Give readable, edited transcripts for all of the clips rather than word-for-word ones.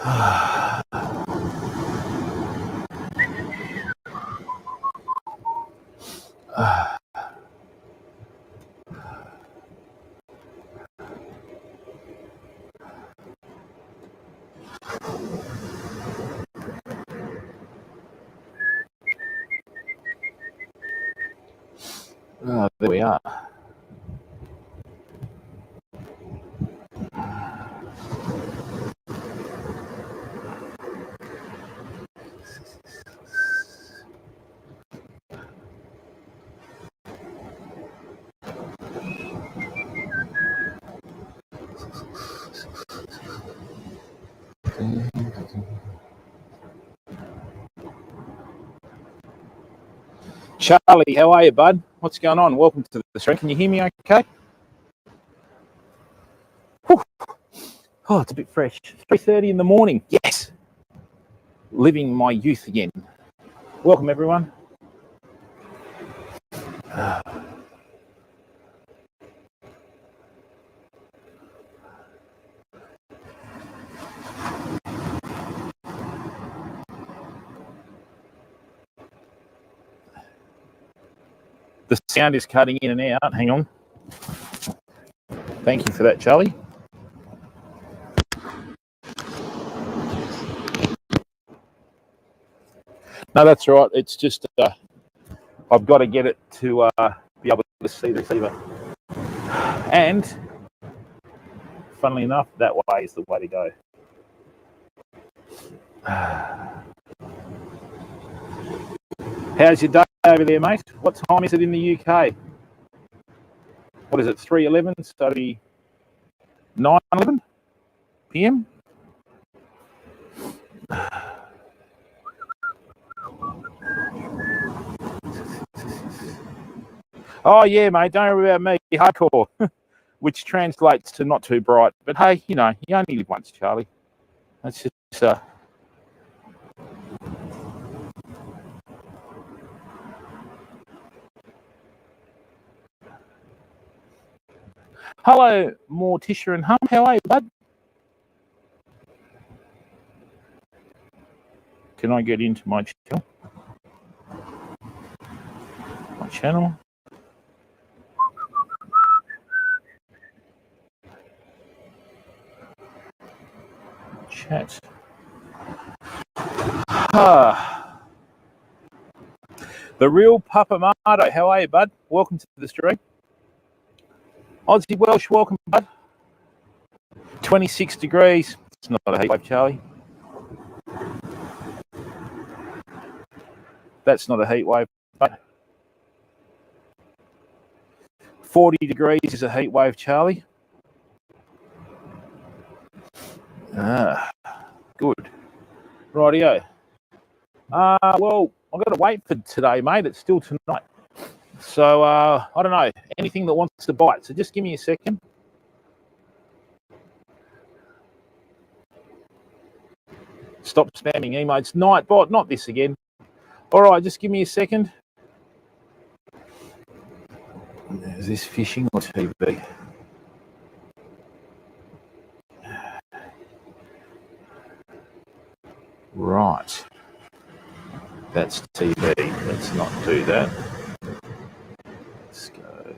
There we are. Charlie, how are you, bud? What's going on? Welcome to the stream. Can you hear me okay? Whew. Oh, it's a bit fresh. 3:30 in the morning. Yes. Living my youth again. Welcome, everyone. The sound is cutting in and out. Hang on. Thank you for that, Charlie. No, that's all right. It's just I've got to get it to be able to see the receiver. And funnily enough, that way is the way to go. How's your day over there, mate? What time is it in the UK? What is it, 3:11? So it'll be 9:11 p.m. Oh, yeah, mate, don't worry about me. Hardcore, which translates to not too bright. But hey, you know, you only live once, Charlie. That's just... Hello, Morticia and Hump. How are you, bud? Can I get into my channel? Chat. The real Papa Mardo. How are you, bud? Welcome to the stream. Aussie Welsh, welcome, bud. 26 degrees. It's not a heat wave, Charlie. That's not a heat wave, but 40 degrees is a heat wave, Charlie. Good. Rightio. Well, I've got to wait for today, mate. It's still tonight. So, I don't know. Anything that wants to bite. So just give me a second. Stop spamming emotes. Nightbot, not this again. All right, just give me a second. Is this fishing or TV? Right. That's TV. Let's not do that. Let's go.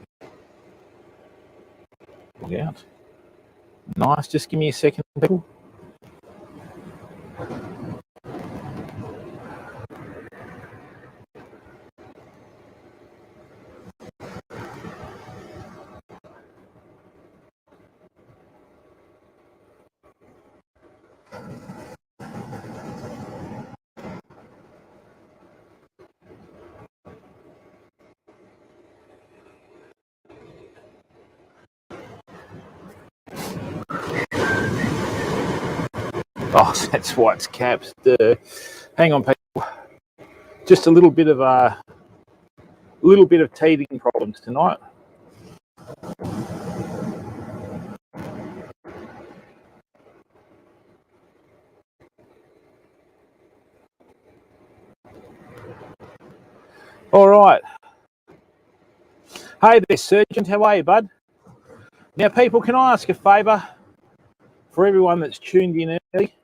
Log out. Nice. Just give me a second, people. Oh, that's why it's caps. Hang on, people. Just a little bit of teething problems tonight. All right. Hey there, Surgeon. How are you, bud? Now, people, can I ask a favour for everyone that's tuned in early?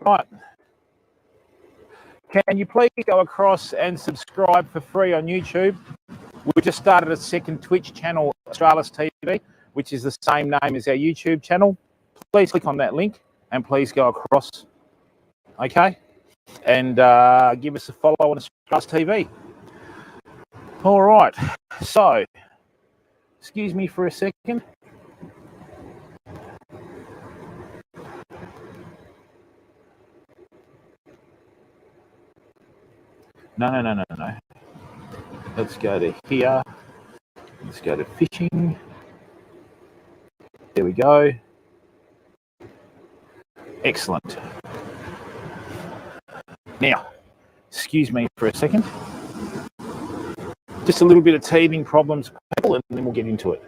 Right. Can you please go across and subscribe for free on YouTube? We just started a second Twitch channel, AustralisTV, which is the same name as our YouTube channel. Please click on that link and please go across, okay? And give us a follow on AustralisTV. All right, so, excuse me for a second. No. Let's go to here. Let's go to fishing. There we go. Excellent. Now, excuse me for a second. Just a little bit of teething problems, people, and then we'll get into it.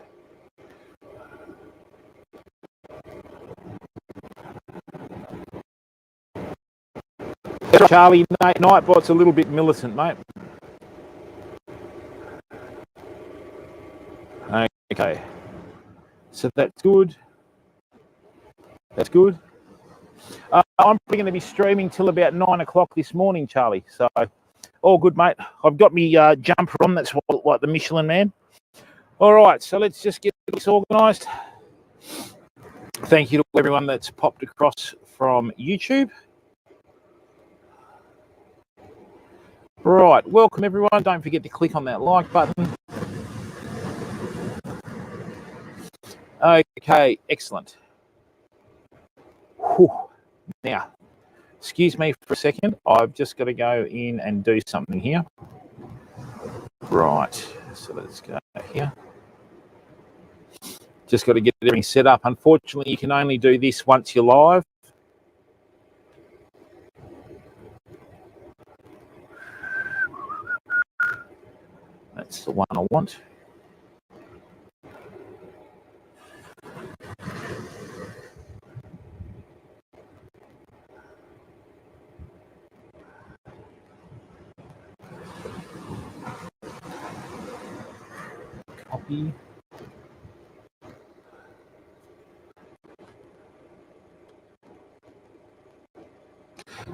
Charlie, mate, Nightbot's a little bit militant, mate. Okay. So that's good. That's good. I'm probably going to be streaming till about 9 o'clock this morning, Charlie. So, all good, mate. I've got me jumper on. That's what the Michelin man. All right, so let's just get this organised. Thank you to everyone that's popped across from YouTube. Right, welcome everyone. Don't forget to click on that like button. Okay, excellent. Whew. Now, excuse me for a second. I've just got to go in and do something here. Right, so let's go here. Just got to get everything set up. Unfortunately, you can only do this once you're live. That's the one I want. Copy.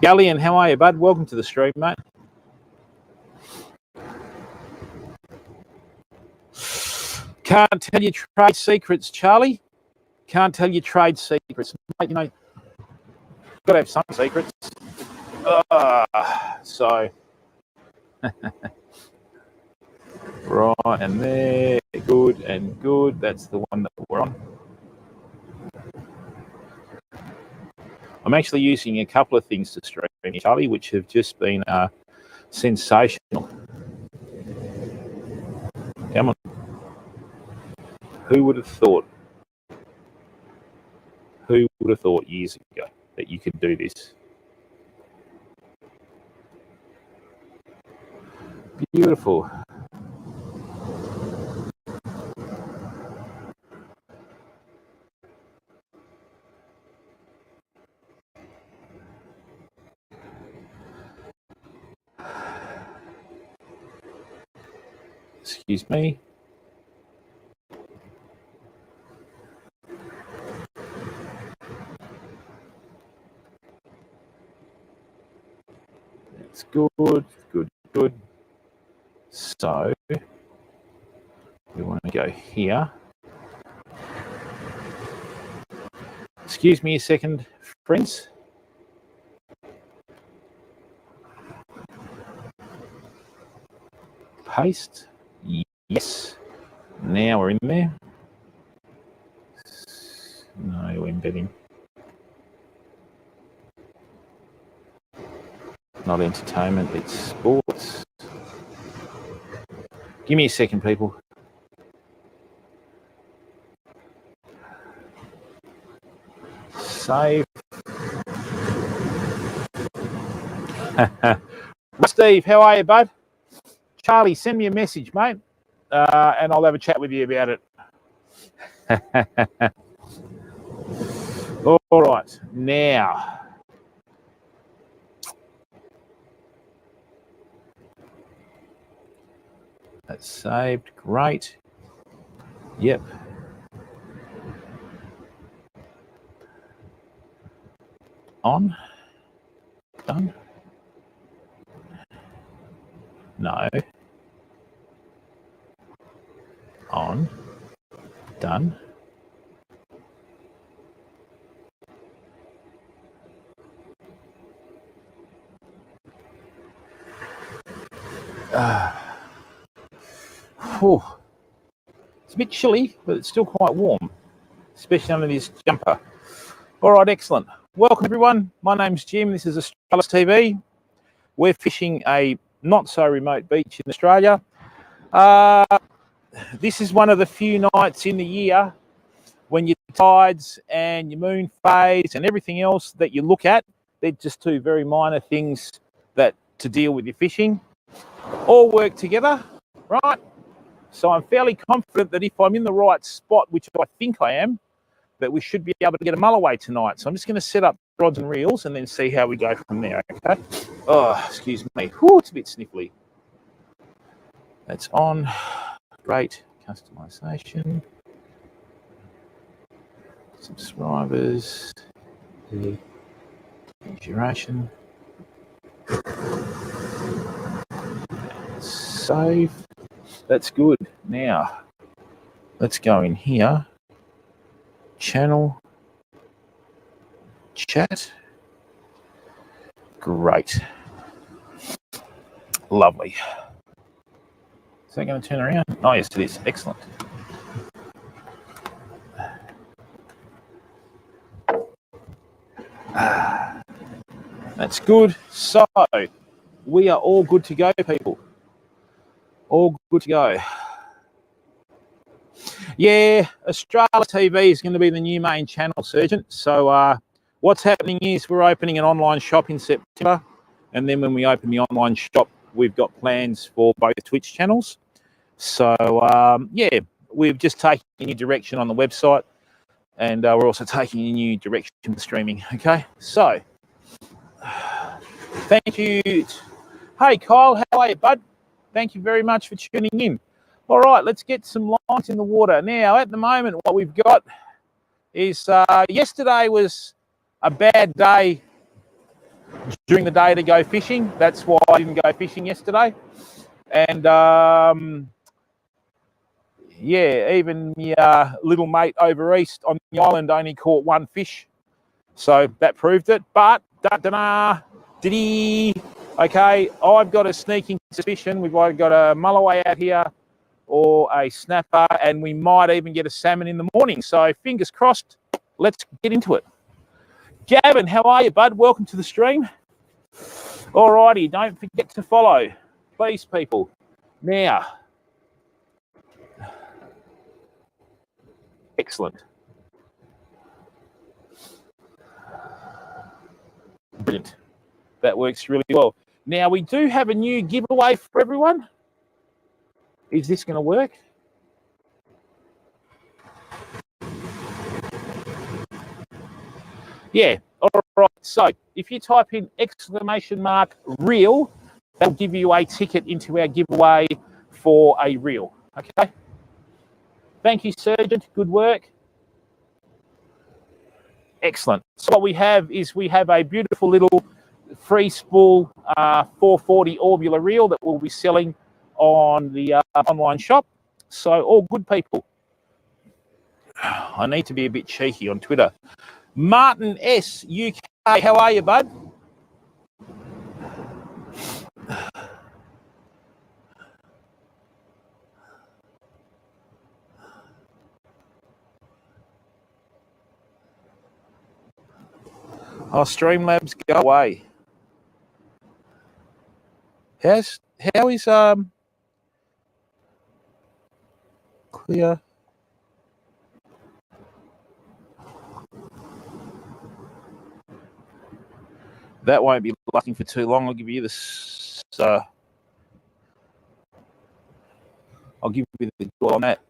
Galleon, how are you, bud? Welcome to the stream, mate. Can't tell you trade secrets, Charlie. Can't tell you trade secrets. Mate, you know, got to have some secrets. So, right, and there, good and good. That's the one that we're on. I'm actually using a couple of things to stream, Charlie, which have just been sensational. Come on. Who would have thought? Who would have thought years ago that you could do this? Beautiful. Excuse me. That's good, good. So, we want to go here. Excuse me a second, friends. Paste. Yes. Now we're in there. No embedding. Not entertainment, it's sports. Give me a second, people. Save. Steve, how are you, bud? Charlie, send me a message, mate, and I'll have a chat with you about it. All right, now. That's saved. Great. Yep. On. Done. No. On. Done. It's a bit chilly, but it's still quite warm, especially under this jumper. All right, excellent. Welcome, everyone. My name's Jim. This is AustralisTV. We're fishing a not-so-remote beach in Australia. This is one of the few nights in the year when your tides and your moon phase and everything else that you look at, they're just two very minor things that to deal with your fishing, all work together, right? So I'm fairly confident that if I'm in the right spot, which I think I am, that we should be able to get a MULLOWAY tonight. So I'm just going to set up rods and reels and then see how we go from there, okay? Oh, excuse me. Whew, it's a bit sniffly. That's on. Great. Customization. Subscribers. Duration. Save. That's good. Now, let's go in here. Channel. Chat. Great. Lovely. Is that going to turn around? Oh, yes, it is. Excellent. That's good. So, we are all good to go, people. All good to go. Yeah, AustralisTV is going to be the new main channel, Sergeant. So what's happening is we're opening an online shop in September. And then when we open the online shop, we've got plans for both Twitch channels. So, yeah, we've just taken a new direction on the website. And we're also taking a new direction in the streaming. Okay, so thank you. Hey, Kyle, how are you, bud? Thank you very much for tuning in. All right, let's get some lines in the water. Now, at the moment, what we've got is yesterday was a bad day during the day to go fishing. That's why I didn't go fishing yesterday. And, yeah, even my little mate over east on the island only caught one fish. So that proved it. But, okay, I've got a sneaking suspicion. We've either got a MULLOWAY out here or a snapper, and we might even get a salmon in the morning. So fingers crossed, let's get into it. Gavin, how are you, bud? Welcome to the stream. All righty, don't forget to follow, please, people. Now, excellent. Brilliant. That works really well. Now, we do have a new giveaway for everyone. Is this going to work? Yeah. All right. So if you type in !reel, that'll give you a ticket into our giveaway for a reel. Okay. Thank you, Sergeant. Good work. Excellent. So what we have is we have a beautiful little free spool 440 orbular reel that we'll be selling on the online shop. So all good, people. I need to be a bit cheeky on Twitter. Martin S, UK, how are you, bud? Oh, Streamlabs, go away. How is clear? That won't be lasting for too long. I'll give you this. I'll give you the call on that.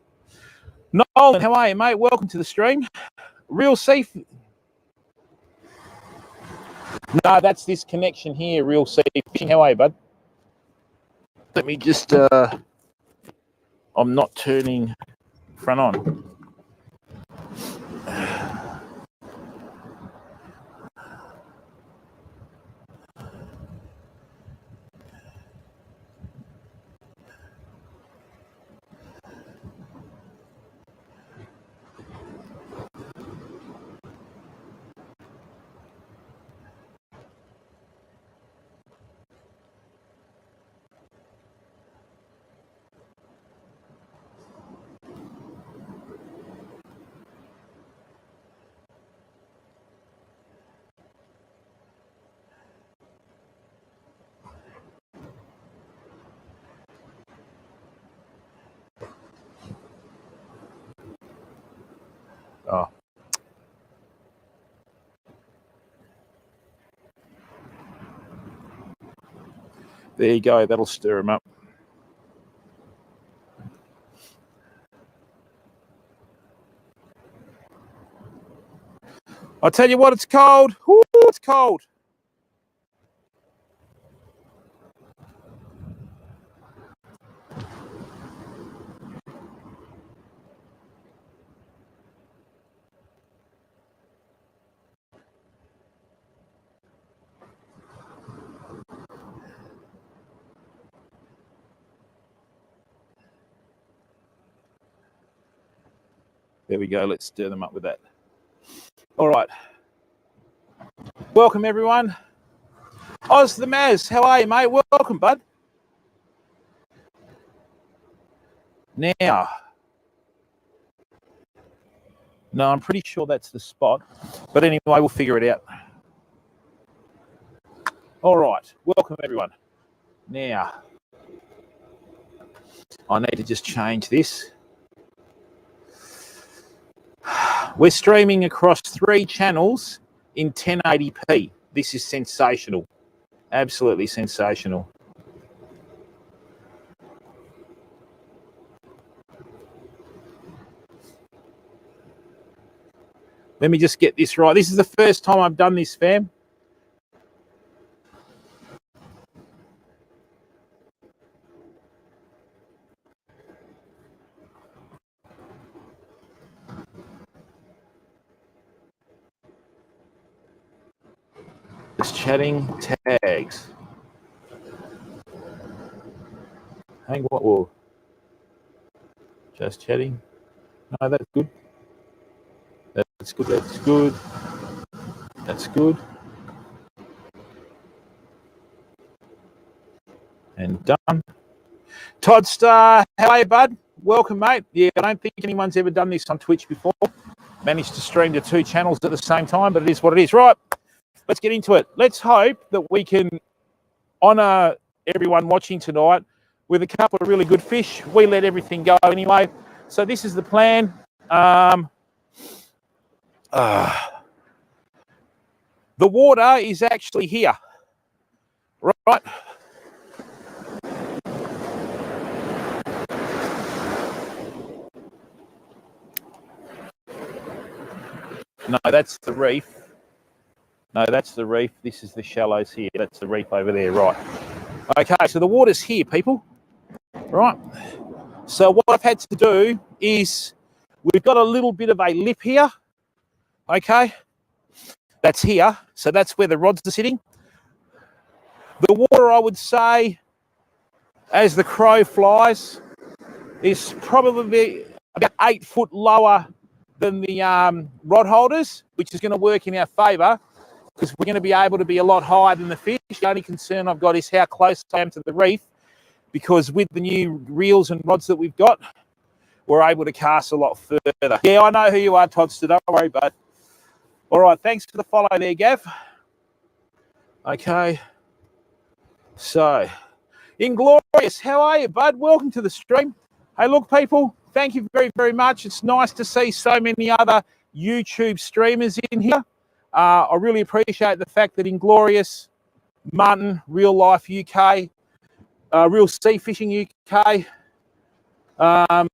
Nolan, how are you, mate? Welcome to the stream. Real safe. No, that's this connection here. Real safe fishing. How are you, bud? Let me just. I'm not turning front on. Oh. There you go. That'll stir them up. I'll tell you what, it's cold. Ooh, it's cold. There we go. Let's stir them up with that. All right. Welcome, everyone. Oz the Maz, how are you, mate? Welcome, bud. Now, no, I'm pretty sure that's the spot. But anyway, we'll figure it out. All right. Welcome, everyone. Now, I need to just change this. We're streaming across 3 channels in 1080p. This is sensational. Absolutely sensational. Let me just get this right. This is the first time I've done this, fam. Just chatting tags. Hang what will? Just chatting. No, that's good. That's good. That's good. That's good. And done. Todd Star, how are you, bud? Welcome, mate. Yeah, I don't think anyone's ever done this on Twitch before. Managed to stream to 2 channels at the same time, but it is what it is. Right, let's get into it. Let's hope that we can honour everyone watching tonight with a couple of really good fish. We let everything go anyway. So this is the plan. The water is actually here, right? No, that's the reef. No, that's the reef. This is the shallows here. That's the reef over there, right? Okay, so the water's here, people, right? So what I've had to do is we've got a little bit of a lip here, okay? That's here, so that's where the rods are sitting. The water, I would say, as the crow flies, is probably about 8 foot lower than the rod holders, which is going to work in our favour because we're going to be able to be a lot higher than the fish. The only concern I've got is how close I am to the reef, because with the new reels and rods that we've got, we're able to cast a lot further. Yeah, I know who you are, Toddster. Don't worry, bud. All right, thanks for the follow there, Gav. Okay. So, Inglorious, how are you, bud? Welcome to the stream. Hey, look, people, thank you very, very much. It's nice to see so many other YouTube streamers in here. I really appreciate the fact that Inglorious, Martin, Real Life UK, Real Sea Fishing UK, I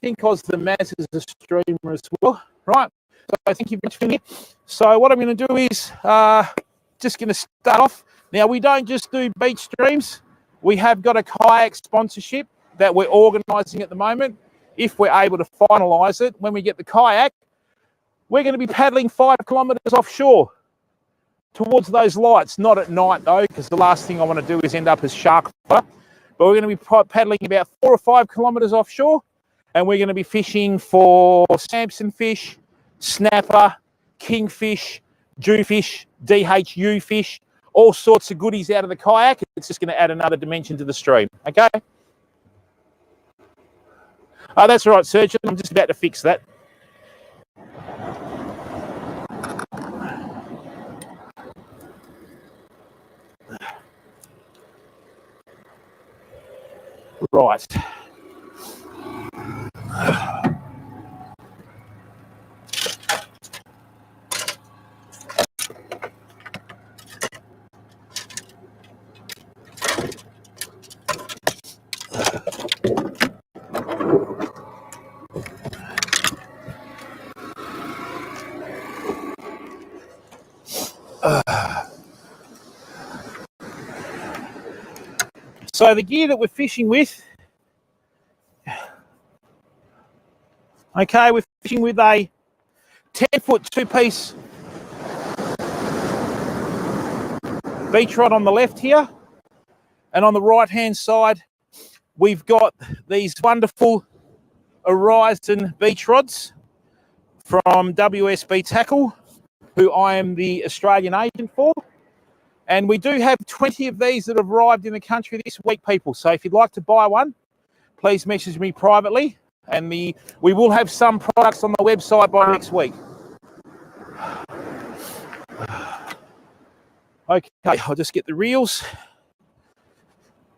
think Oz the Maz is a streamer as well, right? So thank you very much for that. So what I'm going to do is just going to start off. Now, we don't just do beach streams. We have got a kayak sponsorship that we're organising at the moment. If we're able to finalise it, when we get the kayak, we're going to be paddling 5 kilometres offshore towards those lights. Not at night, though, because the last thing I want to do is end up as shark fodder. But we're going to be paddling about 4 or 5 kilometres offshore, and we're going to be fishing for Samson fish, snapper, kingfish, jewfish, DHU fish, all sorts of goodies out of the kayak. It's just going to add another dimension to the stream, okay? Oh, that's all right, Sergeant. I'm just about to fix that. Right. So the gear that we're fishing with, okay, we're fishing with a 10-foot two-piece beach rod on the left here, and on the right-hand side, we've got these wonderful Horizon beach rods from WSB Tackle, who I am the Australian agent for. And we do have 20 of these that have arrived in the country this week, people. So if you'd like to buy one, please message me privately. And we will have some products on the website by next week. Okay, I'll just get the reels.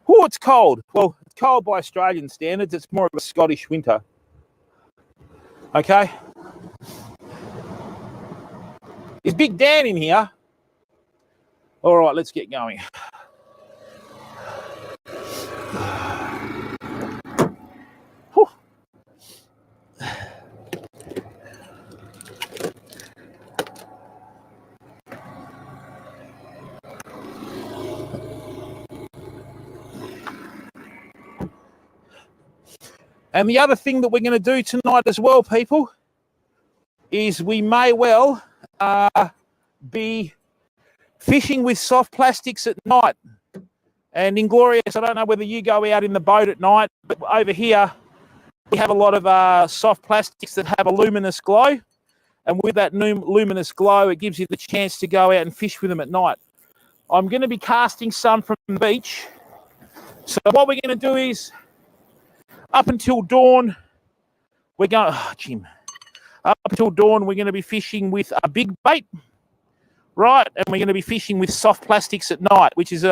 Oh, it's cold. Well, it's cold by Australian standards. It's more of a Scottish winter. Okay. Is Big Dan in here? All right, let's get going. Whew. And the other thing that we're going to do tonight as well, people, is we may well be fishing with soft plastics at night. And Inglorious, I don't know whether you go out in the boat at night, but over here we have a lot of soft plastics that have a luminous glow. And with that luminous glow, it gives you the chance to go out and fish with them at night. I'm going to be casting some from the beach. So what we're going to do is, up until dawn, we're going, up until dawn, we're going to be fishing with a big bait. Right, and we're going to be fishing with soft plastics at night, which is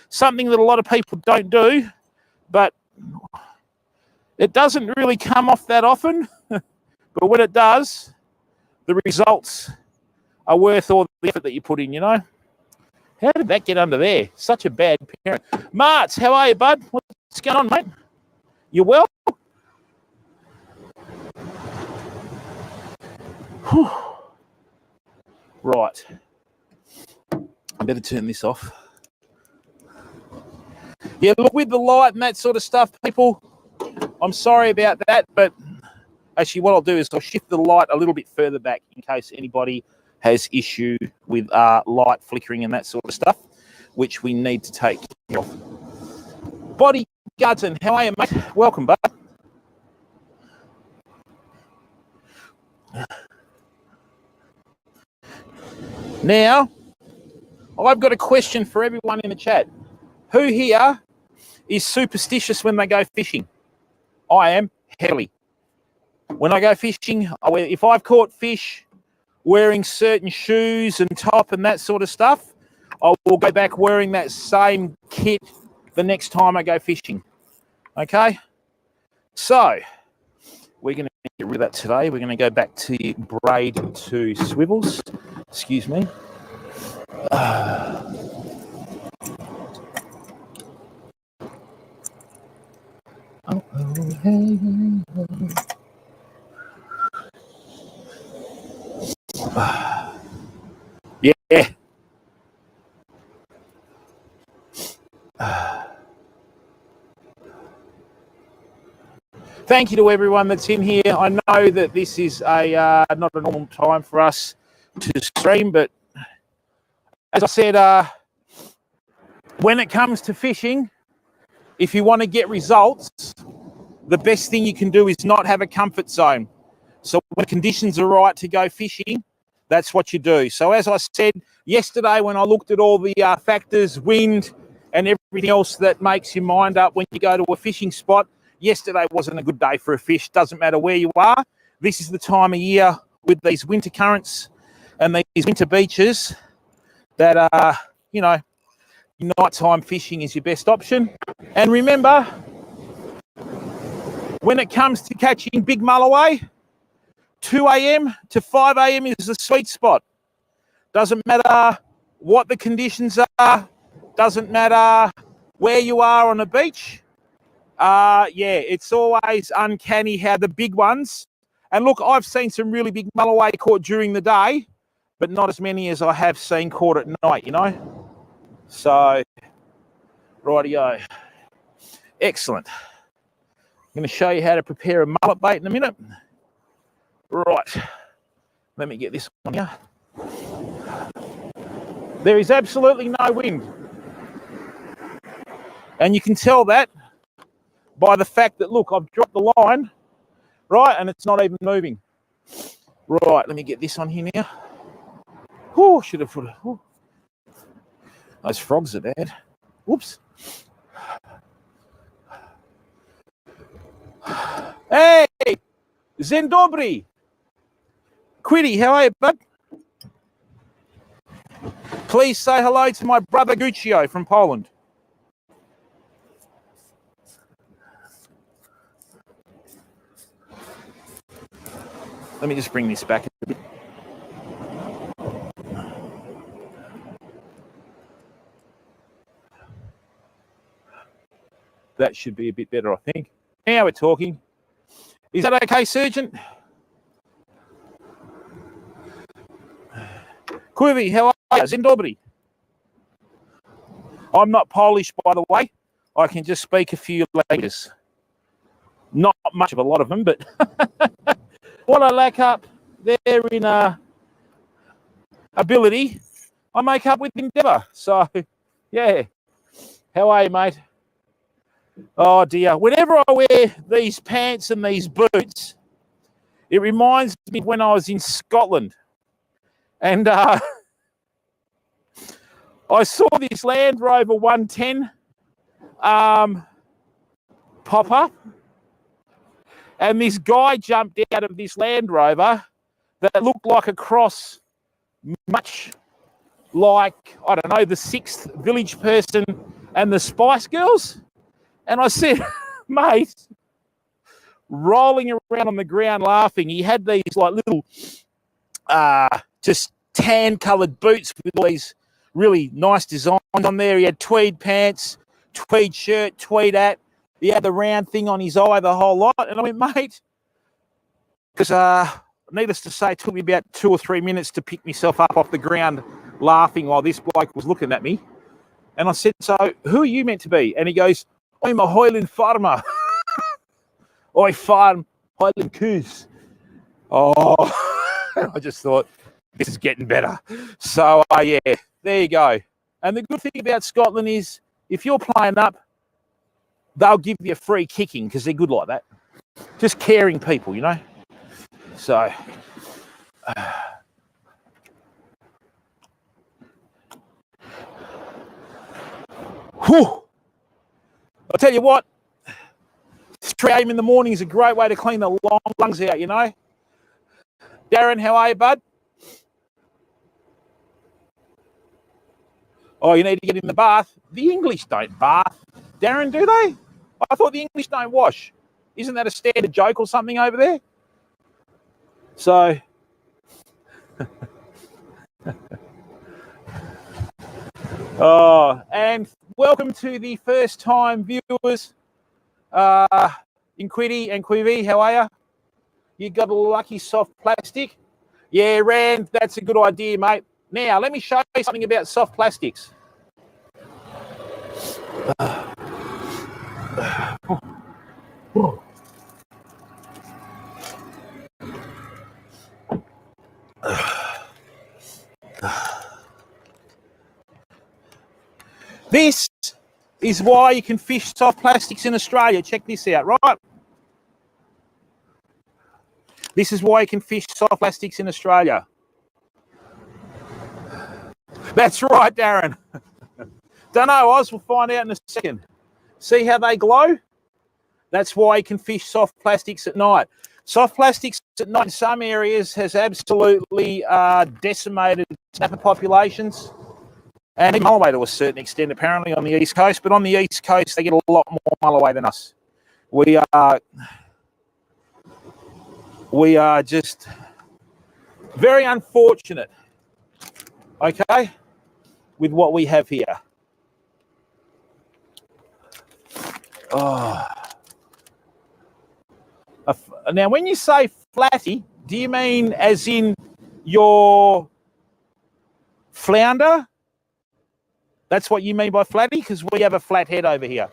something that a lot of people don't do, but it doesn't really come off that often. But when it does, the results are worth all the effort that you put in, you know. How did that get under there? Such a bad parent. Marts, how are you, bud? What's going on, mate? You well? Whew. Right. I better turn this off. Yeah, look, with the light and that sort of stuff, people, I'm sorry about that, but actually what I'll do is I'll shift the light a little bit further back in case anybody has issue with light flickering and that sort of stuff, which we need to take care of. Body Gudson, how are you, mate? Welcome, bud. Now, I've got a question for everyone in the chat. Who here is superstitious when they go fishing? I am heavily. When I go fishing, if I've caught fish wearing certain shoes and top and that sort of stuff, I will go back wearing that same kit the next time I go fishing. Okay? So, we're going to get rid of that today. We're going to go back to braid to swivels. Excuse me. Yeah. Thank you to everyone that's in here. I know that this is not a normal time for us to stream, but as I said, when it comes to fishing, if you want to get results, the best thing you can do is not have a comfort zone. So when conditions are right to go fishing, that's what you do. So as I said yesterday, when I looked at all the factors, wind and everything else that makes your mind up when you go to a fishing spot, yesterday wasn't a good day for a fish. Doesn't matter where you are. This is the time of year with these winter currents and these winter beaches that you know, nighttime fishing is your best option. And remember, when it comes to catching big mulloway, 2 a.m. to 5 a.m. is the sweet spot. Doesn't matter what the conditions are. Doesn't matter where you are on the beach. Yeah, it's always uncanny how the big ones. And look, I've seen some really big mulloway caught during the day, but not as many as I have seen caught at night, you know. So, rightio. Excellent. I'm going to show you how to prepare a mullet bait in a minute. Right. Let me get this on here. There is absolutely no wind. And you can tell that by the fact that, look, I've dropped the line, right, and it's not even moving. Right, let me get this on here now. Oh, should have put it. Oh. Those frogs are bad. Whoops. Hey, Dzień dobry. Quiddy, how are you, bud? Please say hello to my brother Guccio from Poland. Let me just bring this back a bit. That should be a bit better, I think. Now we're talking. Is that okay, Sergeant? Quivy, how are you? Dzień dobry. I'm not Polish, by the way. I can just speak a few languages. Not much of a lot of them, but what I lack up there in ability, I make up with endeavour. So, yeah. How are you, mate? Oh, dear. Whenever I wear these pants and these boots, it reminds me when I was in Scotland. And I saw this Land Rover 110 pop up. And this guy jumped out of this Land Rover that looked like a cross, much like, I don't know, the Sixth Village Person and the Spice Girls. And I said, mate, rolling around on the ground laughing. He had these like little just tan-coloured boots with all these really nice designs on there. He had tweed pants, tweed shirt, tweed hat. He had the round thing on his eye, the whole lot. And I went, mate, because needless to say, it took me about 2 or 3 minutes to pick myself up off the ground laughing while this bloke was looking at me. And I said, so who are you meant to be? And he goes, I'm a Highland farmer. I farm Highland coos. Oh, I just thought, this is getting better. So, yeah, there you go. And the good thing about Scotland is if you're playing up, they'll give you a free kicking because they're good like that. Just caring people, you know. So, whew. I'll tell you what, 3 a.m. in the morning is a great way to clean the lungs out, you know. Darren, how are you, bud? Oh, you need to get in the bath. The English don't bath. Darren, do they? I thought the English don't wash. Isn't that a standard joke or something over there? So, oh, and welcome to the first-time viewers in Quiddy and Quivy. How are you? You got a lucky soft plastic? Yeah, Rand, that's a good idea, mate. Now, let me show you something about soft plastics. This is why you can fish soft plastics in Australia. Check this out, right? This is why you can fish soft plastics in Australia. That's right, Darren. Don't know, Oz, we'll find out in a second. See how they glow? That's why you can fish soft plastics at night. Soft plastics at night in some areas has absolutely decimated snapper populations. And even mulloway to a certain extent, apparently, on the East Coast. But on the East Coast, they get a lot more mulloway than us. We are just very unfortunate, okay, with what we have here. Oh. Now, when you say flatty, do you mean as in your Flounder? That's what you mean by flatty? Because we have a flat head over here.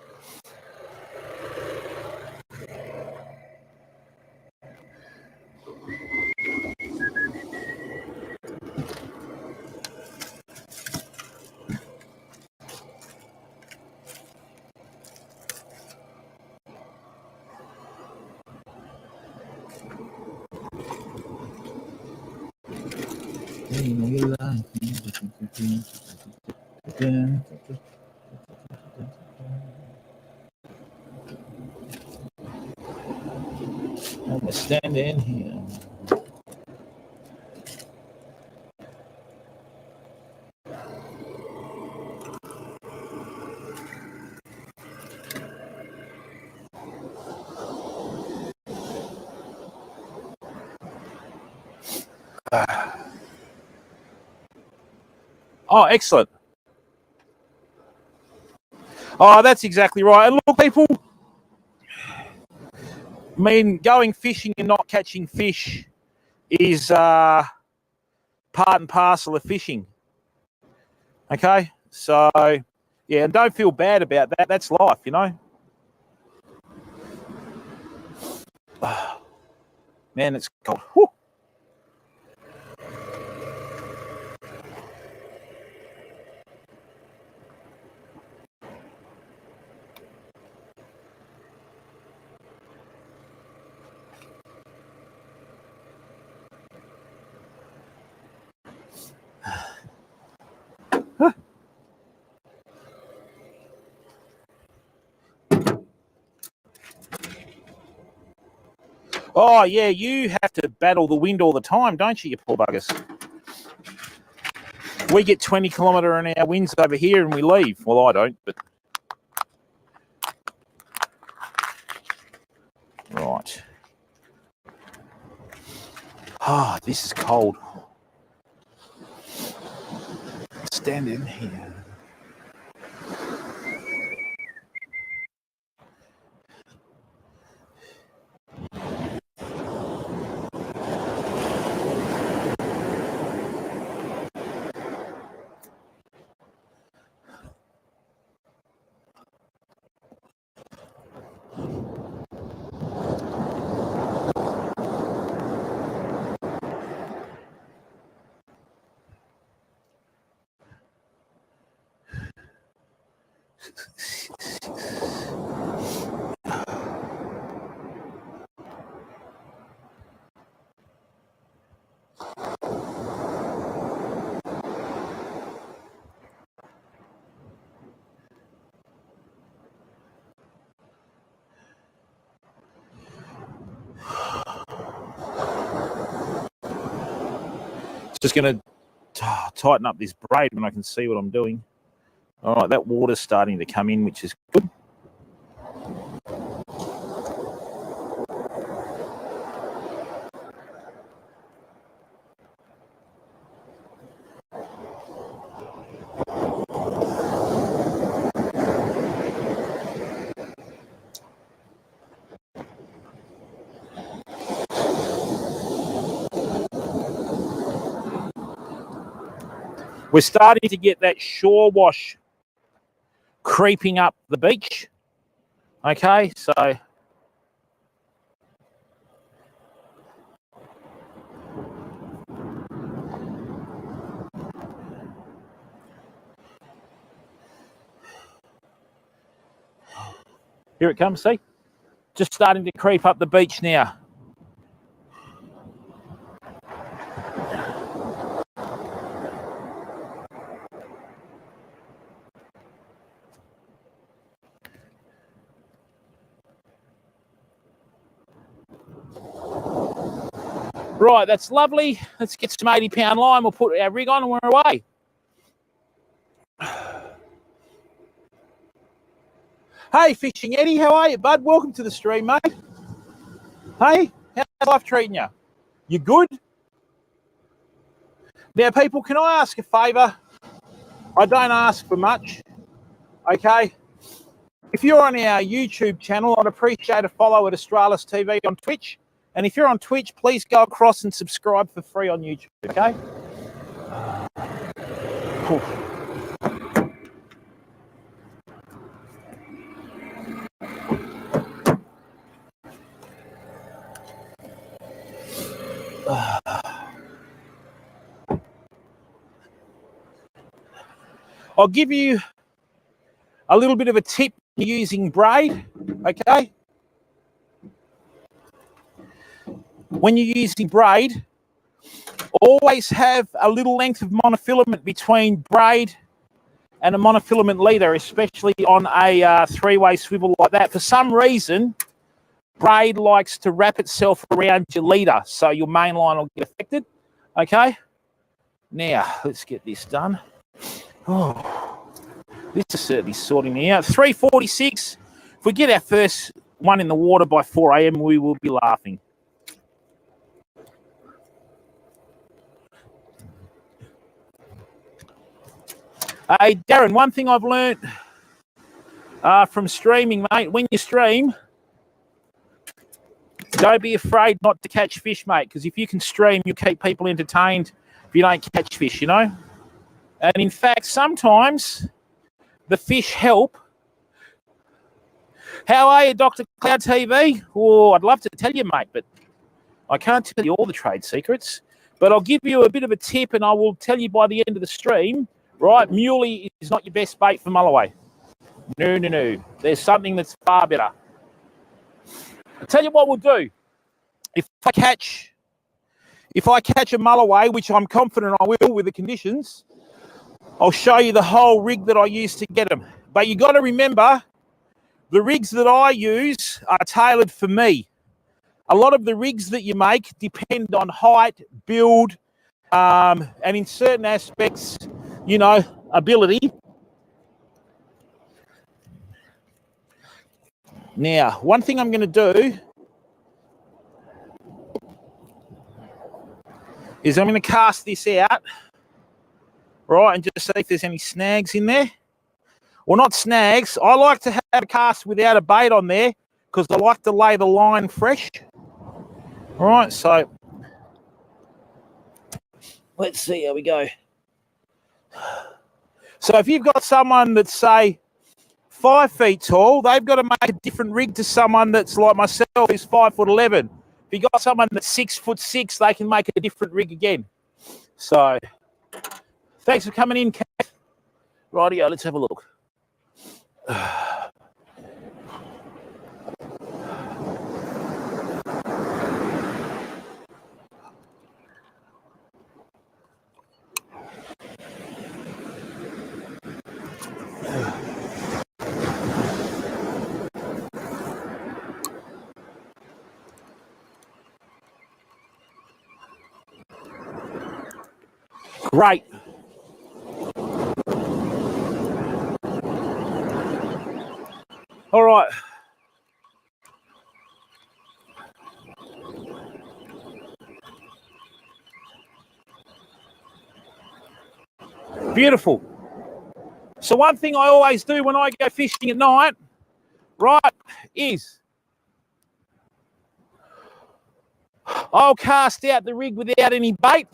I'm gonna stand in here. Oh, excellent. Oh, that's exactly right. And look, people, I mean, going fishing and not catching fish is part and parcel of fishing. Okay? So, yeah, and don't feel bad about that. That's life, you know? Man, it's cold. Whew. Oh, yeah, you have to battle the wind all the time, don't you, you poor buggers? We get 20 kilometre an hour winds over here and we leave. Well, I don't, but... Right. Oh, this is cold. Stand in here. Just going to tighten up this braid when I can see what I'm doing. All right, that water's starting to come in, which is good. We're starting to get that shore wash creeping up the beach. Okay, so here it comes, see? Just starting to creep up the beach now. Right, that's lovely. Let's get some 80-pound line. We'll put our rig on and we're away. Hey, Fishing Eddie, how are you, bud? Welcome to the stream, mate. Hey, how's life treating you? You good? Now, people, can I ask a favour? I don't ask for much, okay? If you're on our YouTube channel, I'd appreciate a follow at AustralisTV on Twitch. And if you're on Twitch, please go across and subscribe for free on YouTube, okay? I'll give you a little bit of a tip using braid, okay? When you're using braid, always have a little length of monofilament between braid and a monofilament leader, especially on a three-way swivel like that. For some reason, braid likes to wrap itself around your leader, so your main line will get affected, okay? Now, let's get this done. Oh, this is certainly sorting me out. 3:46. If we get our first one in the water by 4 a.m., we will be laughing. Hey, Darren, one thing I've learned from streaming, mate, when you stream, don't be afraid not to catch fish, mate, because if you can stream, you keep people entertained if you don't catch fish, you know? And in fact, sometimes the fish help. How are you, Dr. Cloud TV? Oh, I'd love to tell you, mate, but I can't tell you all the trade secrets. But I'll give you a bit of a tip, and I will tell you by the end of the stream, right? Muley is not your best bait for mulloway. No, no, no. There's something that's far better. I'll tell you what we'll do. If I catch a mulloway, which I'm confident I will with the conditions, I'll show you the whole rig that I use to get them. But you got to remember, the rigs that I use are tailored for me. A lot of the rigs that you make depend on height, build, and in certain aspects, you know, ability. Now, one thing I'm going to do is I'm going to cast this out, right, and just see if there's any snags in there. Well, not snags. I like to have a cast without a bait on there because I like to lay the line fresh. All right, so let's see how we go. So if you've got someone that's, say, 5 feet tall, they've got to make a different rig to someone that's like myself, who's 5'11". If you've got someone that's 6'6", they can make a different rig again. So thanks for coming in, Kath. Rightio, let's have a look. Great. All right. Beautiful. So one thing I always do when I go fishing at night, right, is I'll cast out the rig without any bait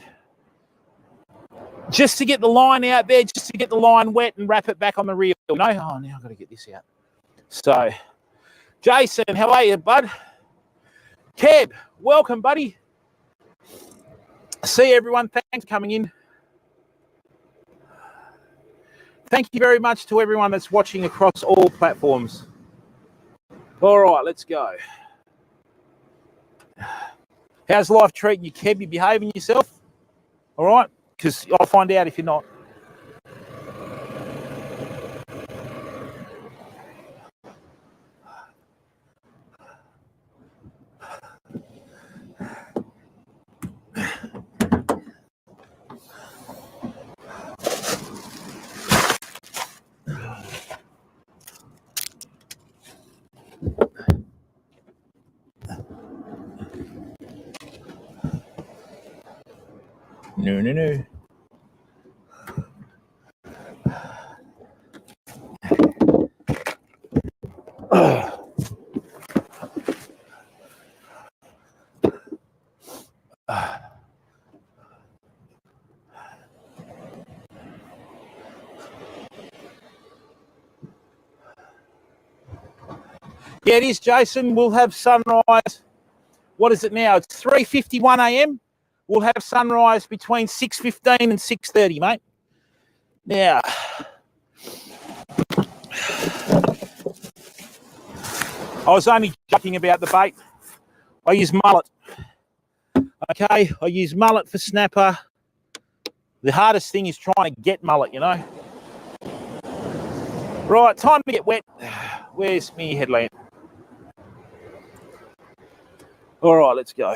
just to get the line out there, just to get the line wet and wrap it back on the reel. You know? Oh, now I've got to get this out. So, Jason, how are you, bud? Keb, welcome, buddy. See everyone. Thanks for coming in. Thank you very much to everyone that's watching across all platforms. All right, let's go. How's life treating you, Keb? You behaving yourself? All right? Because I'll find out if you're not. No, no, no. Yeah, it is, Jason. We'll have sunrise. What is it now? It's 3:51 a.m. We'll have sunrise between 6:15 and 6:30, mate. Now, I was only joking about the bait. I use mullet. Okay, I use mullet for snapper. The hardest thing is trying to get mullet, you know. Right, time to get wet. Where's me headlamp? All right, let's go.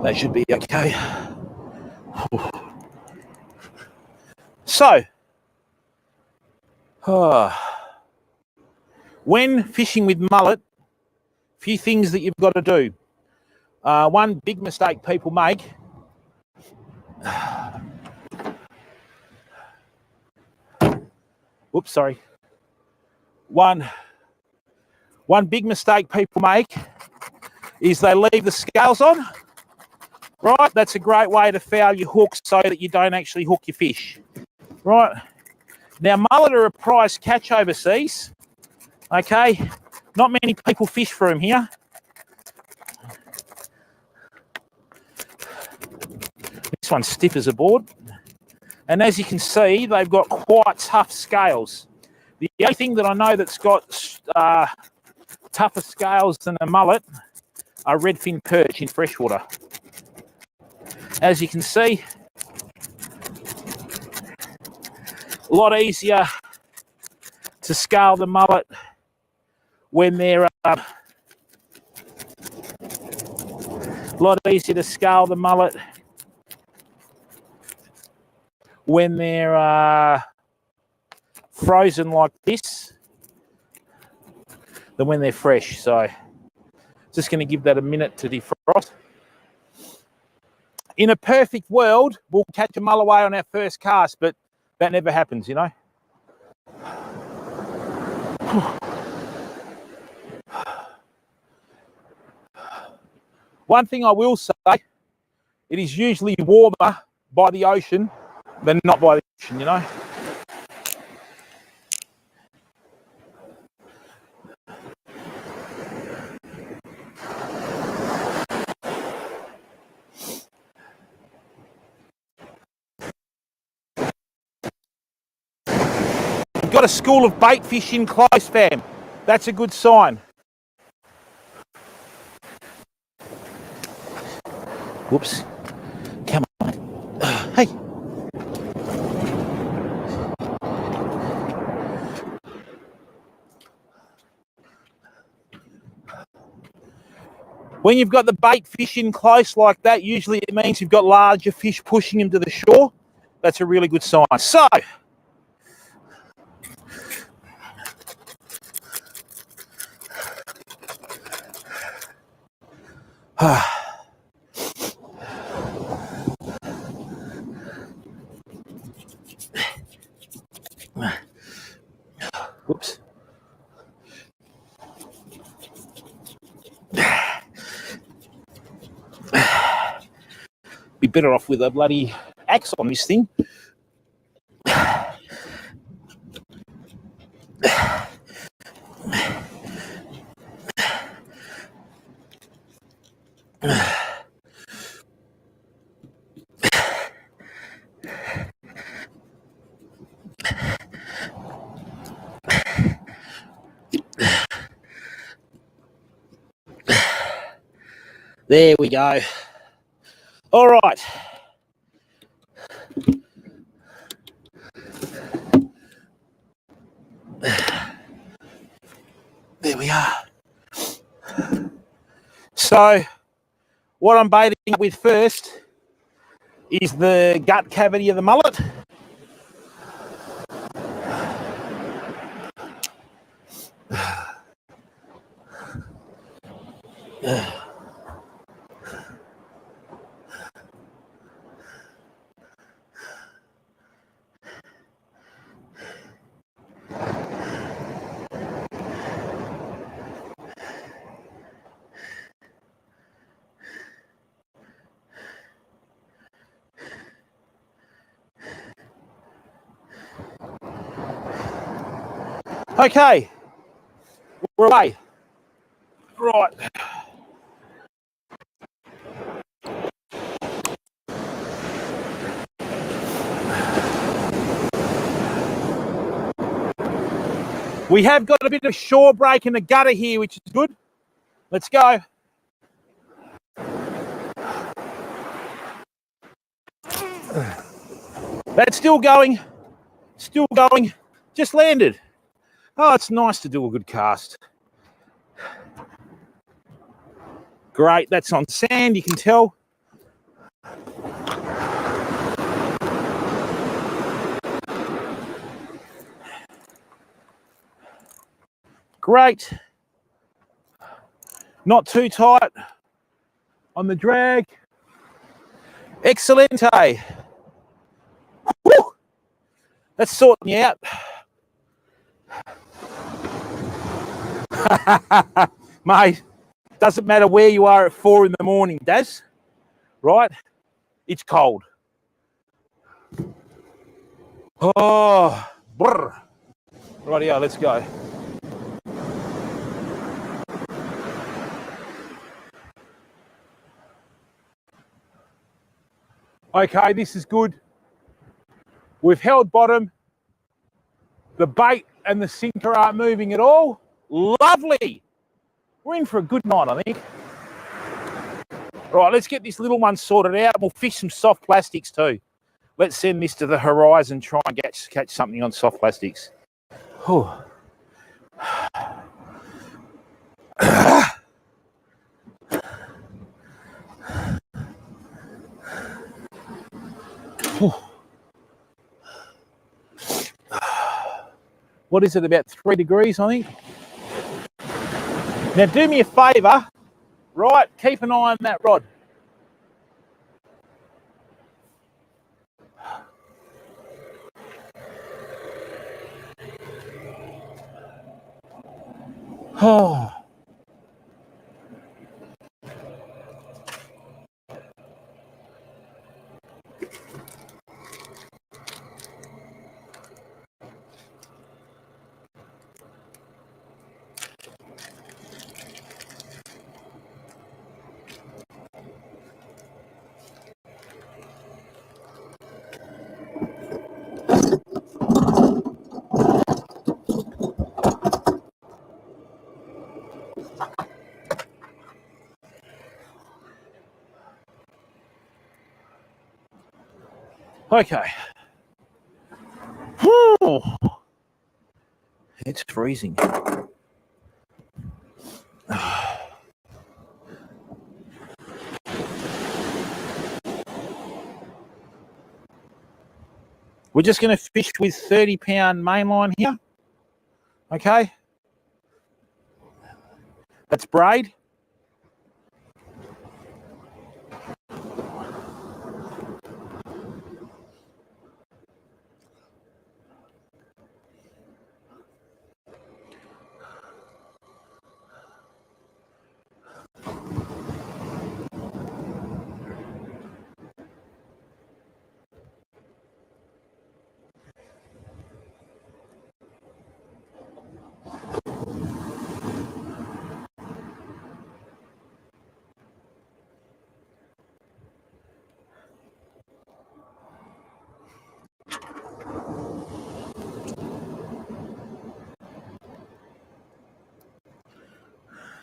That should be okay. So, when fishing with mullet, a few things that you've got to do. One big mistake people make. Whoops, sorry. One big mistake people make is they leave the scales on. Right, that's a great way to foul your hook so that you don't actually hook your fish. Right, now mullet are a prize catch overseas. Okay, not many people fish for them here. This one's stiff as a board. And as you can see, they've got quite tough scales. The only thing that I know that's got tougher scales than a mullet are redfin perch in freshwater. As you can see, a lot easier to scale the mullet when they're a lot easier to scale the mullet when they're frozen like this than when they're fresh. So just going to give that a minute to defrost. In a perfect world, we'll catch a mulloway on our first cast, but that never happens, you know. One thing I will say, it is usually warmer by the ocean than not by the ocean, you know. We've got a school of bait fishing close, fam. That's a good sign. Whoops. Come on. Hey. When you've got the bait fishing close like that, usually it means you've got larger fish pushing them to the shore. That's a really good sign. So, whoops. Be better off with a bloody axe on this thing. There we go. All right. There we are. So what I'm baiting up with first is the gut cavity of the mullet. Okay, we're away. Right. We have got a bit of shore break in the gutter here, which is good. Let's go. That's still going. Still going. Just landed. Oh, it's nice to do a good cast. Great. That's on sand, you can tell. Great. Not too tight on the drag. Excelente. Woo! That's sorting you out. Mate, doesn't matter where you are at 4 in the morning, Daz, right? It's cold. Oh, brr. Rightio, let's go. Okay, this is good. We've held bottom. The bait and the sinker aren't moving at all. Lovely. We're in for a good night, I think. Right, let's get this little one sorted out. We'll fish some soft plastics too. Let's send this to the horizon, try and catch something on soft plastics. Whew. What is it, about 3 degrees, I think? Now do me a favour, right? Keep an eye on that rod. Oh. Okay. Whew. It's freezing. We're just going to fish with 30-pound mainline here. Okay. That's braid.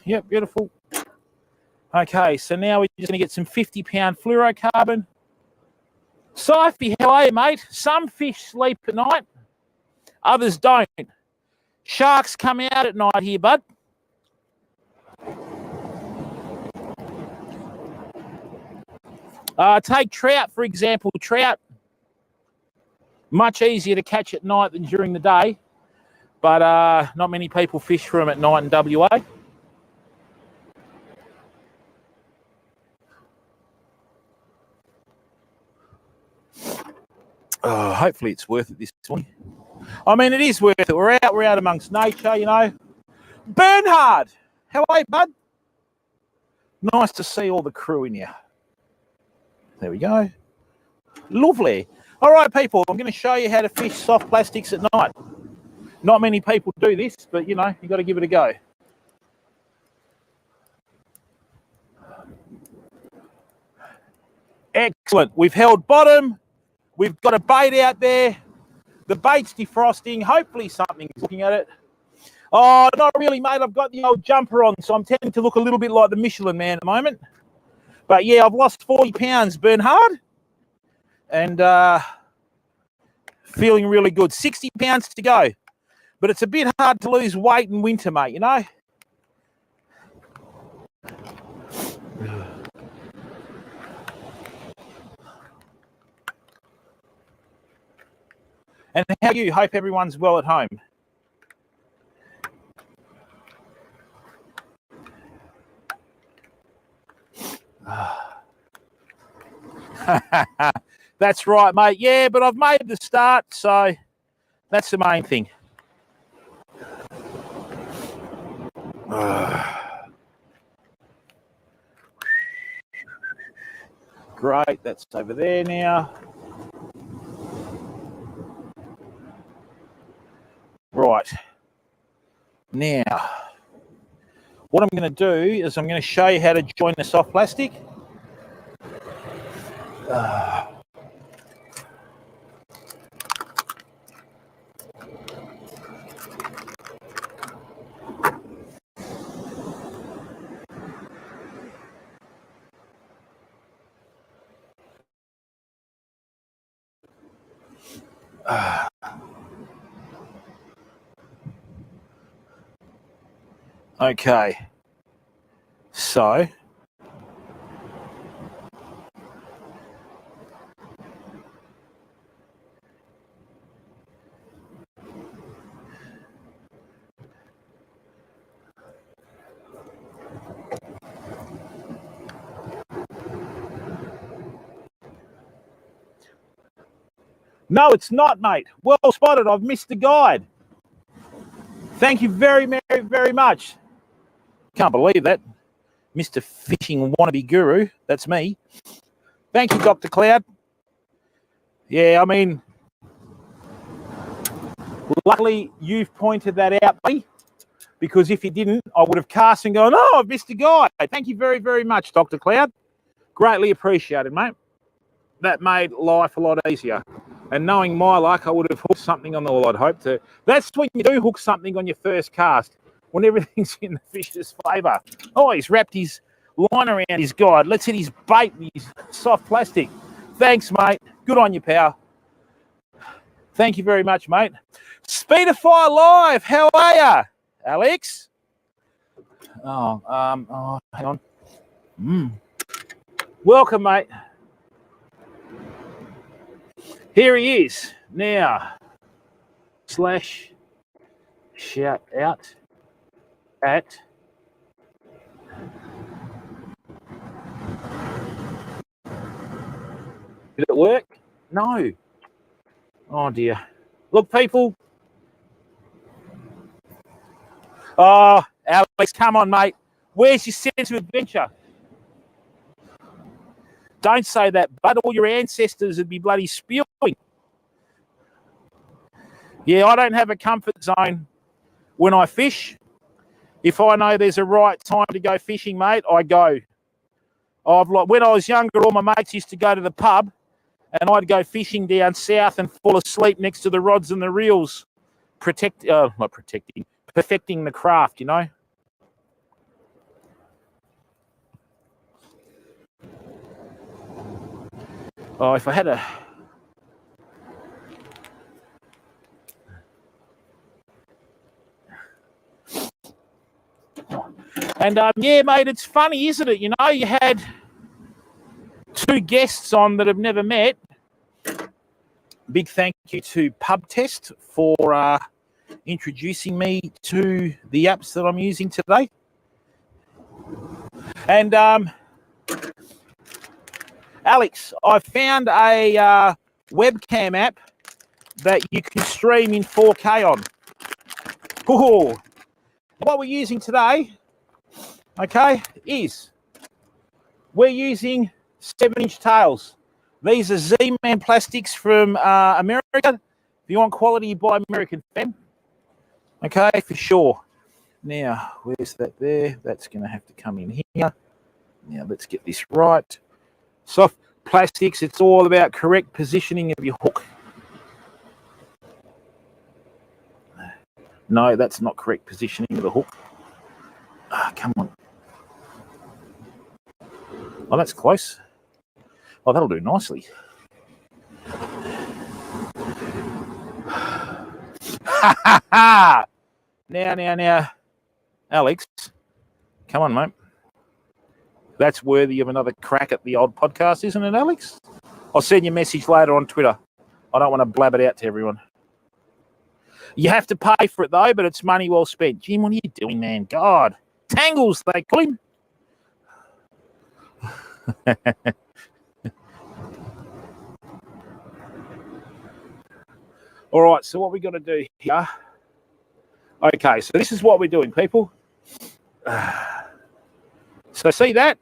Yep, beautiful. Okay, so now we're just going to get some 50-pound fluorocarbon. Syfy, how are you, mate? Some fish sleep at night, others don't. Sharks come out at night here, bud. Take trout, for example. Trout, much easier to catch at night than during the day, but not many people fish for them at night in WA. Oh, hopefully it's worth it this morning. I mean, it is worth it. We're out amongst nature, you know. Bernhard, how are you, bud? Nice to see all the crew in here. There we go. Lovely. All right, people, I'm going to show you how to fish soft plastics at night. Not many people do this, but, you know, you've got to give it a go. Excellent. We've held bottom. We've got a bait out there. The bait's defrosting. Hopefully something's looking at it. Oh, not really, mate. I've got the old jumper on, so I'm tending to look a little bit like the Michelin Man at the moment. But, yeah, I've lost 40 pounds, Bernhard. And feeling really good. 60 pounds to go. But it's a bit hard to lose weight in winter, mate, you know? And how are you? Hope everyone's well at home. That's right, mate. Yeah, but I've made the start, so that's the main thing. Great, that's over there now. Right. Now, what I'm going to do is I'm going to show you how to join the soft plastic. Okay, so no, it's not, mate. Well spotted. I've missed the guide. Thank you very, very, very much. Can't believe that. Mr. Fishing Wannabe Guru. That's me. Thank you, Dr. Cloud. Yeah, I mean, luckily you've pointed that out, buddy, because if you didn't, I would have cast and gone, oh, I've missed a guy. Thank you very, very much, Dr. Cloud. Greatly appreciated, mate. That made life a lot easier. And knowing my luck, I would have hooked something on the wall, I'd hope to. That's when you do hook something on your first cast, when everything's in the fish's favour. Oh, he's wrapped his line around his guide. Let's hit his bait with his soft plastic. Thanks, mate. Good on you, pal. Thank you very much, mate. Speedify Live, how are ya, Alex? Oh, hang on. Welcome, mate. Here he is now. Slash shout out at did it work? No. Oh dear. Look, people. Oh, Alex, come on, mate. Where's your sense of adventure? Don't say that, but all your ancestors would be bloody spewing. Yeah, I don't have a comfort zone when I fish. If I know there's a right time to go fishing, mate, I go. When I was younger, all my mates used to go to the pub and I'd go fishing down south and fall asleep next to the rods and the reels, perfecting the craft, you know. Oh, if I had a... And, yeah, mate, it's funny, isn't it? You know, you had two guests on that have never met. Big thank you to Pub Test for introducing me to the apps that I'm using today. And... Alex, I found a webcam app that you can stream in 4K on. Ooh. What we're using today, okay, is we're using 7-inch tails. These are Z-Man plastics from America. If you want quality, you buy American, fam. Okay, for sure. Now, where's that there? That's going to have to come in here. Now, let's get this right. Soft plastics, it's all about correct positioning of your hook. No, that's not correct positioning of the hook. Ah, come on. Oh, that's close. Oh, that'll do nicely. Now, Alex, come on, mate. That's worthy of another crack at the old podcast, isn't it, Alex? I'll send you a message later on Twitter. I don't want to blab it out to everyone. You have to pay for it, though, but it's money well spent. Jim, what are you doing, man? God. Tangles, they call him. All right, so what we got to do here. Okay, so this is what we're doing, people. So see that?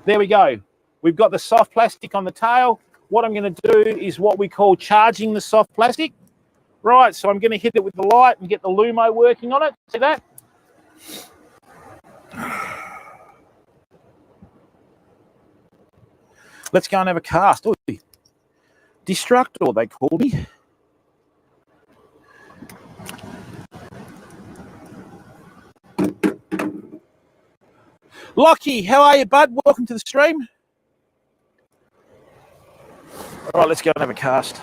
There we go. We've got the soft plastic on the tail. What I'm going to do is what we call charging the soft plastic. Right, so I'm going to hit it with the light and get the Lumo working on it. See that? Let's go and have a cast. Oh, Destructor, they called me. Lockie, how are you, bud? Welcome to the stream. All right, let's go and have a cast.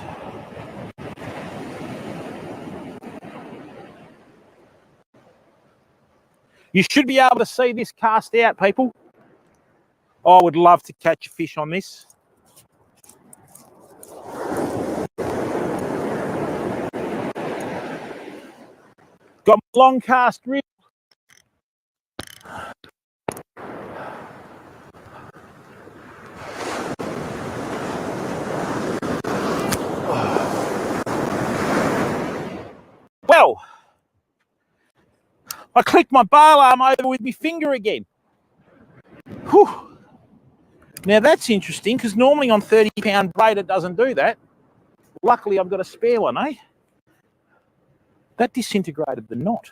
You should be able to see this cast out, people. I would love to catch a fish on this. Got my long cast reel. Well, I clicked my bail arm over with my finger again. Whew. Now that's interesting because normally on 30-pound braid it doesn't do that. Luckily I've got a spare one, eh? That disintegrated the knot.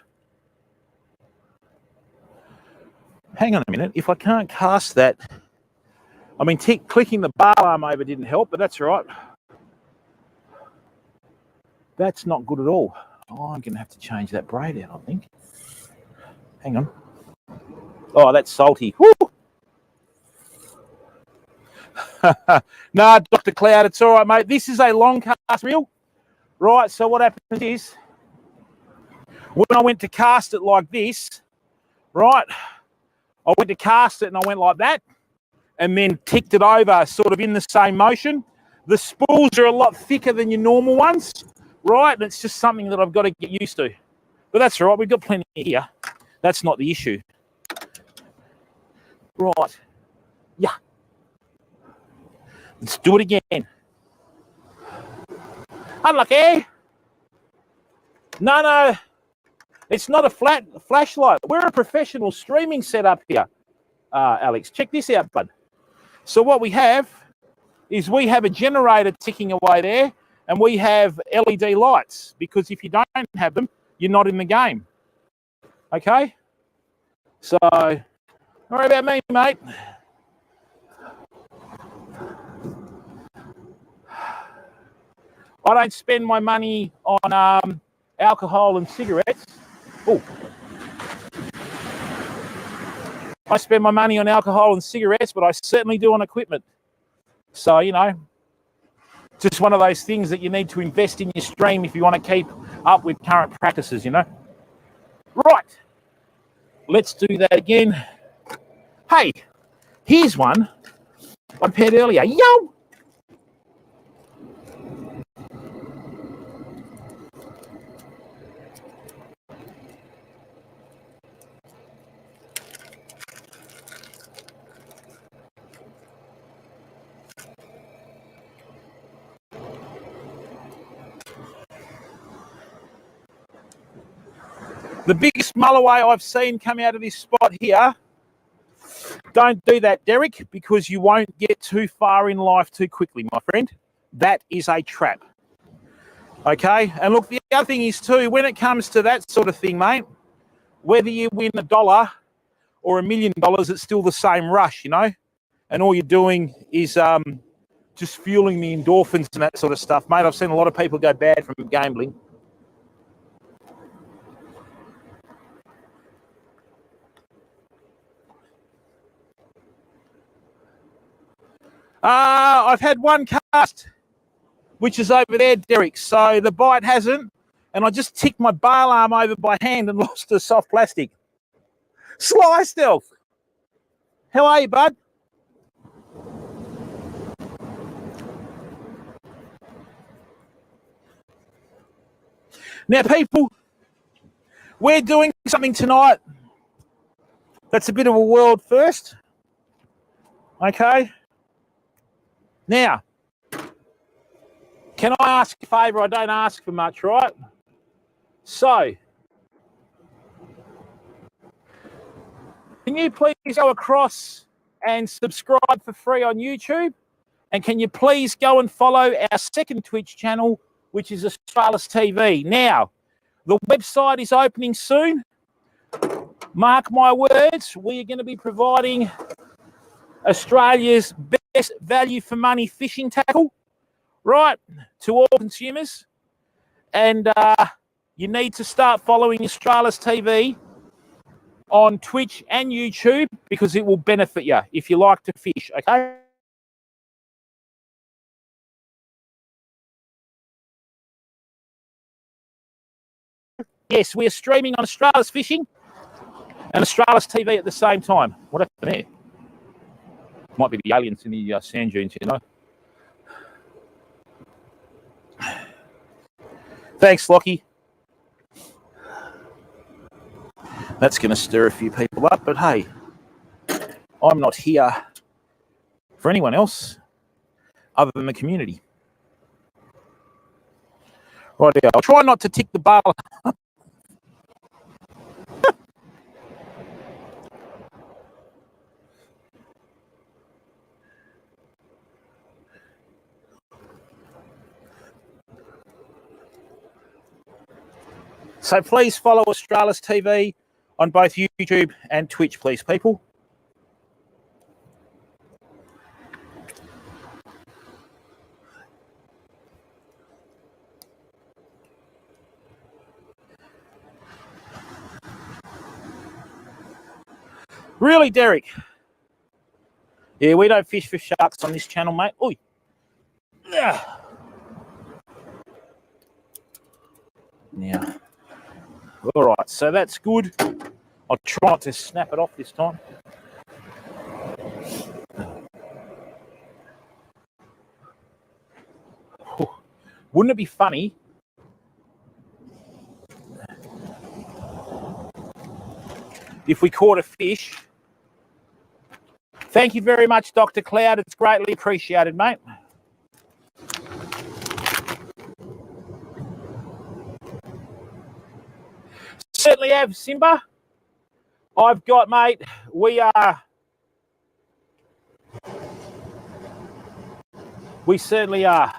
Hang on a minute. If I can't cast that, I mean, clicking the bail arm over didn't help, but that's all right. That's not good at all. Oh, I'm going to have to change that braid out, I think. Hang on. Oh, that's salty. Woo! No, Dr. Cloud, it's all right, mate. This is a long cast reel. Right, so what happens is, when I went to cast it like this, right, I went to cast it and I went like that, and then ticked it over sort of in the same motion. The spools are a lot thicker than your normal ones, right, and it's just something that I've got to get used to. But that's all right, we've got plenty here. That's not the issue. Right. Yeah. Let's do it again. Unlucky. No. It's not a flashlight. We're a professional streaming setup here, Alex. Check this out, bud. So what we have is we have a generator ticking away there, and we have LED lights, because if you don't have them, you're not in the game. Okay? So, don't worry about me, mate. I don't spend my money on alcohol and cigarettes. Oh. I spend my money on alcohol and cigarettes, but I certainly do on equipment. So, you know, just one of those things that you need to invest in your stream if you want to keep up with current practices, you know. Right. Let's do that again. Hey, here's one I paired earlier. Yo! The biggest mulloway I've seen come out of this spot here. Don't do that, Derek, because you won't get too far in life too quickly, my friend. That is a trap. Okay? And look, the other thing is too, when it comes to that sort of thing, mate, whether you win $1 or $1 million, it's still the same rush, you know? And all you're doing is just fueling the endorphins and that sort of stuff. Mate, I've seen a lot of people go bad from gambling. I've had one cast, which is over there, Derek. So the bite hasn't. And I just ticked my bail arm over by hand and lost the soft plastic. Sly Stealth. How are you, bud? Now, people, we're doing something tonight that's a bit of a world first. Okay? Now, can I ask a favour? I don't ask for much, right? So, can you please go across and subscribe for free on YouTube? And can you please go and follow our second Twitch channel, which is AustralisTV. Now, the website is opening soon. Mark my words, we are going to be providing Australia's best value for money fishing tackle, right, to all consumers. And you need to start following AustralisTV on Twitch and YouTube because it will benefit you if you like to fish, okay? Yes, we are streaming on Australis Fishing and AustralisTV at the same time. What happened there? Might be the aliens in the sand dunes, you know. Thanks, Lockie. That's going to stir a few people up, but hey, I'm not here for anyone else other than the community. Right, I'll try not to tick the bar. So please follow AustralisTV on both YouTube and Twitch, please, people. Really, Derek? Yeah, we don't fish for sharks on this channel, mate. Oi. Yeah. Now, all right, so that's good. I'll try not to snap it off this time. Wouldn't it be funny if we caught a fish? Thank you very much, Dr. Cloud. It's greatly appreciated, mate. Certainly have, Simba. I've got, mate, we certainly are.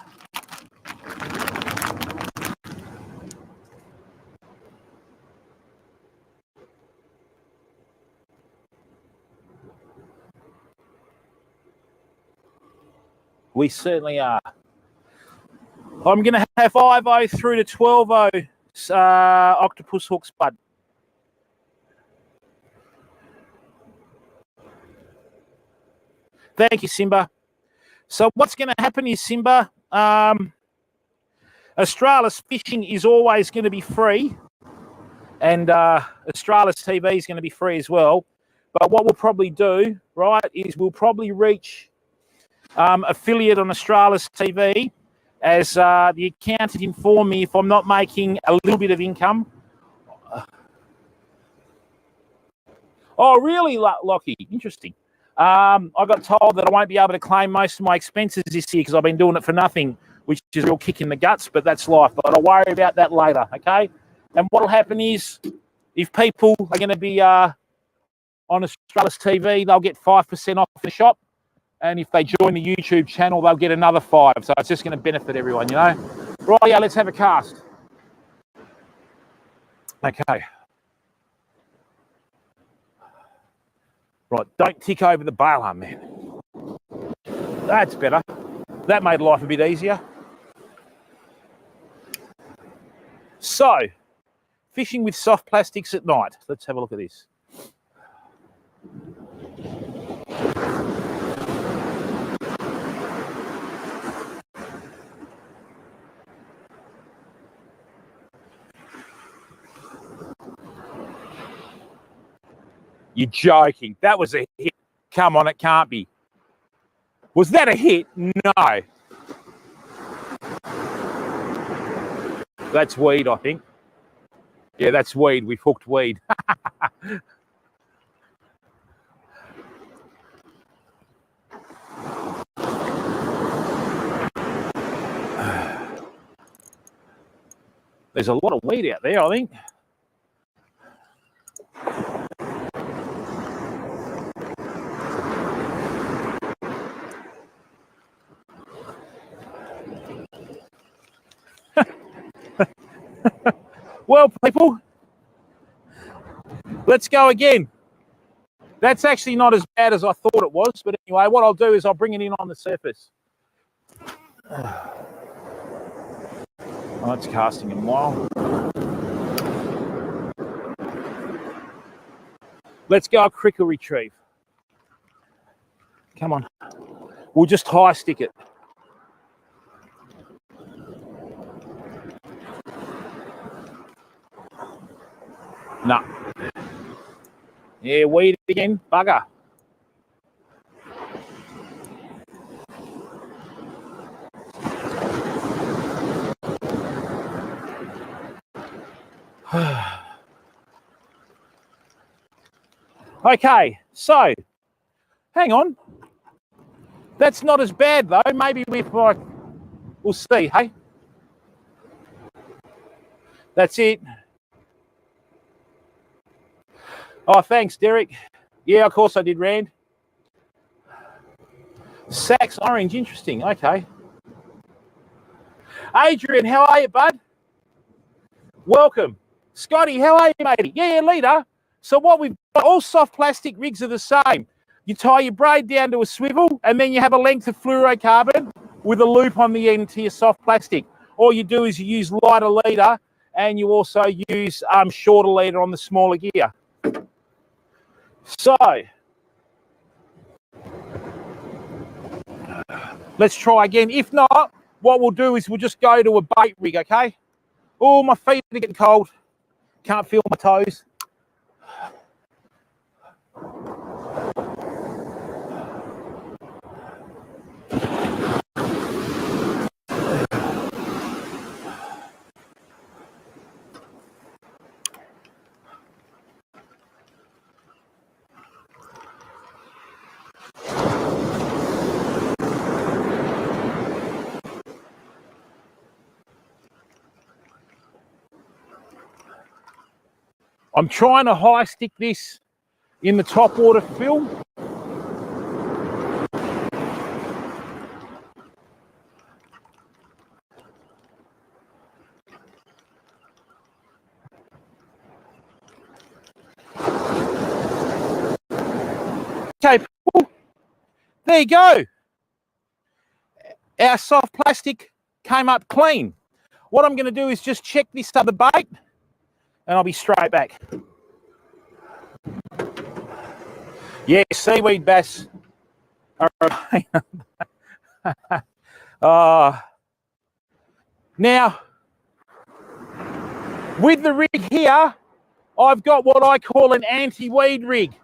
We certainly are. I'm going to have 5-0 through to 12-0 octopus hooks, bud. Thank you, Simba. So what's going to happen is, Simba, Australis Fishing is always going to be free, and AustralisTV is going to be free as well. But what we'll probably do, right, is we'll probably reach affiliate on AustralisTV as the accountant informed me if I'm not making a little bit of income. Oh, really, Lockie? Interesting. I got told that I won't be able to claim most of my expenses this year because I've been doing it for nothing, which is a real kick in the guts, but that's life. But I'll worry about that later, okay? And what will happen is If people are going to be on AustralisTV, they'll get 5% off the shop. And if they join the YouTube channel, they'll get another 5. So it's just going to benefit everyone, you know. Right, yeah, let's have a cast. Okay. Right, don't tick over the bail arm, man. That's better. That made life a bit easier. So, fishing with soft plastics at night. Let's have a look at this. You're joking. That was a hit. Come on, it can't be. Was that a hit? No. That's weed, I think. Yeah, that's weed. We've hooked weed. There's a lot of weed out there, I think. Well, people, let's go again. That's actually not as bad as I thought it was. But anyway, what I'll do is I'll bring it in on the surface. Oh, it's casting in a while. Let's go a crickle retrieve. Come on. We'll just high stick it. No. Yeah, weed again. Bugger. Okay, so hang on. That's not as bad though. Maybe we'll see, hey? That's it. Oh, thanks, Derek. Yeah, of course I did, Rand. Sax orange, interesting. Okay. Adrian, how are you, bud? Welcome. Scotty, how are you, matey? Yeah, leader. So what we've got, all soft plastic rigs are the same. You tie your braid down to a swivel, and then you have a length of fluorocarbon with a loop on the end to your soft plastic. All you do is you use lighter leader, and you also use shorter leader on the smaller gear. So, let's try again. If not, what we'll do is we'll just go to a bait rig, okay? Oh, my feet are getting cold. Can't feel my toes. I'm trying to high stick this in the top water film. Okay, people, there you go. Our soft plastic came up clean. What I'm going to do is just check this other bait, and I'll be straight back. Yeah, seaweed bass. Now, with the rig here, I've got what I call an anti-weed rig.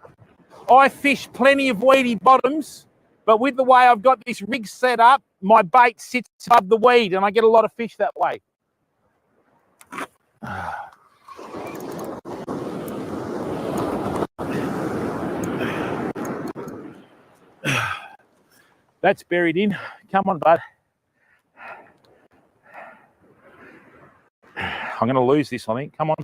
I fish plenty of weedy bottoms, but with the way I've got this rig set up, my bait sits above the weed, and I get a lot of fish that way. That's buried in. Come on, bud. I'm going to lose this, I think. Come on.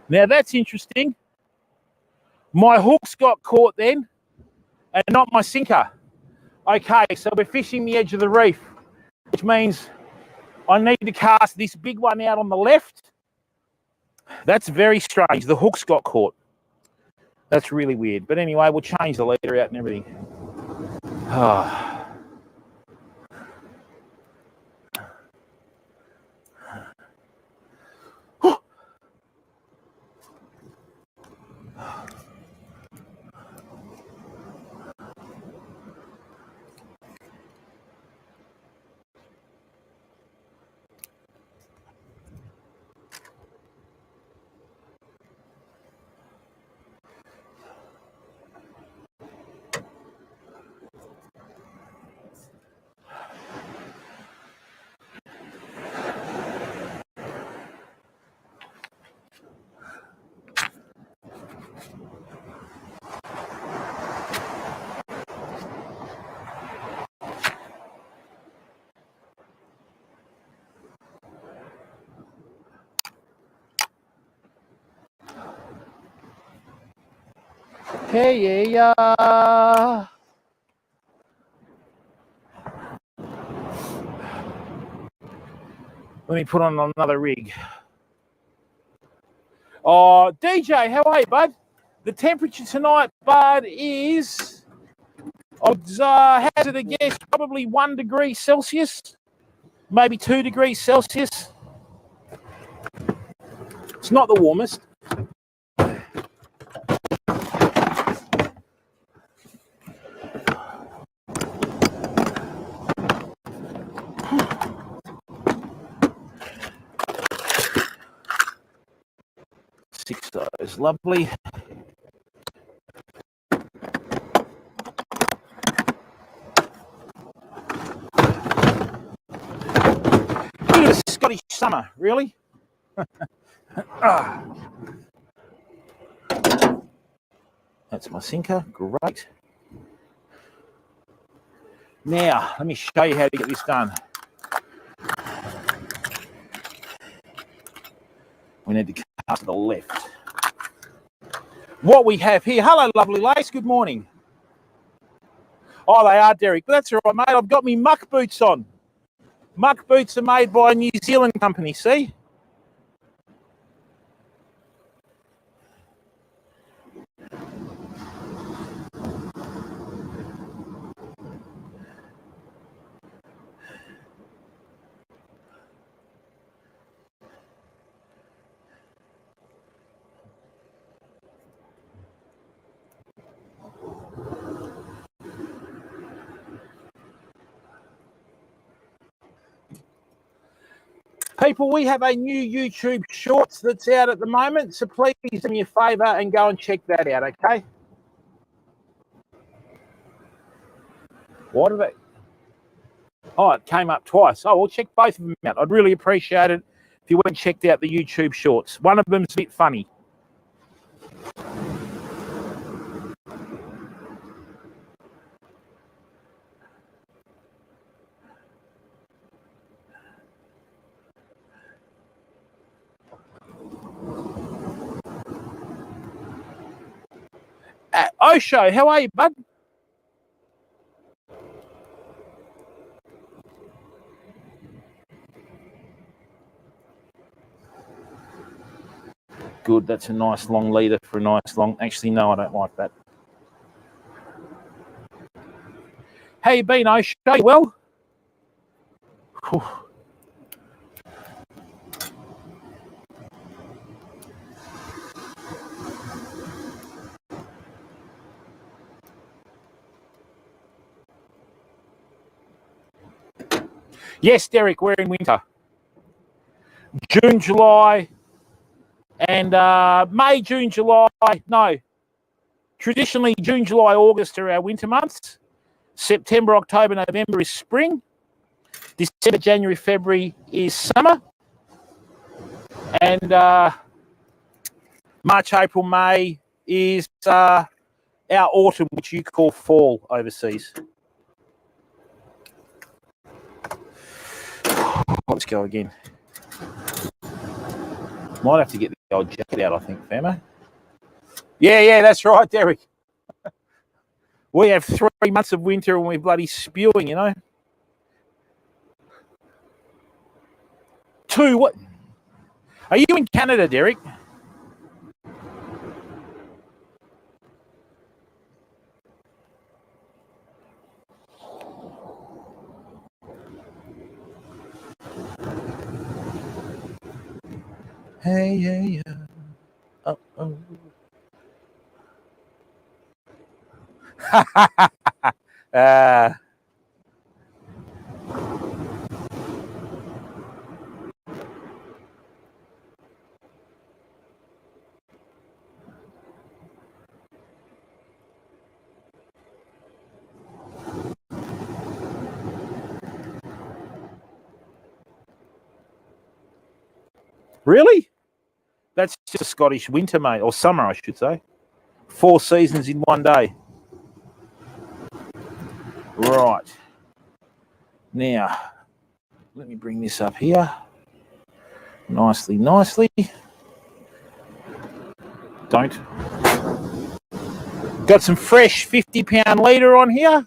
Now that's interesting. My hooks got caught then, and not my sinker. Okay, so we're fishing the edge of the reef, which means I need to cast this big one out on the left. That's very strange. The hooks got caught. That's really weird. But anyway, we'll change the leader out and everything. Oh. Hey, yeah. Let me put on another rig. Oh, DJ, how are you, bud? The temperature tonight, bud, is, I'd hazard a guess, probably 1 degree Celsius, maybe 2 degrees Celsius. It's not the warmest. Six those, lovely. Bit of a Scottish summer, really. That's my sinker, great. Now, let me show you how to get this done. We need to cast to the left. What we have here, hello lovely lace, good morning. Oh, they are, Derek, but that's all right, mate. I've got me muck boots on. Muck boots are made by a New Zealand company, see? People, we have a new YouTube Shorts that's out at the moment, so please do me a favour and go and check that out, okay? What are they? Oh, it came up twice. Oh, we'll check both of them out. I'd really appreciate it if you went and checked out the YouTube Shorts. One of them's a bit funny. Osho, how are you, bud? Good, that's a nice long leader for a nice long... Actually, no, I don't like that. How you been, Osho? Well? Whew. Yes, Derek, we're in winter. June, July, and May, June, July. No, traditionally June, July, August are our winter months. September, October, November is spring. December, January, February is summer. And March, April, May is our autumn, which you call fall overseas. Let's go again. Might have to get the old jacket out, I think, Famo. Yeah, that's right, Derek. We have 3 months of winter and we're bloody spewing, you know. 2, what? Are you in Canada, Derek? Hey, oh. Really? That's just a Scottish winter, mate, or summer, I should say. 4 seasons in one day. Right. Now, let me bring this up here. Nicely. Don't. Got some fresh 50-pound leader on here.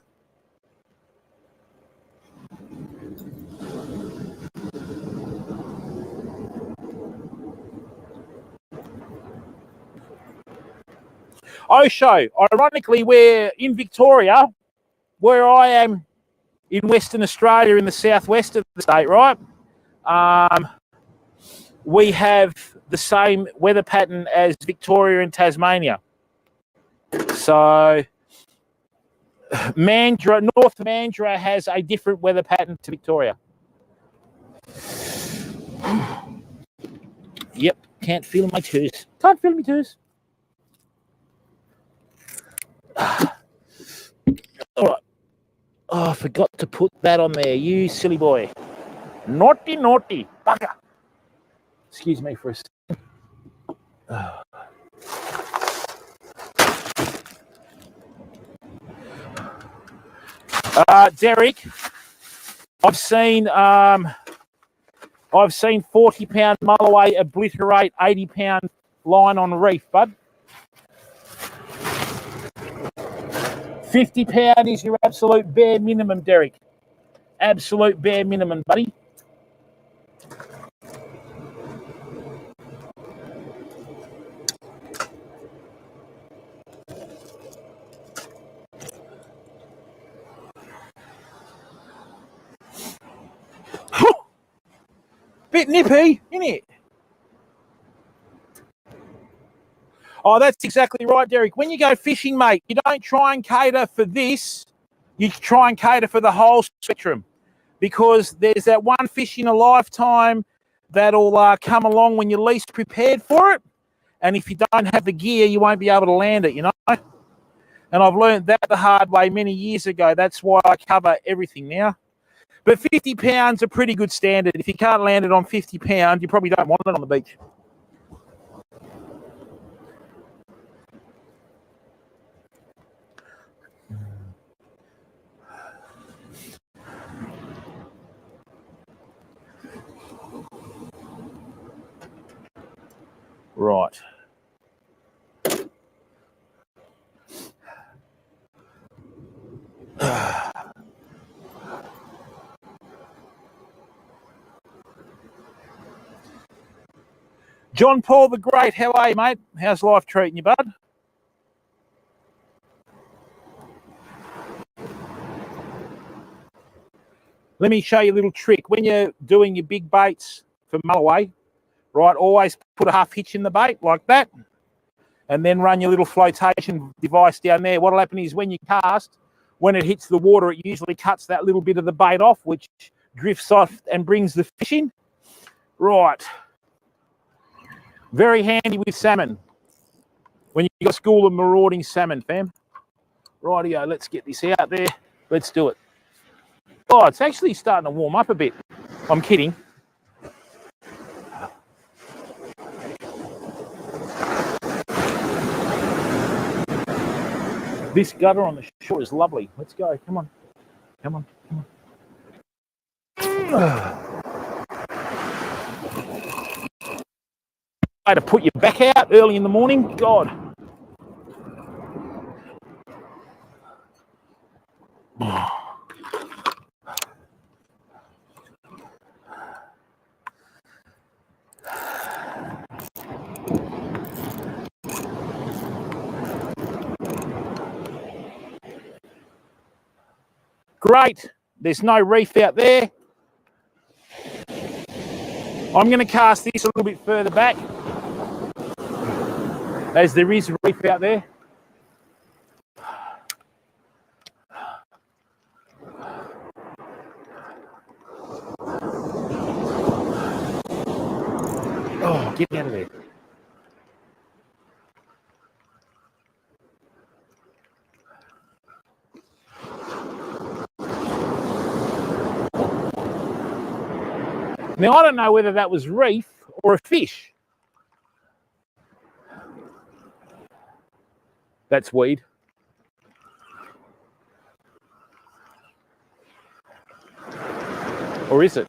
Osho, ironically, we're in Victoria, where I am in Western Australia, in the southwest of the state, right? We have the same weather pattern as Victoria and Tasmania. So North Mandurah has a different weather pattern to Victoria. Yep, can't feel my toes. Can't feel my toes. All right. Oh, I forgot to put that on there. You silly boy. Naughty. Bugger. Excuse me for a second. Derek, I've seen 40-pound mulloway obliterate 80-pound line on reef, bud. 50-pound is your absolute bare minimum, Derek. Absolute bare minimum, buddy. Bit nippy, isn't it? Oh, that's exactly right, Derek. When you go fishing, mate, you don't try and cater for this. You try and cater for the whole spectrum, because there's that one fish in a lifetime that'll come along when you're least prepared for it. And if you don't have the gear, you won't be able to land it, you know. And I've learned that the hard way many years ago. That's why I cover everything now. But 50 pounds a pretty good standard. If you can't land it on 50 pounds, you probably don't want it on the beach. Right. John Paul the Great, how are you, mate? How's life treating you, bud? Let me show you a little trick. When you're doing your big baits for mulloway, right, always put a half hitch in the bait like that, and then run your little flotation device down there. What'll happen is when you cast, when it hits the water, it usually cuts that little bit of the bait off, which drifts off and brings the fish in. Right. Very handy with salmon. When you got school of marauding salmon, fam. Rightio, let's get this out there. Let's do it. Oh, it's actually starting to warm up a bit. I'm kidding. This gutter on the shore is lovely. Let's go. Come on. Come on. Come on. Way to put your back out early in the morning. God. Great. There's no reef out there. I'm going to cast this a little bit further back, as there is a reef out there. Oh, get out of there. Now, I don't know whether that was reef or a fish. That's weed. Or is it?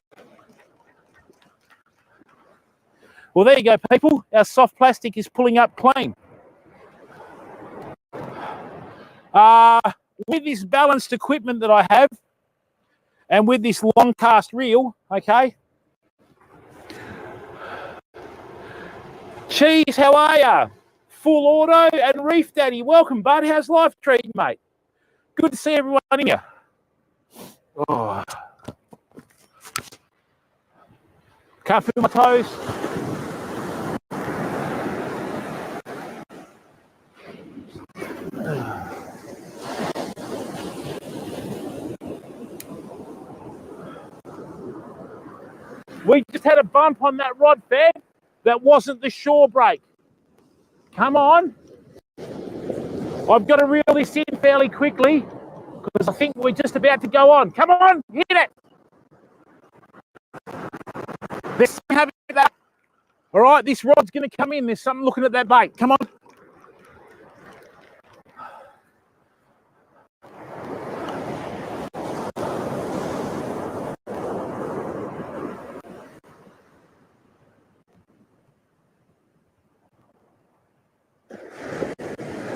Well, there you go, people. Our soft plastic is pulling up clean. With this balanced equipment that I have, and with this long cast reel, okay. Cheese, how are ya? Full auto and Reef Daddy. Welcome, bud. How's life treating, mate? Good to see everyone in here. Oh. Can't feel my toes. We just had a bump on that rod fed. That wasn't the shore break. Come on. I've got to reel this in fairly quickly because I think we're just about to go on. Come on, hit it. There's something having that. All right, this rod's going to come in. There's something looking at that bait. Come on.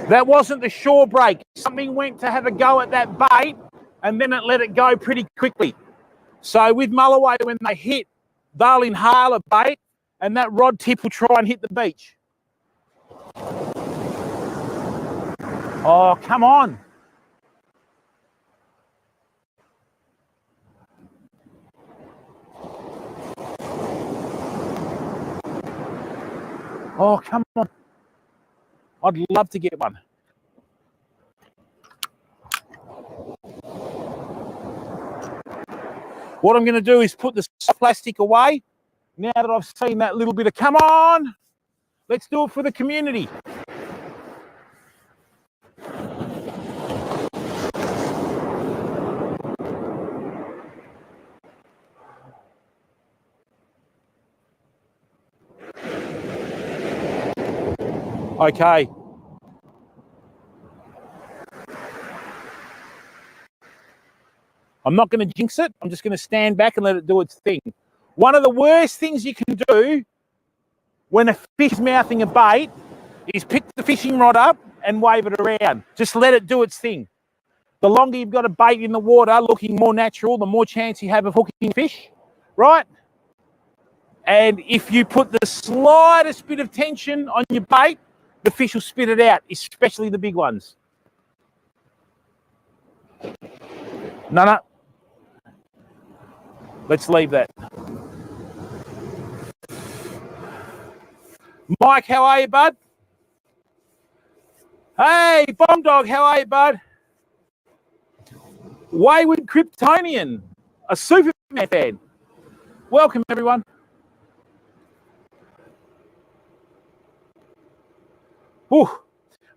That wasn't the shore break. Something went to have a go at that bait and then it let it go pretty quickly. So with Mulloway, when they hit, they'll inhale a bait and that rod tip will try and hit the beach. Oh, come on. Oh, come on. I'd love to get one. What I'm going to do is put the plastic away now that I've seen that little bit of, come on, let's do it for the community. Okay. I'm not going to jinx it. I'm just going to stand back and let it do its thing. One of the worst things you can do when a fish is mouthing a bait is pick the fishing rod up and wave it around. Just let it do its thing. The longer you've got a bait in the water looking more natural, the more chance you have of hooking fish, right? And if you put the slightest bit of tension on your bait, the fish will spit it out, especially the big ones. No. Let's leave that. Mike, how are you, bud? Hey, Bomb Dog, how are you, bud? Wayward Kryptonian, a Superman fan. Welcome, everyone. Ooh,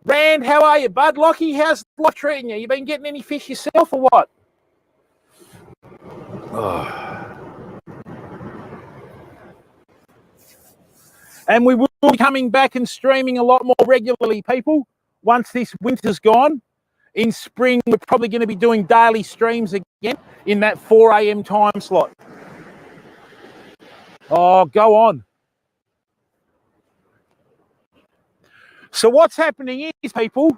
Rand, how are you, bud? Lockie, how's life treating you? You been getting any fish yourself or what? And we will be coming back and streaming a lot more regularly, people, once this winter's gone. In spring, we're probably going to be doing daily streams again in that 4 a.m. time slot. Oh, go on. So what's happening is, people,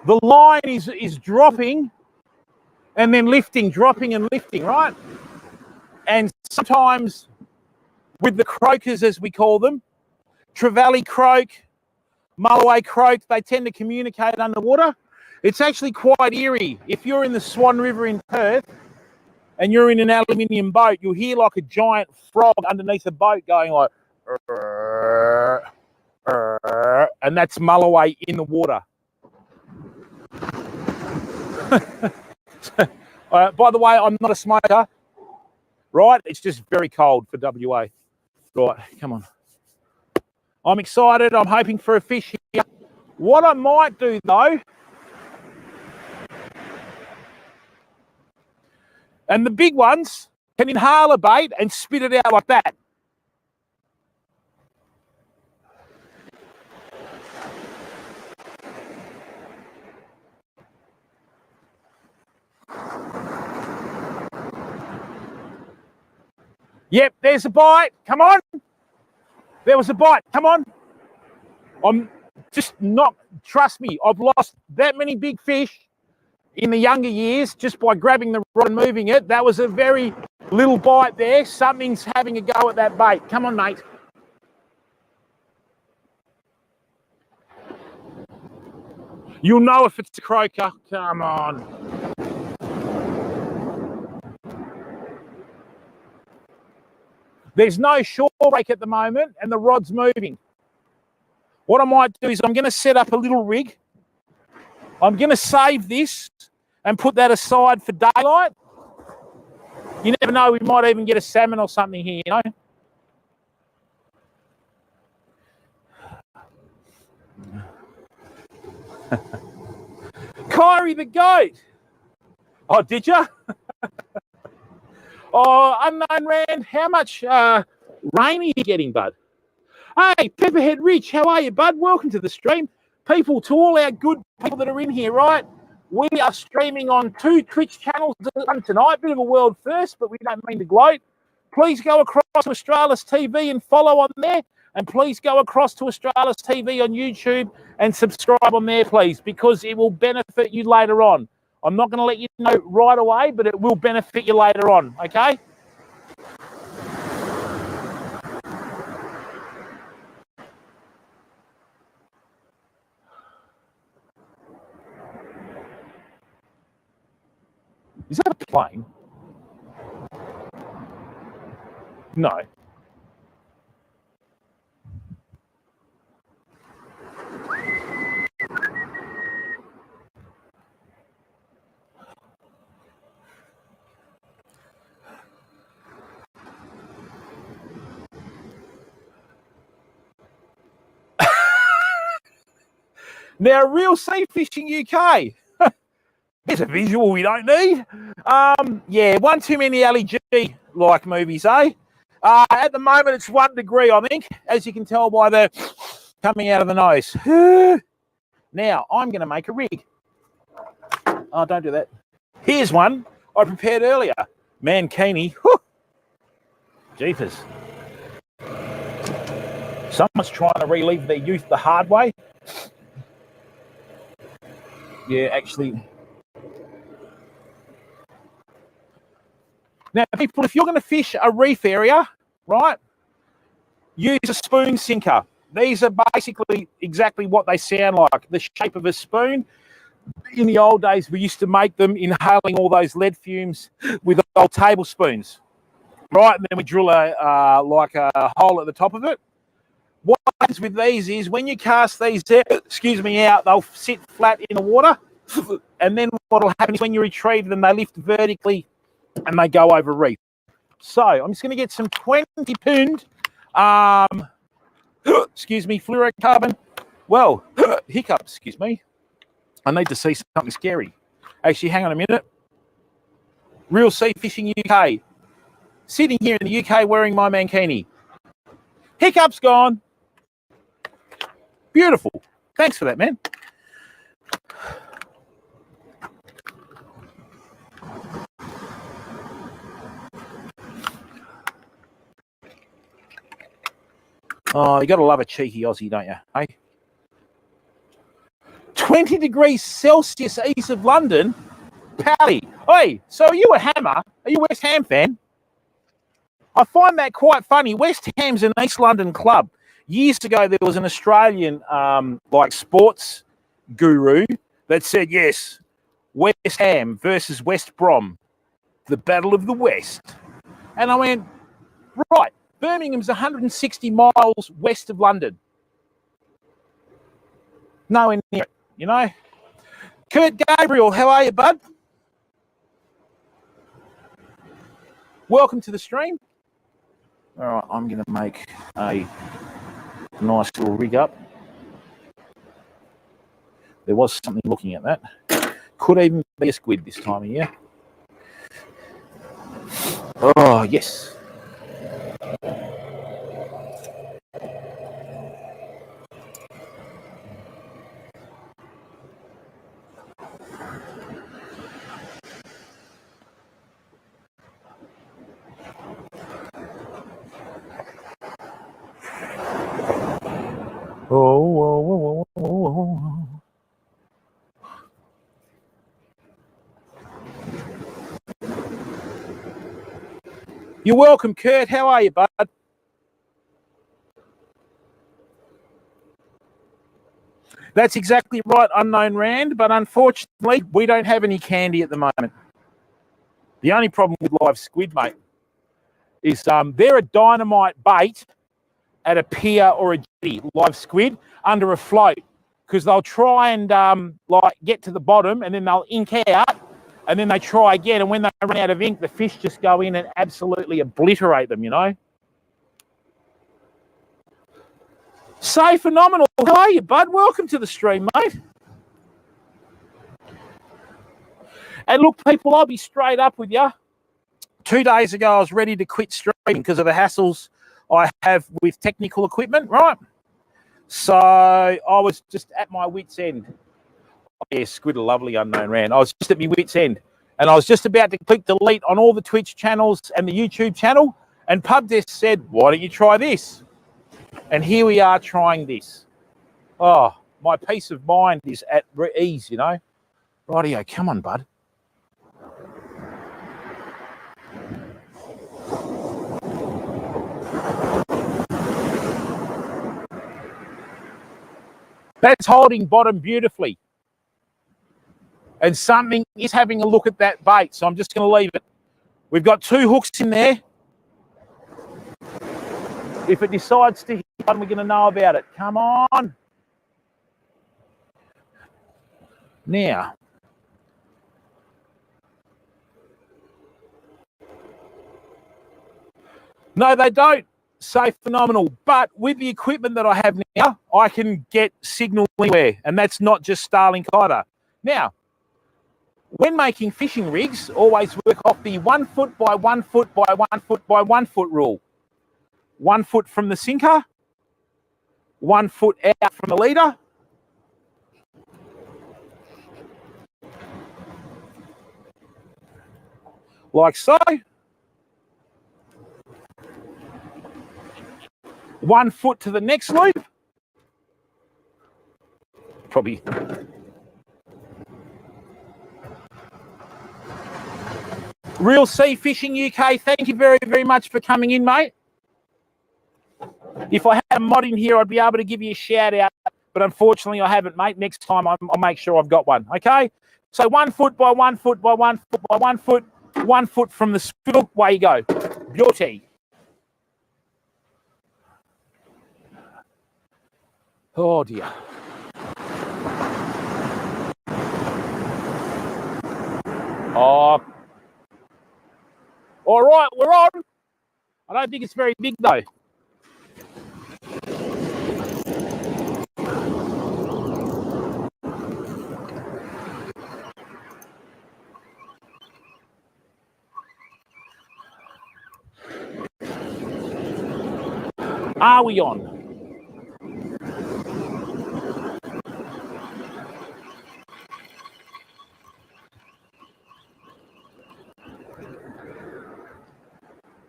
the line is dropping and then lifting, dropping and lifting, right? And sometimes with the croakers, as we call them, trevally croak, MULLOWAY croak, they tend to communicate underwater. It's actually quite eerie. If you're in the Swan River in Perth and you're in an aluminium boat, you'll hear like a giant frog underneath the boat going like, and that's MULLOWAY in the water. By the way, I'm not a smoker, right? It's just very cold for WA. Right, come on. I'm excited. I'm hoping for a fish here. What I might do, though, and the big ones can inhale a bait and spit it out like that. Yep, there's a bite. Come on. There was a bite. Come on. I'm just not, trust me, I've lost that many big fish in the younger years just by grabbing the rod and moving it. That was a very little bite there. Something's having a go at that bait. Come on, mate. You'll know if it's a croaker. Come on. There's no shore break at the moment and the rod's moving. What I might do is I'm going to set up a little rig. I'm going to save this and put that aside for daylight. You never know, we might even get a salmon or something here, you know. Kyrie the goat. Oh, did you? Oh, Unknown Rand, how much rain are you getting, bud? Hey, Pepperhead Rich, how are you, bud? Welcome to the stream. People, to all our good people that are in here, right? We are streaming on 2 Twitch channels tonight. Bit of a world first, but we don't mean to gloat. Please go across to AustralisTV and follow on there. And please go across to AustralisTV on YouTube and subscribe on there, please, because it will benefit you later on. I'm not going to let you know right away, but it will benefit you later on, okay? Is that a plane? No. Now, Real Sea Fishing UK. There's a visual we don't need. Yeah, one too many Ali G-like movies, eh? At the moment, it's 1 degree, I think, as you can tell by the coming out of the nose. Now, I'm going to make a rig. Oh, don't do that. Here's one I prepared earlier. Mankini. Jeepers. Someone's trying to relive their youth the hard way. Yeah, actually. Now, people, if you're going to fish a reef area, right, use a spoon sinker. These are basically exactly what they sound like, the shape of a spoon. In the old days, we used to make them inhaling all those lead fumes with old tablespoons, right? And then we drill like a hole at the top of it. What happens with these is when you cast these out, they'll sit flat in the water. And then what will happen is when you retrieve them, they lift vertically and they go over reef. So I'm just going to get some 20 pound, fluorocarbon Well, hiccups, excuse me. I need to see something scary. Actually, hang on a minute. Real Sea Fishing UK. Sitting here in the UK wearing my mankini. Hiccups gone. Beautiful. Thanks for that, man. Oh, you got to love a cheeky Aussie, don't you? Hey? 20 degrees Celsius east of London. Pally. Oi, so are you a Hammer? Are you a West Ham fan? I find that quite funny. West Ham's an East London club. Years ago, there was an Australian sports guru that said, yes, West Ham versus West Brom, the Battle of the West. And I went, right, Birmingham's 160 miles west of London. Nowhere near it, you know. Kurt Gabriel, how are you, bud? Welcome to the stream. All right, I'm going to make a nice little rig up. There was something looking at that. Could even be a squid this time of year. Oh, yes. Oh. You're welcome, Kurt. How are you, bud? That's exactly right, Unknown Rand, but unfortunately, we don't have any candy at the moment. The only problem with live squid, mate, is they're a dynamite bait at a pier or a jetty, live squid, under a float, because they'll try and get to the bottom and then they'll ink out and then they try again. And when they run out of ink, the fish just go in and absolutely obliterate them, you know. So phenomenal. How are you, bud? Welcome to the stream, mate. And look, people, I'll be straight up with you. 2 days ago, I was ready to quit streaming because of the hassles I have with technical equipment, right? So I was just at my wit's end. Oh, yeah, squid a lovely Unknown Rand. I was just at my wit's end. And I was just about to click delete on all the Twitch channels and the YouTube channel. And PubDesk said, why don't you try this? And here we are trying this. Oh, my peace of mind is at ease, you know. Rightio, come on, bud. That's holding bottom beautifully. And something is having a look at that bait, so I'm just going to leave it. We've got 2 hooks in there. If it decides to hit, we're going to know about it. Come on. Now. No, they don't. So phenomenal. But with the equipment that I have now, I can get signal anywhere. And that's not just Starlink either. Now, when making fishing rigs, always work off the 1 foot by 1 foot by 1 foot by 1 foot rule. 1 foot from the sinker, 1 foot out from the leader. Like so. 1 foot to the next loop. Probably. Real Sea Fishing UK, thank you very, very much for coming in, mate. If I had a mod in here, I'd be able to give you a shout out, but unfortunately I haven't, mate. Next time I'll make sure I've got one, okay? So 1 foot by 1 foot by 1 foot by 1 foot, 1 foot from the swivel, away you go. Beauty. Oh, dear. Oh. All right, we're on. I don't think it's very big, though. Are we on?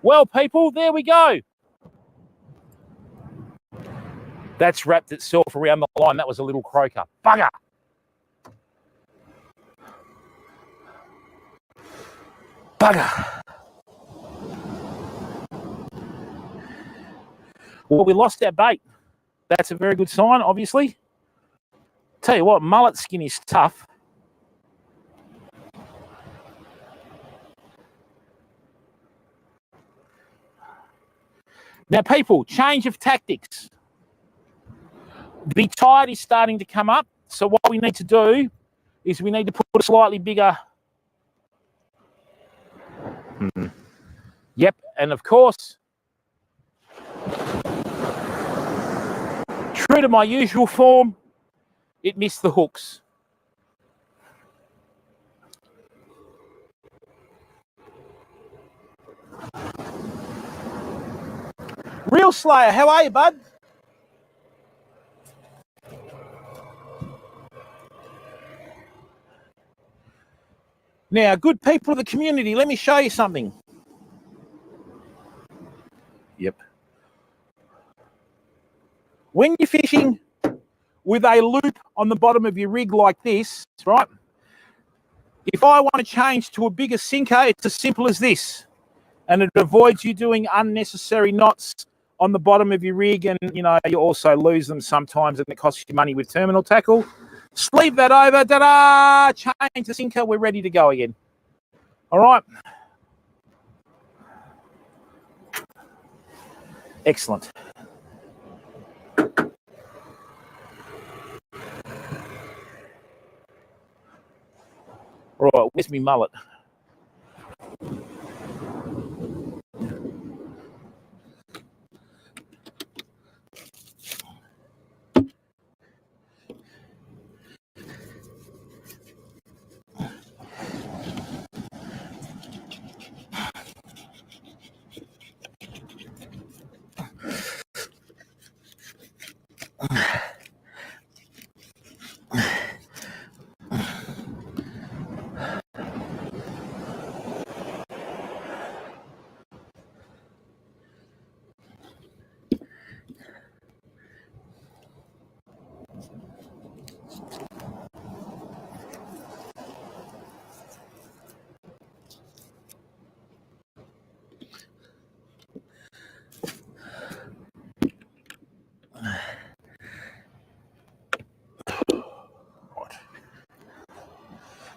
Well, people, there we go. That's wrapped itself around the line. That was a little croaker. Bugger. Bugger. Well, we lost our bait. That's a very good sign, obviously. Tell you what, mullet skin is tough. Now, people, change of tactics. The tide is starting to come up. So what we need to do is we need to put a slightly bigger... Yep, and of course, true to my usual form, it missed the hooks. Real Slayer, how are you, bud? Now, good people of the community, let me show you something. Yep. When you're fishing with a loop on the bottom of your rig like this, right? If I want to change to a bigger sinker, it's as simple as this. And it avoids you doing unnecessary knots on the bottom of your rig, and you know you also lose them sometimes and it costs you money with terminal tackle. Sleeve that over, ta-da! Change the sinker, we're ready to go again. All right. Excellent. All right, where's me mullet?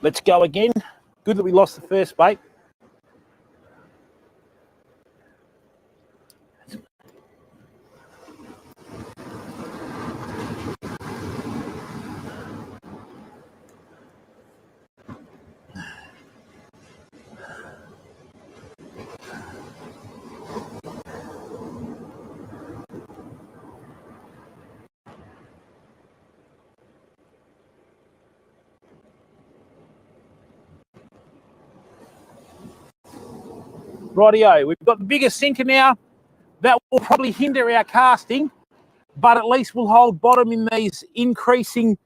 Let's go again. Good that we lost the first bait. Rightio, we've got the bigger sinker now. That will probably hinder our casting, but at least we'll hold bottom in these increasing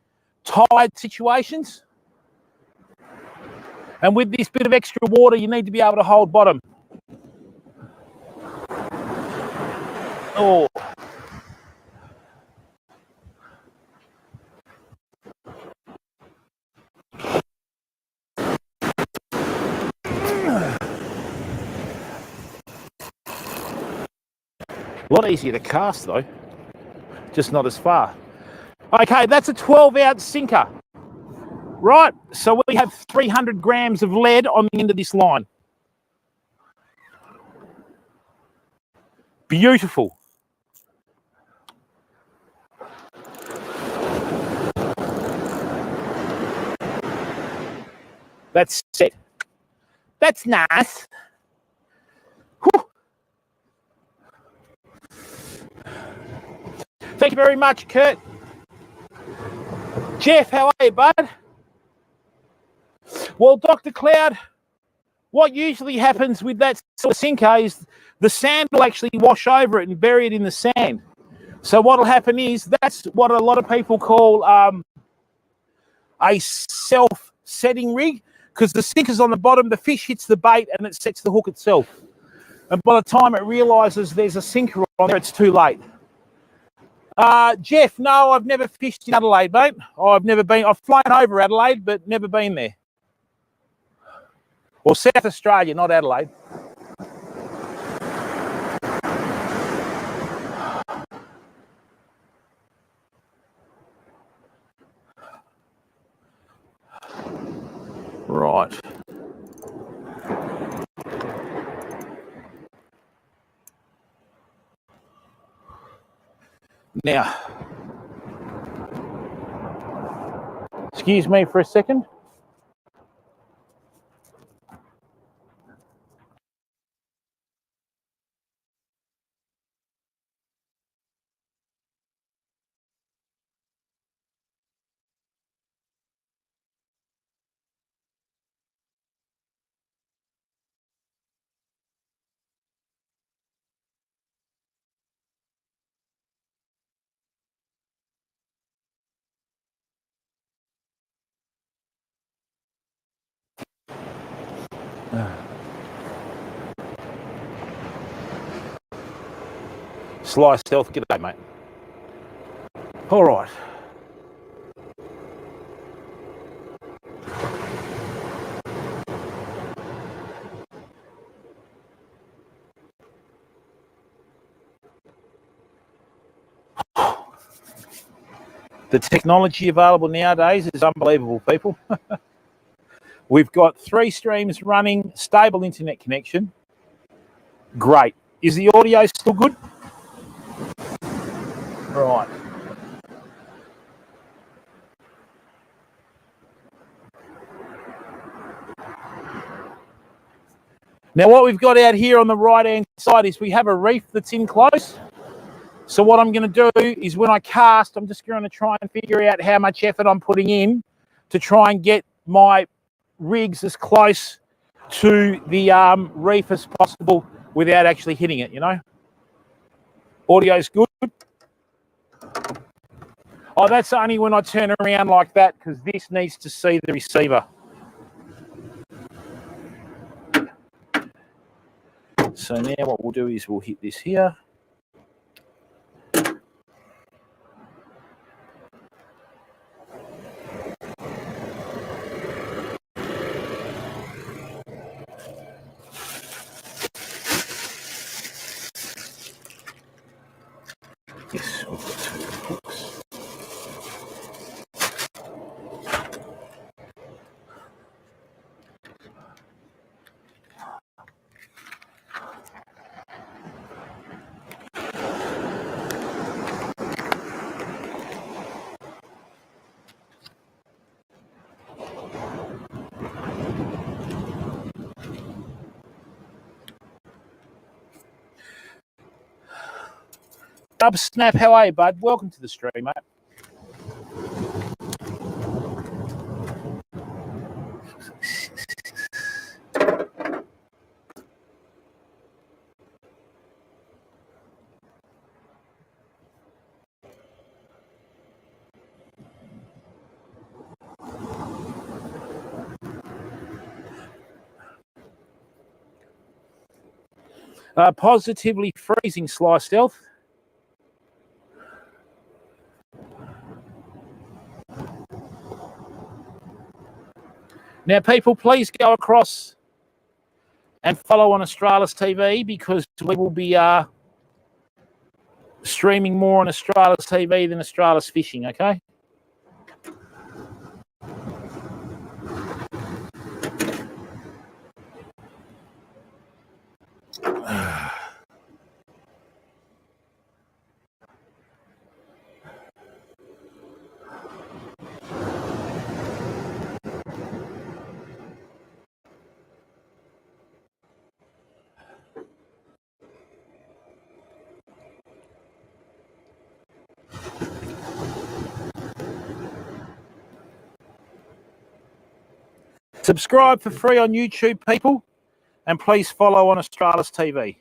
tide situations. And with this bit of extra water, you need to be able to hold bottom. Oh. A lot easier to cast though, just not as far. Okay, that's a 12-ounce sinker. Right, so we have 300 grams of lead on the end of this line. Beautiful. That's set. That's nice. Whew. Thank you very much, Kurt. Jeff, how are you, bud? Well, Dr. Cloud, what usually happens with that sort of sinker is the sand will actually wash over it and bury it in the sand. So what will happen is that's what a lot of people call a self-setting rig, because the sinker's on the bottom, the fish hits the bait and it sets the hook itself. And by the time it realises there's a sinker on there, it's too late. Jeff, no, I've never fished in Adelaide, mate. I've flown over Adelaide, but never been there. Or South Australia, not Adelaide. Right. Now, excuse me for a second. Sly Stealth, g'day, mate. All right. The technology available nowadays is unbelievable, people. We've got 3 streams running, stable internet connection. Great. Is the audio still good? Right. Now, what we've got out here on the right-hand side is we have a reef that's in close. So what I'm going to do is when I cast, I'm just going to try and figure out how much effort I'm putting in to try and get my rigs as close to the reef as possible without actually hitting it, you know. Audio's good. Oh, that's only when I turn around like that, because this needs to see the receiver. So now what we'll do is we'll hit this here. Yes, we've got 2 hooks. Dub Snap, how are you, bud? Welcome to the stream, mate. Positively freezing, Sly Stealth. Now, people, please go across and follow on AustralisTV, because we will be streaming more on AustralisTV than Australis Fishing, okay? Subscribe for free on YouTube, people. And please follow on AustralisTV.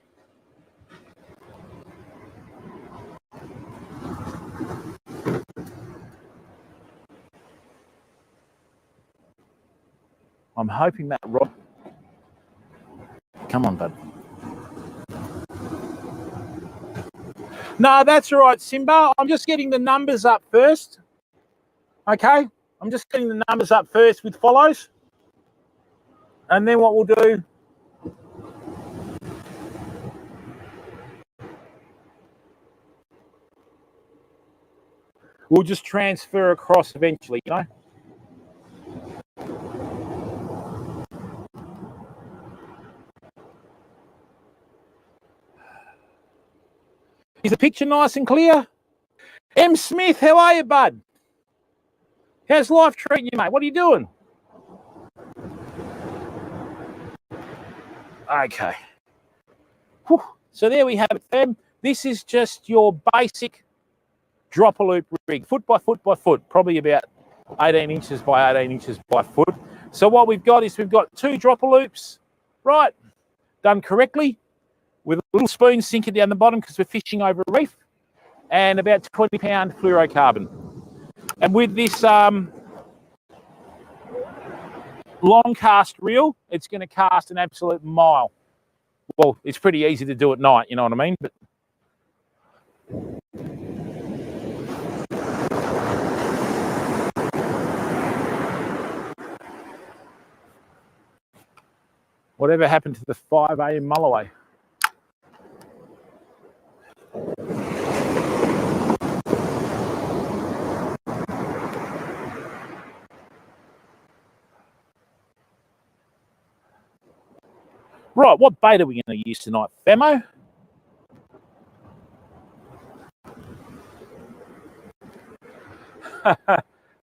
I'm hoping that rod... Come on, bud. No, that's all right, Simba. I'm just getting the numbers up first. Okay? I'm just getting the numbers up first with follows. And then what we'll do... We'll just transfer across eventually, you know? Is the picture nice and clear? M. Smith, how are you, bud? How's life treating you, mate? What are you doing? Okay. Whew. So there we have it, fam. This is just your basic dropper loop rig, foot by foot by foot, probably about 18 inches by 18 inches by foot. So what we've got is we've got 2 dropper loops, right, done correctly, with a little spoon sinking down the bottom because we're fishing over a reef, and about 20-pound fluorocarbon. And with this long cast reel, it's going to cast an absolute mile. Well, it's pretty easy to do at night, you know what I mean? But whatever happened to the 5 a.m. MULLOWAY? Right, what bait are we going to use tonight, Famo?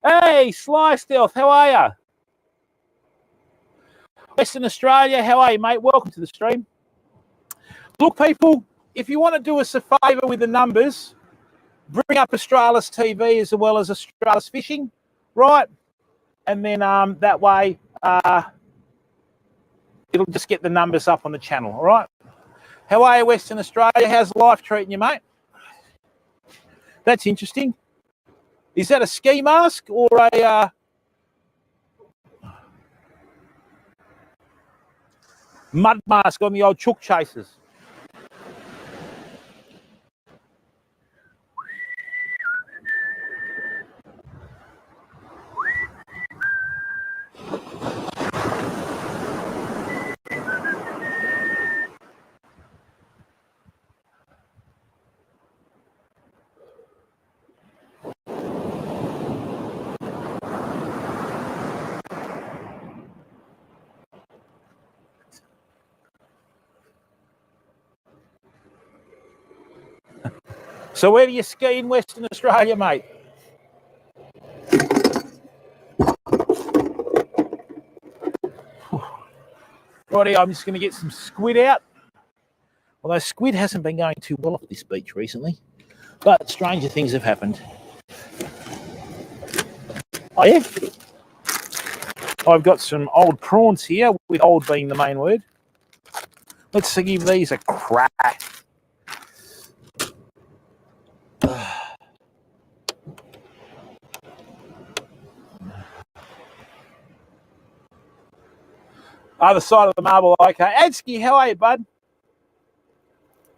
Hey, Sly Stealth, how are you? Western Australia, how are you, mate? Welcome to the stream. Look, people, if you want to do us a favour with the numbers, bring up AustralisTV as well as Australis Fishing, right? And then that way it'll just get the numbers up on the channel, all right? How are you, Western Australia? How's life treating you, mate? That's interesting. Is that a ski mask or a mud mask on the old chook chasers? So where do you ski in Western Australia, mate? Righty, I'm just going to get some squid out. Although squid hasn't been going too well off this beach recently. But stranger things have happened. Oh, yeah? I've got some old prawns here, with old being the main word. Let's give these a crack. Other side of the marble, okay. Adsky, how are you, bud?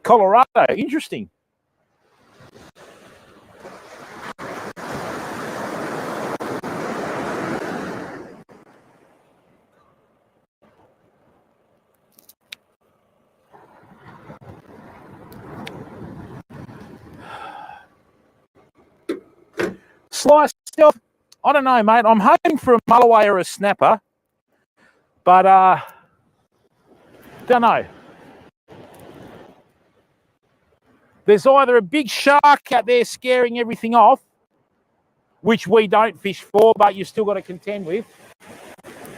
Colorado, interesting. Slice Stealth, I don't know, mate. I'm hoping for a mulloway or a snapper, but don't know. There's either a big shark out there scaring everything off, which we don't fish for, but you've still got to contend with.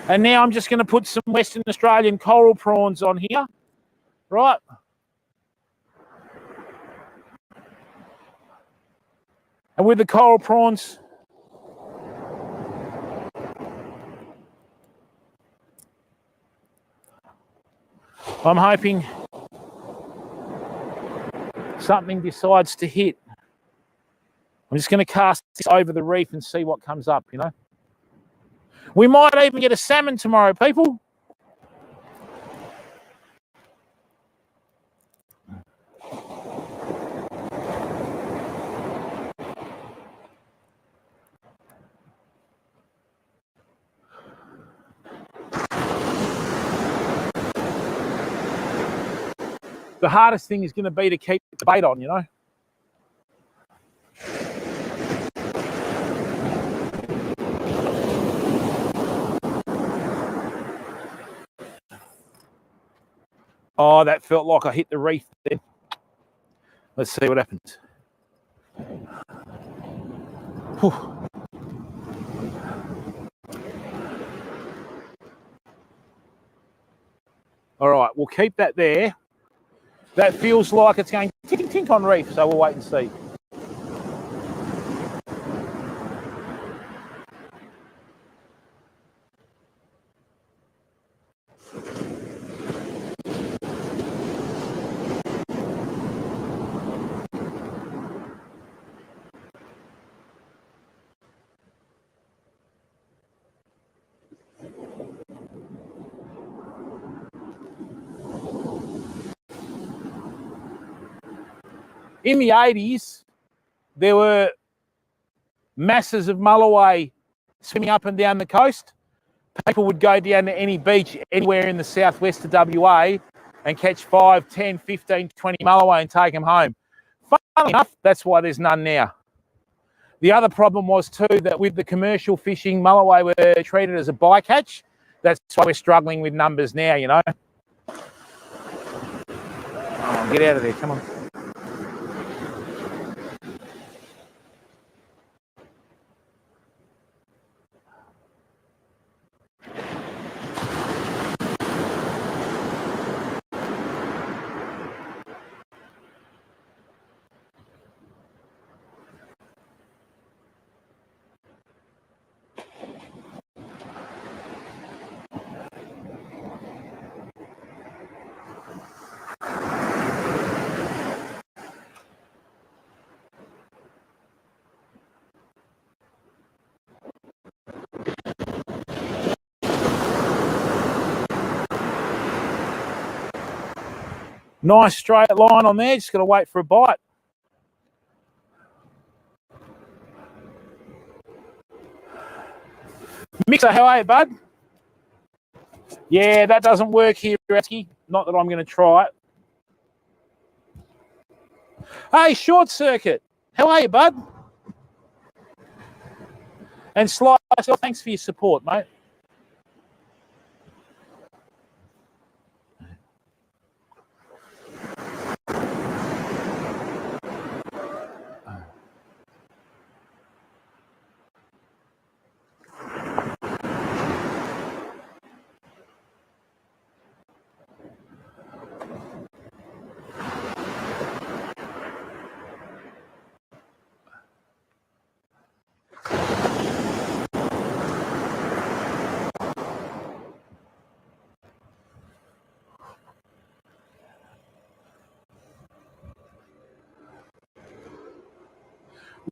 And now I'm just going to put some Western Australian coral prawns on here, right? And with the coral prawns, I'm hoping something decides to hit. I'm just going to cast this over the reef and see what comes up, you know. We might even get a salmon tomorrow, people. The hardest thing is going to be to keep the bait on, you know. Oh, that felt like I hit the reef then. Let's see what happens. Whew. All right, we'll keep that there. That feels like it's going tink on reef, so we'll wait and see. In the 80s, there were masses of mulloway swimming up and down the coast. People would go down to any beach anywhere in the southwest of WA and catch 5, 10, 15, 20 mulloway and take them home. Funnily enough, that's why there's none now. The other problem was too that with the commercial fishing, mulloway were treated as a bycatch. That's why we're struggling with numbers now, you know. Oh, get out of there, come on. Nice straight line on there, just got to wait for a bite. Mixer, how are you, bud? Yeah, that doesn't work here, Ratsky. Not that I'm going to try it. Hey, Short Circuit, how are you, bud? And Slice, thanks for your support, mate.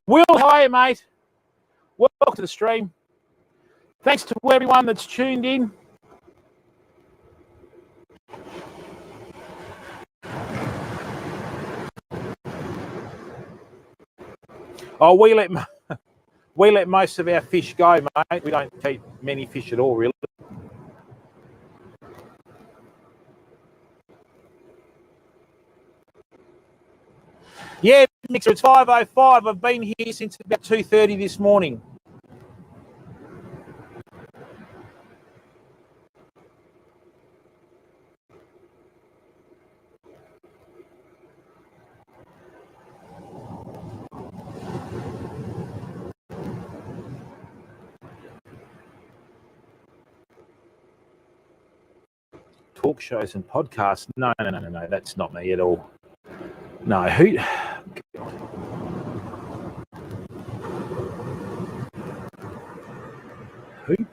Will, how are you, mate? Welcome to the stream. Thanks to everyone that's tuned in. Oh, we let most of our fish go, mate. We don't keep many fish at all, really. Yeah, Mixer, it's 5:05. I've been here since about 2:30 this morning. Talk shows and podcasts. No, that's not me at all. No, who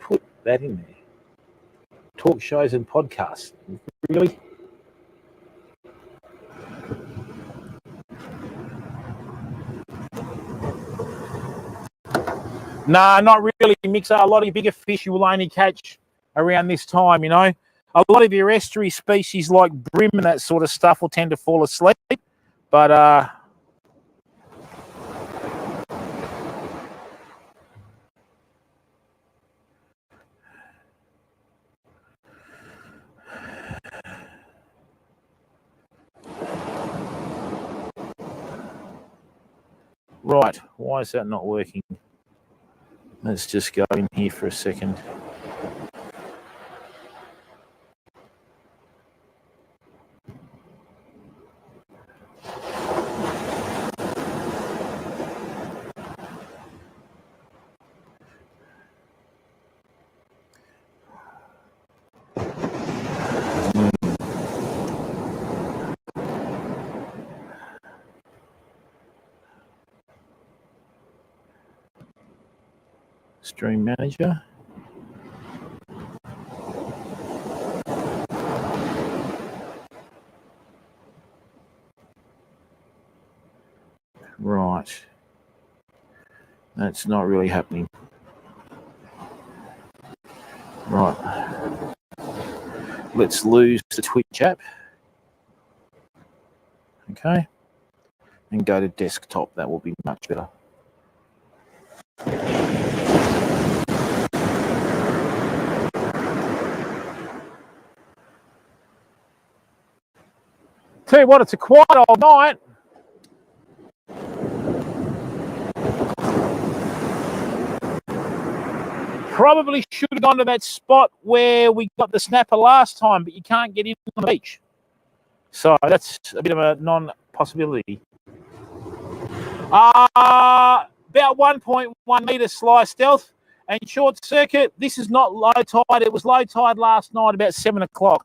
put that in there? Talk shows and podcasts. Really? Nah, not really, Mixer. A lot of your bigger fish you will only catch around this time, you know. A lot of your estuary species like brim and that sort of stuff will tend to fall asleep. But, right, why is that not working? Let's just go in here for a second. Stream manager. Right. That's not really happening. Right. Let's lose the Twitch app. Okay. And go to desktop. That will be much better. Tell you what, it's a quiet old night. Probably should have gone to that spot where we got the snapper last time, but you can't get in on the beach. So that's a bit of a non-possibility. About 1.1 metre slice stealth and short circuit. This is not low tide. It was low tide last night about 7 o'clock.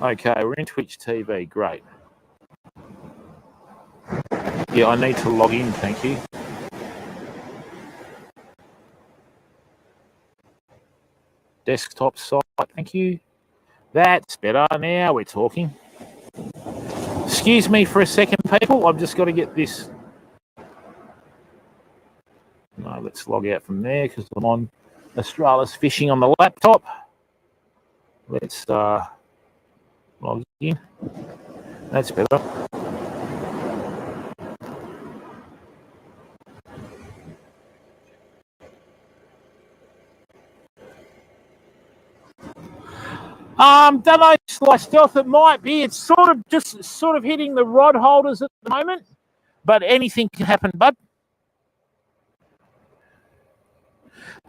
Okay, we're in Twitch TV. Great. Yeah, I need to log in, thank you. Desktop site, thank you. That's better. Now we're talking. Excuse me for a second, people. I've just got to get this. No, let's log out from there because I'm on Australis Fishing on the laptop. Let's log in. That's better. Don't know, slice stealth. It might be. It's sort of hitting the rod holders at the moment, but anything can happen, bud.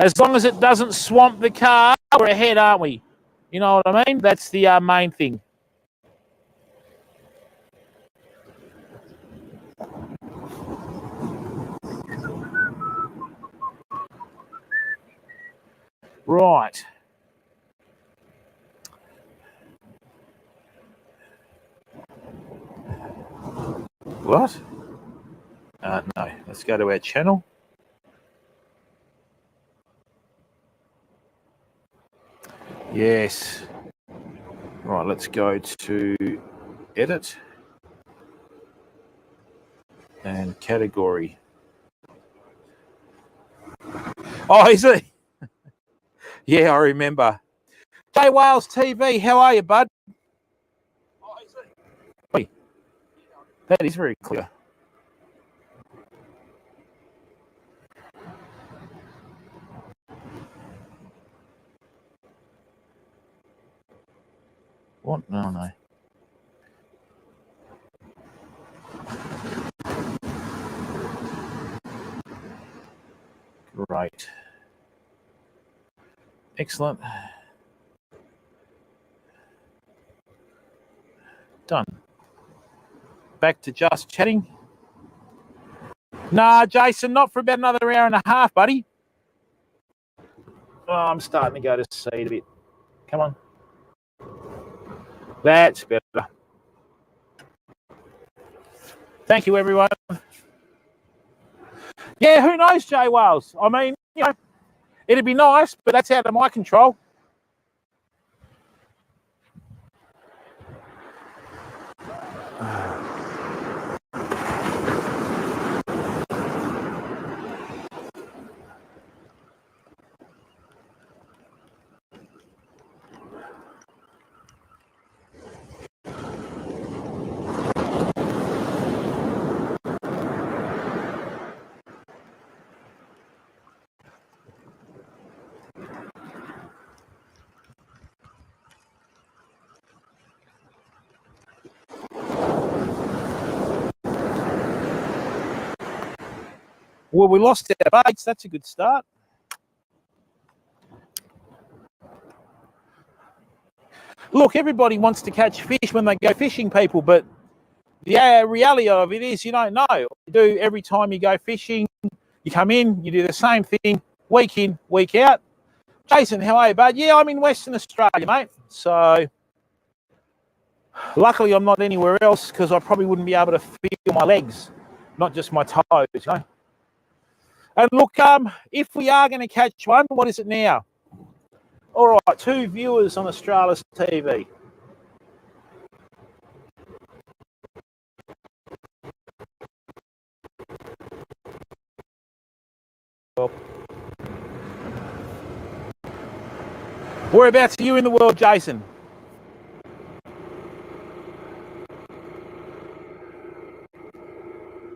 As long as it doesn't swamp the car, we're ahead, aren't we? You know what I mean? That's the main thing. Right. What? No. Let's go to our channel. Yes. Right, let's go to edit and category. Oh, is it? Yeah, I remember. J Wales TV, how are you, bud? Oh, is it? Wait, that is very clear. What? No. Great. Excellent. Done. Back to just chatting. Nah, Jason, not for about another hour and a half, buddy. Oh, I'm starting to go to seed a bit. Come on. That's better. Thank you, everyone. Yeah, who knows, Jay Wales? I mean, you know, it'd be nice, but that's out of my control. Well, we lost our baits. That's a good start. Look, everybody wants to catch fish when they go fishing, people, but the reality of it is you don't know. You do every time you go fishing, you come in, you do the same thing, week in, week out. Jason, how are you, bud? Yeah, I'm in Western Australia, mate. So luckily I'm not anywhere else because I probably wouldn't be able to feel my legs, not just my toes, you know. And look, if we are going to catch one, what is it now? All right, 2 viewers on AustralisTV. Whereabouts are you in the world, Jason?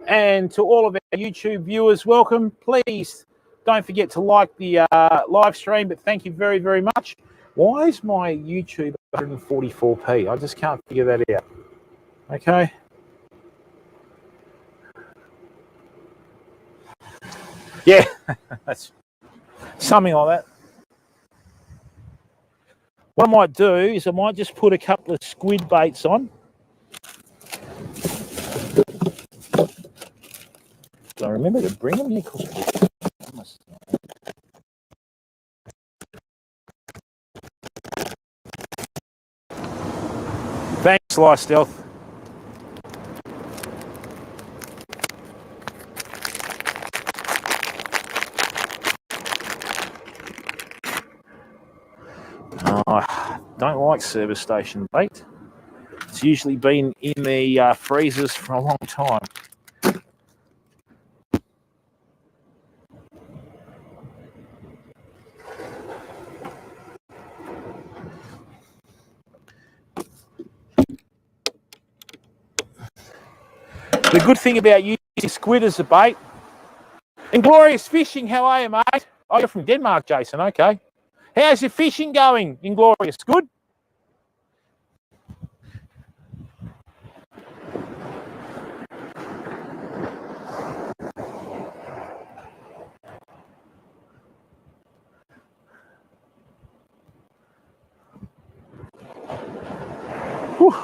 And to all of our YouTube viewers, welcome. Please don't forget to like the live stream, but thank you very, very much. Why is my YouTube 144p? I just can't figure that out. Okay. Yeah, that's something like that. What I might do is I might just put a couple of squid baits on. Do I remember to bring them here? Thanks, Live Stealth. Oh, I don't like service station bait. It's usually been in the freezers for a long time. The good thing about using squid as a bait. Inglorious Fishing, how are you, mate? Oh, you're from Denmark, Jason. Okay. How's your fishing going, Inglorious? Good? Whew.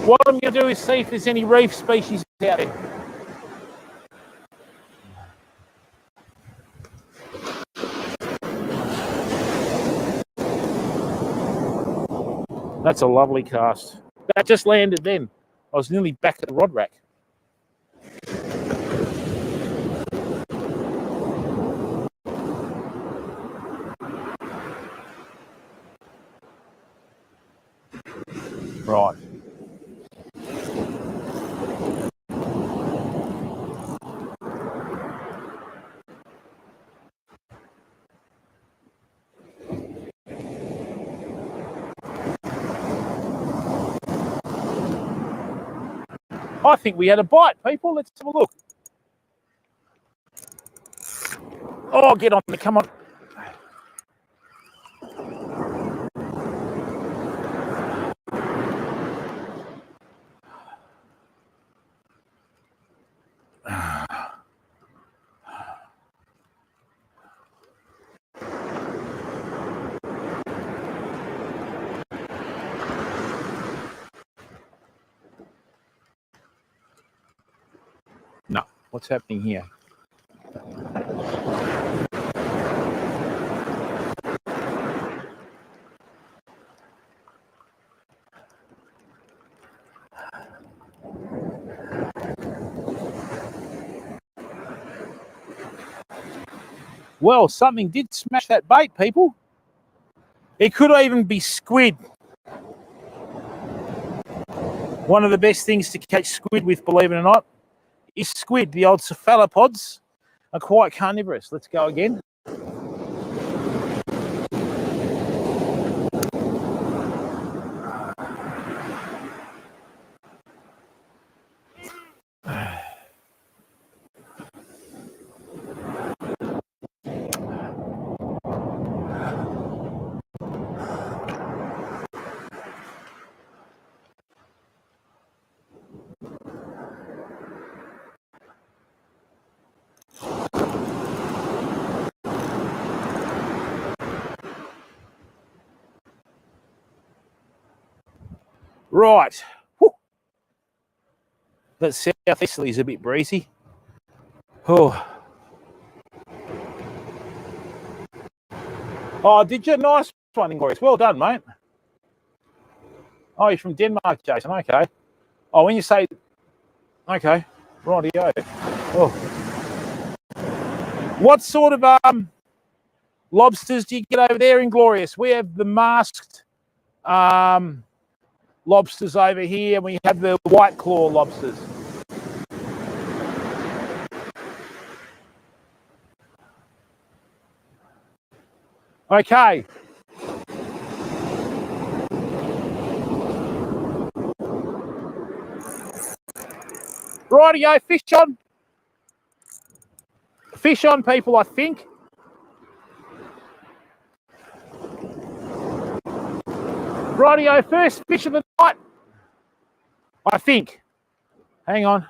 What I'm going to do is see if there's any reef species out there. That's a lovely cast. That just landed then. I was nearly back at the rod rack. Right. I think we had a bite, people. Let's have a look. Oh, get on there. Come on. No, what's happening here? Well, something did smash that bait, people. It could even be squid. One of the best things to catch squid with, believe it or not, is squid. The old cephalopods are quite carnivorous. Let's go again. Right. Whew. That southeasterly is a bit breezy. Oh. Oh, did you? Nice one, Inglorious. Well done, mate. Oh, you're from Denmark, Jason. Okay. Oh, when you say... Okay. Rightio. Oh. What sort of lobsters do you get over there, Inglorious? We have the masked lobsters over here, and we have the white claw lobsters. Okay. Rightio, fish on. Fish on, people, I think. Rightio, first fish of the night. I think. Hang on.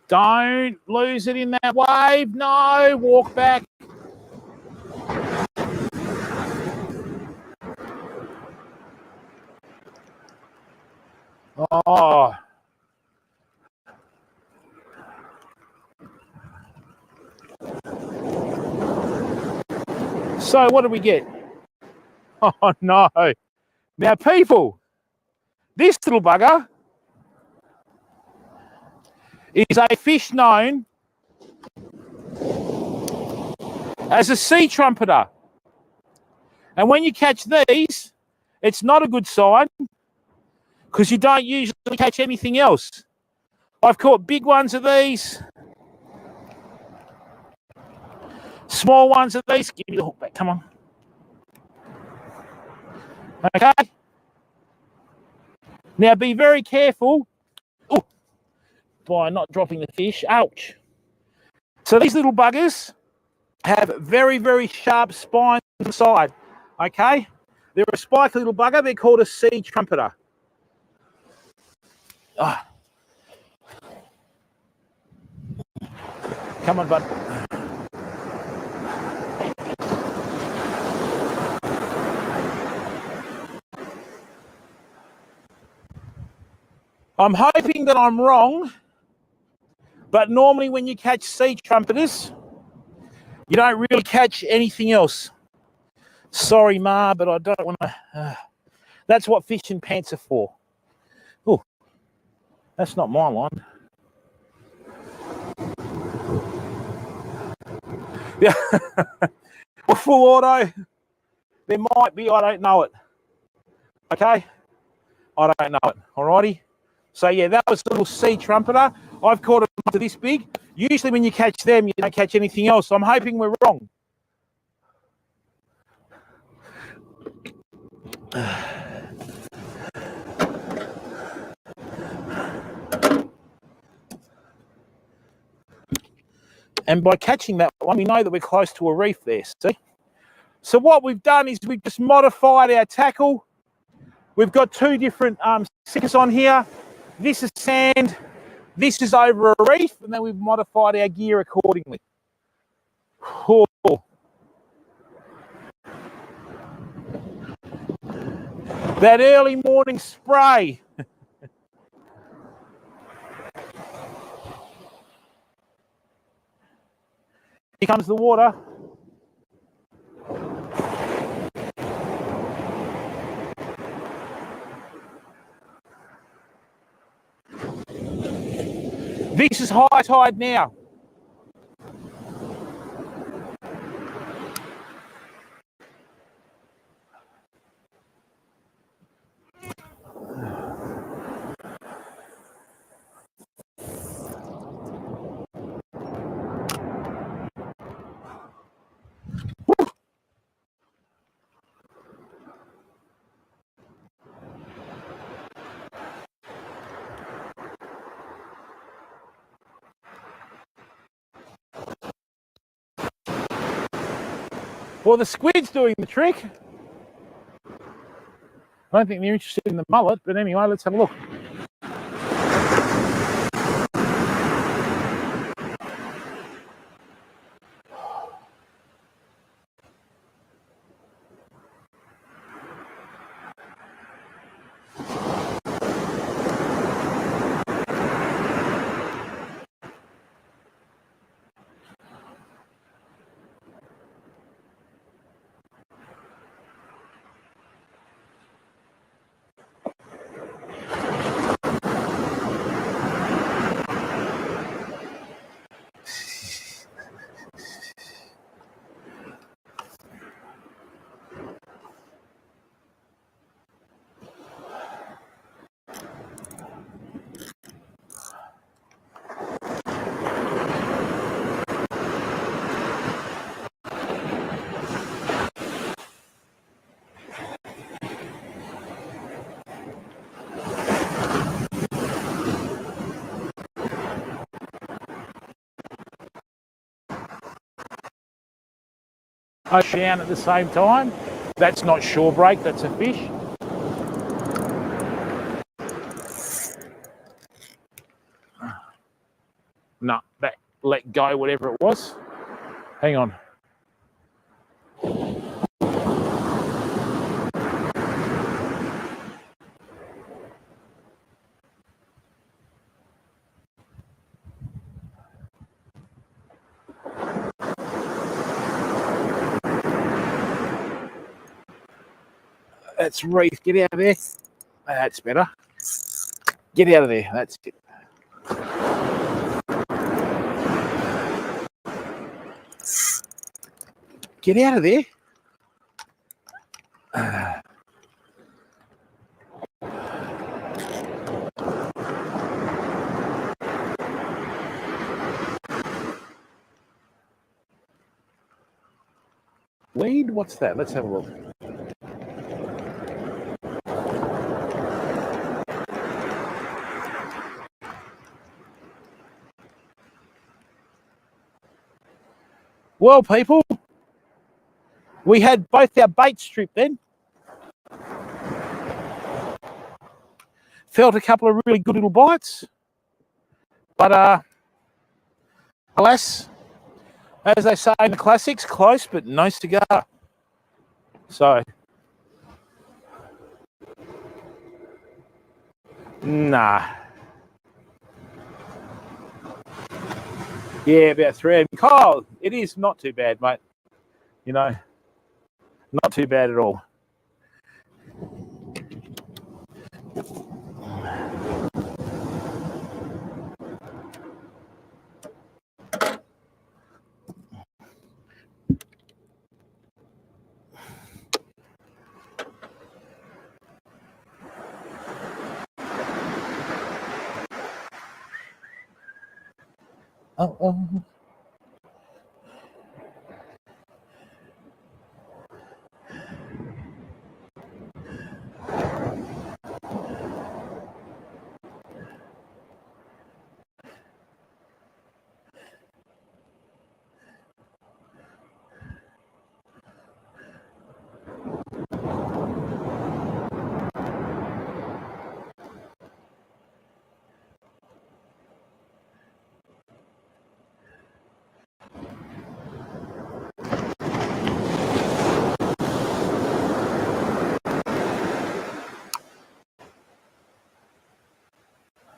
Don't lose it in that wave. No, walk back. Oh. So what do we get? Oh, no. Now, people, this little bugger is a fish known as a sea trumpeter. And when you catch these, it's not a good sign because you don't usually catch anything else. I've caught big ones of these, small ones of these. Give me the hook back, come on. Okay. Now be very careful by not dropping the fish. Ouch. So these little buggers have very, very sharp spines on the side. Okay. They're a spiky little bugger. They're called a sea trumpeter. Oh. Come on, bud. I'm hoping that I'm wrong, but normally when you catch sea trumpeters, you don't really catch anything else. Sorry, Ma, but I don't want to... that's what fishing pants are for. Oh, that's not my line. Yeah. Full auto. There might be, I don't know it. Okay? I don't know it. Alrighty? So, yeah, that was a little sea trumpeter. I've caught them up to this big. Usually when you catch them, you don't catch anything else. So I'm hoping we're wrong. And by catching that one, we know that we're close to a reef there, see? So what we've done is we've just modified our tackle. We've got two different stickers on here. This is sand, this is over a reef, and then we've modified our gear accordingly. Oh. That early morning spray. Here comes the water. This is high tide now. Well, the squid's doing the trick. I don't think they're interested in the mullet, but anyway, let's have a look. Down at the same time. That's not shore break, that's a fish. No, that let go, whatever it was. Hang on. That's reef. Get out of there. That's better. Get out of there. That's it. Get out of there. Weed? What's that? Let's have a look. Well, people, we had both our baits stripped then. Felt a couple of really good little bites. But, alas, as they say in the classics, close but no cigar. So, nah. Yeah, about 3. Kyle, it is not too bad, mate. You know, not too bad at all. Oh.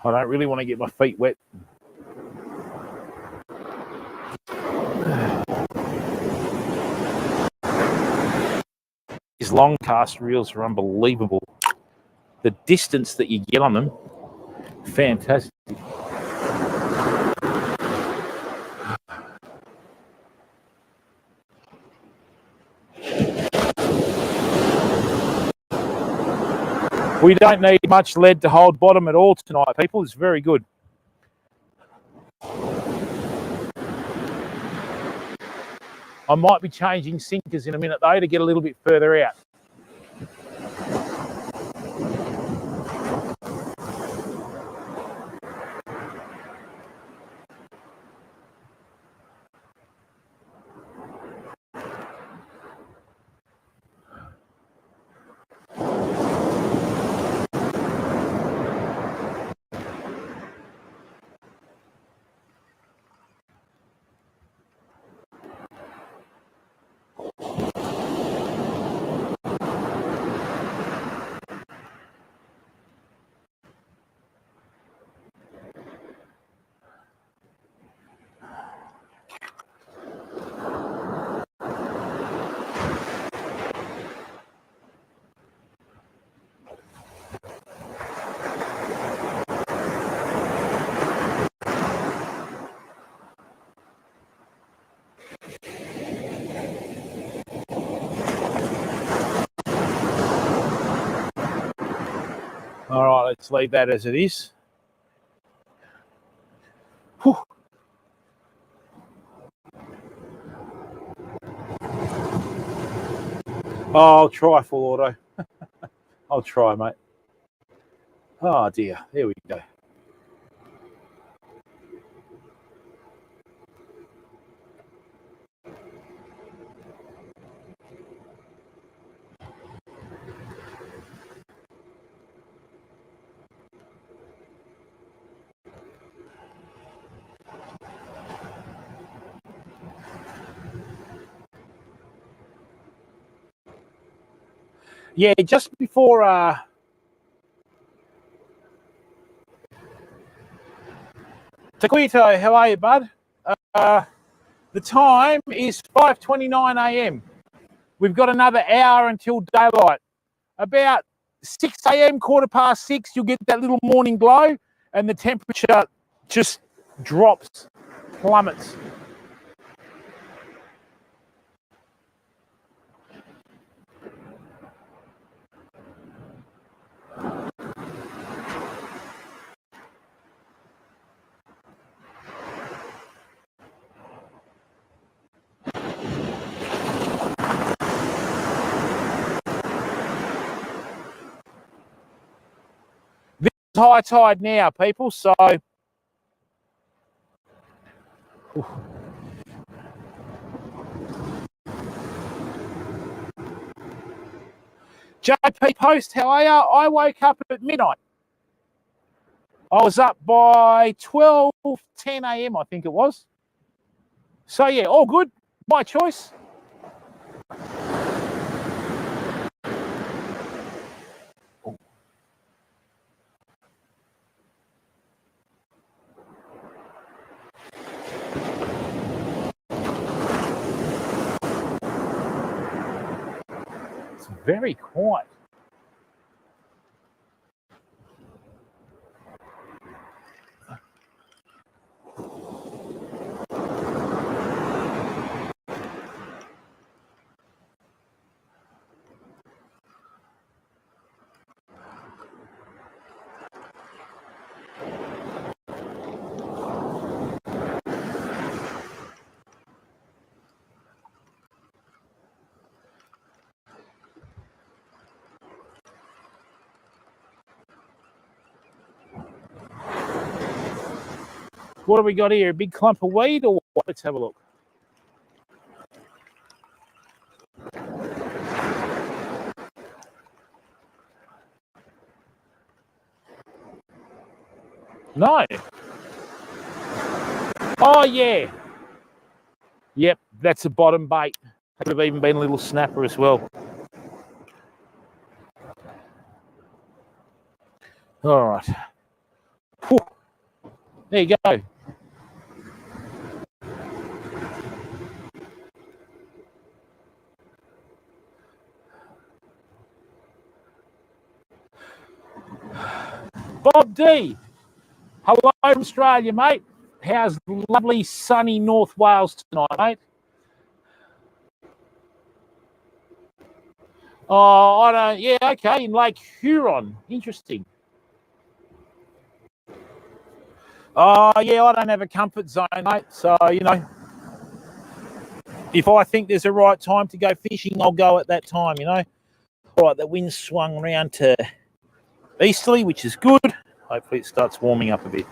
I don't really want to get my feet wet. These long cast reels are unbelievable. The distance that you get on them, fantastic. We don't need much lead to hold bottom at all tonight, people. It's very good. I might be changing sinkers in a minute, though, to get a little bit further out. All right, let's leave that as it is. Whew. Oh, I'll try full auto. I'll try, mate. Oh, dear. There we go. Yeah, just before Taquito, how are you, bud? The time is 5:29 a.m. We've got another hour until daylight. About 6 a.m., 6:15, you'll get that little morning glow, and the temperature just drops, plummets. This is high tide now, people, so JP Post, how are you? I woke up at midnight. I was up by 12:10 a.m., I think it was. So, yeah, all good. My choice. It's very quiet. What have we got here? A big clump of weed or what? Let's have a look. No. Oh, yeah. Yep, that's a bottom bait. Could have even been a little snapper as well. All right. Whew. There you go. Bob D. Hello from Australia, mate. How's lovely sunny North Wales tonight, mate? Oh, I don't. Yeah, okay, in Lake Huron. Interesting. Oh, yeah, I don't have a comfort zone, mate. So, you know, if I think there's a right time to go fishing, I'll go at that time, you know. All right, the wind swung around to easterly, which is good. Hopefully it starts warming up a bit.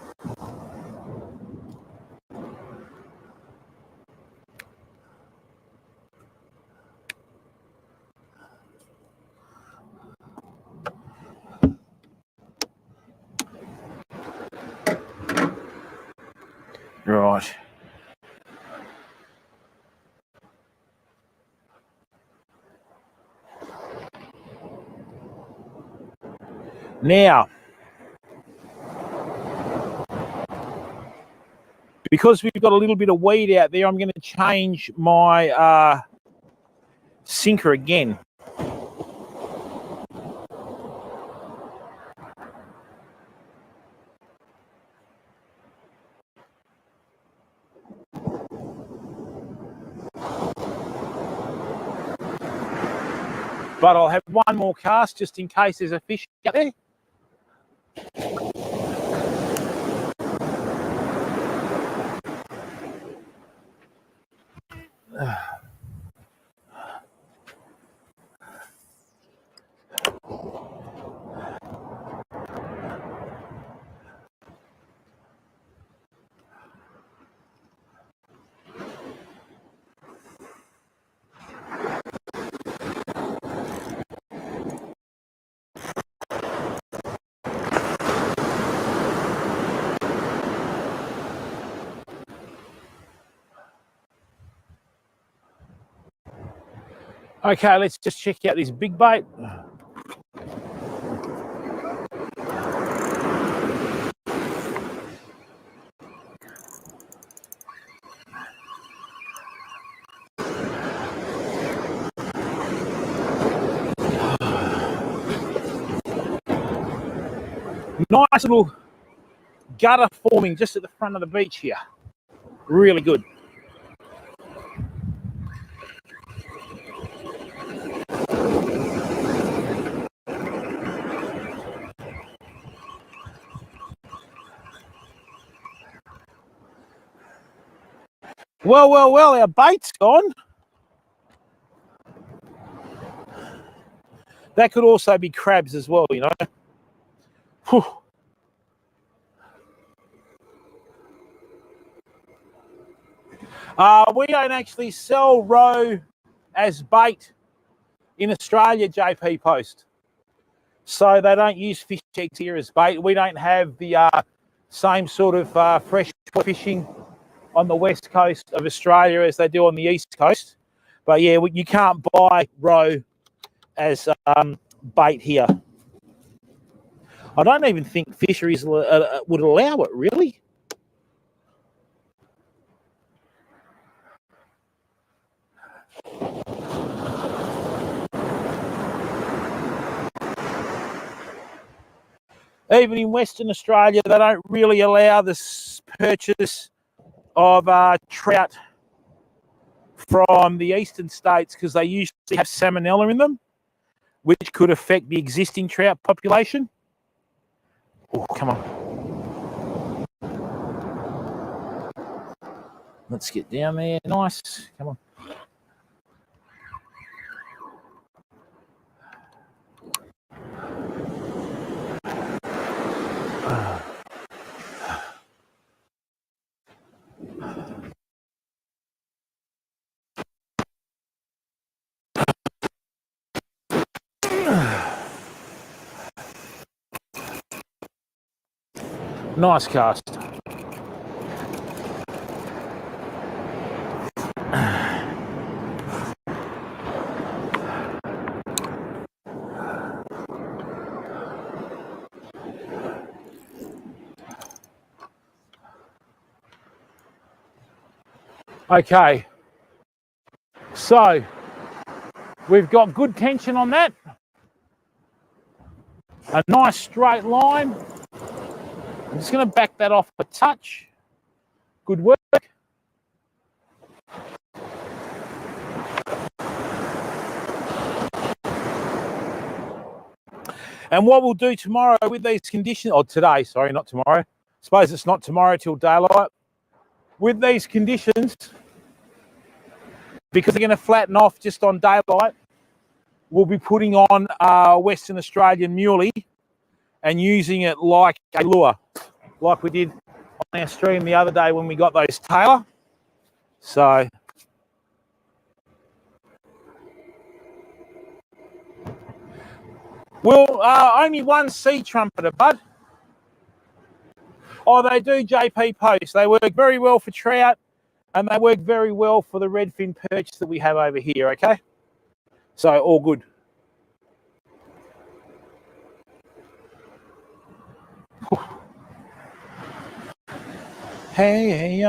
Right. Now, because we've got a little bit of weed out there, I'm going to change my sinker again. But I'll have one more cast just in case there's a fish out there. Okay, let's just check out this big bait. Nice little gutter forming just at the front of the beach here. Really good. Well, our bait's gone. That could also be crabs as well, you know. Whew. We don't actually sell roe as bait in Australia, JP Post. So they don't use fish eggs here as bait. We don't have the same sort of fresh fishing on the west coast of Australia as they do on the east coast. But yeah, you can't buy roe as bait here. I don't even think fisheries would allow it, really. Even in Western Australia, they don't really allow the purchase of trout from the eastern states because they usually have salmonella in them, which could affect the existing trout population. Oh, come on. Let's get down there. Nice. Come on. Nice cast. Okay, so we've got good tension on that. A nice straight line. I'm just going to back that off a touch. Good work. And what we'll do tomorrow with these conditions, or today, sorry, not tomorrow. I suppose it's not tomorrow till daylight. With these conditions, because they're going to flatten off just on daylight, we'll be putting on Western Australian muley and using it like a lure, like we did on our stream the other day when we got those tailor. So we'll only one sea trumpeter, bud. Oh, they do JP post. They work very well for trout, and they work very well for the redfin perch that we have over here, okay? So all good. Hey,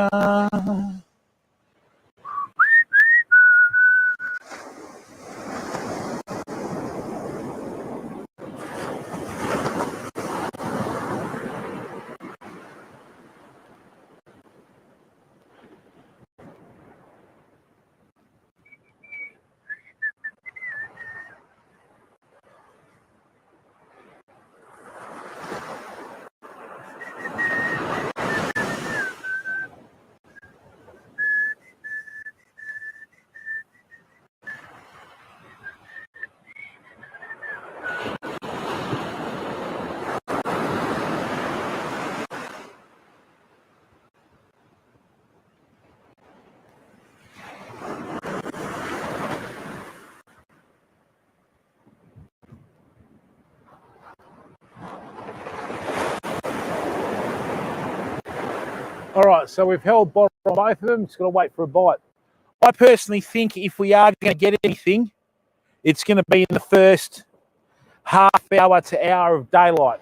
all right, so we've held bottom on both of them. Just got to wait for a bite. I personally think if we are going to get anything, it's going to be in the first half hour to hour of daylight.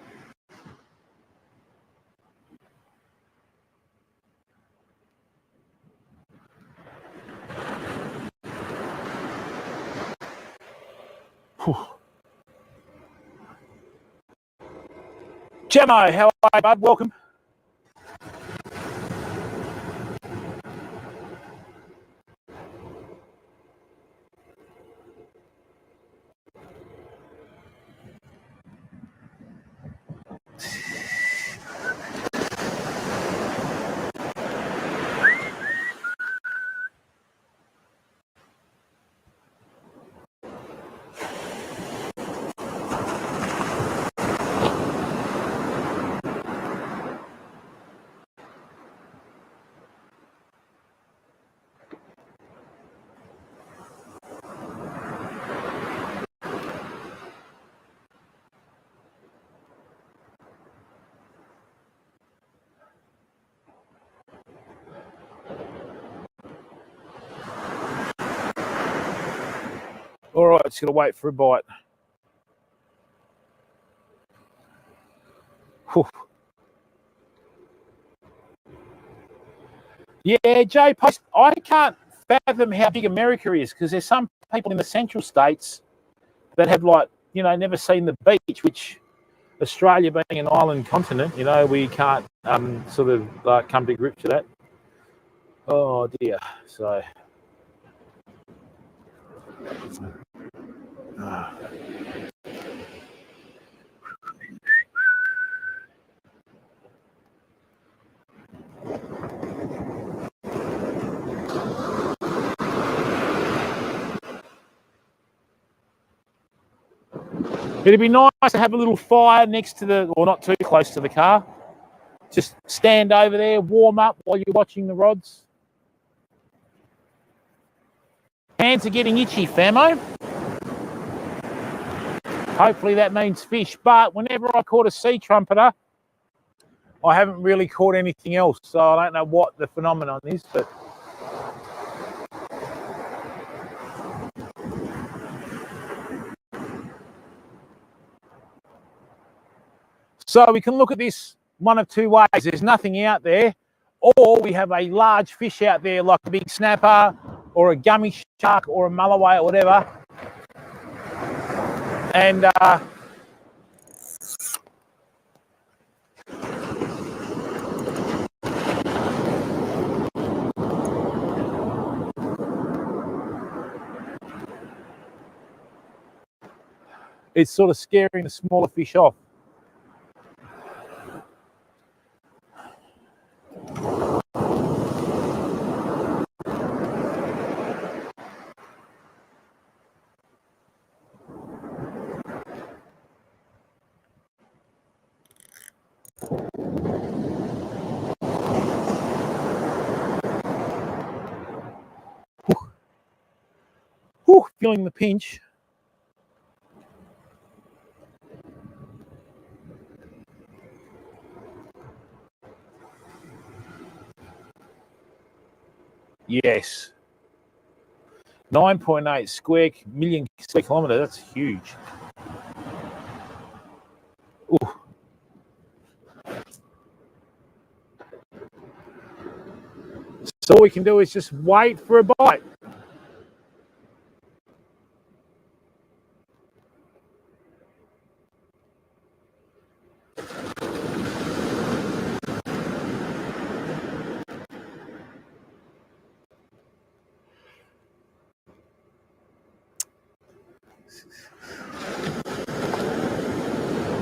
Whew. Gemmo, how are you, bud? Welcome. All right, just got to wait for a bite. Whew. Yeah, Jay Post, I can't fathom how big America is because there's some people in the central states that have, like, you know, never seen the beach, which Australia being an island continent, you know, we can't sort of come to grips with that. Oh, dear. So... It'd be nice to have a little fire next to the, or not too close to the car. Just stand over there, warm up while you're watching the rods. Hands are getting itchy, famo. Hopefully that means fish. But whenever I caught a sea trumpeter, I haven't really caught anything else. So I don't know what the phenomenon is, but... So we can look at this one of two ways. There's nothing out there, or we have a large fish out there like a big snapper or a gummy shark or a mulloway or whatever. And it's sort of scaring the smaller fish off. Whew, feeling the pinch. Yes. 9.8 million square kilometres. That's huge. Ooh. So all we can do is just wait for a bite.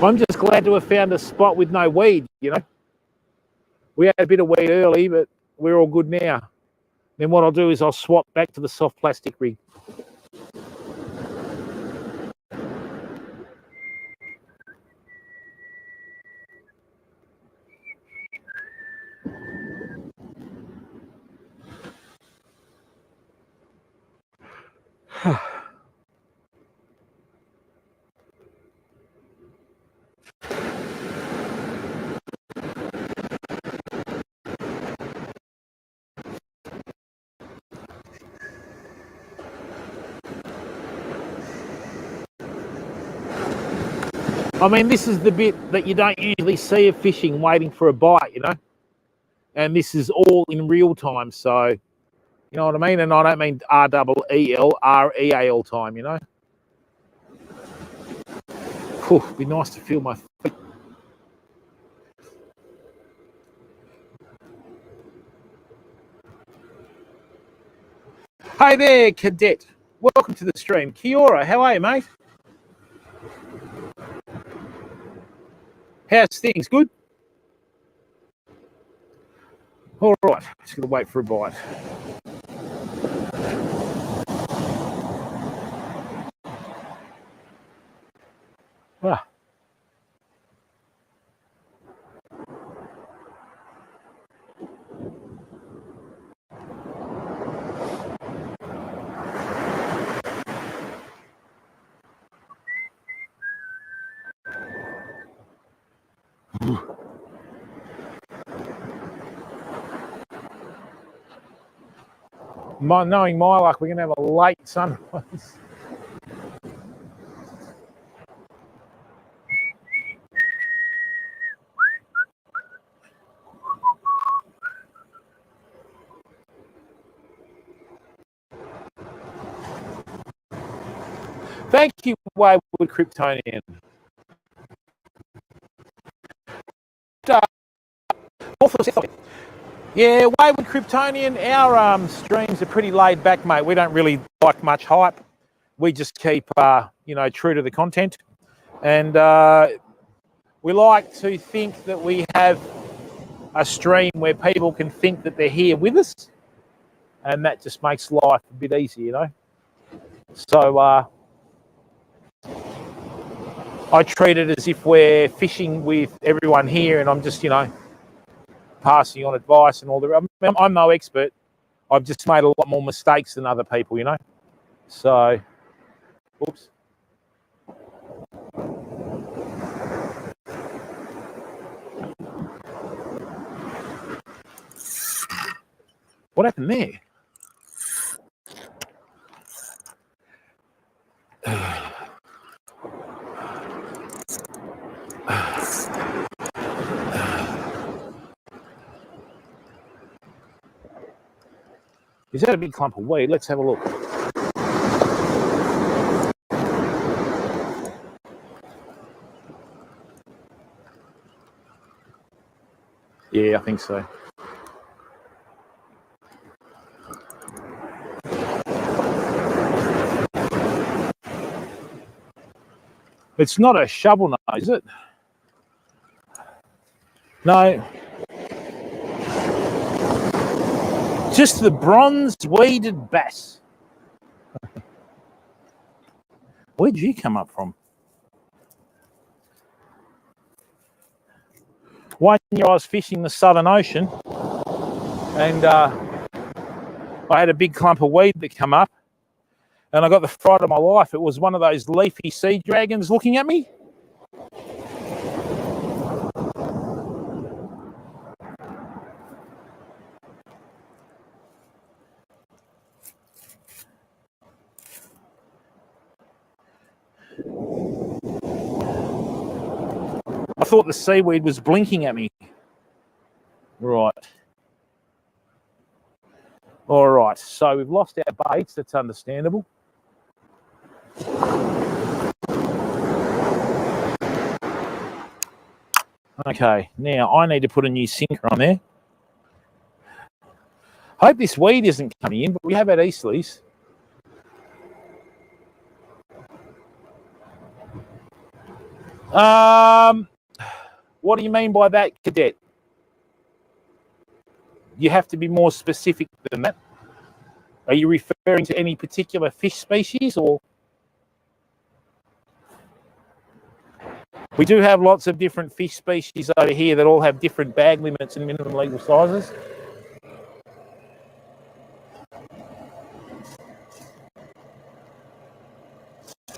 I'm just glad to have found a spot with no weed, you know. We had a bit of weed early, but we're all good now. Then what I'll do is I'll swap back to the soft plastic rig. I mean, this is the bit that you don't usually see of fishing, waiting for a bite, you know. And this is all in real time, so you know what I mean. And I don't mean REEL, REAL time, you know. Whew, be nice to feel my feet. Hey there, cadet. Welcome to the stream. Kia ora, how are you, mate? How's things? Good? All right, just going to wait for a bite. Ah. Knowing my luck, we're going to have a late sunrise. Thank you, Wayward Kryptonian. Yeah, Wayward Kryptonian, our streams are pretty laid back, mate. We don't really like much hype. We just keep, you know, true to the content. And we like to think that we have a stream where people can think that they're here with us. And that just makes life a bit easier, you know. So I treat it as if we're fishing with everyone here and I'm just, you know, passing on advice and all the rest. I'm no expert. I've just made a lot more mistakes than other people, you know. So, oops. What happened there? Is that a big clump of weed? Let's have a look. Yeah, I think so. It's not a shovel nose, is it? No. Just the bronze weeded bass. Where'd you come up from? One year I was fishing the Southern Ocean and I had a big clump of weed that come up and I got the fright of my life. It was one of those leafy sea dragons looking at me. I thought the seaweed was blinking at me. Right. All right, so we've lost our baits. That's understandable. Okay, now I need to put a new sinker on there. Hope this weed isn't coming in, but we have had easterlies. What do you mean by that, Cadet? You have to be more specific than that. Are you referring to any particular fish species or? We do have lots of different fish species over here that all have different bag limits and minimum legal sizes.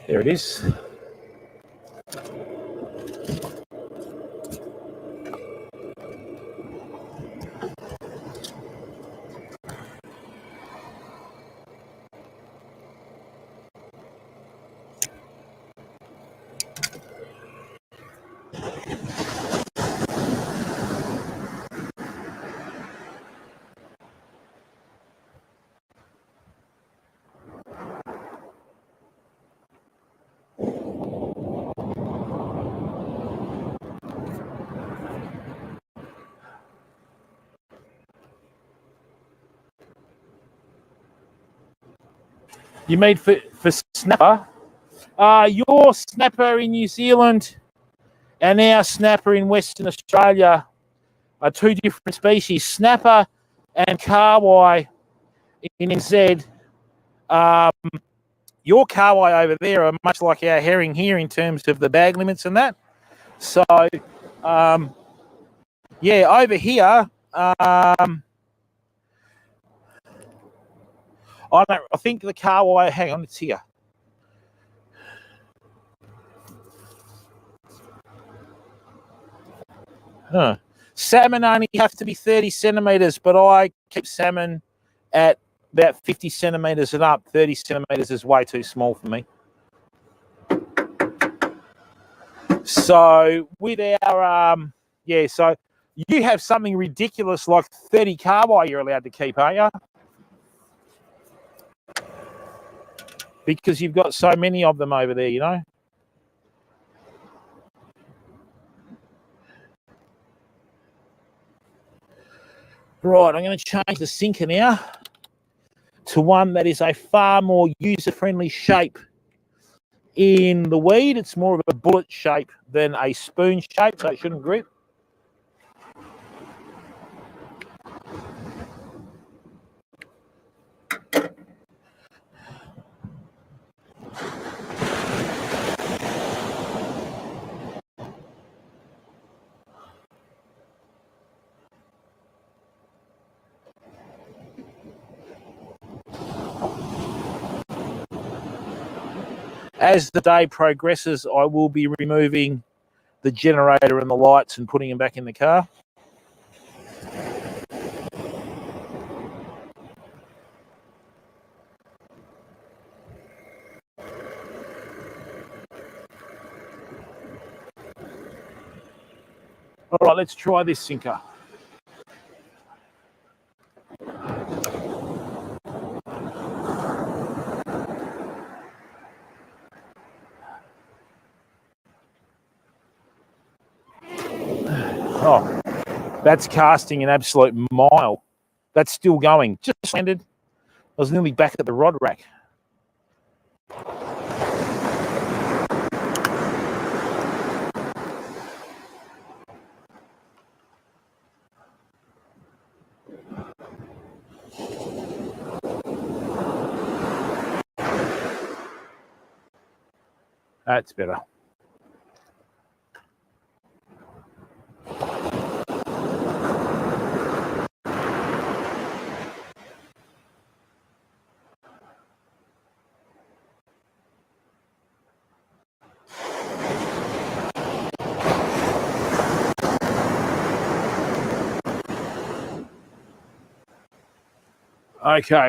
There it is. You made for snapper? Your snapper in New Zealand and our snapper in Western Australia are two different species. Snapper and carwai in NZ. Your carwai over there are much like our herring here in terms of the bag limits and that. So, yeah, over here, I think the carwai, hang on, it's here. Huh. Salmon only have to be 30 centimetres, but I keep salmon at about 50 centimetres and up. 30 centimetres is way too small for me. So with our, so you have something ridiculous like 30 carwai you're allowed to keep, aren't you? Because you've got so many of them over there, you know? Right, I'm going to change the sinker now to one that is a far more user-friendly shape. In the weed, it's more of a bullet shape than a spoon shape, so it shouldn't grip. As the day progresses, I will be removing the generator and the lights and putting them back in the car. All right, let's try this sinker. That's casting an absolute mile. That's still going. Just landed. I was nearly back at the rod rack. That's better. Okay.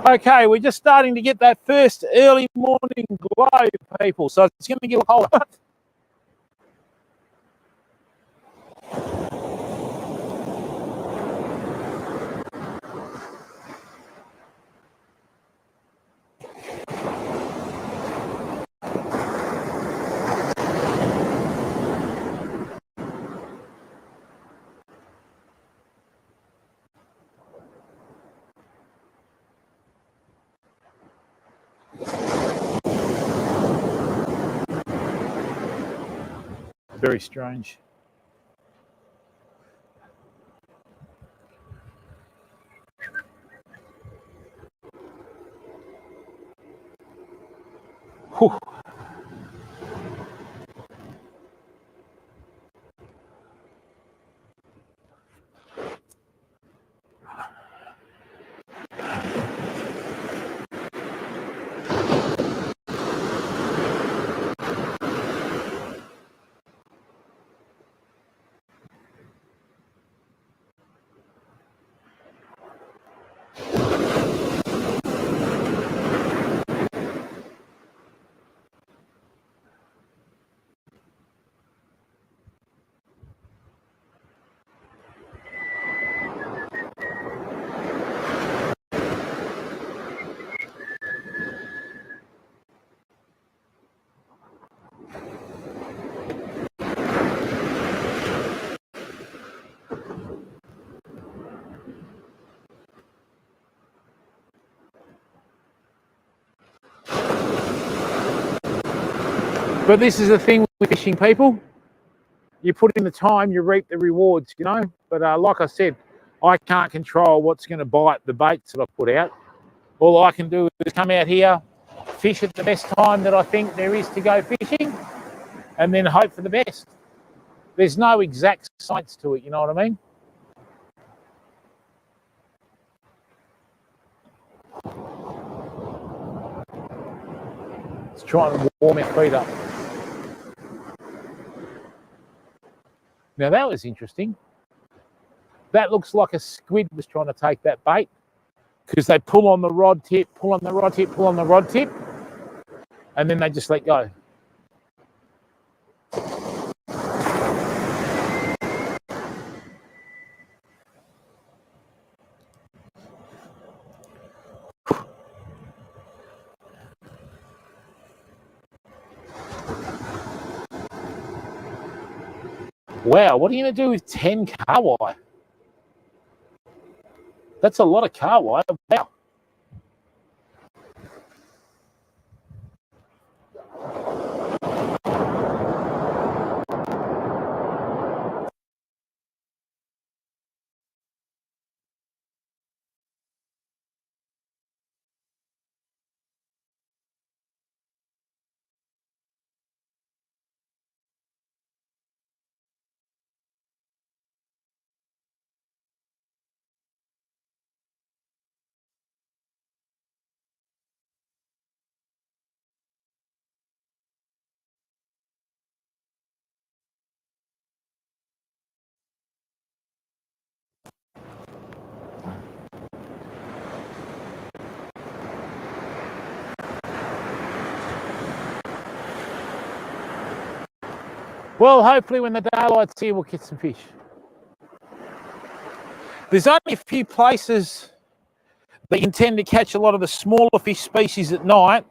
Okay, we're just starting to get that first early morning glow, people. So it's going to get colder. Very strange. Whew. But this is the thing with fishing, people. You put in the time, you reap the rewards, you know. But like I said, I can't control what's going to bite the baits that I put out. All I can do is come out here, fish at the best time that I think there is to go fishing, and then hope for the best. There's no exact science to it, you know what I mean? Let's try and warm our feet up. Now that was interesting. That looks like a squid was trying to take that bait, because they pull on the rod tip, pull on the rod tip, pull on the rod tip, and then they just let go. Wow, what are you going to do with 10 car wire? That's a lot of car wire. Wow. Well, hopefully when the daylight's here, we'll get some fish. There's only a few places that you tend to catch a lot of the smaller fish species at night,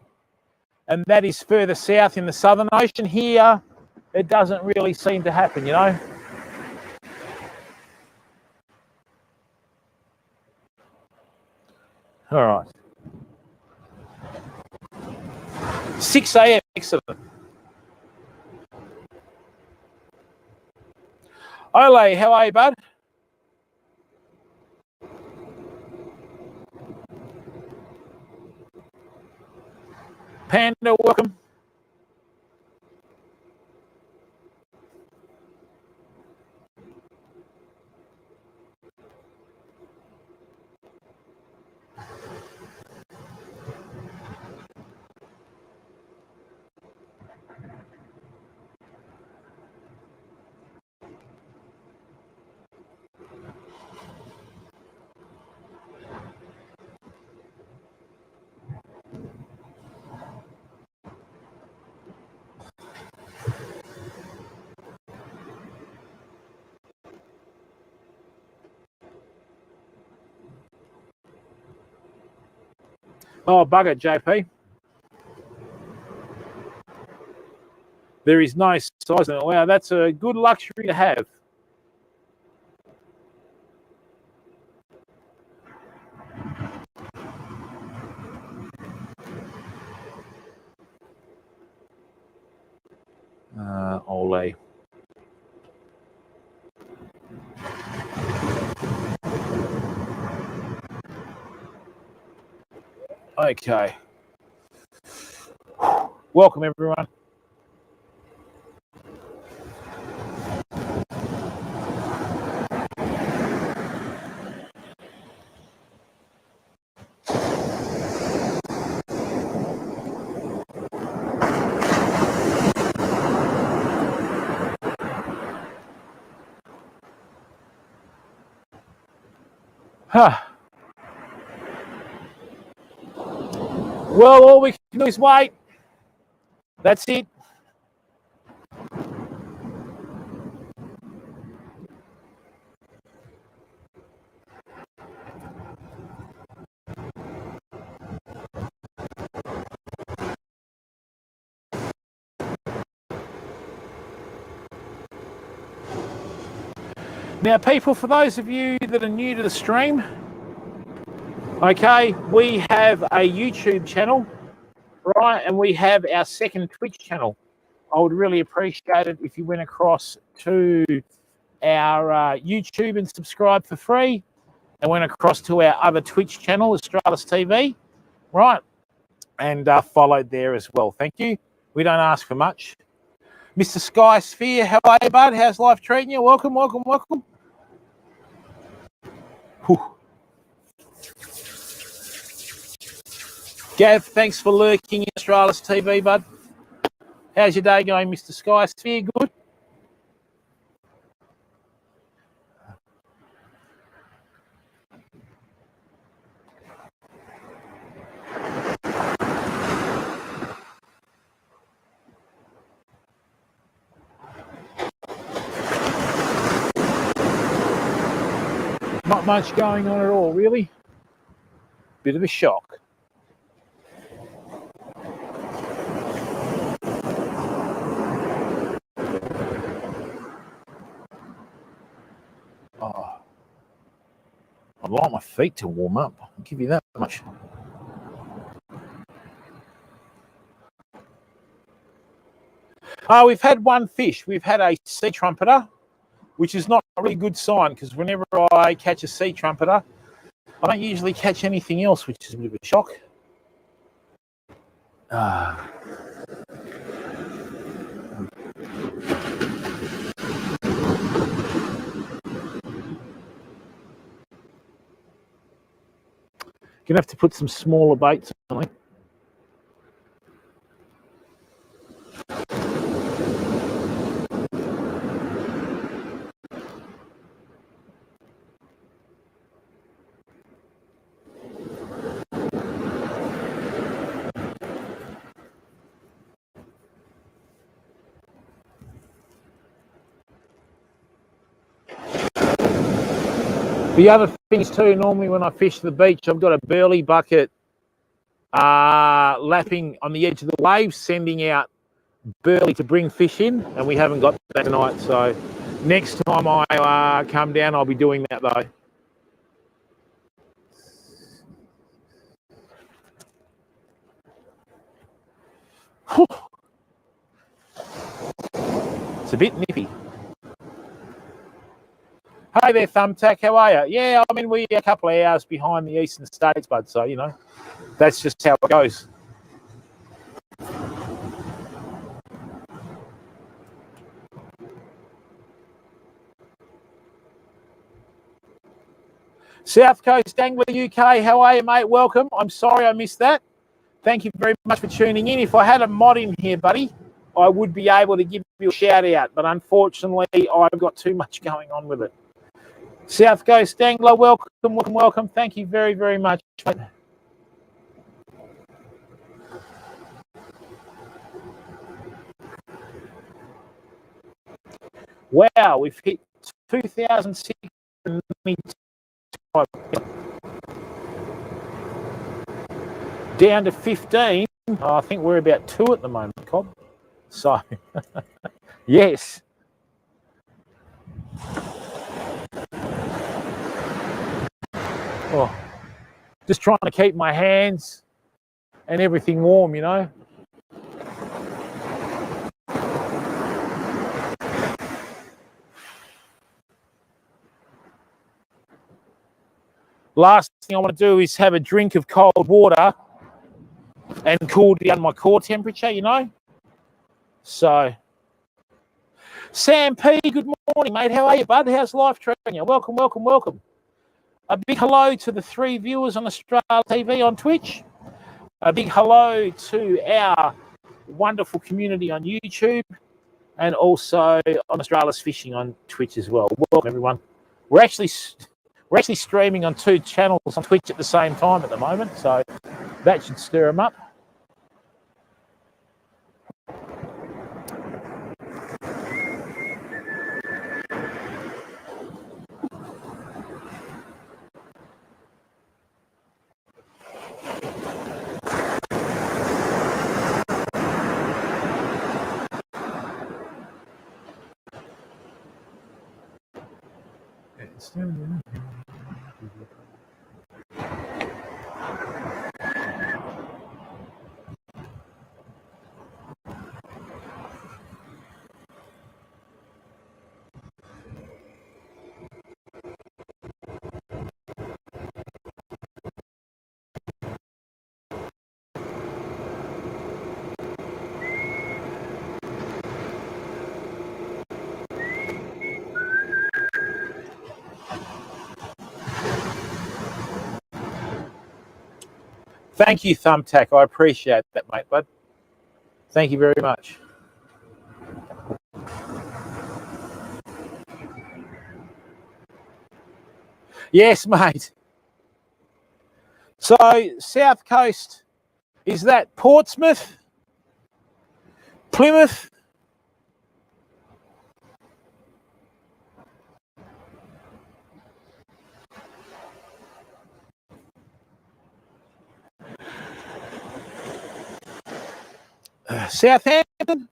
and that is further south in the Southern Ocean. Here, it doesn't really seem to happen, you know. All right. 6 a.m. Excellent. Ole, how are you, bud? Panda, welcome. Oh, bugger, JP. There is no size in it. Wow, that's a good luxury to have. Ole. Okay. Welcome, everyone. Huh. Well, all we can do is wait. That's it. Now, people, for those of you that are new to the stream, okay, we have a YouTube channel, right? And we have our second Twitch channel. I would really appreciate it if you went across to our YouTube and subscribed for free, and went across to our other Twitch channel, AustralisTV, right? And followed there as well. Thank you. We don't ask for much. Mr. Sky Sphere, how are you, bud? How's life treating you? Welcome, welcome, welcome. Whew. Gav, thanks for lurking in AustralisTV, bud. How's your day going, Mr. Sky Sphere? Good? Not much going on at all, really. Bit of a shock. I'd like my feet to warm up. I'll give you that much. We've had one fish. We've had a sea trumpeter, which is not a really good sign because whenever I catch a sea trumpeter, I don't usually catch anything else, which is a bit of a shock. Gonna have to put some smaller baits on it. The other thing is too, normally when I fish the beach, I've got a burley bucket lapping on the edge of the waves, sending out burley to bring fish in, and we haven't got that tonight. So next time I come down, I'll be doing that though. It's a bit nippy. Hey there, Thumbtack, how are you? Yeah, I mean, we're a couple of hours behind the eastern states, bud, so, you know, that's just how it goes. South Coast Angler UK, how are you, mate? Welcome. I'm sorry I missed that. Thank you very much for tuning in. If I had a mod in here, buddy, I would be able to give you a shout out, but unfortunately, I've got too much going on with it. South Coast Angler, welcome, welcome, welcome. Thank you very, very much. Wow, we've hit 2,695. Down to 15. I think we're about 2 at the moment, Cobb. So, yes. Oh, just trying to keep my hands and everything warm, you know. Last thing I want to do is have a drink of cold water and cool down my core temperature, you know. So, Sam P, good morning, mate. How are you, bud? How's life treating you? Welcome, welcome, welcome. A big hello to the 3 viewers on AustralisTV on Twitch. A big hello to our wonderful community on YouTube and also on Australis Fishing on Twitch as well. Welcome, everyone. We're actually streaming on 2 channels on Twitch at the same time at the moment, so that should stir them up. Thank you, Thumbtack. I appreciate that, mate, bud. Thank you very much. Yes, mate. So, South Coast, is that Portsmouth? Plymouth? Southampton?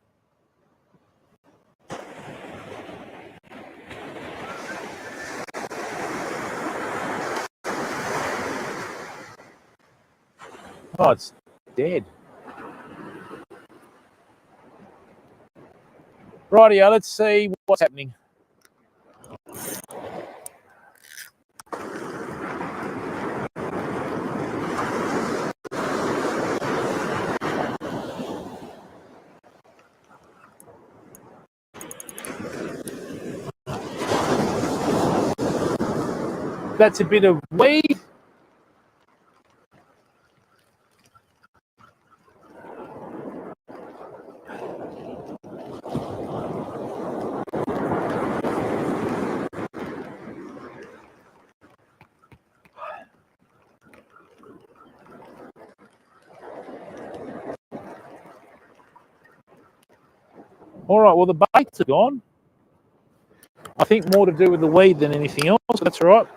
Oh, it's dead. Rightio, let's see what's happening. That's a bit of weed. All right, well, the baits are gone. I think more to do with the weed than anything else. That's all right.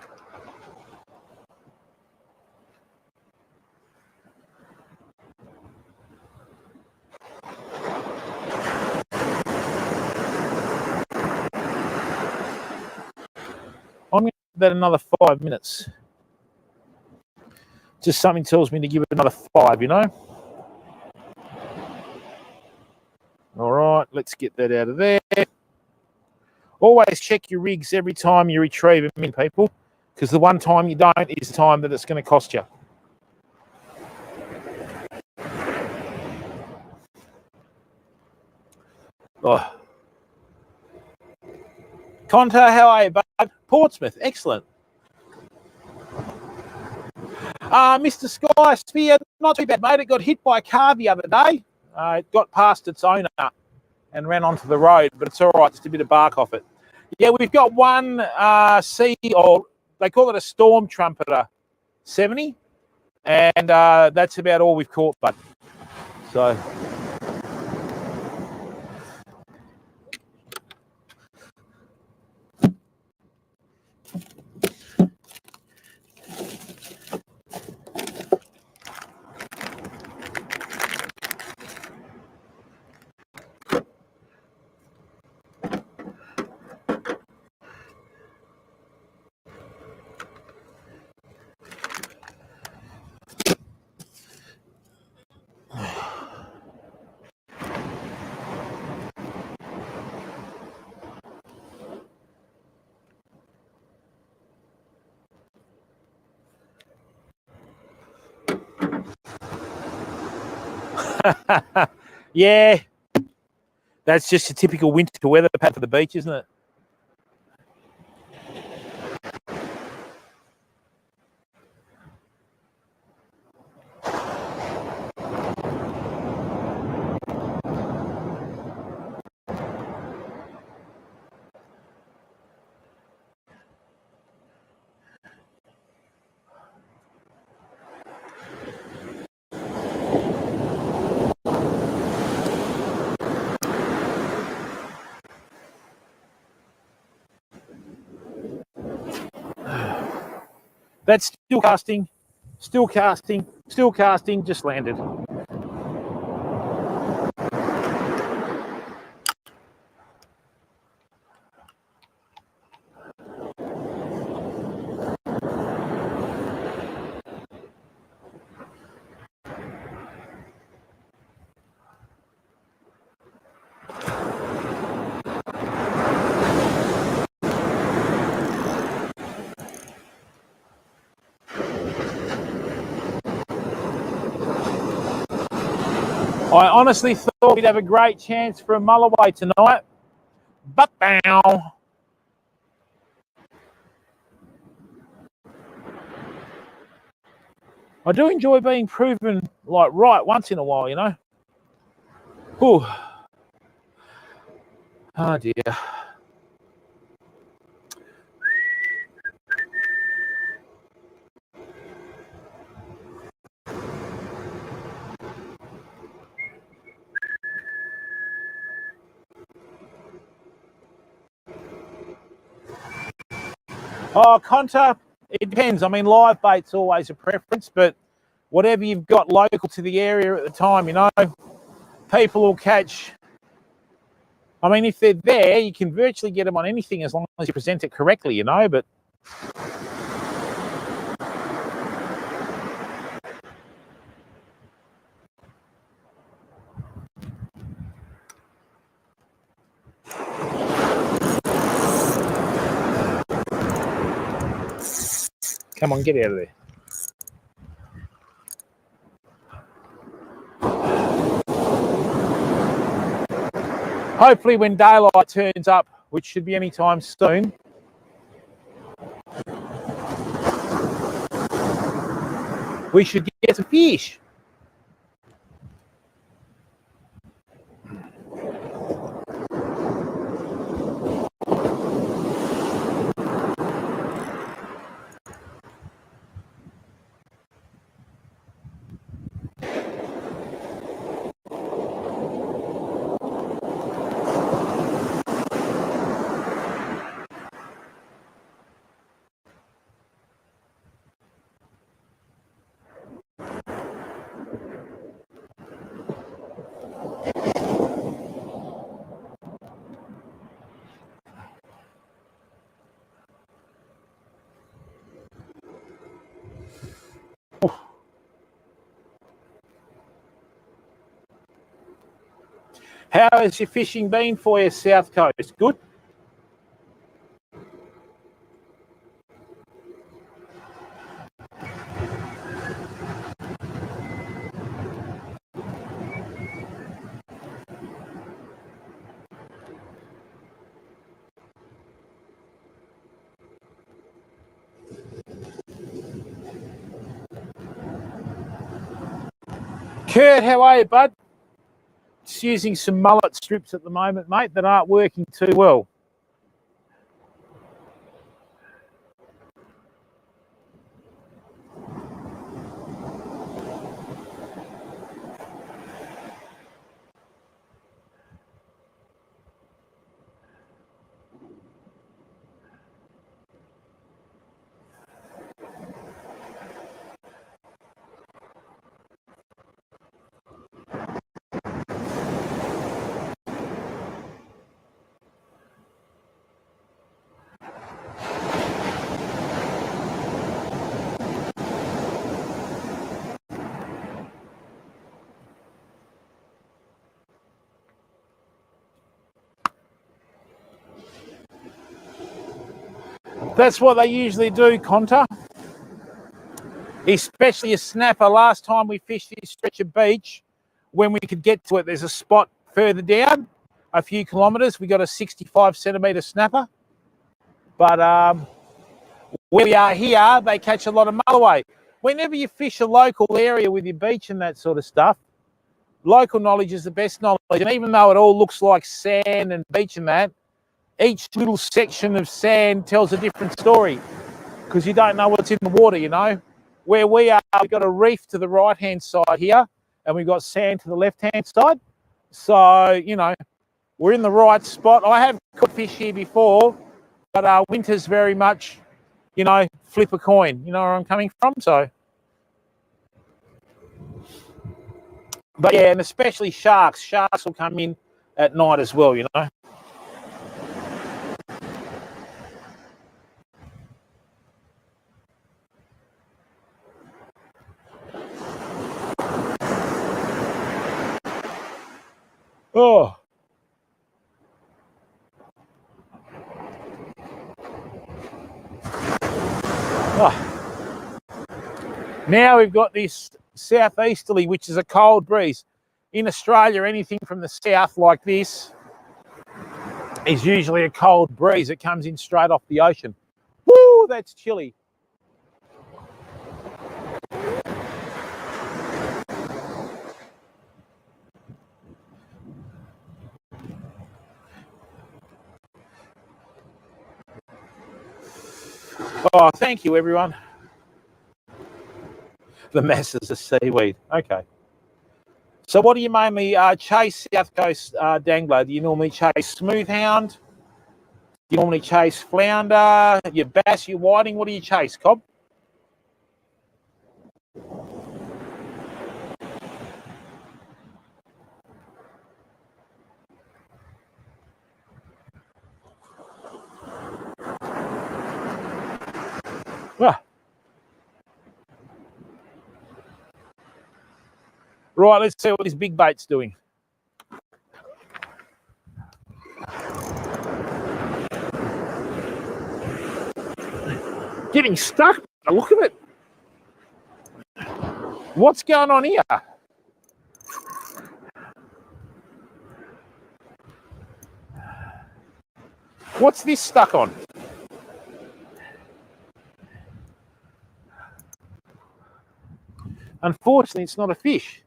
I'm going to give that another 5 minutes. Just something tells me to give it another 5, you know? All right, let's get that out of there. Always check your rigs every time you retrieve them in, people, because the one time you don't is the time that it's going to cost you. Oh. Conta, how are you, bud? Portsmouth, excellent. Mr. Sky Spear, not too bad, mate. It got hit by a car the other day. It got past its owner and ran onto the road, but it's all right, just a bit of bark off it. Yeah, we've got one or they call it a storm trumpeter 70, and that's about all we've caught, bud. So... yeah, that's just a typical winter weather pattern for the beach, isn't it? That's still casting, still casting, still casting, just landed. I honestly thought we'd have a great chance for a MULLOWAY tonight, but bow. I do enjoy being proven like right once in a while, you know. Whew. Oh dear. Oh, Conta, it depends. I mean, live bait's always a preference, but whatever you've got local to the area at the time, you know, people will catch. I mean, if they're there, you can virtually get them on anything as long as you present it correctly, you know, but... Come on, get out of there. Hopefully when daylight turns up, which should be any time soon, we should get some fish. How has your fishing been for you, South Coast? Good? Kurt, how are you, bud? Just using some mullet strips at the moment, mate, that aren't working too well. That's what they usually do, Conta. Especially a snapper. Last time we fished this stretch of beach, when we could get to it, there's a spot further down, a few kilometres. We got a 65 centimetre snapper. But where we are here, they catch a lot of mulloway. Whenever you fish a local area with your beach and that sort of stuff, local knowledge is the best knowledge. And even though it all looks like sand and beach and that, each little section of sand tells a different story because you don't know what's in the water, you know. Where we are, we've got a reef to the right-hand side here and we've got sand to the left-hand side. So, you know, we're in the right spot. I have caught fish here before, but winter's very much, you know, flip a coin. You know where I'm coming from? So, but yeah, and especially sharks. Sharks will come in at night as well, you know. Oh. Oh. Now we've got this southeasterly, which is a cold breeze. In Australia, anything from the south like this is usually a cold breeze. It comes in straight off the ocean. Woo, that's chilly. Oh, thank you, everyone. The masses of seaweed. Okay. So what do you mainly chase, South Coast dangler? Do you normally chase smoothhound? Do you normally chase flounder, your bass, your whiting? What do you chase, Cobb? Ah. Right, let's see what this big bait's doing. Getting stuck, the look of it. What's going on here? What's this stuck on? Unfortunately, it's not a fish.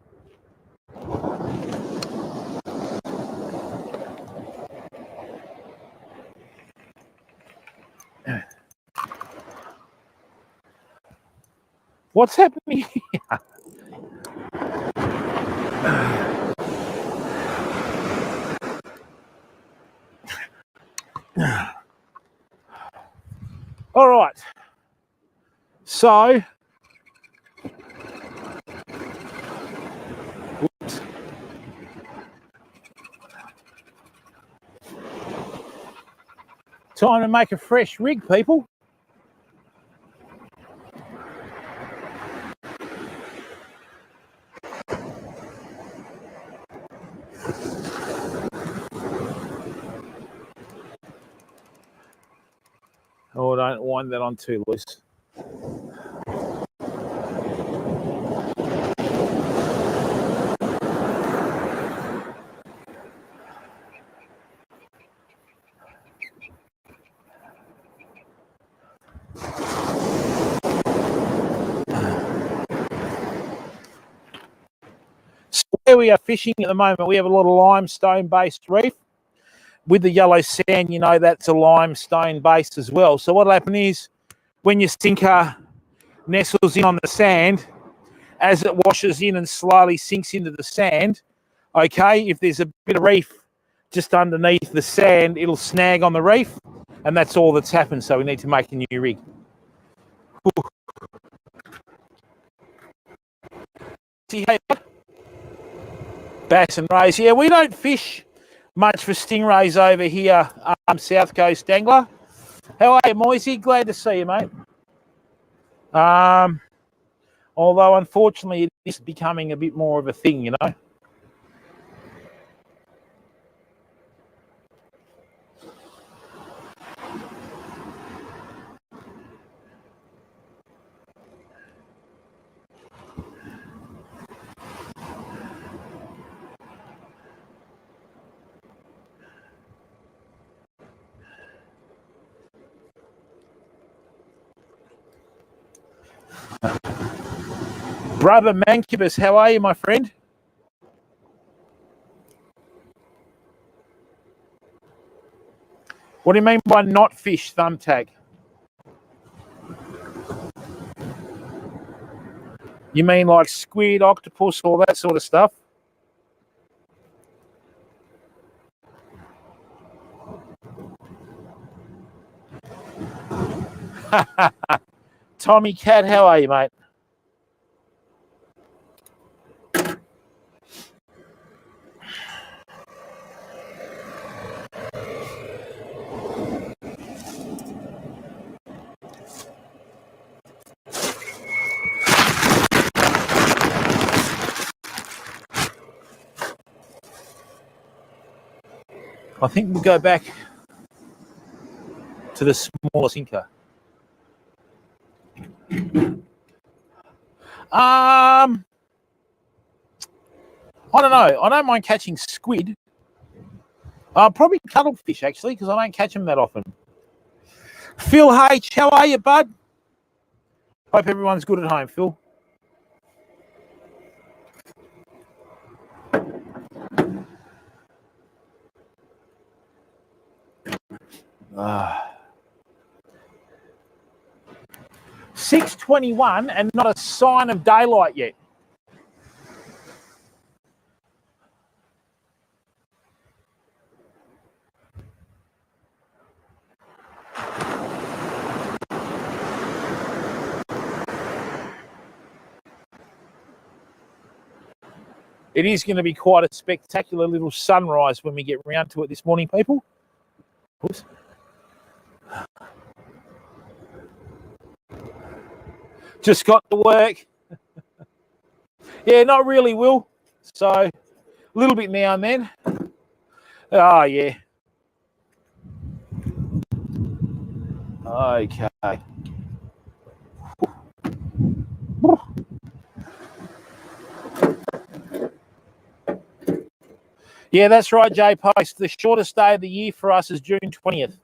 What's happening here? All right. So, whoops. Time to make a fresh rig, people. Oh, don't wind that on too loose. So where we are fishing at the moment, we have a lot of limestone-based reef. With the yellow sand, you know that's a limestone base as well. So what'll happen is when your sinker nestles in on the sand, as it washes in and slowly sinks into the sand, okay, if there's a bit of reef just underneath the sand, it'll snag on the reef, and that's all that's happened. So we need to make a new rig. See, hey, bass and rays. Yeah, we don't fish much for stingrays over here, South Coast Angler. How are you, Moisey? Glad to see you, mate. Although, unfortunately, it is becoming a bit more of a thing, you know. Brother Mancubus, how are you, my friend? What do you mean by not fish, Thumbtack? You mean like squid, octopus, all that sort of stuff? Tommy Cat, how are you, mate? I think we'll go back to the smaller sinker. I don't know. I don't mind catching squid. Probably cuttlefish, actually, because I don't catch them that often. Phil H, how are you, bud? Hope everyone's good at home, Phil. Ah. 6:21 and not a sign of daylight yet. It is going to be quite a spectacular little sunrise when we get round to it this morning, people. Oops. Just got to work. Yeah, not really, Will. So, a little bit now and then. Oh, yeah. Okay. Yeah, that's right, Jay Post. The shortest day of the year for us is June 20th.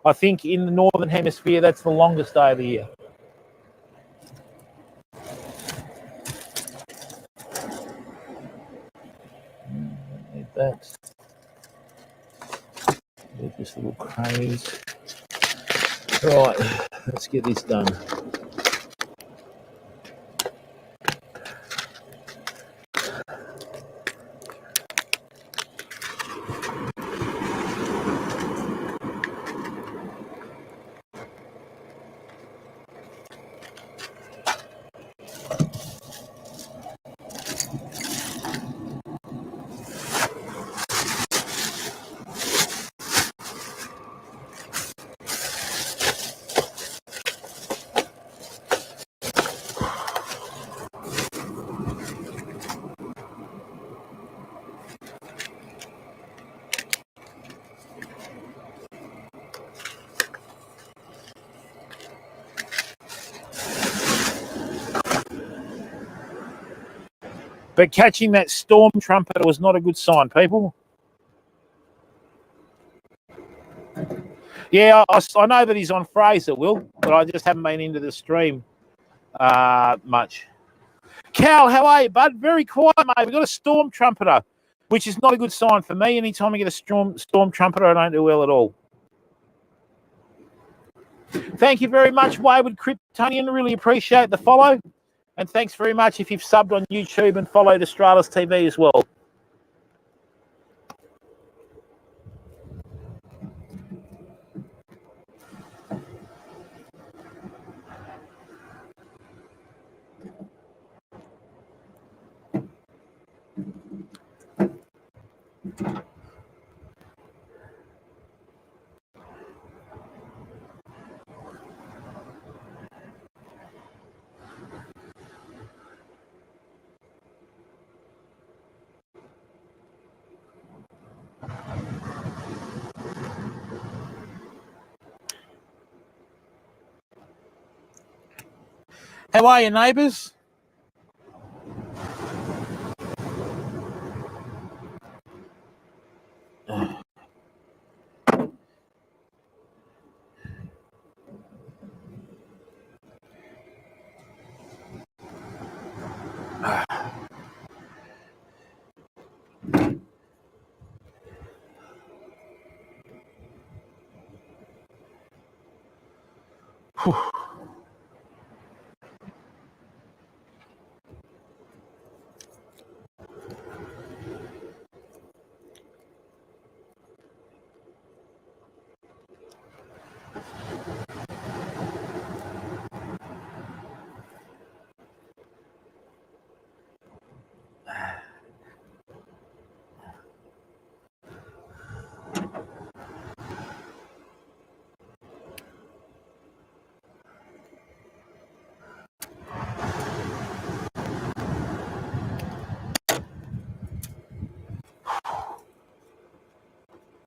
I think in the Northern Hemisphere, that's the longest day of the year. Need that. Need this little craze. Right, let's get this done. But catching that storm trumpeter was not a good sign, people. Yeah, I know that he's on Fraser, Will, but I just haven't been into the stream much. Cal, how are you, bud? Very quiet, mate. We've got a storm trumpeter, which is not a good sign for me. Anytime I get a storm trumpeter, I don't do well at all. Thank you very much, Wayward Kryptonian. Really appreciate the follow. And thanks very much if you've subbed on YouTube and followed AustralisTV as well. How are you, neighbours?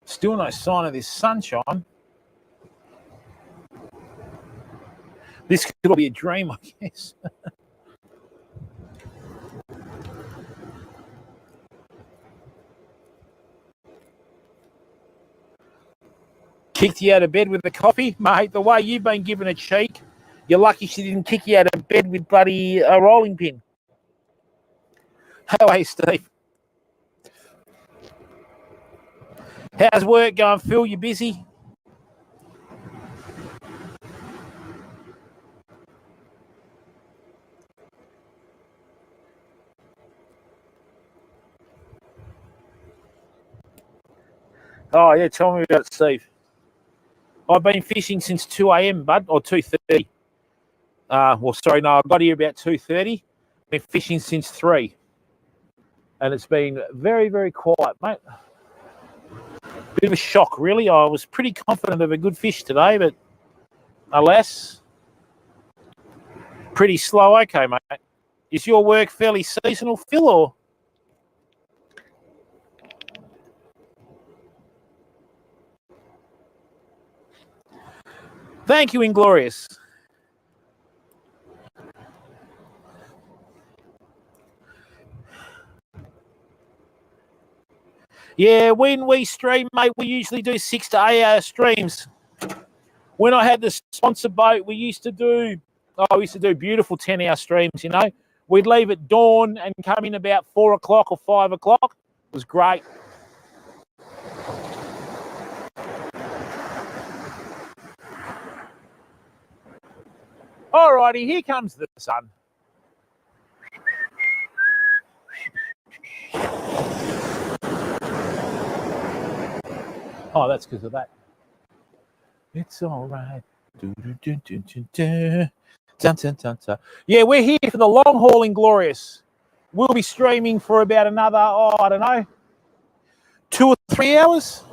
Still no sign of this sunshine. This could be a dream, I guess. Kicked you out of bed with a coffee? Mate, the way you've been given a cheek, you're lucky she didn't kick you out of bed with bloody a rolling pin. How are you, Steve? How's work going, Phil? You busy? Oh, yeah, tell me about it, Steve. I've been fishing since 2 a.m., bud, or 2:30. Well, sorry, no, I got here about 2:30. Been fishing since 3. And it's been very, very quiet, mate. Bit of a shock, really. I was pretty confident of a good fish today, but alas, pretty slow. Okay, mate. Is your work fairly seasonal, Phil, or? Thank you, Inglorious. Yeah, when we stream, mate, we usually do 6 to 8 hour streams. When I had the sponsor boat, we used to do beautiful 10-hour streams, you know. We'd leave at dawn and come in about 4 o'clock or 5 o'clock. It was great. All righty, here comes the sun. Oh, that's because of that. It's all right. Yeah, we're here for the long haul Inglorious. We'll be streaming for about another, I don't know, 2 or 3 hours.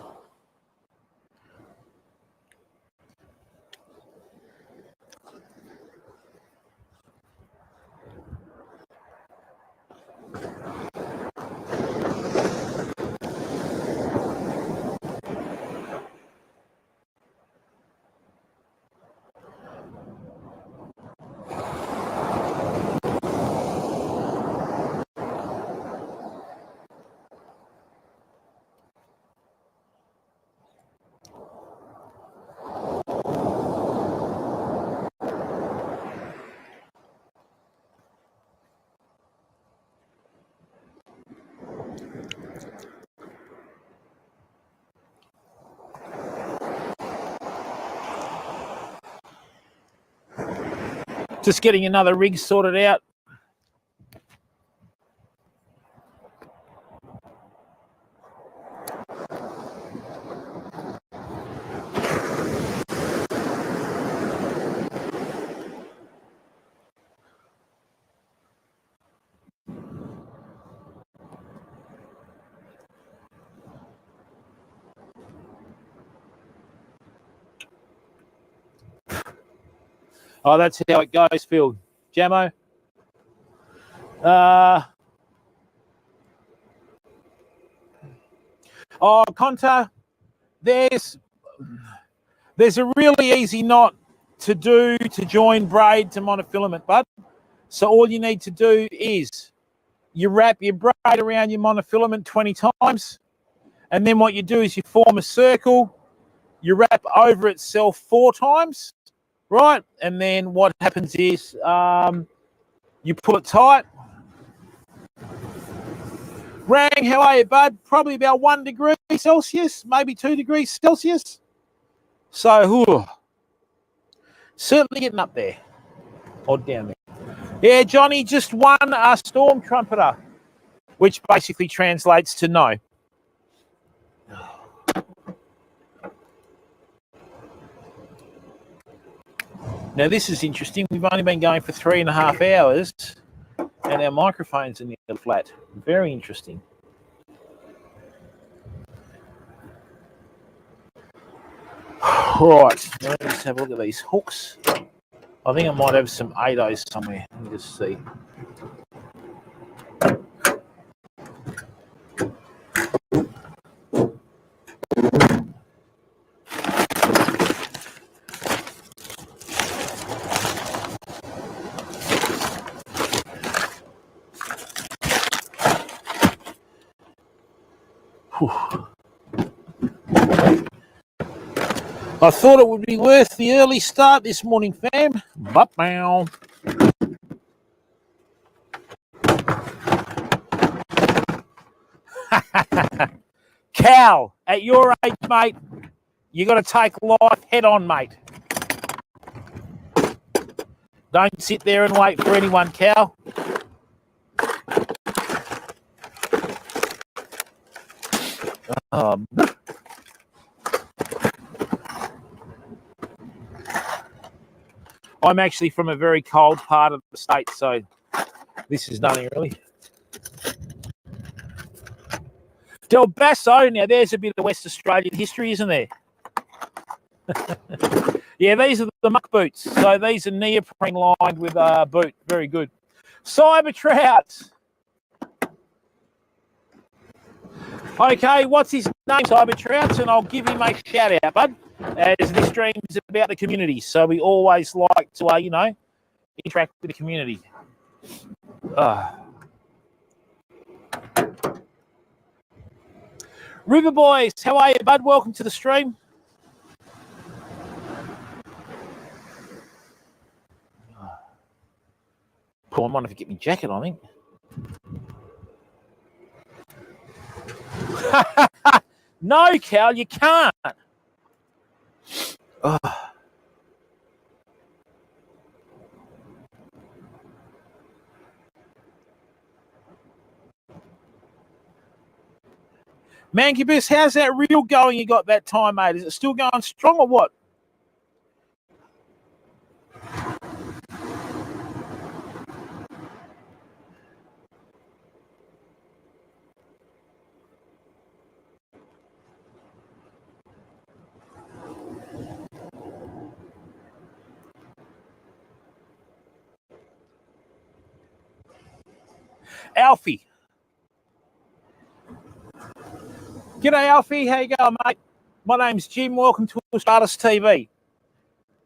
Just getting another rig sorted out. Oh, that's how it goes, Phil. Jamo. Conta, there's a really easy knot to do to join braid to monofilament, bud. So all you need to do is you wrap your braid around your monofilament 20 times, and then what you do is you form a circle, you wrap over itself 4 times, right? And then what happens is you pull it tight. Rang, how are you, bud? Probably about 1 degree Celsius, maybe 2 degrees Celsius. So, certainly getting up there or down there. Yeah, Johnny just won a storm trumpeter, which basically translates to no. Now, this is interesting. We've only been going for 3.5 hours, and our microphones are nearly flat. Very interesting. Right, let's have a look at these hooks. I think I might have some 8-0s somewhere. Let me just see. I thought it would be worth the early start this morning, fam. But-bow. Cal, at your age, mate, you got to take life head on, mate. Don't sit there and wait for anyone, Cal. I'm actually from a very cold part of the state, so this is nothing really. Del Basso, now there's a bit of West Australian history, isn't there? Yeah, these are the muck boots. So these are neoprene lined with a boot. Very good. Cyber Trouts. Okay, what's his name, Cyber Trouts? And I'll give him a shout out, bud, as this stream is about the community. So we always like to, interact with the community. River Boys, how are you, bud? Welcome to the stream. Paul, I might have to get my jacket on, I think. No, Cal, you can't. Oh. Mancubus, how's that reel going you got that time, mate? Is it still going strong or what? Alfie. G'day, Alfie. How you going, mate? My name's Jim. Welcome to AustralisTV.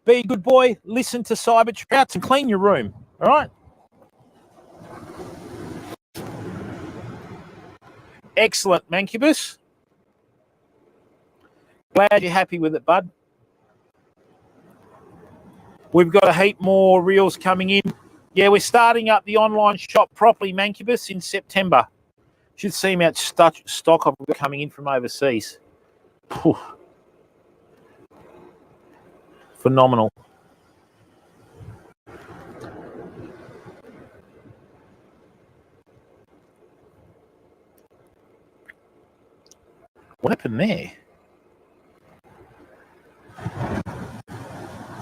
Be a good boy, listen to Cyber Trouts and clean your room, all right? Excellent, Mancubus. Glad you're happy with it, bud. We've got a heap more reels coming in. Yeah, we're starting up the online shop properly, Mancubus, in September. Should see how much stock I've got coming in from overseas. Whew. Phenomenal. What happened there?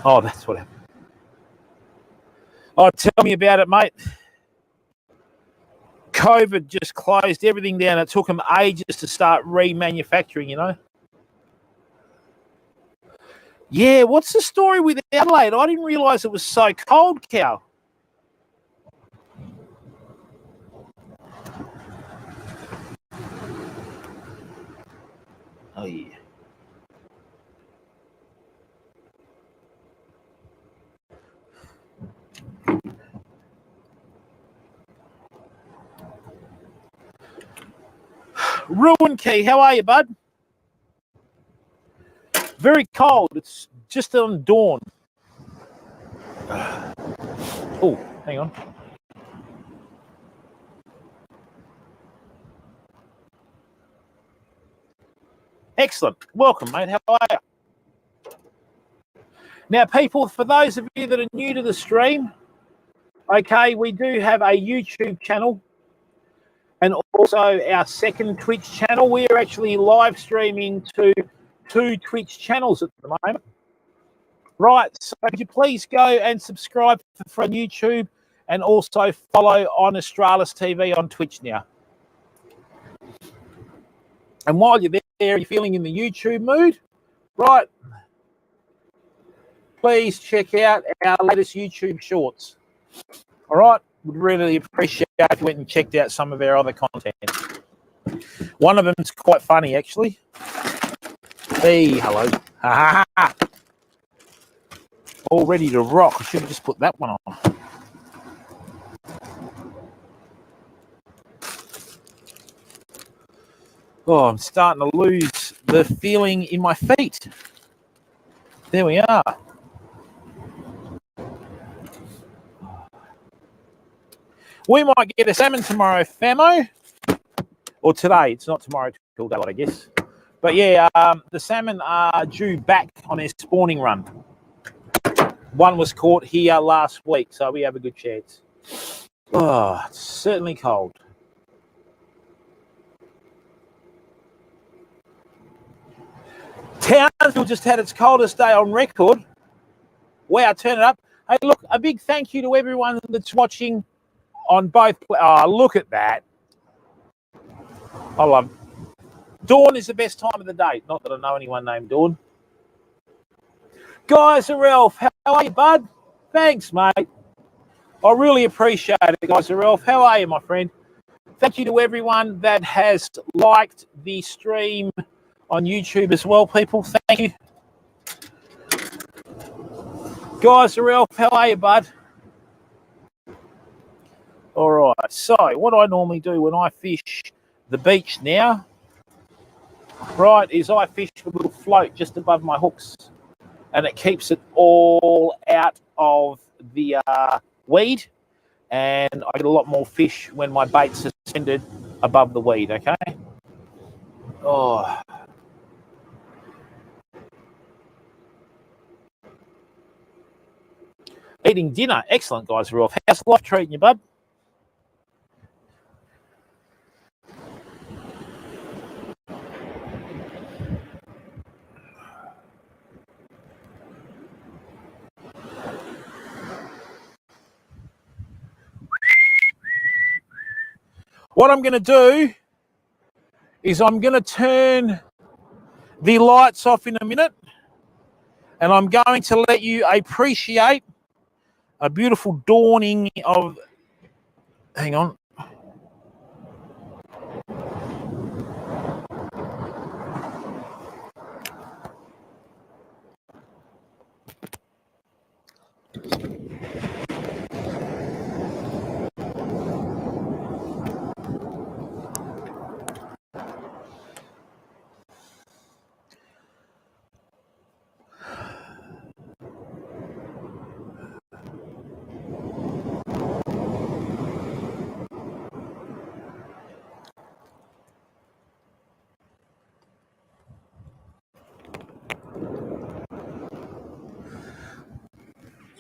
Oh, that's what happened. Oh, tell me about it, mate. COVID just closed everything down. It took them ages to start remanufacturing, you know. Yeah, what's the story with Adelaide? I didn't realise it was so cold, Cal. Oh, yeah. Ruin Key, how are you, bud? Very cold. It's just on dawn. Oh, hang on. Excellent. Welcome, mate. How are you? Now, people, for those of you that are new to the stream, okay, we do have a YouTube channel and also our second Twitch channel. We are actually live streaming to 2 Twitch channels at the moment. Right, so could you please go and subscribe for YouTube and also follow on AustralisTV on Twitch now. And while you're there, you're feeling in the YouTube mood, right, please check out our latest YouTube shorts. All right, would really appreciate if you went and checked out some of our other content. One of them's quite funny, actually. Hey, hello. Ha ha ha. All ready to rock. I should have just put that one on. Oh, I'm starting to lose the feeling in my feet. There we are. We might get a salmon tomorrow, Famo. Or today. It's not tomorrow till daylight, I guess. But yeah, the salmon are due back on their spawning run. One was caught here last week, so we have a good chance. Oh, it's certainly cold. Townsville just had its coldest day on record. Wow, turn it up. Hey, look, a big thank you to everyone that's watching on both. Oh, look at that. I love it. Dawn is the best time of the day. Not that I know anyone named Dawn. Guys, Ralph, how are you, bud? Thanks, mate. I really appreciate it, guys. Ralph, how are you, my friend? Thank you to everyone that has liked the stream on YouTube as well, people. Thank you. Guys, Ralph, how are you, bud? All right. So what I normally do when I fish the beach now right, is I fish with a little float just above my hooks, and it keeps it all out of the weed, and I get a lot more fish when my bait's suspended above the weed, okay? Oh. Eating dinner. Excellent, guys. We're off. How's life treating you, bud? What I'm going to do is I'm going to turn the lights off in a minute, and I'm going to let you appreciate a beautiful dawning of... Hang on.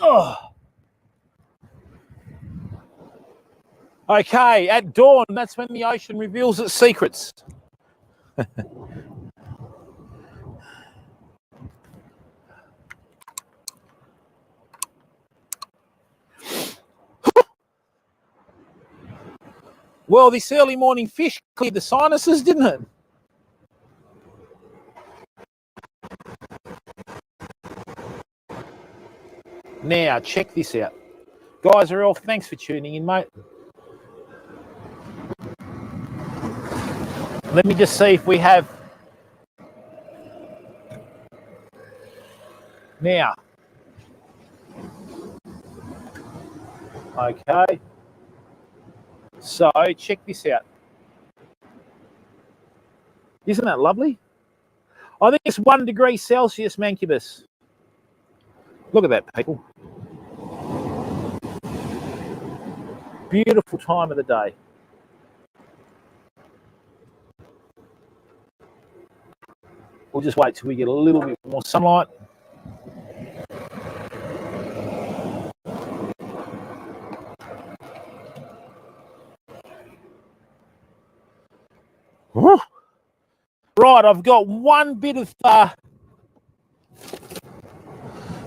Oh. Okay, at dawn, that's when the ocean reveals its secrets. Well, this early morning fish cleared the sinuses, didn't it? Now, check this out. Guys are all, thanks for tuning in, mate. Let me just see if we have... Now. Okay. So, check this out. Isn't that lovely? I think it's 1 degree Celsius, Mancubus. Look at that, people. Beautiful time of the day. We'll just wait till we get a little bit more sunlight. Woo. Right, I've got one bit of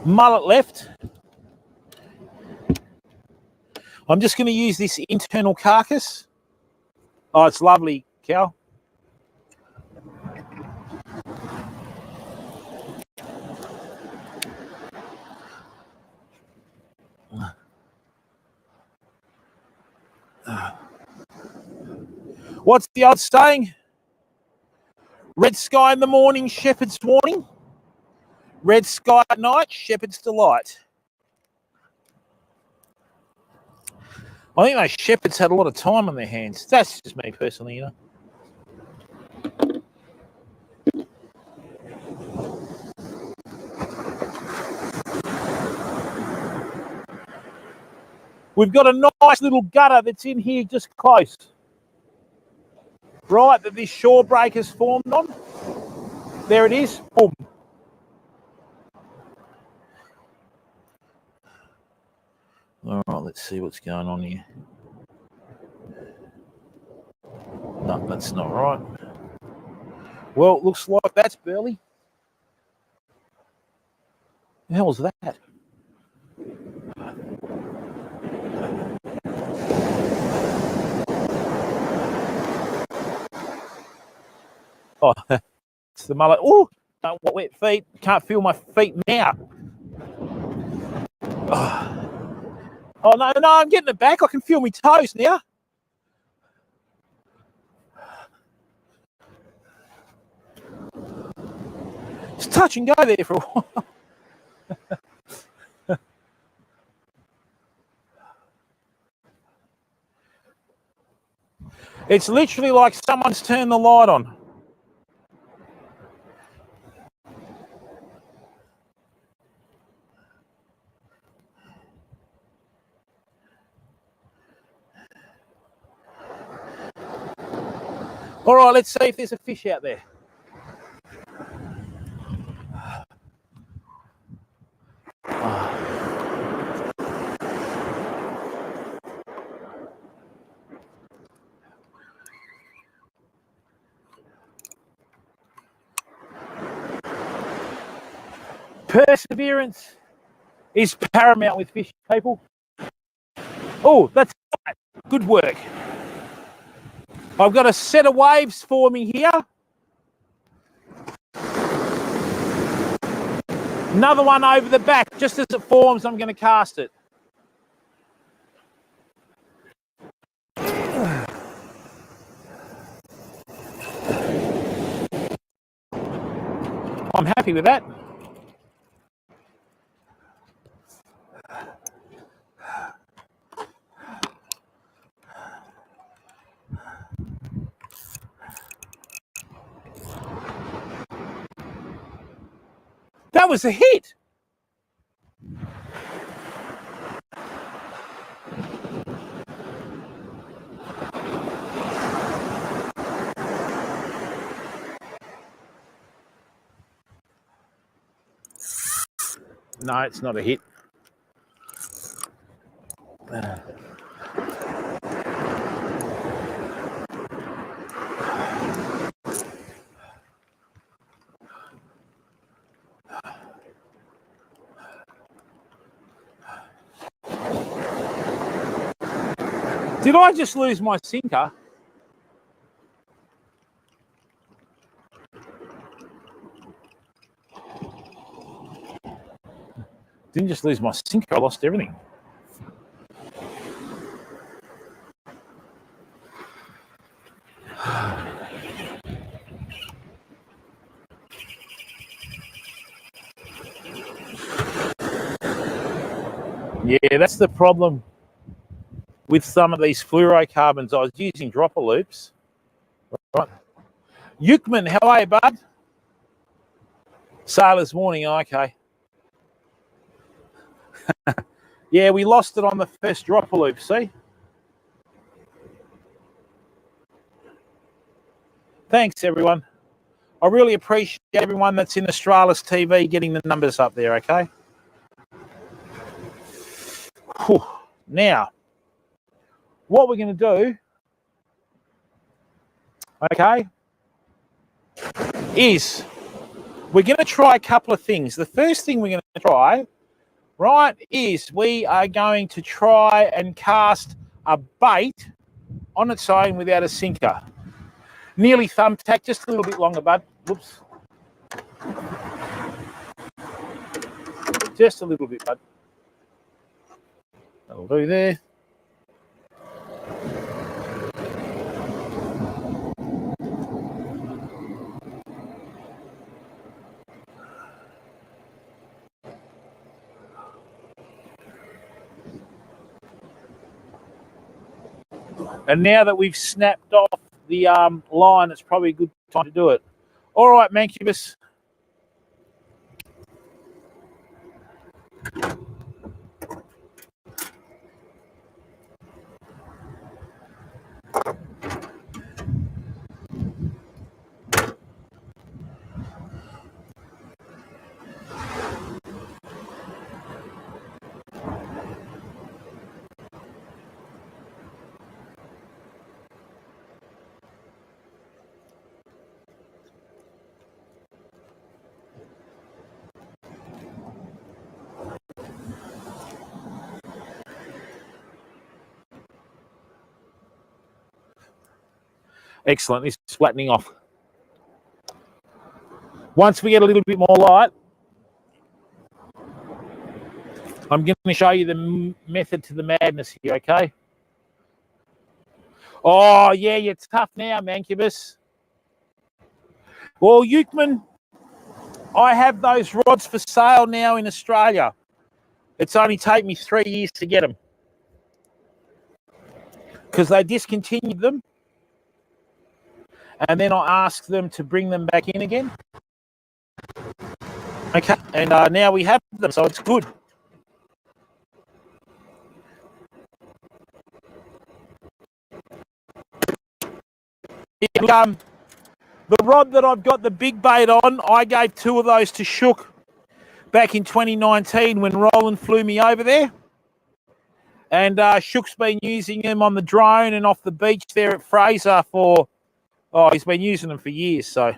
mullet left. I'm just going to use this internal carcass. Oh, it's lovely, Cal. What's the old saying? Red sky in the morning, shepherd's warning. Red sky at night, shepherd's delight. I think those shepherds had a lot of time on their hands. That's just me personally, you know. We've got a nice little gutter that's in here just close. Right, that this shore break has formed on. There it is. Boom. All right, let's see what's going on here. No, that's not right. Well, it looks like that's Burley. The hell was that? Oh, it's the mullet. Oh, don't want wet feet. Can't feel my feet now. Oh, no, I'm getting it back. I can feel my toes now. Just touch and go there for a while. It's literally like someone's turned the light on. All right, let's see if there's a fish out there. Perseverance is paramount with fishing, people. Oh, that's right. Good work. I've got a set of waves forming here. Another one over the back. Just as it forms, I'm going to cast it. I'm happy with that. That was a hit. No, it's not a hit. Did I just lose my sinker? Didn't just lose my sinker, I lost everything. Yeah, that's the problem with some of these fluorocarbons. I was using dropper loops. Right. Yukman, how are you, bud? Sailor's warning, okay. Yeah, we lost it on the first dropper loop, see? Thanks, everyone. I really appreciate everyone that's in AustralisTV getting the numbers up there, okay? Whew. Now, what we're going to do, okay, is we're going to try a couple of things. The first thing we're going to try, right, is we are going to try and cast a bait on its own without a sinker. Nearly thumbtack, just a little bit longer, bud. Whoops. Just a little bit, bud. That'll do there. And now that we've snapped off the line, it's probably a good time to do it. All right, Mancubus. Excellent. This is flattening off. Once we get a little bit more light, I'm going to show you the method to the madness here, okay? Oh, yeah, you're tough now, Mancubus. Well, Yukman, I have those rods for sale now in Australia. It's only taken me 3 years to get them because they discontinued them. And then I asked them to bring them back in again. Okay, and now we have them, so it's good. The rod that I've got the big bait on, I gave 2 of those to Shook back in 2019 when Roland flew me over there. And Shook's been using them on the drone and off the beach there at Fraser for, he's been using them for years, so.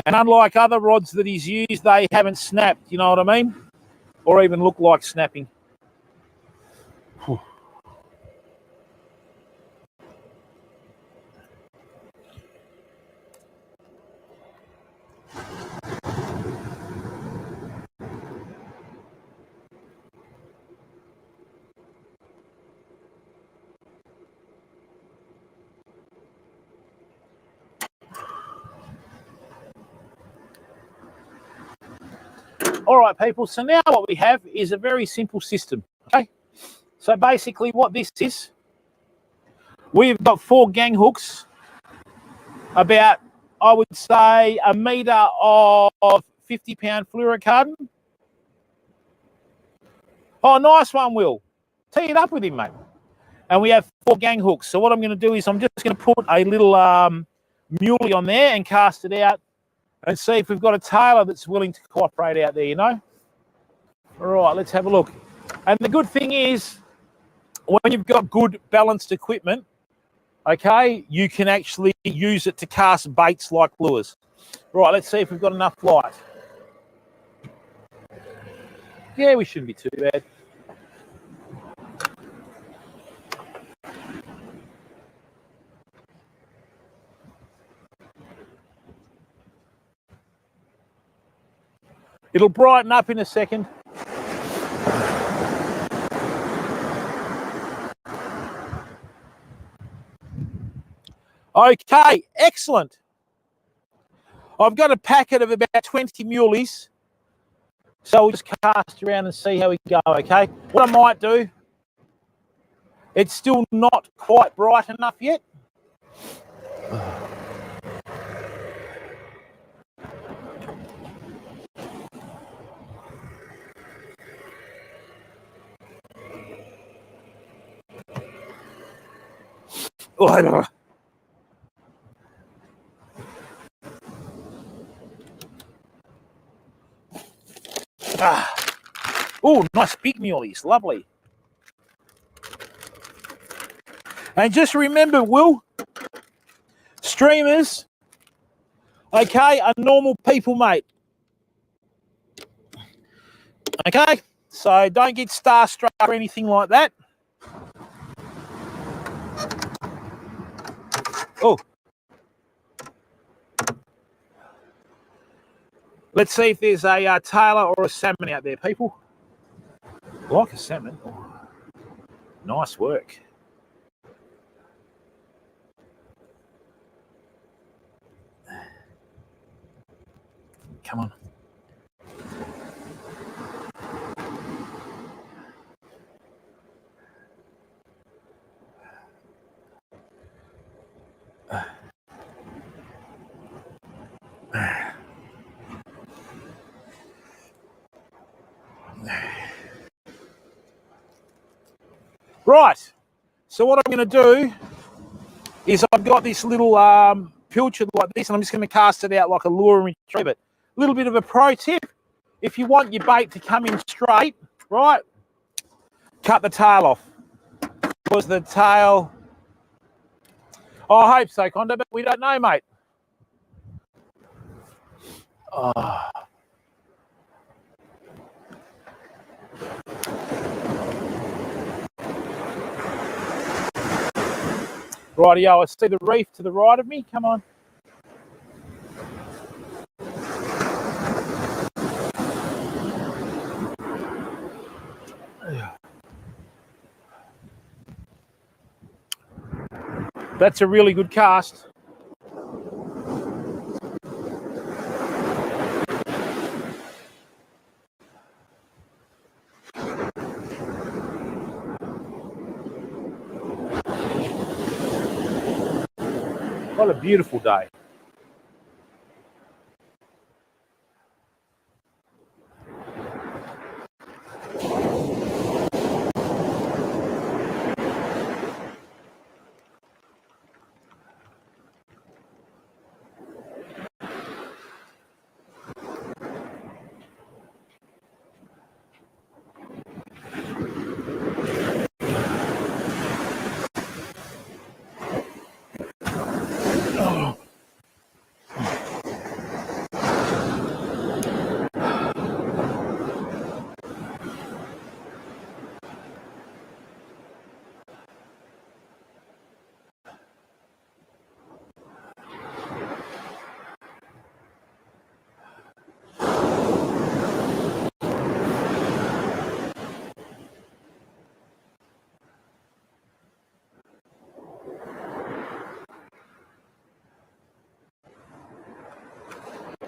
And unlike other rods that he's used, they haven't snapped, you know what I mean? Or even look like snapping. Whew. All right, people, so now what we have is a very simple system, okay? So basically what this is, we've got 4 gang hooks, about, I would say, a metre of 50-pound fluorocarbon. Oh, nice one, Will. Tee it up with him, mate. And we have 4 gang hooks. So what I'm going to do is I'm just going to put a little muley on there and cast it out and see if we've got a tailor that's willing to cooperate out there, you know? All right, let's have a look. And the good thing is, when you've got good balanced equipment, okay, you can actually use it to cast baits like lures. Right, let's see if we've got enough light. Yeah, we shouldn't be too bad. It'll brighten up in a second. Okay, excellent. I've got a packet of about 20 muleys. So we'll just cast around and see how we go, okay? What I might do, it's still not quite bright enough yet. Oh, nice big muleys, lovely. And just remember, Will, streamers, okay, are normal people, mate. Okay, so don't get starstruck or anything like that. Oh. Let's see if there's a tailor or a salmon out there, people. Like a salmon. Oh, nice work. Come on. Right, so what I'm going to do is I've got this little pilchard like this, and I'm just going to cast it out like a lure and retrieve it. A little bit of a pro tip, if you want your bait to come in straight, right, cut the tail off. Because the tail, I hope so, Condo, but we don't know, mate. Oh. Rightio, I see the reef to the right of me. Come on. That's a really good cast. What a beautiful day.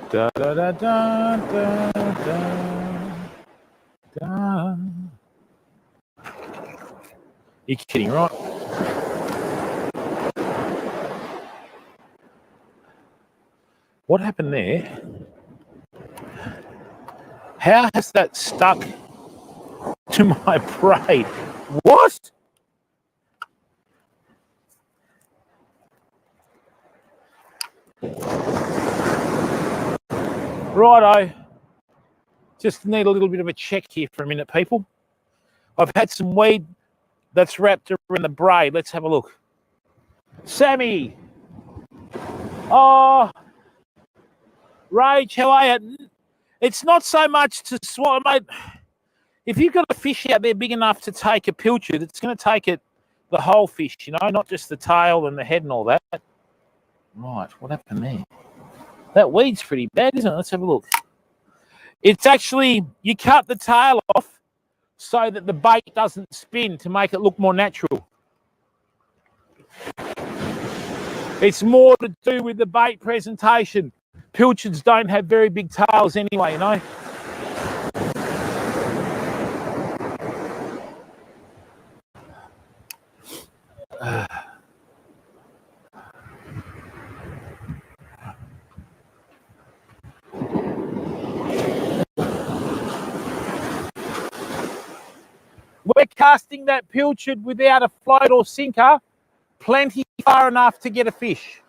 Da da da da da da da. You're kidding, right? What happened there? How has that stuck to my braid? What? Righto. Just need a little bit of a check here for a minute, people. I've had some weed that's wrapped around the braid. Let's have a look. Sammy. Oh, Rage, how are you? It's not so much to swallow, mate. If you've got a fish out there big enough to take a pilchard, it's going to take it the whole fish, you know, not just the tail and the head and all that. Right, what happened there? That weed's pretty bad, isn't it? Let's have a look. It's actually, you cut the tail off so that the bait doesn't spin to make it look more natural. It's more to do with the bait presentation. Pilchards don't have very big tails anyway, you know. We're casting that pilchard without a float or sinker, plenty far enough to get a fish.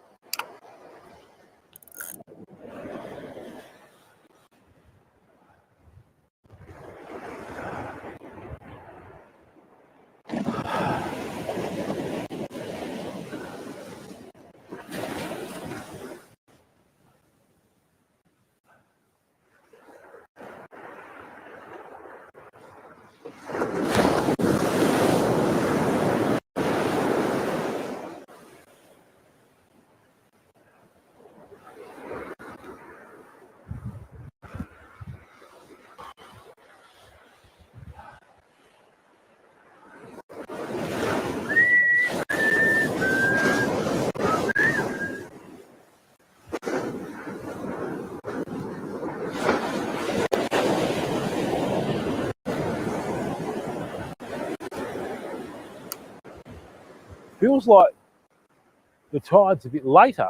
Feels like the tide's a bit later.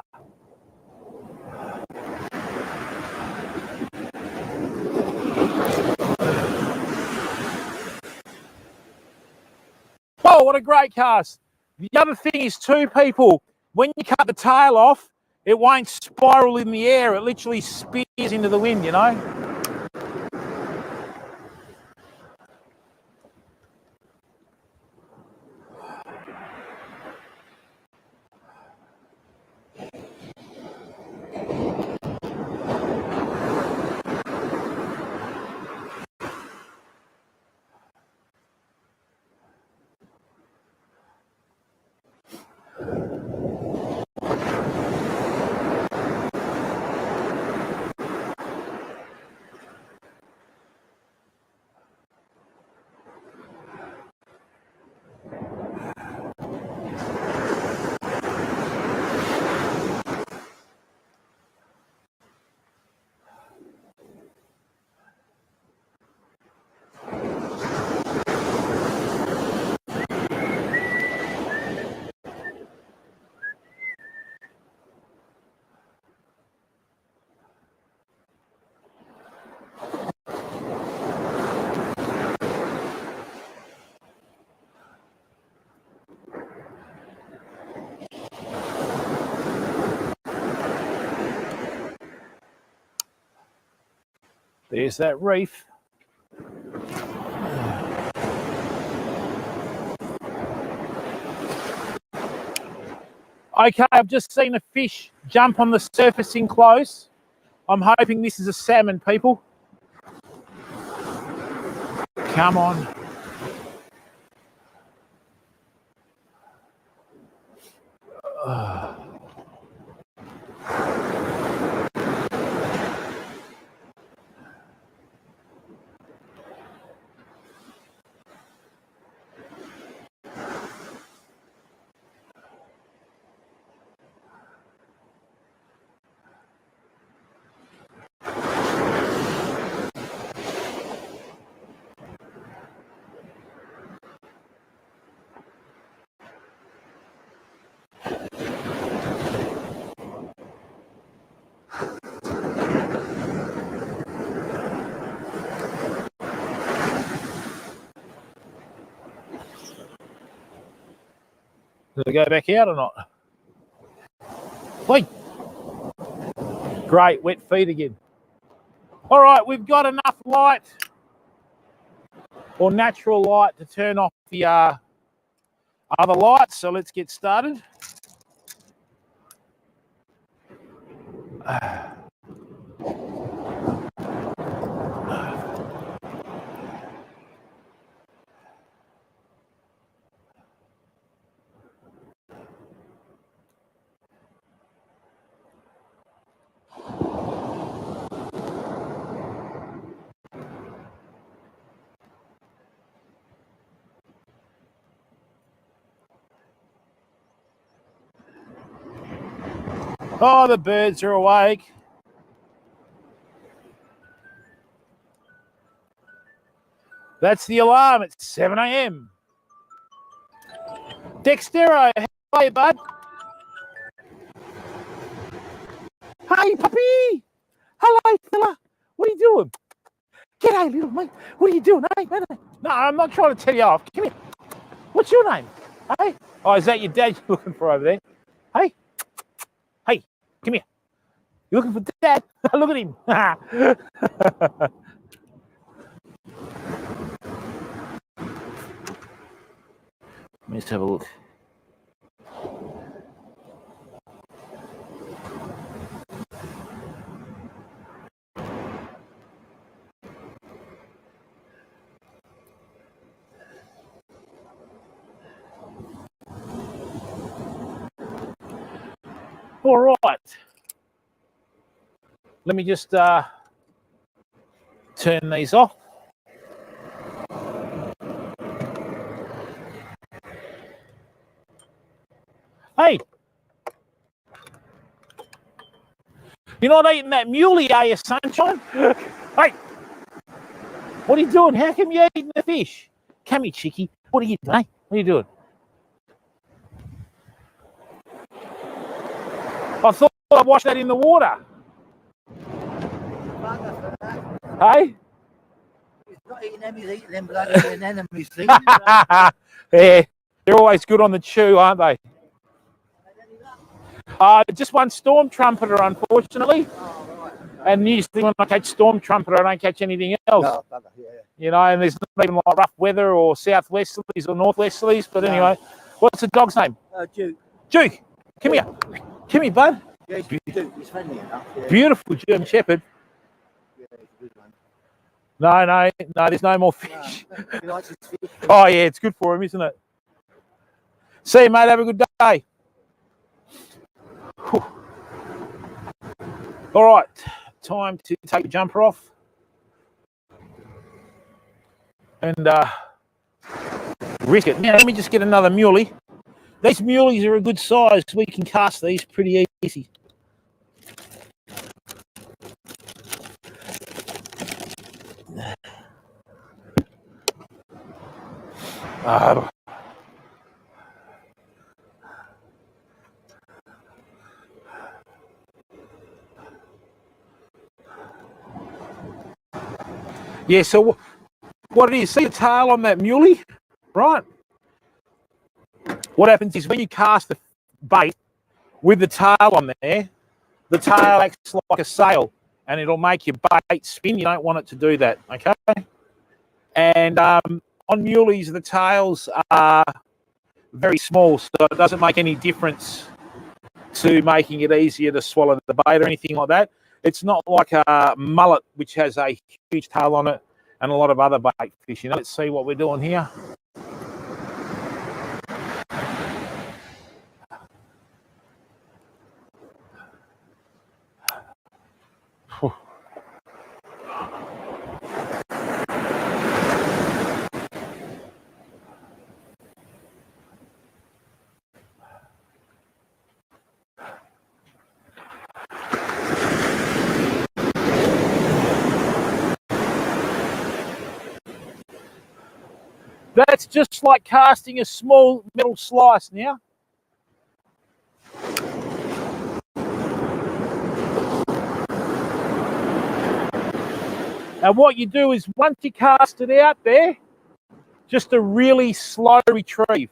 Oh, what a great cast. The other thing is too, people, when you cut the tail off, it won't spiral in the air. It literally spears into the wind, you know. There's that reef. Okay, I've just seen a fish jump on the surface in close. I'm hoping this is a salmon, people. Come on. Does it go back out or not? Wait. Great, wet feet again. All right, we've got enough light or natural light to turn off the other lights, so let's get started. Oh, the birds are awake. That's the alarm. It's 7 a.m. Dextero, how are you, bud? Hey, puppy. Hello, fella. What are you doing? G'day, little mate. What are you doing, eh? No, I'm not trying to tell you off. Come here. What's your name? Hey? Oh, is that your dad you're looking for over there? Hey? Hey, come here. You looking for Dad? Look at him. Let's have a look. All right. Let me just turn these off. Hey, you're not eating that muley, are you, sunshine? Hey, what are you doing? How come you're eating the fish? Come here, chickie. What are you doing? Hey, what are you doing? I thought I'd wash that in the water. Hey? He's not eating them, he's eating them bloody anemones things. Yeah, they're always good on the chew, aren't they? Just one storm trumpeter, unfortunately. Oh, right. And usually when I catch storm trumpeter, I don't catch anything else. No, yeah. You know, and there's not even like rough weather or southwesterlies or northwesterlies. But anyway, what's the dog's name? Duke. Duke, come here. Come here, bud. Yeah, he's Duke. He's friendly enough. Yeah. Beautiful German Shepherd. Yeah, he's a good one. No, there's no more fish. No, he likes his fish. Oh, yeah, it's good for him, isn't it? See you, mate. Have a good day. Whew. All right, time to take the jumper off. And risk it. Now, let me just get another muley. These muleys are a good size. We can cast these pretty easy. Yeah, so what it is, see the tail on that muley, right? What happens is when you cast the bait with the tail on there, the tail acts like a sail and it'll make your bait spin. You don't want it to do that, okay? And on muleys, the tails are very small, so it doesn't make any difference to making it easier to swallow the bait or anything like that. It's not like a mullet, which has a huge tail on it and a lot of other bait fish. You know, let's see what we're doing here. That's just like casting a small metal slice now. And what you do is once you cast it out there, just a really slow retrieve.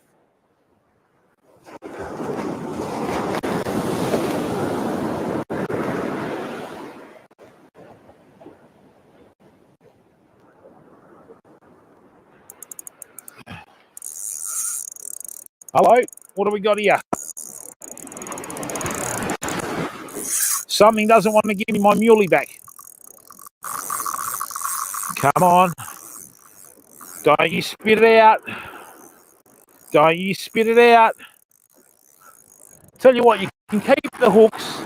Hello, what do we got here? Something doesn't want to give me my muley back. Come on. Don't you spit it out. Don't you spit it out. Tell you what, you can keep the hooks.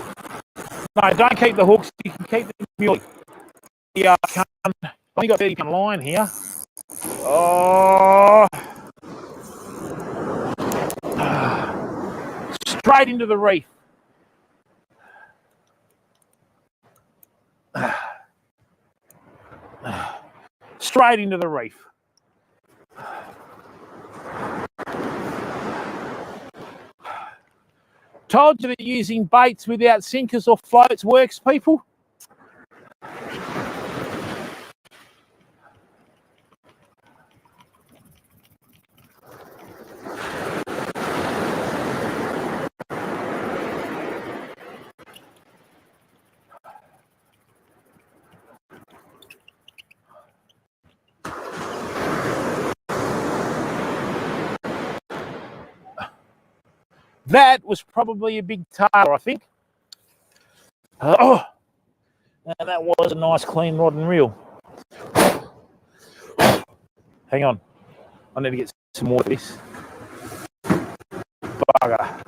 No, don't keep the hooks. You can keep the muley. Yeah, I only got 30-pound line here. Oh. Straight into the reef. Straight into the reef. Told you that using baits without sinkers or floats works, people. That was probably a big tailor, I think. And that was a nice clean rod and reel. Hang on. I need to get some more of this. Bugger.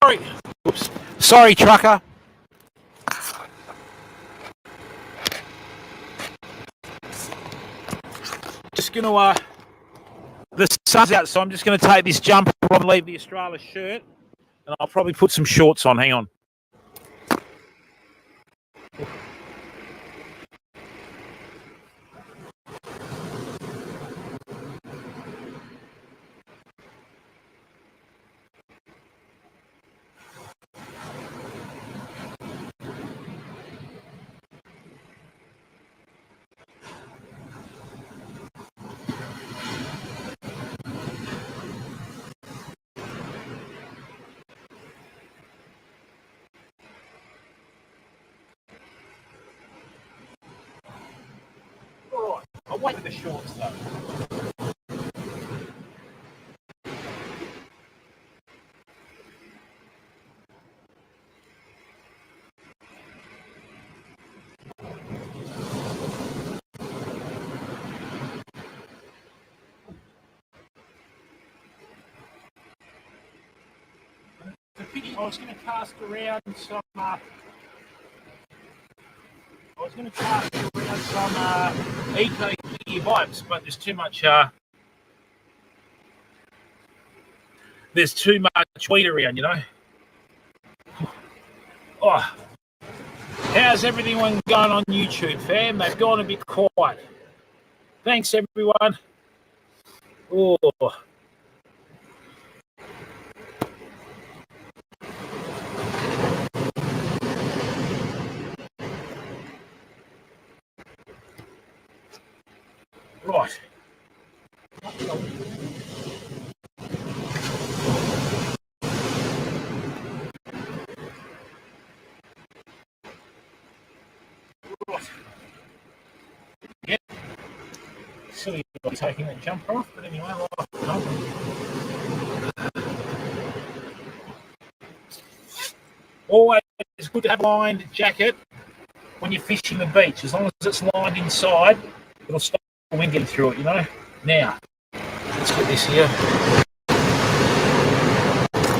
Sorry. Oops. Sorry, trucker. Just going to, the sun's out, so I'm just going to take this jumper off and leave the Australis shirt, and I'll probably put some shorts on. Hang on. All right. I'll wait for the shorts, though. I was going to cast around some. Eco gear bikes, but there's too much. There's too much weed around, you know. Oh, how's everyone going on YouTube, fam? They've gone a bit quiet. Thanks, everyone. Oh. Right. Right. Yep. Silly about taking that jumper off, but anyway, always good to have a lined jacket when you're fishing the beach. As long as it's lined inside, it'll stop the wind getting through it, you know. Now, let's get this here.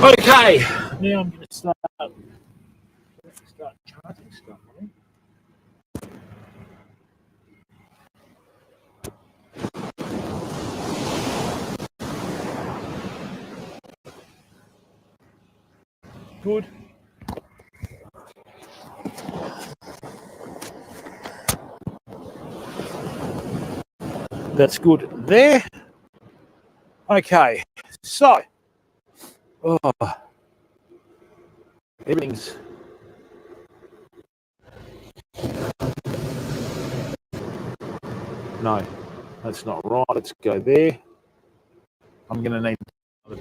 Okay, now I'm going to start charging stuff. I think. Good. That's good there. Okay, so everything's no, that's not right. Let's go there. I'm going to need a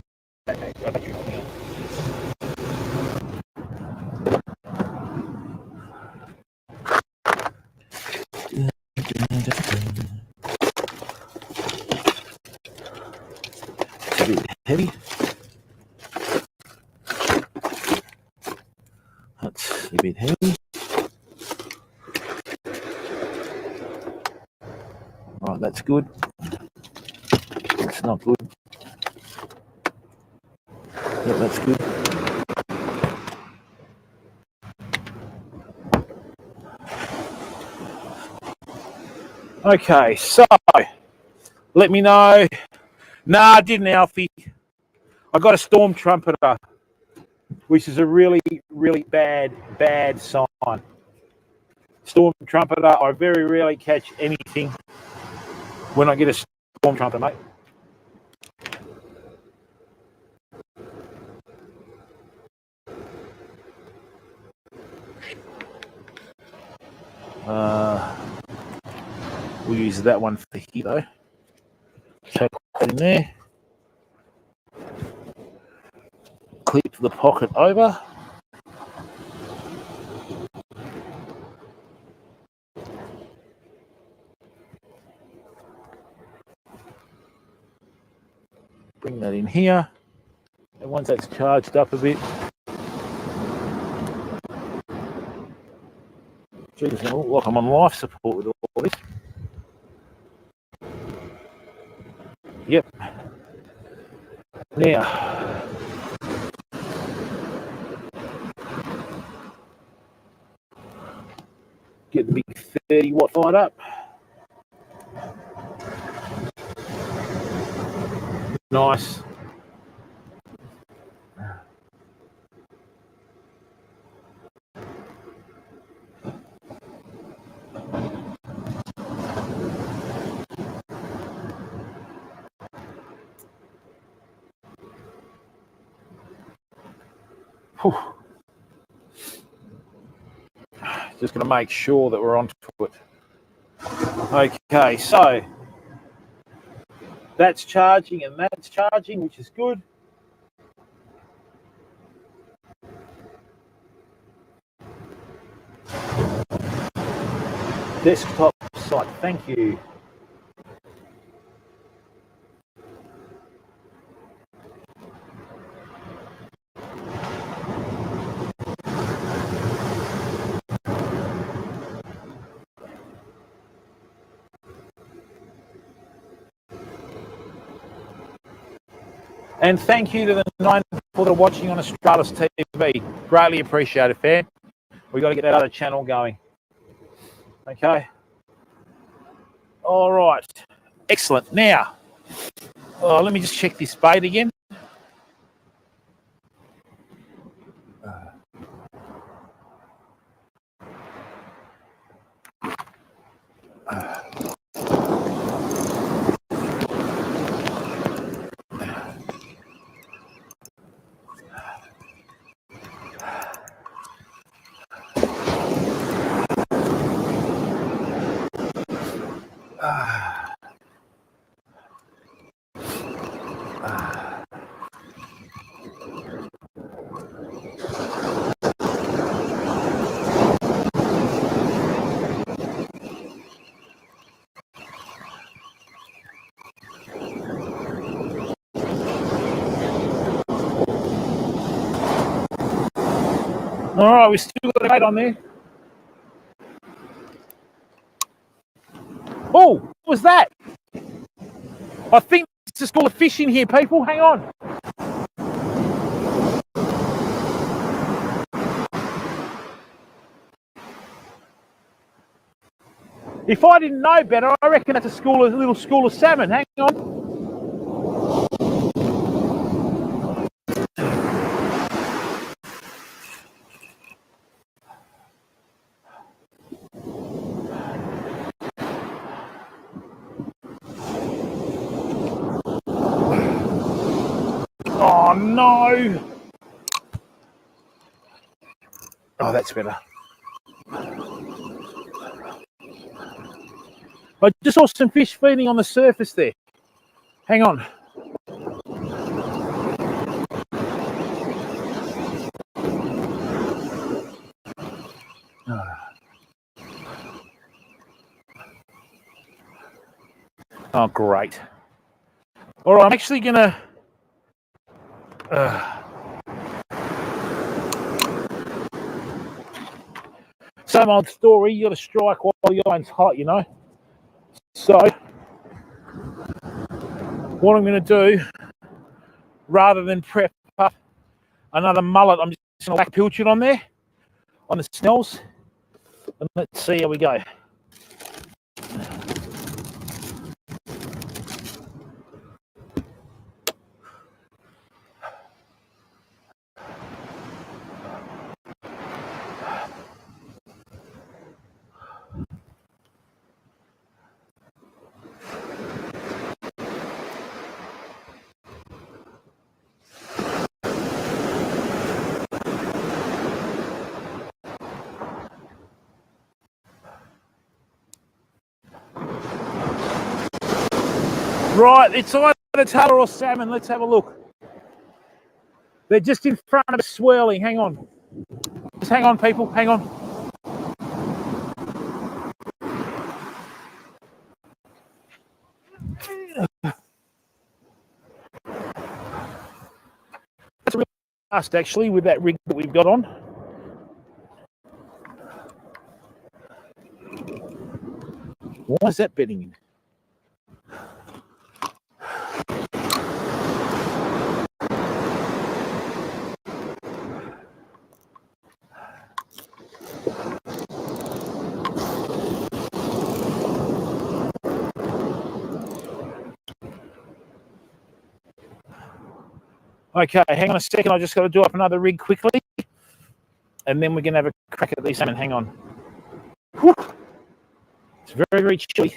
bit heavy. That's a bit heavy. Right, that's good. That's not good. Yep, that's good. Okay, so let me know. Nah, I didn't, Alfie. I got a storm trumpeter, which is a really, really bad sign. Storm trumpeter, I very rarely catch anything when I get a storm trumpeter, mate. We'll use that one for here, though. Take that in there. Clip the pocket over. Bring that in here. And once that's charged up a bit, geez, I look like I'm on life support with all this. Yep. Now, get the big 30-watt fired up. Nice. Whew. Just going to make sure that we're onto it. Okay, so that's charging and that's charging, which is good. Desktop site, thank you. And thank you to the 9 people that are watching on AustralisTV. Greatly appreciated, fam. We've got to get that other channel going. Okay. All right. Excellent. Now, let me just check this bait again. All right, we still got a bait on there. Oh, what was that? I think it's just full of fish in here, people. Hang on. If I didn't know better, I reckon that's a little school of salmon. Hang on. Oh, no. Oh, that's better. I just saw some fish feeding on the surface there. Hang on. Oh, great. All right, I'm actually going to... Same old story. You got to strike while the iron's hot, you know. So, what I'm going to do, rather than prep up another mullet, I'm just going to whack pilchard on there, on the snells, and let's see how we go. Right, it's either tailor or salmon. Let's have a look. They're just in front of us swirling. Hang on. Just hang on, people. Hang on. That's really fast, actually, with that rig that we've got on. Why is that bedding in? Okay, hang on a second. I just got to do up another rig quickly, and then we're going to have a crack at these salmon. Hang on. Whew. It's very, very chilly.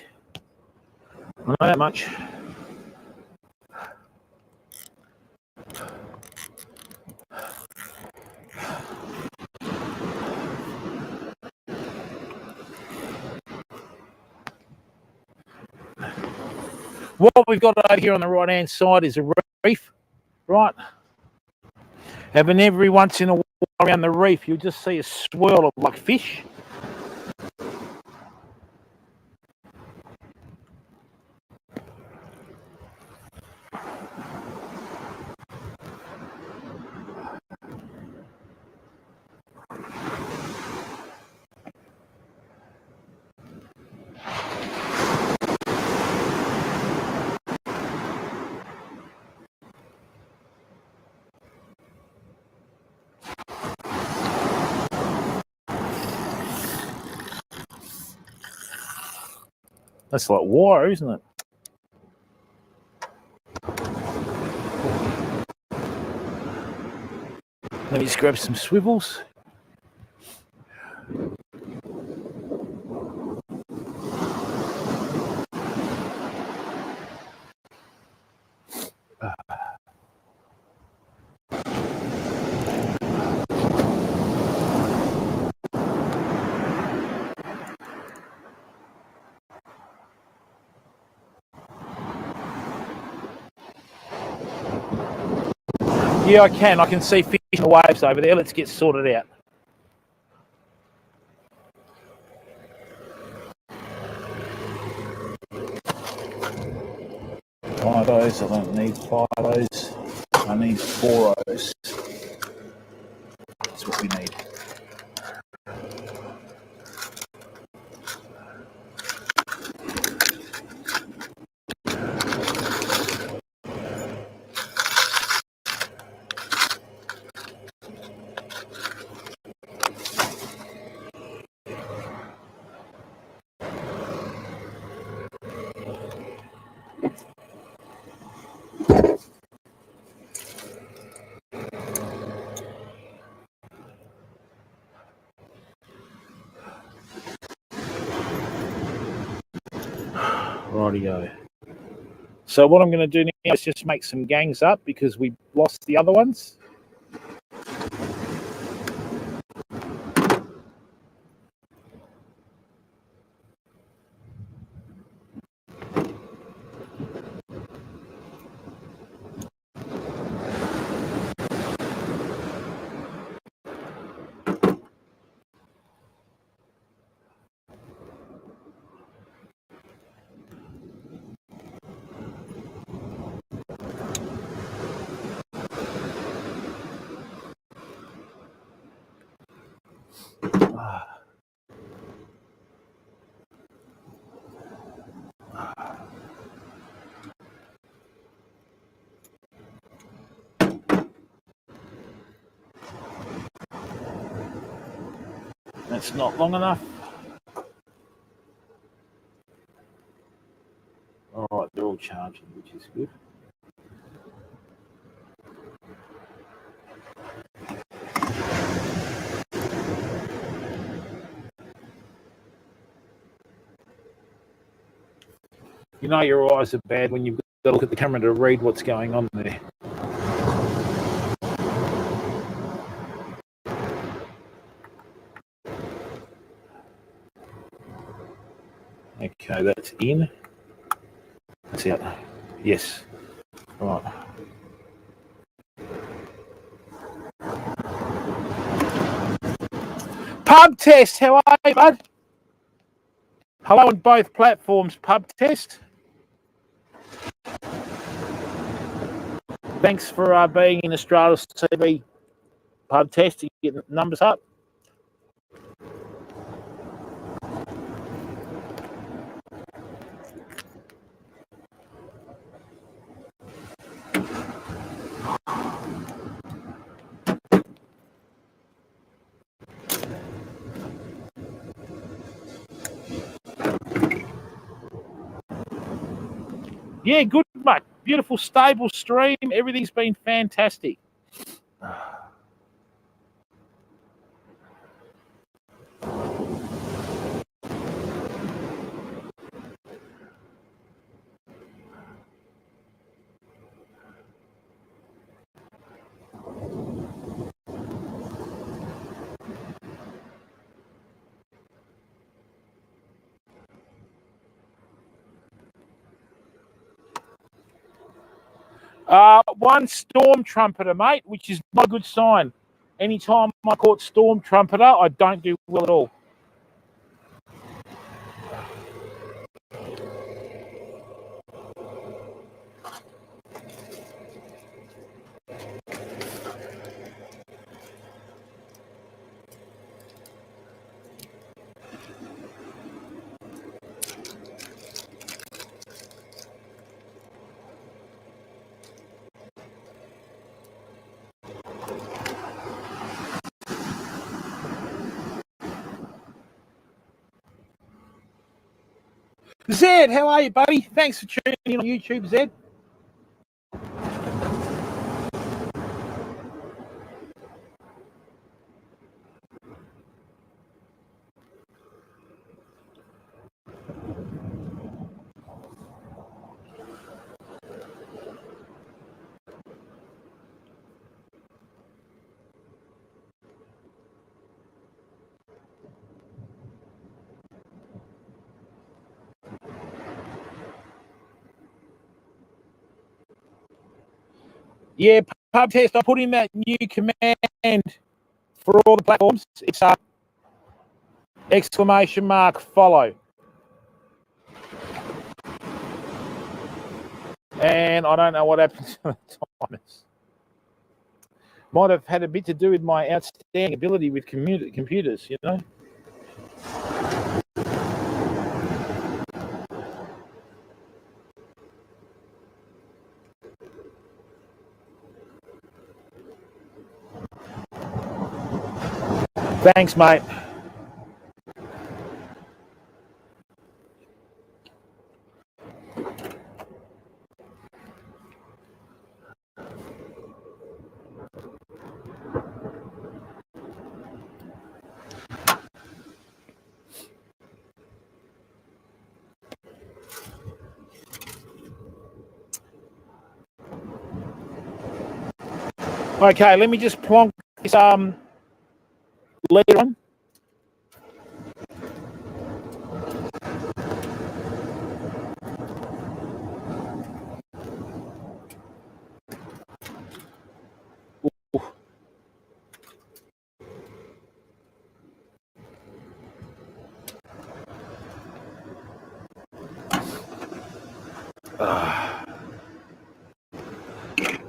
I know that much. What we've got over here on the right-hand side is a reef, right? And then every once in a while around the reef, you'll just see a swirl of like fish. That's like wire, isn't it? Let me just grab some swivels. Yeah, I can. I can see fish and waves over there. Let's get sorted out. Five of those. I don't need 5 of those. I need 4 of those. That's what we need. Rightio. So what I'm going to do now is just make some gangs up because we lost the other ones. That's not long enough. All right, they're all charging, which is good. You know your eyes are bad when you've got to look at the camera to read what's going on there. Okay, that's in. That's out. Yes. Right. Pub test. How are you, bud? Hello on both platforms. Pub test. Thanks for being in AustralisTV pub test. You get the numbers up. Yeah, good, mate. Beautiful, stable stream. Everything's been fantastic. One storm trumpeter, mate, which is not a good sign. Anytime I caught storm trumpeter, I don't do well at all. Zed, how are you, buddy? Thanks for tuning in on YouTube, Zed. Yeah, pub test. I put in that new command for all the platforms. It's !follow. And I don't know what happened to the timers. Might have had a bit to do with my outstanding ability with computers, you know. Thanks, mate. Okay, let me just plonk this leader on.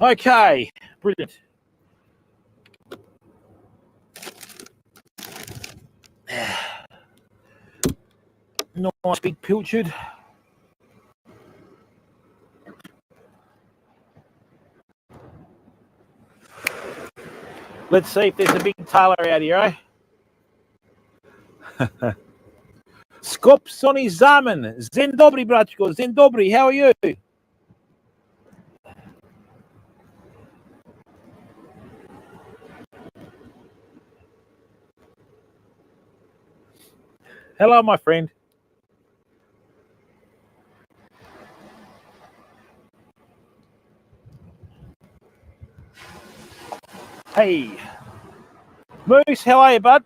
Okay, brilliant. Nice big pilchard. Let's see if there's a big tailor out here, eh? Skop Sonny Zaman. Dzień dobry, bratko. Dzień dobry. How are you? Hello, my friend. Hey. Moose, how are you, bud?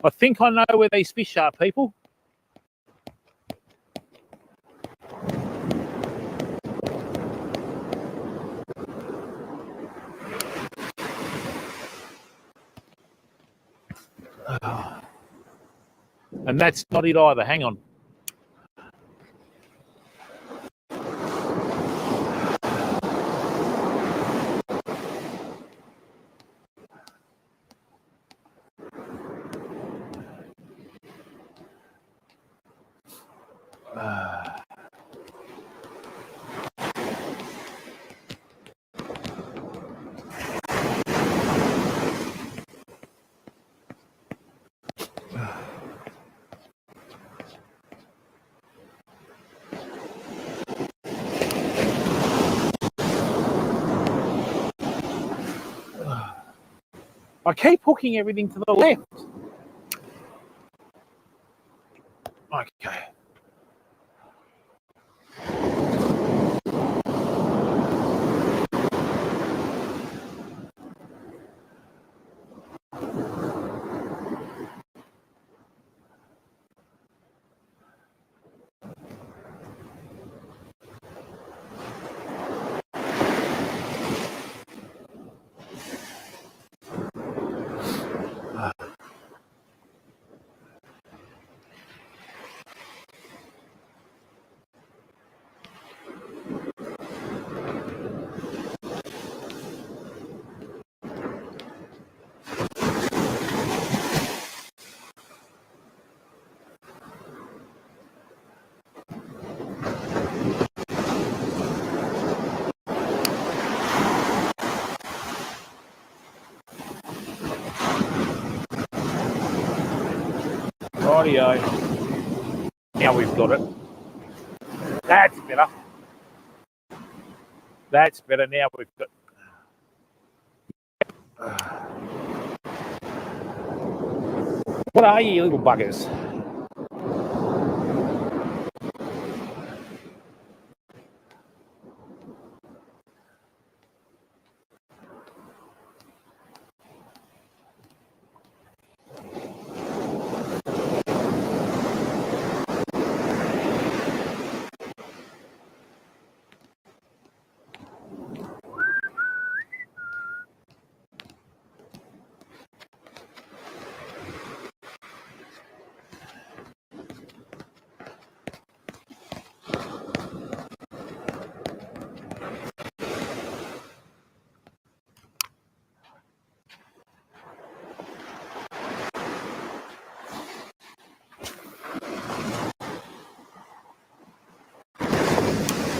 I think I know where these fish are, people. And that's not it either. Hang on. I keep hooking everything to the left. Okay. Rightio. Now we've got it. That's better. That's better. Now we've got. What are you little buggers?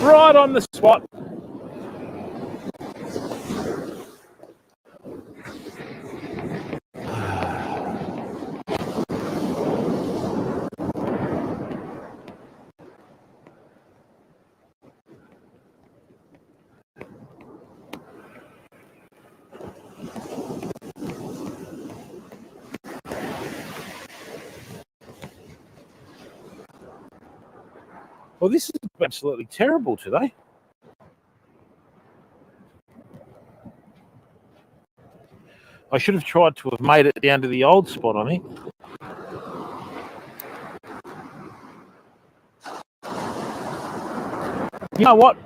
Right on the spot. Well, this is absolutely terrible today. I should have tried to have made it down to the old spot, I think. You know what?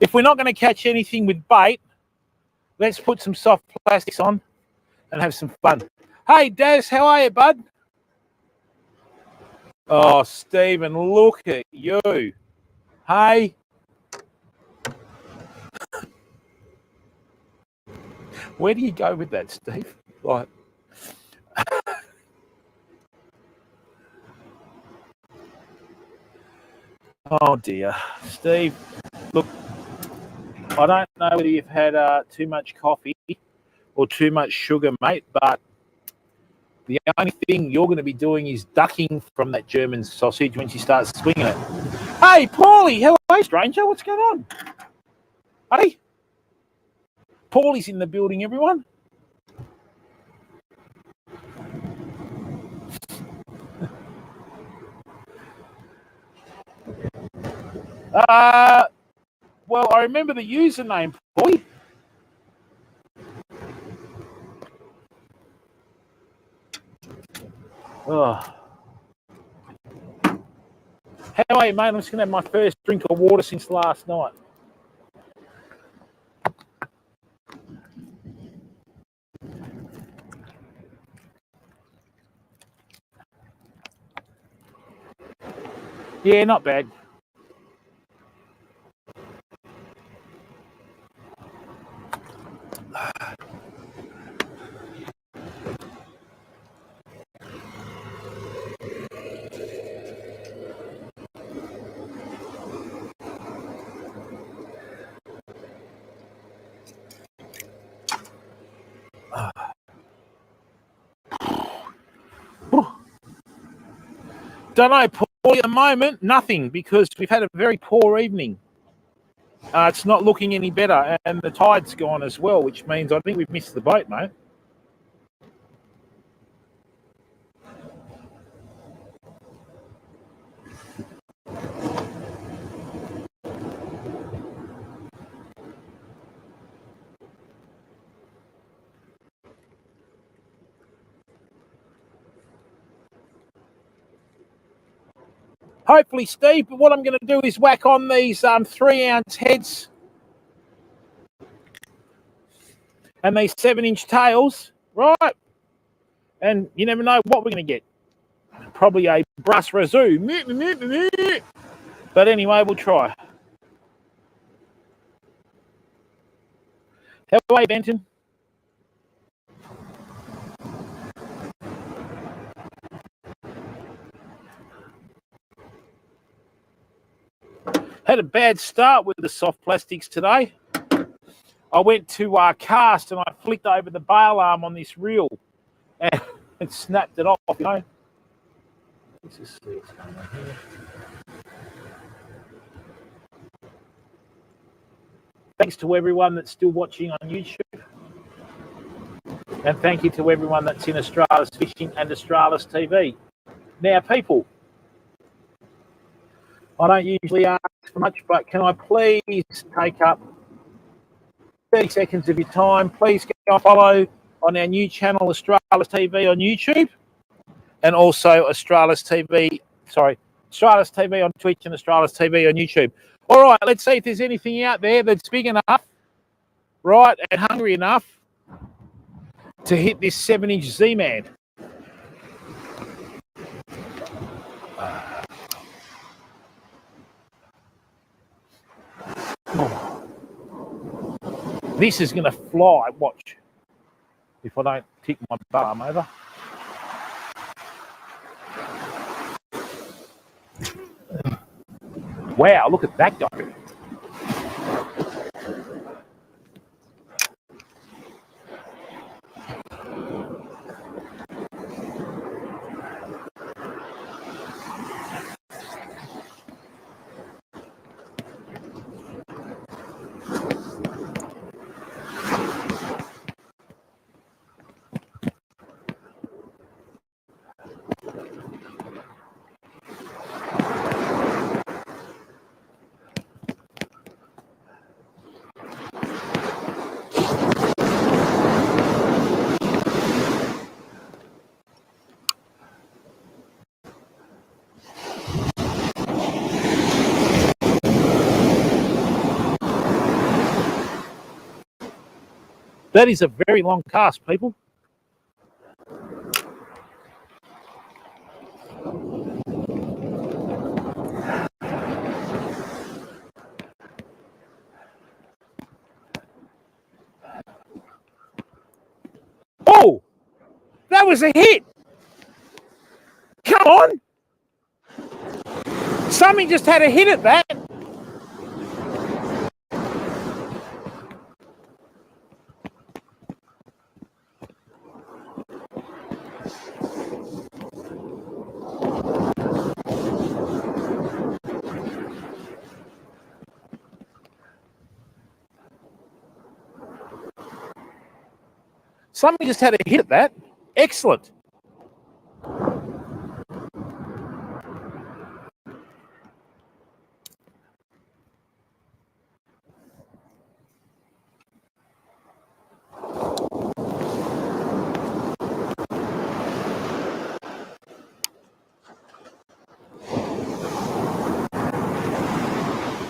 If we're not going to catch anything with bait, let's put some soft plastics on and have some fun. Hey, Daz, how are you, bud? Oh, Stephen, look at you. Hey. Where do you go with that, Steve? Like, oh, dear. Steve, look, I don't know whether you've had too much coffee or too much sugar, mate, but the only thing you're going to be doing is ducking from that German sausage when she starts swinging it. Hey, Paulie, hello, stranger. What's going on? Hey, Paulie's in the building, everyone. Well, I remember the username, Paulie. Oh. How are you, mate? I'm just going to have my first drink of water since last night. Yeah, not bad. Don't know, Paul, at the moment, nothing, because we've had a very poor evening. It's not looking any better, and the tide's gone as well, which means I think we've missed the boat, mate. Hopefully, Steve, but what I'm going to do is whack on these 3-ounce heads and these 7-inch tails, right? And you never know what we're going to get. Probably a brass razoo. But anyway, we'll try. How are you, Benton? Had a bad start with the soft plastics today. I went to cast and I flicked over the bail arm on this reel and it snapped it off, you know. Let's just see what's going on here. Thanks to everyone that's still watching on YouTube. And thank you to everyone that's in Australis Fishing and AustralisTV. Now, people, I don't usually ask for much, but can I please take up 30 seconds of your time? Please go follow on our new channel, AustralisTV on YouTube, and also AustralisTV on Twitch and AustralisTV on YouTube. All right, let's see if there's anything out there that's big enough, right, and hungry enough to hit this 7-inch Z-Man. This is going to fly, watch, if I don't tick my arm over. Wow, look at that guy. That is a very long cast, people. Oh, that was a hit. Come on. Something just had a hit at that. Somebody just had a hit at that. Excellent.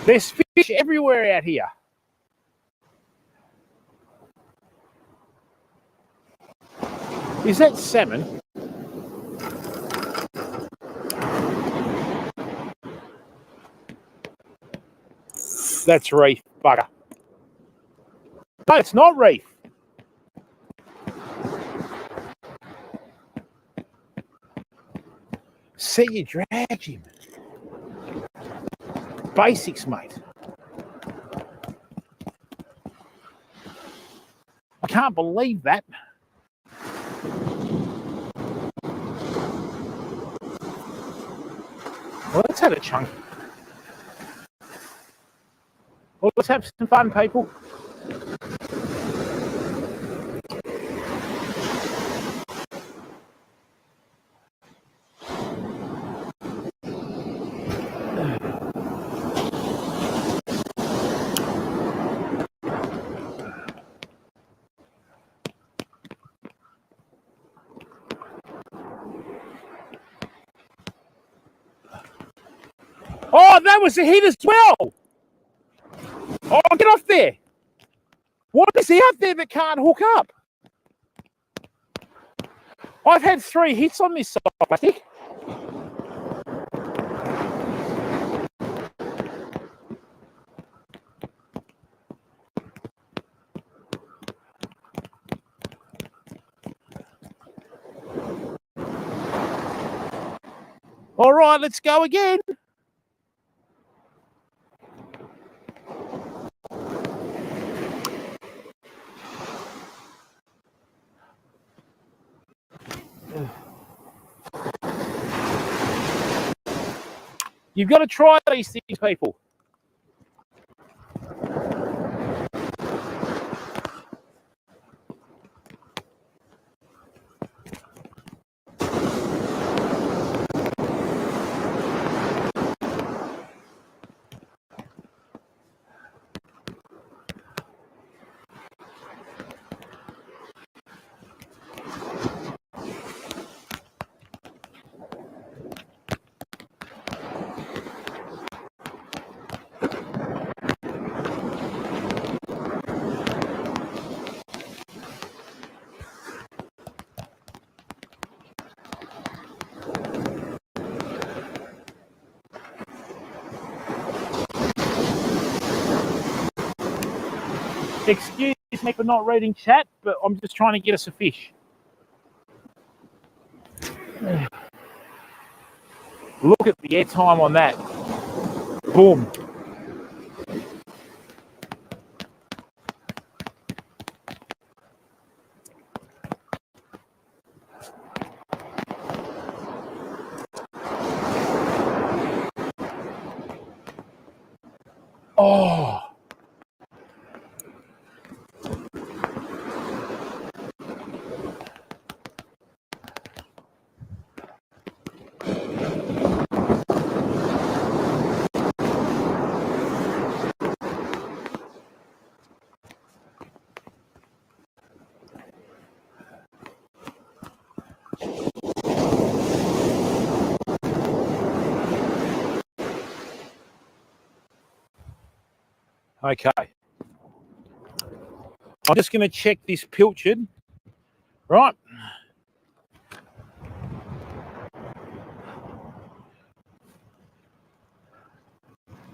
There's fish everywhere out here. Is that salmon? That's reef, bugger. No, it's not reef. See, you dragged him. Basics, mate. I can't believe that. Well, let's have a chunk. Well, let's have some fun, people. Oh, that was a hit as well. Oh, get off there. What is he out there that can't hook up? I've had 3 hits on this side, I think. All right, let's go again. You've got to try these things, people. Excuse me for not reading chat, but I'm just trying to get us a fish. Look at the airtime on that. Boom. Oh. Okay. I'm just going to check this pilchard, right?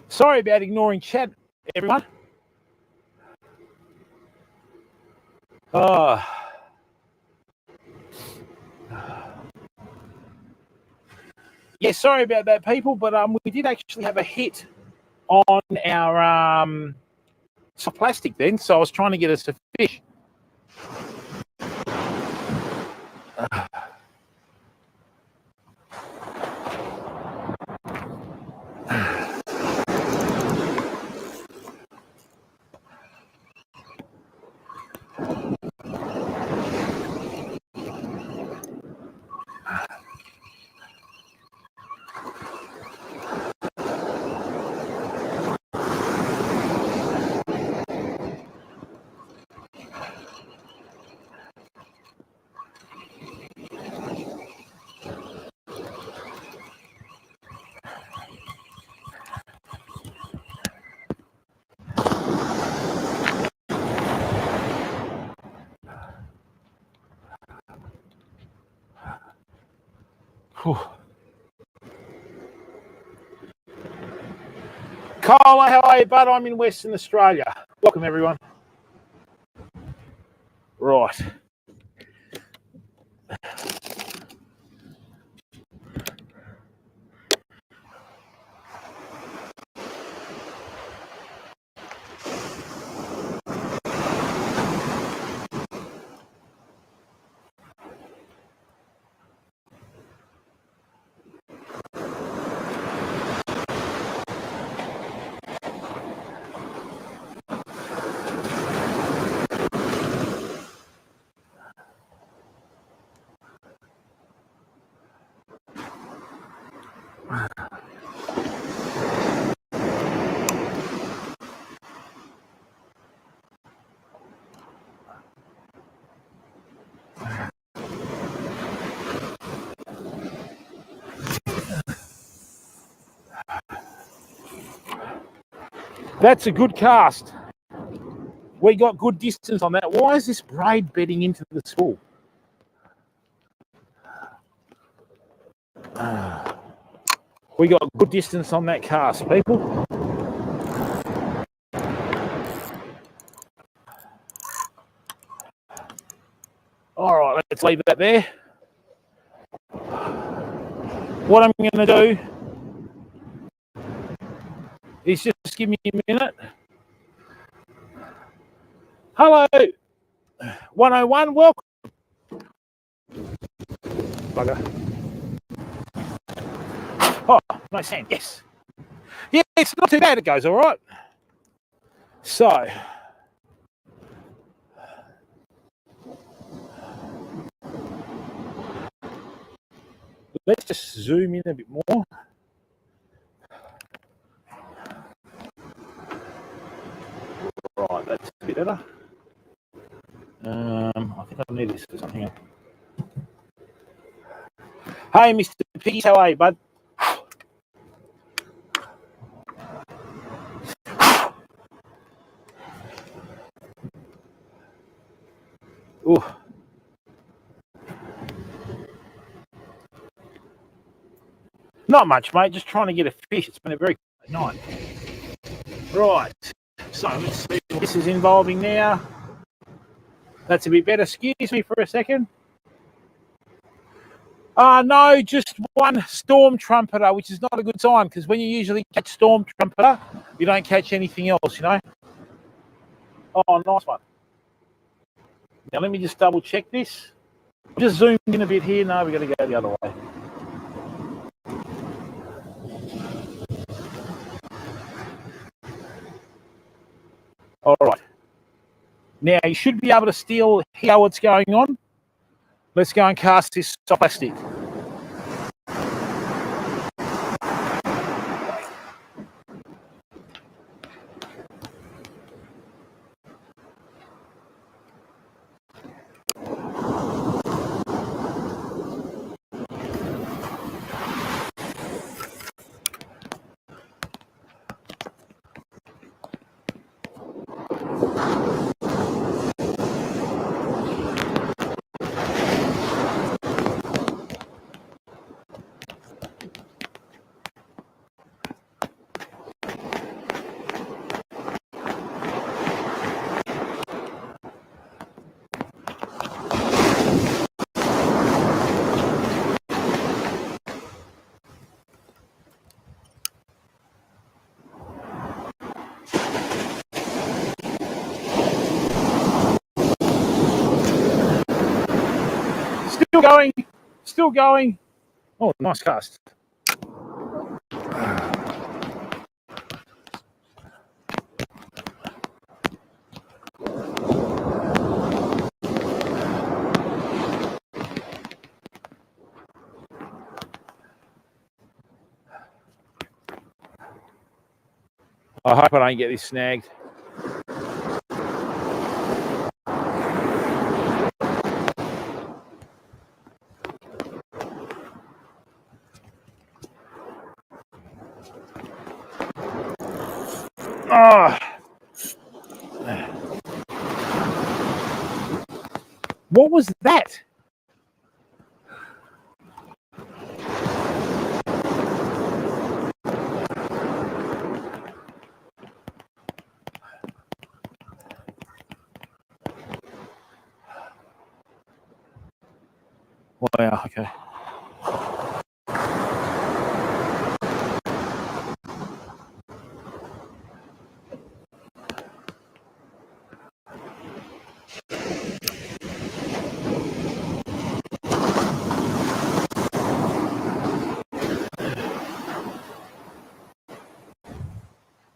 Sorry about ignoring chat, everyone. Yeah, sorry about that, people, but we did actually have a hit on our soft plastic then, so I was trying to get us a fish. Whew. Carla, how are you, bud? I'm in Western Australia. Welcome, everyone. Right. That's a good cast. We got good distance on that. Why is this braid bedding into the spool? We got good distance on that cast, people. All right, let's leave that there. What I'm going to do is just give me a minute. Hello, 101, welcome. Bugger. Oh, nice hand, yes. Yeah, it's not too bad. It goes all right. So, let's just zoom in a bit more. Right, that's a bit better. I think I need this for something. Hey, Mr. Piggies, how are you, bud? Ooh. Not much, mate. Just trying to get a fish. It's been a very quiet night. Right. So let's see what this is involving now. That's a bit better. Excuse me for a second. No, just one storm trumpeter, which is not a good sign because when you usually catch storm trumpeter, you don't catch anything else, you know. Oh, nice one. Now let me just double check this. Just zoomed in a bit here. No, we've got to go the other way. All right. Now you should be able to still hear what's going on. Let's go and cast this soft plastic. Still going. Still going. Oh, nice cast. I hope I don't get this snagged. Oh. What was that? Wow, okay.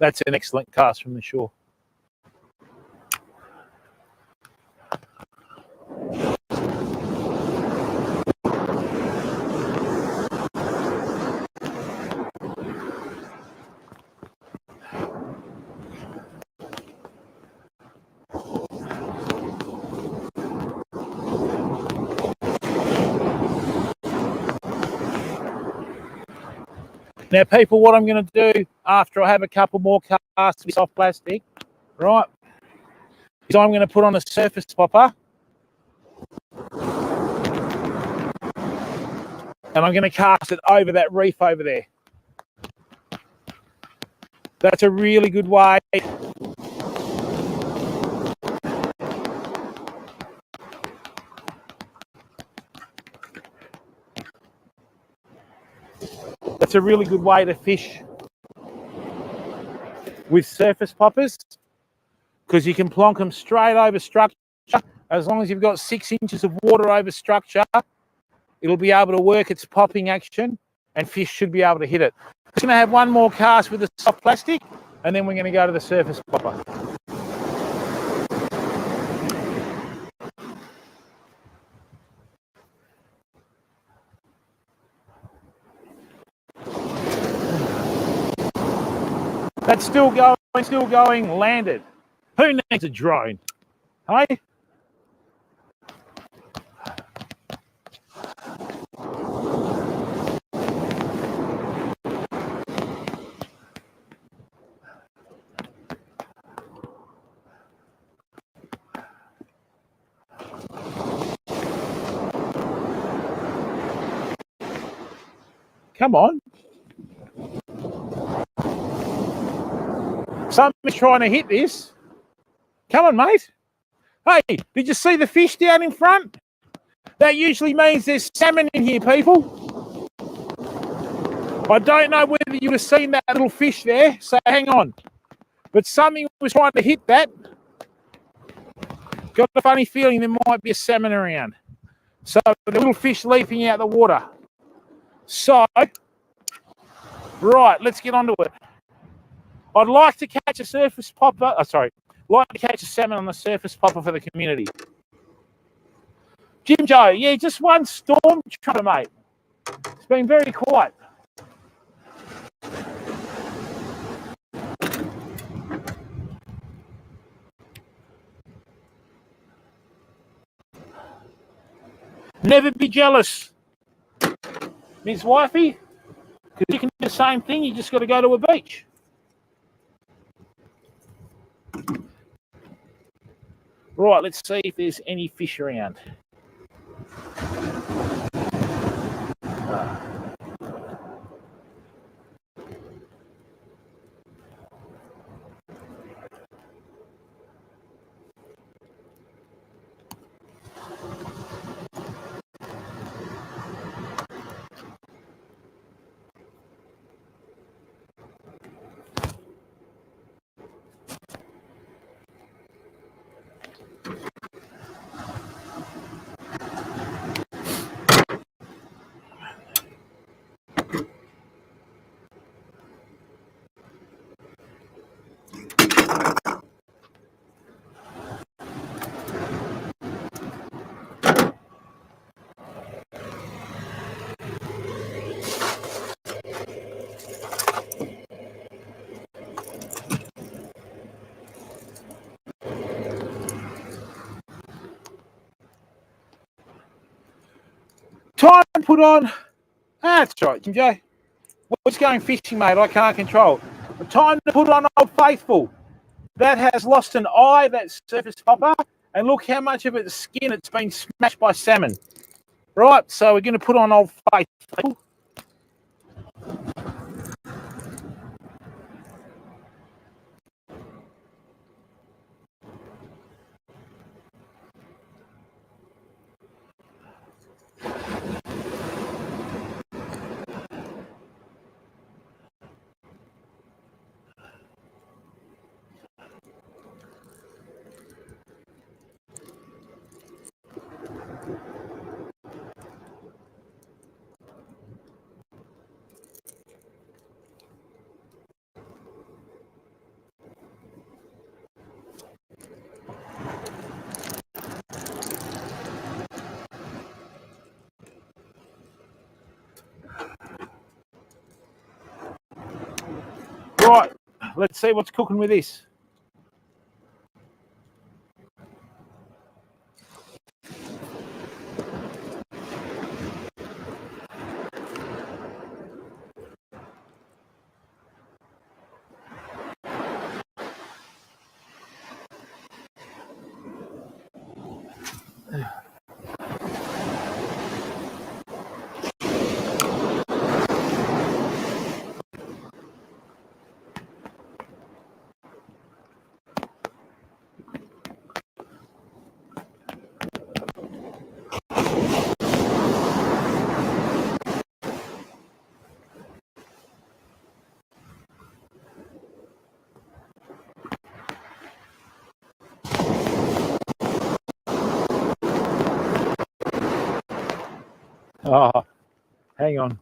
That's an excellent cast from the shore. Now, people, what I'm going to do after I have a couple more casts of this soft plastic, right, is I'm going to put on a surface popper and I'm going to cast it over that reef over there. That's a really good way. That's a really good way to fish with surface poppers because you can plonk them straight over structure. As long as you've got 6 inches of water over structure, it'll be able to work its popping action and fish should be able to hit it. Just going to have one more cast with the soft plastic, and then we're going to go to the surface popper. That's still going, landed. Who needs a drone? Hey? Come on. Somebody's trying to hit this. Come on, mate. Hey, did you see the fish down in front? That usually means there's salmon in here, people. I don't know whether you would have seen that little fish there, so hang on. But something was trying to hit that. Got a funny feeling there might be a salmon around. So the little fish leaping out the water. So, right, let's get onto it. I'd like to catch a surface popper. Like to catch a salmon on the surface popper for the community. Jim Joe, yeah, just one storm trumpeter, mate. It's been very quiet. Never be jealous, Miss Wifey, because you can do the same thing. You just got to go to a beach. Right, let's see if there's any fish around. Time to put on. That's right, Jim Joe. What's going fishing, mate? I can't control. But time to put on Old Faithful. That has lost an eye, that surface popper, and look how much of its skin it's been smashed by salmon. Right, so we're going to put on Old Faithful. Right, let's see what's cooking with this. Oh, hang on.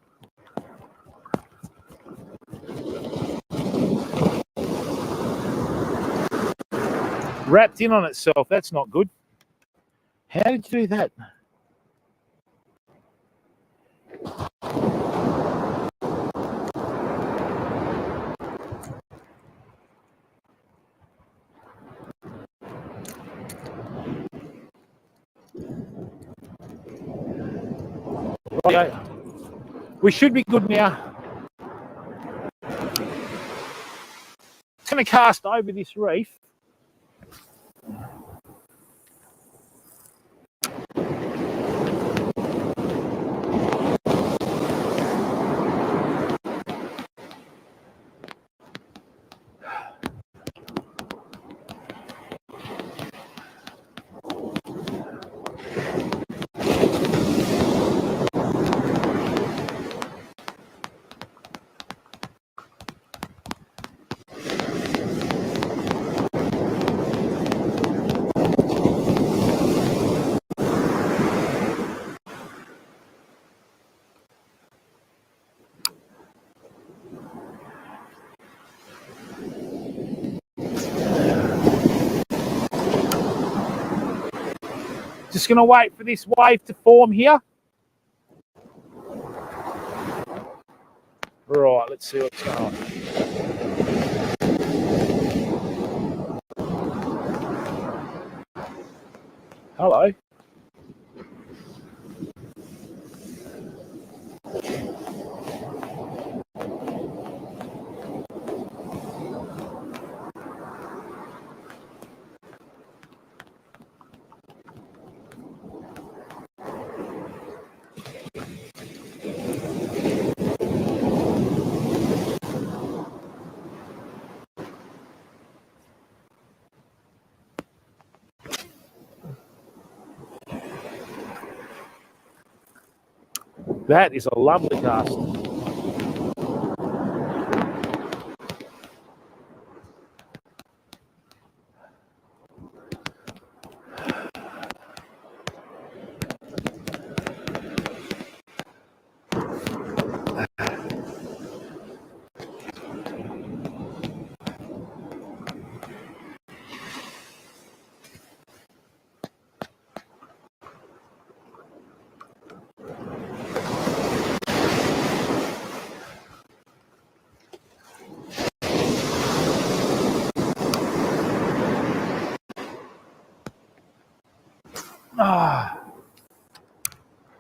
wrapped in on itself. That's not good. How did you do that? Right, we should be good now. It's going to cast over this reef. Just going to wait for this wave to form here. Right, let's see what's going on. Hello. That is a lovely cast.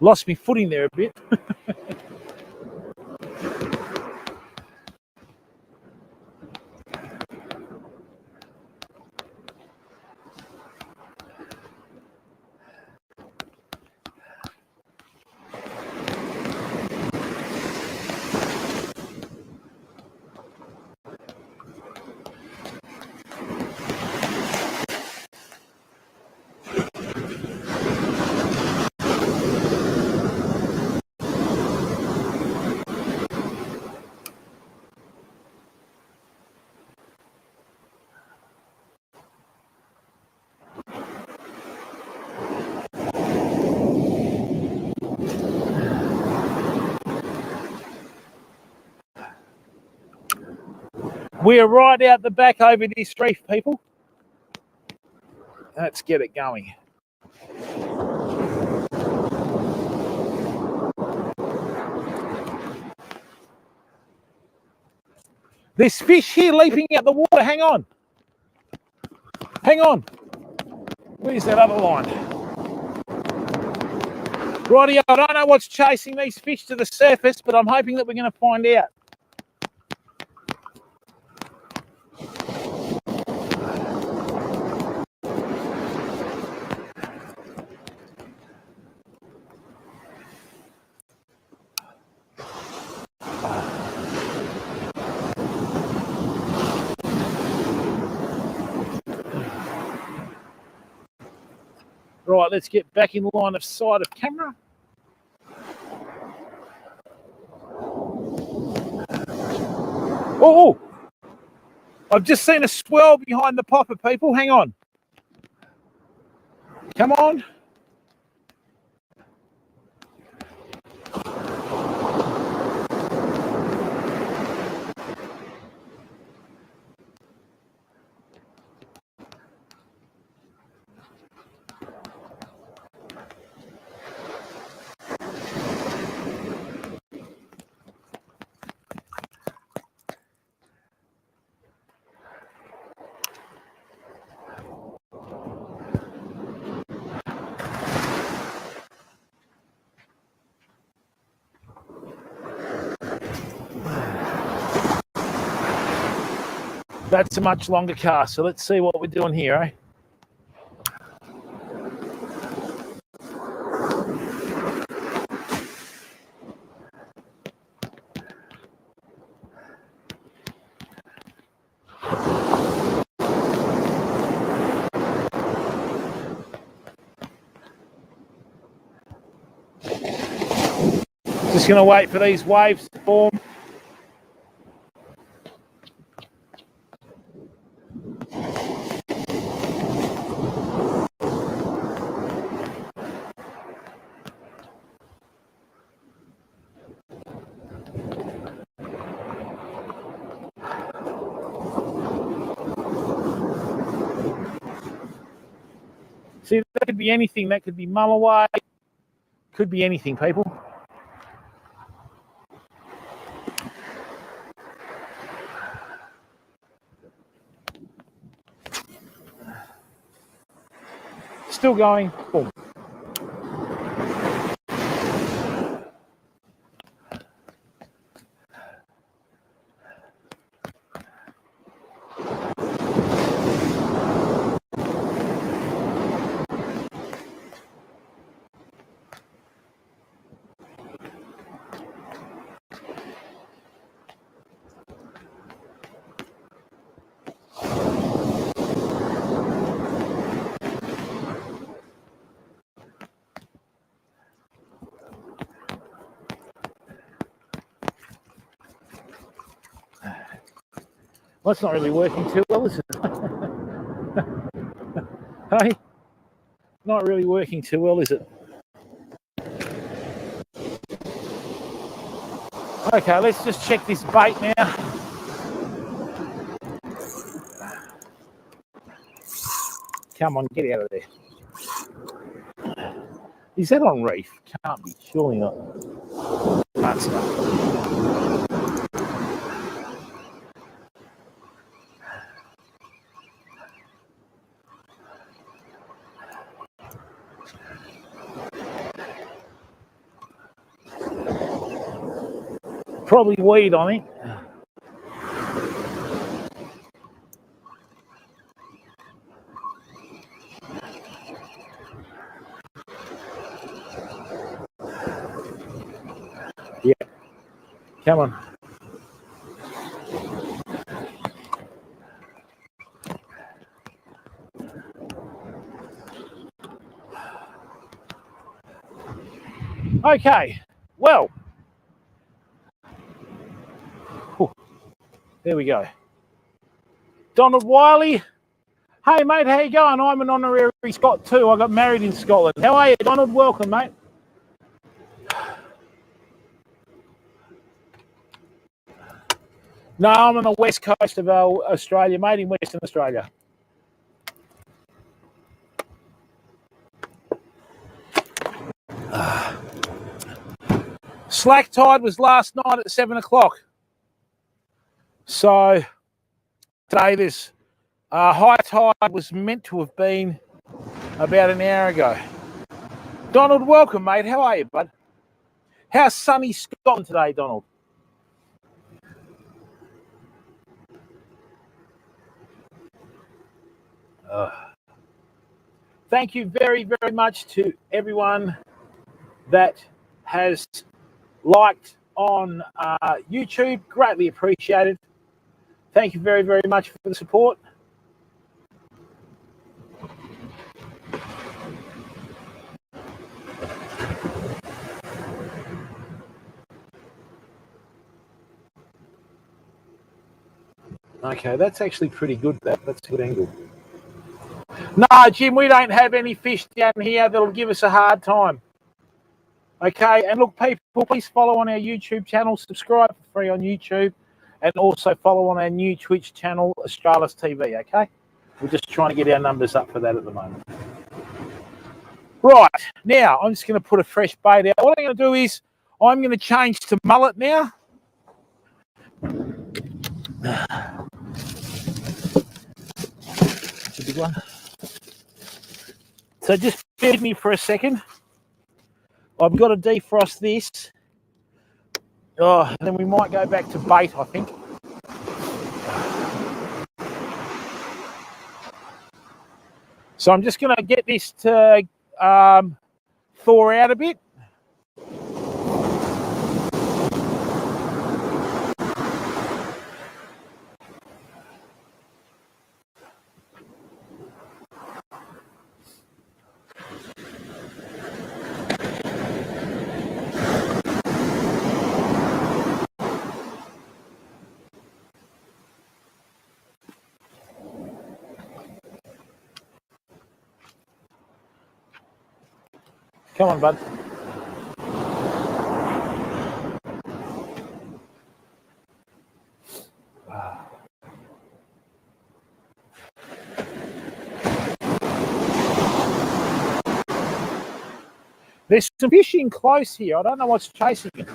Lost me footing there a bit. We're right out the back over this reef, people. Let's get it going. There's fish here leaping out the water. Hang on. Hang on. Where's that other line? Rightio, I don't know what's chasing these fish to the surface, but I'm hoping that we're going to find out. Right, let's get back in line of sight of camera. Oh, I've just seen a swell behind the popper, people. Hang on. Come on. That's a much longer cast. So let's see what we're doing here, eh? Just going to wait for these waves to form. See, that could be anything. That could be MULLOWAY. Could be anything, people. Still going. Boom. Well, it's not really working too well, is it? Hey? Not really working too well, is it? Okay, let's just check this bait now. Come on, get out of there. Is that on reef? Can't be, surely not. That's not. Probably weed on it. Yeah. Come on. Okay. Well. There we go. Donald Wiley. Hey, mate, how you going? I'm an honorary Scot too. I got married in Scotland. How are you, Donald? Welcome, mate. No, I'm on the west coast of Australia, mate, in Western Australia. Slack tide was last night at 7 o'clock. So today this high tide was meant to have been about an hour ago. Donald, welcome, mate. How are you, bud? How's sunny Scotland today, Donald? Thank you very, very much to everyone that has liked on YouTube. Greatly appreciated. Thank you very, very much for the support. Okay, that's actually pretty good. That's a good angle. No, Jim, we don't have any fish down here that'll give us a hard time. Okay, and look, people, please follow on our YouTube channel, subscribe for free on YouTube, and also follow on our new Twitch channel, AustralisTV, okay? We're just trying to get our numbers up for that at the moment. Right, now, I'm just going to put a fresh bait out. What I'm going to do is, I'm going to change to mullet now. It's a big one. So just bear with me for a second. I've got to defrost this. Oh, then we might go back to bait, I think. So I'm just going to get this to thaw out a bit. Come on, bud. There's some fishing close here. I don't know what's chasing it.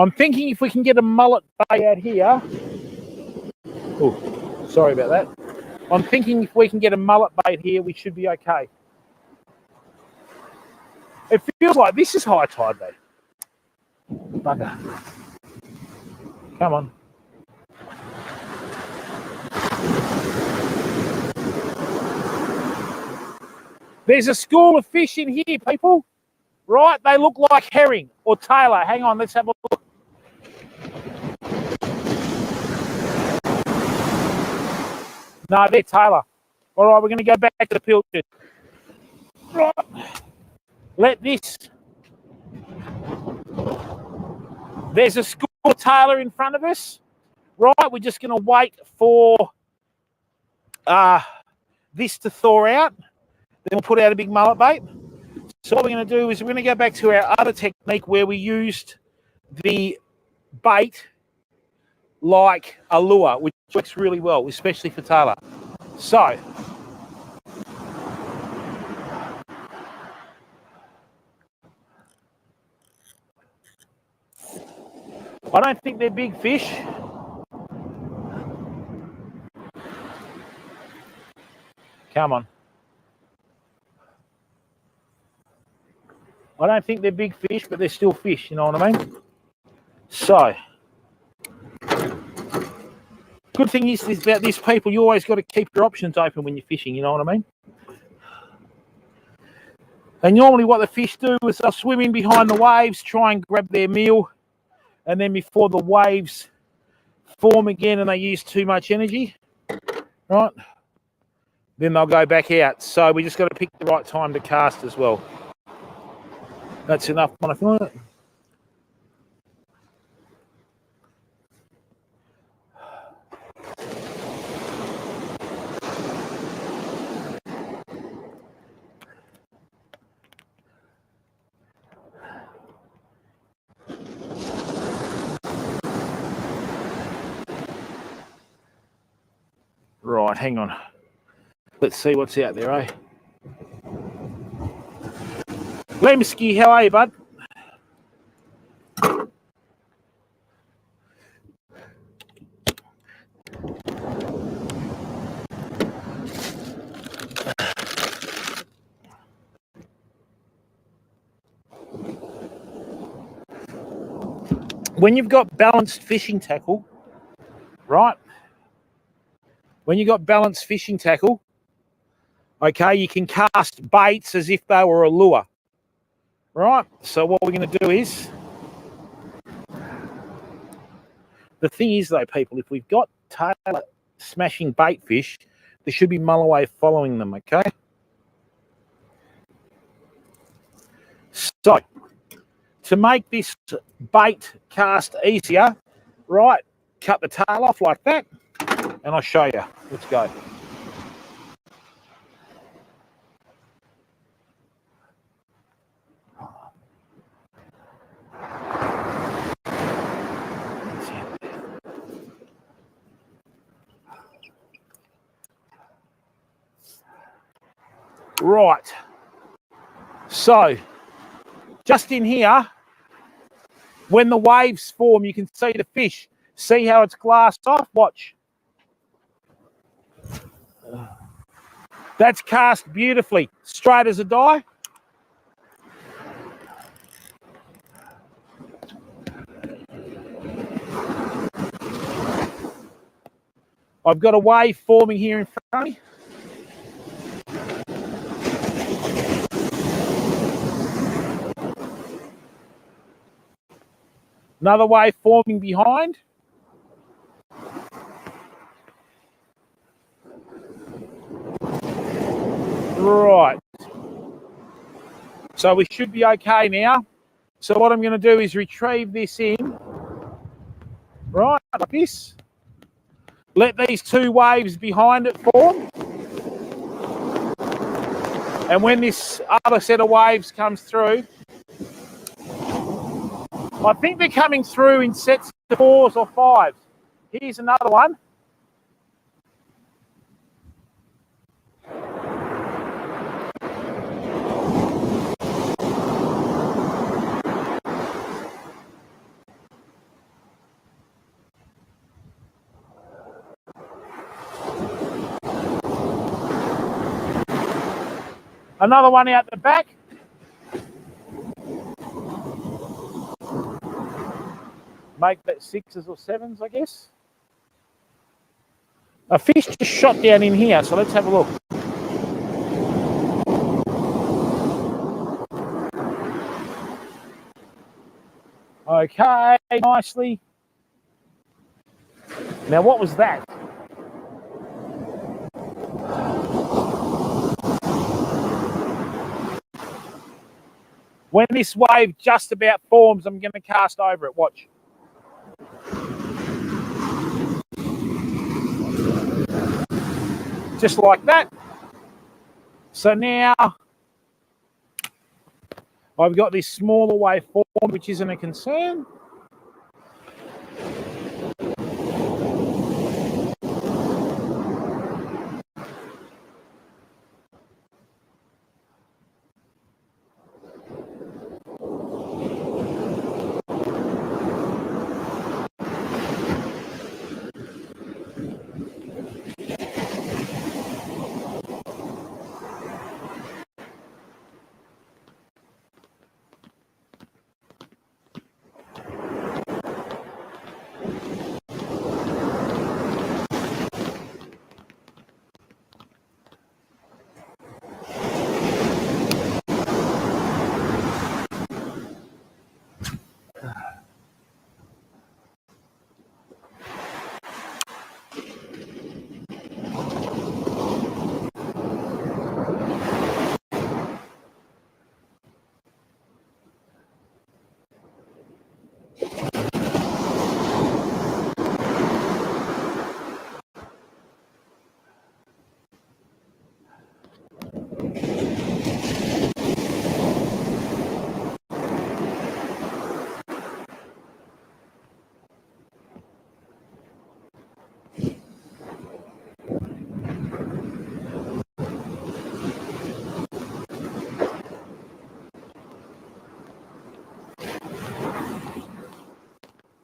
I'm thinking if we can get a mullet bait out here. Oh, sorry about that. I'm thinking if we can get a mullet bait here, we should be okay. It feels like this is high tide though. Bugger. Come on. There's a school of fish in here, people. Right? They look like herring or tailor. Hang on, let's have a look. No, they're tailor. All right, we're going to go back to the pilchard. Right. Let this. There's a school of tailor in front of us. Right, we're just going to wait for this to thaw out. Then we'll put out a big mullet bait. So what we're going to do is we're going to go back to our other technique where we used the bait like a lure, which works really well, especially for tailor. So I don't think they're big fish. Come on. I don't think they're big fish, but they're still fish, you know what I mean? So, good thing is about this, people, you always got to keep your options open when you're fishing, you know what I mean? And normally what the fish do is they'll swim in behind the waves, try and grab their meal, and then before the waves form again and they use too much energy, right, then they'll go back out. So we just got to pick the right time to cast as well. That's enough, I feel it. Right, hang on. Let's see what's out there, eh? Lemsky, how are you, bud? When you've got balanced fishing tackle, right? When you've got balanced fishing tackle, okay, you can cast baits as if they were a lure, right? So what we're going to do is, the thing is though, people, if we've got tailor smashing bait fish, there should be mulloway following them, okay? So, to make this bait cast easier, right, cut the tail off like that, and I'll show you. Let's go. Right. So, just in here, when the waves form, you can see the fish. See how it's glassed off? Watch. That's cast beautifully, straight as a die. I've got a wave forming here in front of me. Another wave forming behind. Right. So we should be okay now. So what I'm going to do is retrieve this in. Right, like this. Let these two waves behind it form. And when this other set of waves comes through, I think they're coming through in sets of 4s or 5s. Here's another one. Another one out the back. Make that 6s or 7s, I guess. A fish just shot down in here, so let's have a look. Okay, nicely. Now, what was that? When this wave just about forms, I'm going to cast over it. Watch. Just like that. So now I've got this smaller wave form, which isn't a concern.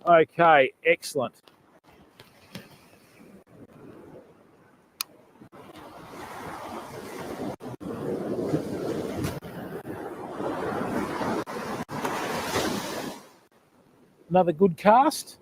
Okay, excellent. Another good cast.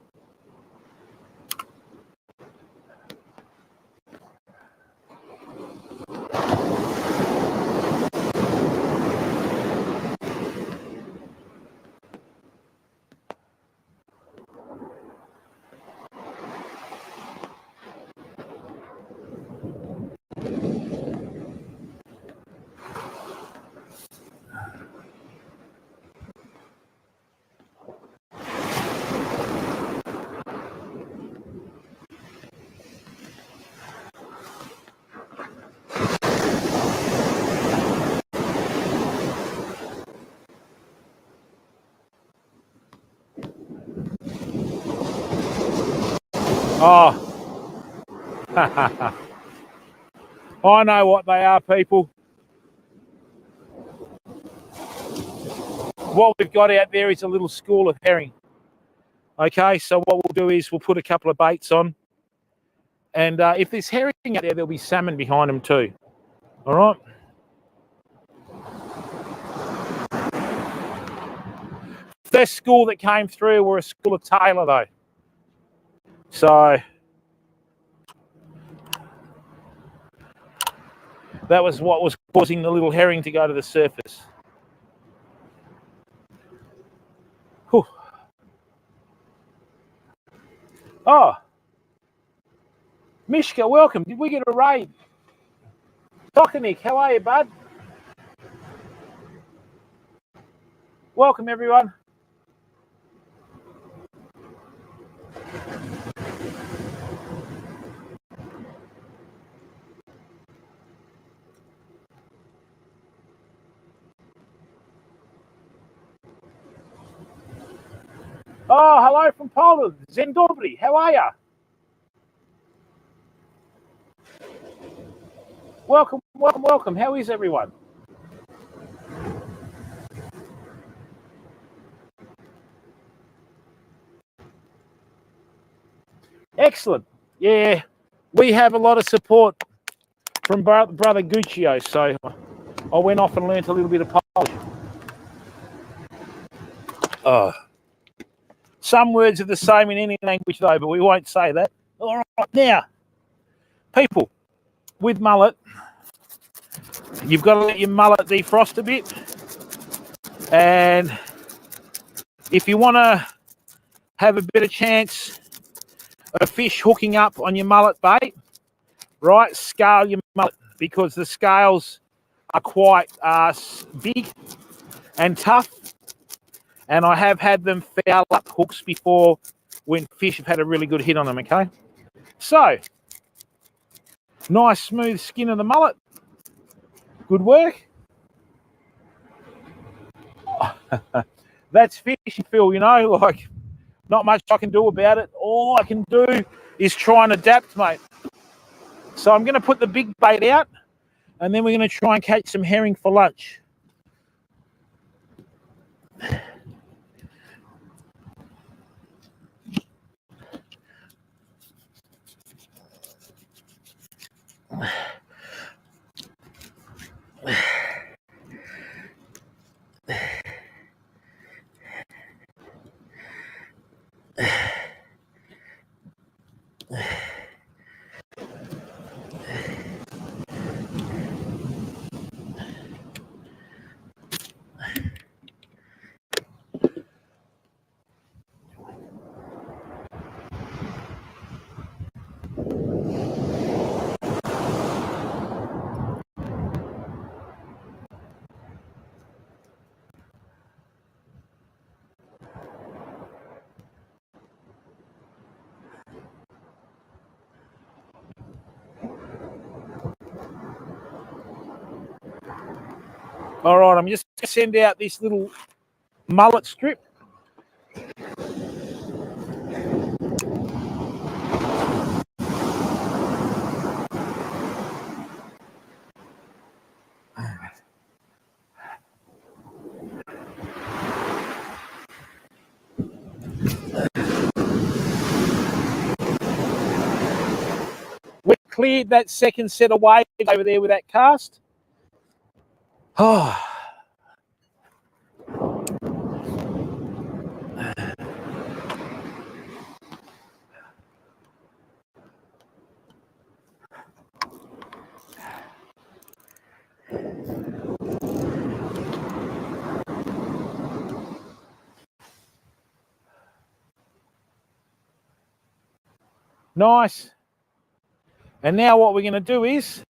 Oh, I know what they are, people. what we've got out there is a little school of herring. Okay, so what we'll do is we'll put a couple of baits on. And if there's herring out there, there'll be salmon behind them too. All right. First school that came through were a school of tailor though. So that was what was causing the little herring to go to the surface. Whew. Oh, Mishka, welcome. Did we get a raid? Dokanik, how are you, bud? Welcome, everyone. Oh, hello from Poland. Dzień dobry. How are you? Welcome, welcome, welcome. How is everyone? Excellent. Yeah, we have a lot of support from brother Guccio, so I went off and learnt a little bit of Polish. Some words are the same in any language though, but we won't say that. All right, now, people, with mullet, you've got to let your mullet defrost a bit. And if you want to have a better chance of fish hooking up on your mullet bait, right, scale your mullet because the scales are quite big and tough. And I have had them foul up hooks before when fish have had a really good hit on them, okay? So, nice smooth skin of the mullet. Good work. That's fishing, Phil, you know, like not much I can do about it. All I can do is try and adapt, mate. So I'm going to put the big bait out and then we're going to try and catch some herring for lunch. All right, I'm just going to send out this little mullet strip. We've cleared that second set of waves over there with that cast. Oh. Nice. And now what we're going to do is,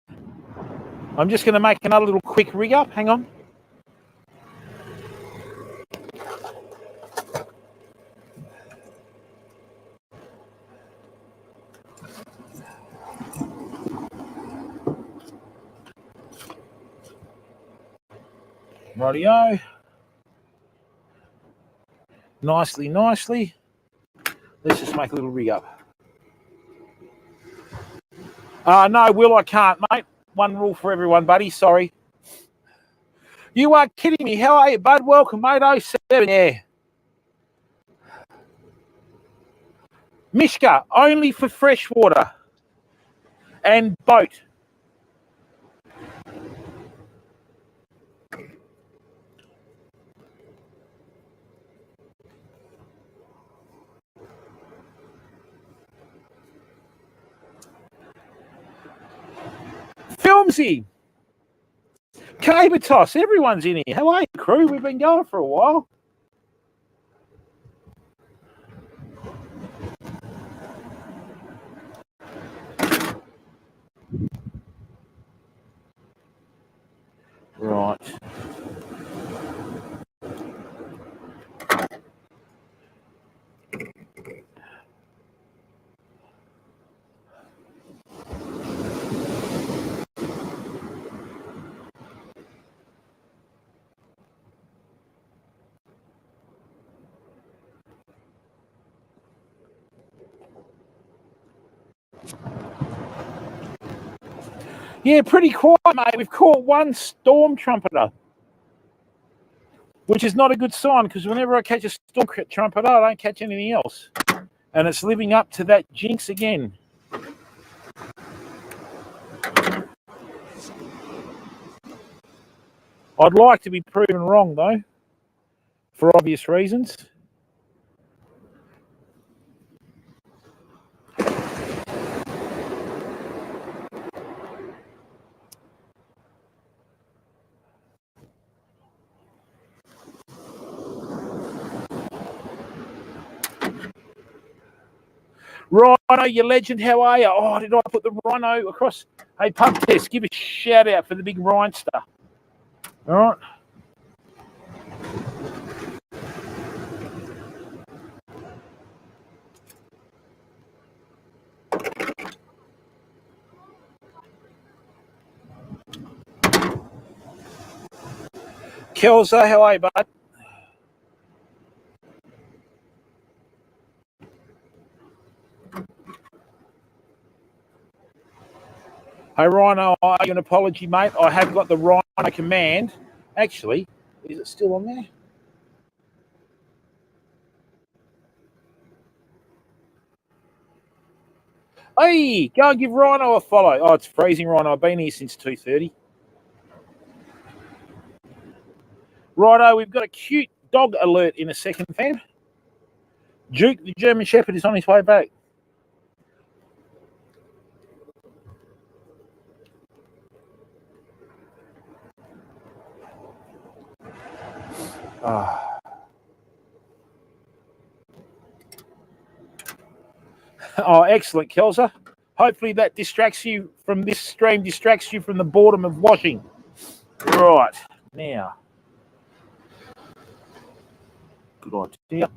I'm just going to make another little quick rig up. Hang on. Rightio. Nicely, nicely. Let's just make a little rig up. No, Will, I can't, mate. One rule for everyone, buddy. Sorry. You are kidding me. How are you, bud? Welcome, mate. 07, yeah. Mishka, only for freshwater and boat. Filmsy, Cabotos, everyone's in here. How are you, crew? We've been going for a while. Right. Yeah, pretty quiet, mate. We've caught one storm trumpeter, which is not a good sign because whenever I catch a storm trumpeter, I don't catch anything else. And it's living up to that jinx again. I'd like to be proven wrong, though, for obvious reasons. Rhino, you legend, how are you? Oh, did I put the rhino across? Hey, Pub Test, give a shout out for the big rhinester. All right. Kelso, how are you, bud? Hey, Rhino, I owe you an apology, mate. I have got the Rhino command. Actually, is it still on there? Hey, go and give Rhino a follow. Oh, it's freezing, Rhino. I've been here since 2:30. Righto, we've got a cute dog alert in a second, fam. Duke, the German Shepherd, is on his way back. Oh, excellent, Kelsa. Hopefully that distracts you from this stream, distracts you from the boredom of washing. Right, now. Good idea.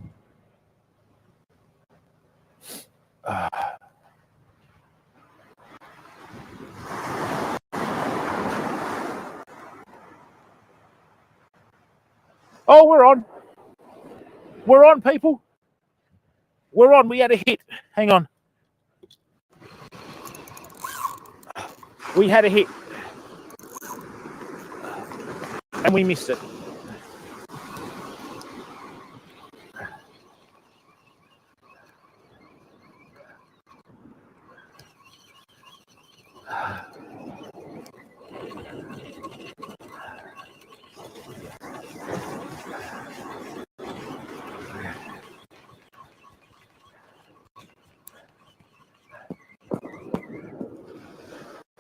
Oh, we're on. We're on, people. We're on. We had a hit. Hang on. We had a hit. And we missed it.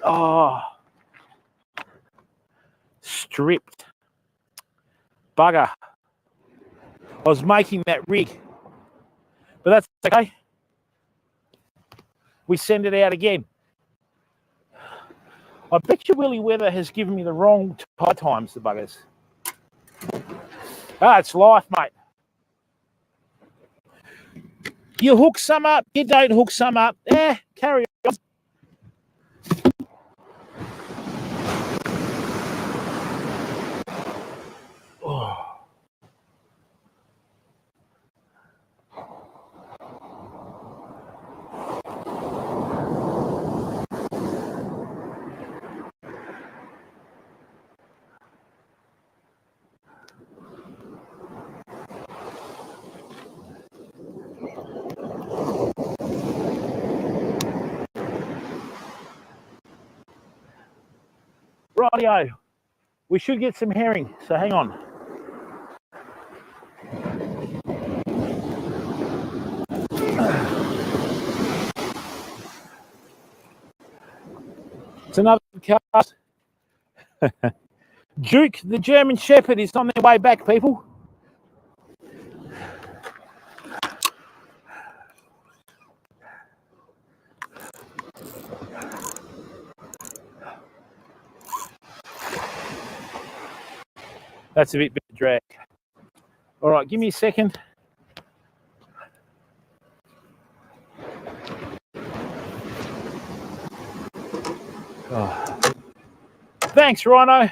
Oh. Stripped. Bugger. I was making that rig. But that's okay. We send it out again. I bet you Willie Weather has given me the wrong tide times, the buggers. Ah, it's life, mate. You hook some up, you don't hook some up. Carry on. Rightio. We should get some herring, so hang on. It's another cast. Duke, the German Shepherd, is on their way back, people. That's a bit of drag. All right, give me a second. Oh. Thanks, Rhino.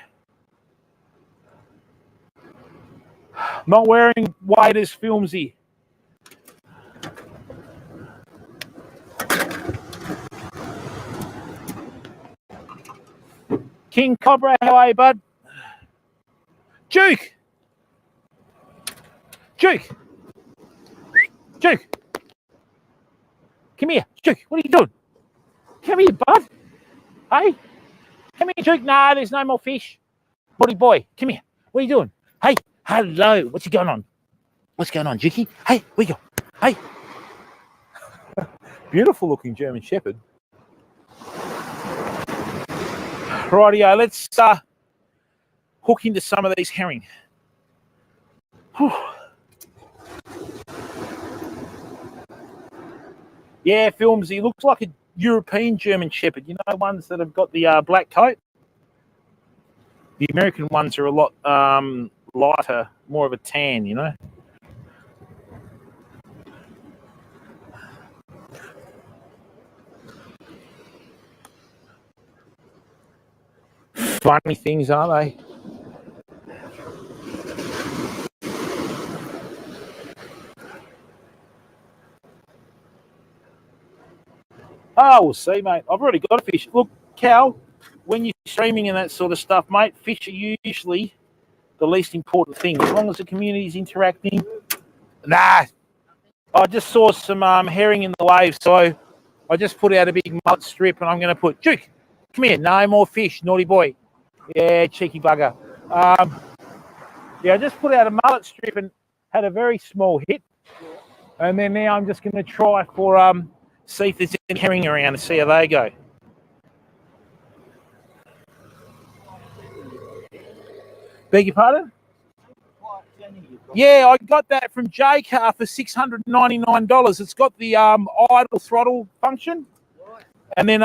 Not wearing waders, filmsy. King Cobra, how are you, bud? Duke! Duke! Duke! Come here. Duke, what are you doing? Come here, bud. Hey? Come here, Duke. Nah, there's no more fish. Buddy boy, come here. What are you doing? Hey, hello. What's going on? What's going on, Dukey? Hey, where you go? Hey. Beautiful looking German Shepherd. Rightio, let's hook into some of these herring. Whew. Yeah, Filmsy. Looks like a European German Shepherd. You know, ones that have got the black coat. The American ones are a lot lighter, more of a tan, you know. Funny things, aren't they? Oh, we'll see, mate. I've already got a fish. Look, Cal, when you're streaming and that sort of stuff, mate, fish are usually the least important thing. As long as the community's interacting. Nah. I just saw some herring in the wave, so I just put out a big mullet strip and I'm going to put, Duke, come here. No more fish, naughty boy. Yeah, cheeky bugger. Yeah, I just put out a mullet strip and had a very small hit. And then now I'm just going to try for see if there's any herring around and see how they go. Beg your pardon? Yeah, I got that from J-Car for $699. It's got the idle throttle function. And then,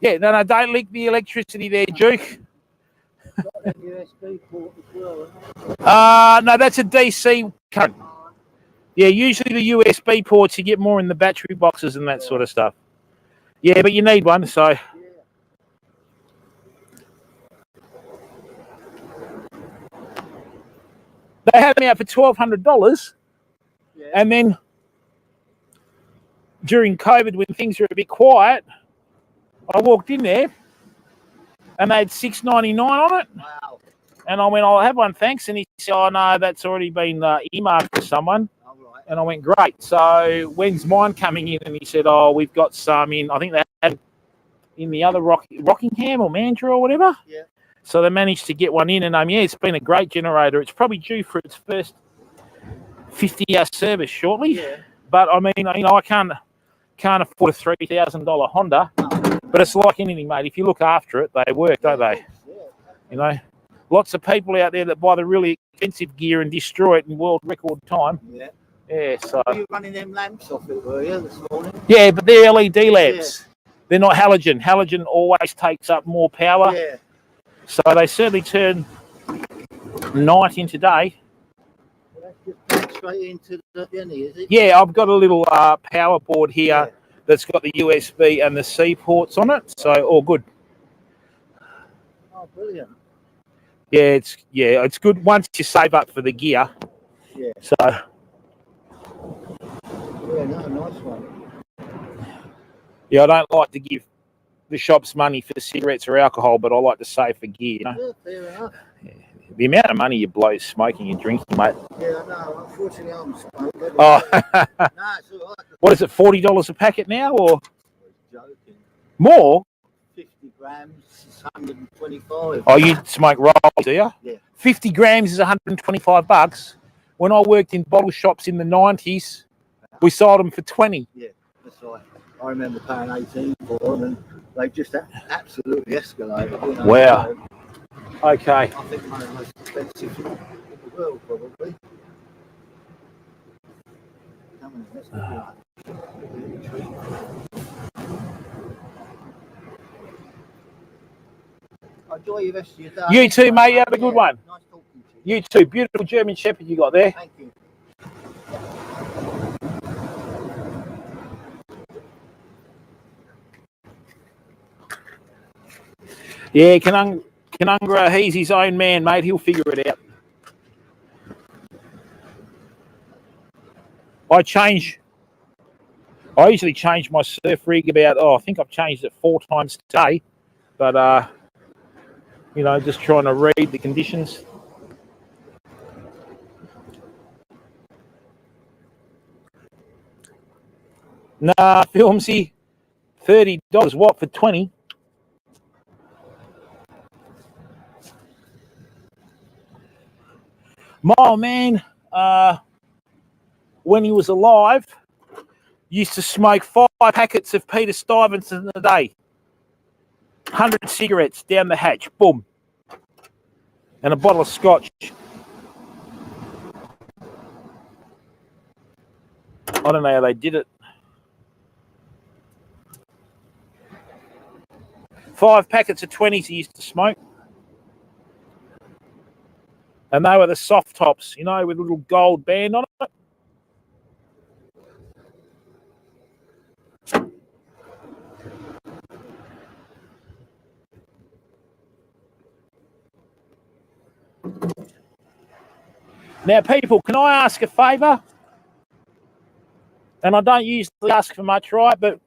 yeah, no, don't leak the electricity there, Duke. USB port as well, no, that's a DC current. Yeah, usually the USB ports, you get more in the battery boxes and that sort of stuff. Yeah, but you need one, so. Yeah. They had me out for $1,200. Yeah. And then during COVID, when things were a bit quiet, I walked in there and they had $699 on it. Wow. And I went, I'll have one, thanks. And he said, oh, no, that's already been earmarked for someone. And I went, great. So when's mine coming in? And he said, oh, we've got some in, I think they had in the other Rockingham or Mandurah or whatever. Yeah. So they managed to get one in. And yeah, it's been a great generator. It's probably due for its first 50-hour service shortly. Yeah. But I mean, you know, I can't afford a $3,000 Honda. No. But it's like anything, mate. If you look after it, they work, don't they? Yeah. You know, lots of people out there that buy the really expensive gear and destroy it in world record time. Yeah. Yeah, so. Were you running them lamps off it, were you, this morning? Yeah, but they're LED lamps. Yeah. They're not halogen. Halogen always takes up more power. Yeah. So they certainly turn night into day. Well, that's just straight into the Jenny, is it? Yeah, I've got a little power board here that's got the USB and the C ports on it. So all good. Oh, brilliant. Yeah, it's good once you save up for the gear. Yeah. So. Yeah, no, nice one. Yeah, I don't like to give the shops money for cigarettes or alcohol, but I like to save for gear. You know? Yeah, fair enough. Yeah. The amount of money you blow smoking and drinking, mate. Yeah, I know. Unfortunately, I'm smoking. Oh. No, it's all right. What is it, $40 a packet now, or? I was joking. More? 50 grand. grams, it's 125. Oh, you smoke rolls, do you? Yeah. 50 grams is $125. When I worked in bottle shops in the 90s, we sold them for 20. Yeah, that's right. I remember paying 18 for them, and they just absolutely escalated. You know, Wow. So Okay. I think one of the most expensive in the world, probably. Come on, let's look at enjoy your rest of your day. You too, mate. You have a good one. Nice talking to you. You too. Beautiful German Shepherd you got there. Thank you. Yeah, Kanungra, he's his own man, mate. He'll figure it out. I usually change my surf rig about, I think I've changed it 4 times today. But, you know, just trying to read the conditions. Nah, Filmsy, $30. What, for 20? My man, when he was alive, used to smoke 5 packets of Peter Stuyvesant a day. 100 cigarettes down the hatch, boom. And a bottle of scotch. I don't know how they did it. 5 packets of 20s he used to smoke. And they were the soft tops, you know, with a little gold band on it. Now, people, can I ask a favour? And I don't usually ask for much, right? But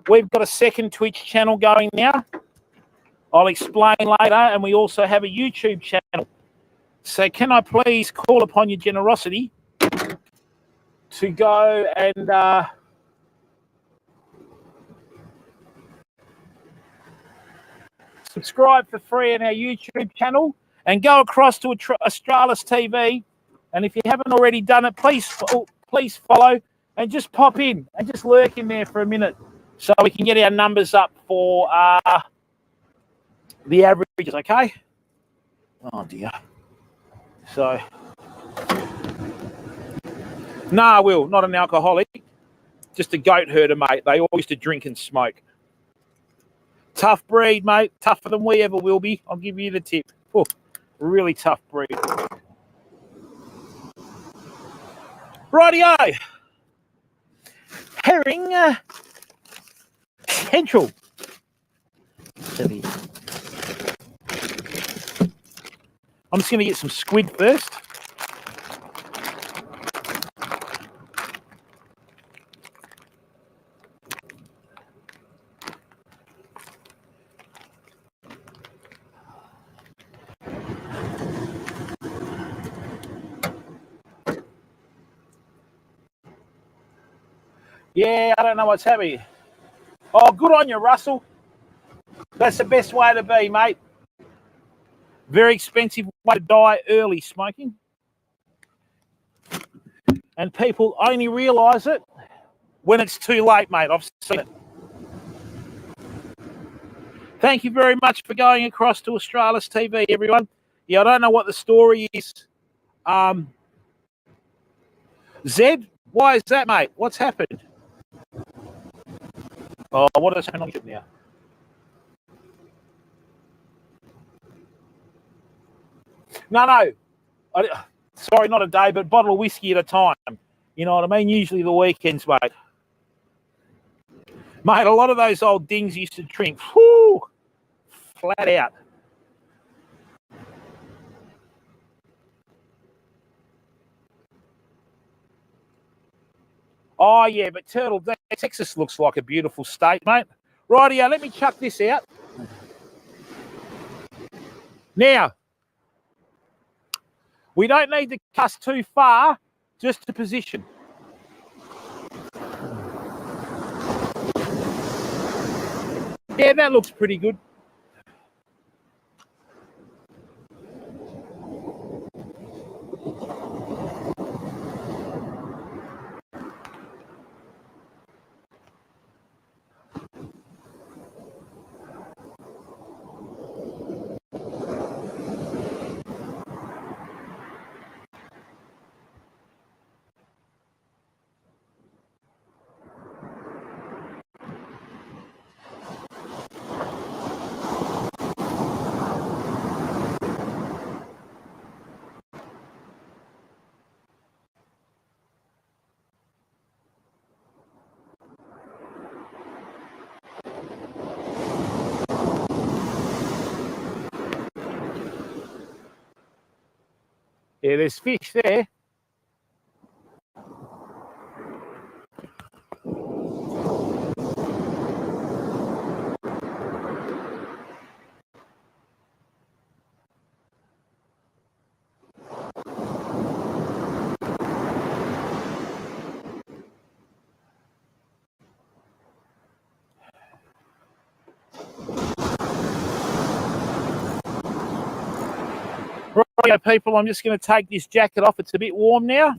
we've got a second Twitch channel going now. I'll explain later. And we also have a YouTube channel. So can I please call upon your generosity to go and subscribe for free on our YouTube channel and go across to AustralisTV. And if you haven't already done it, please follow and just pop in and just lurk in there for a minute so we can get our numbers up for the averages, okay? Oh, dear. So, no, I will. Not an alcoholic. Just a goat herder, mate. They all used to drink and smoke. Tough breed, mate. Tougher than we ever will be. I'll give you the tip. Oh, really tough breed. Rightio. Herring Central. I'm just going to get some squid first. Yeah, I don't know what's happening. Oh, good on you, Russell. That's the best way to be, mate. Very expensive way to die early, smoking. And people only realise it when it's too late, mate. I've seen it. Thank you very much for going across to AustralisTV, everyone. Yeah, I don't know what the story is. Zed, why is that, mate? What's happened? Oh, what has happened on YouTube now? No. Sorry, not a day, but a bottle of whiskey at a time. You know what I mean? Usually the weekends, mate. Mate, a lot of those old dings used to drink. Whoo, flat out. Oh, yeah, but Turtle, Texas looks like a beautiful state, mate. Rightio, let me chuck this out. Now, we don't need to cast too far, just to position. Yeah, that looks pretty good. Yeah, there's fish there. Right, people, I'm just going to take this jacket off. It's a bit warm now.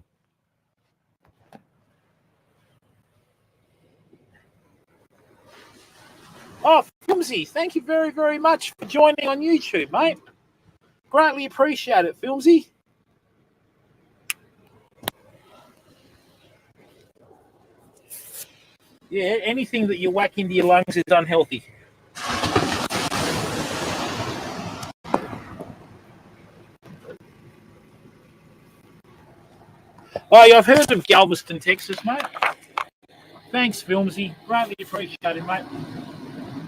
Oh, Filmsy, thank you very, very much for joining on YouTube, mate. Greatly appreciate it, Filmsy. Yeah, anything that you whack into your lungs is unhealthy. Oh, yeah, I've heard of Galveston, Texas, mate. Thanks, Filmsy. Greatly appreciated, mate.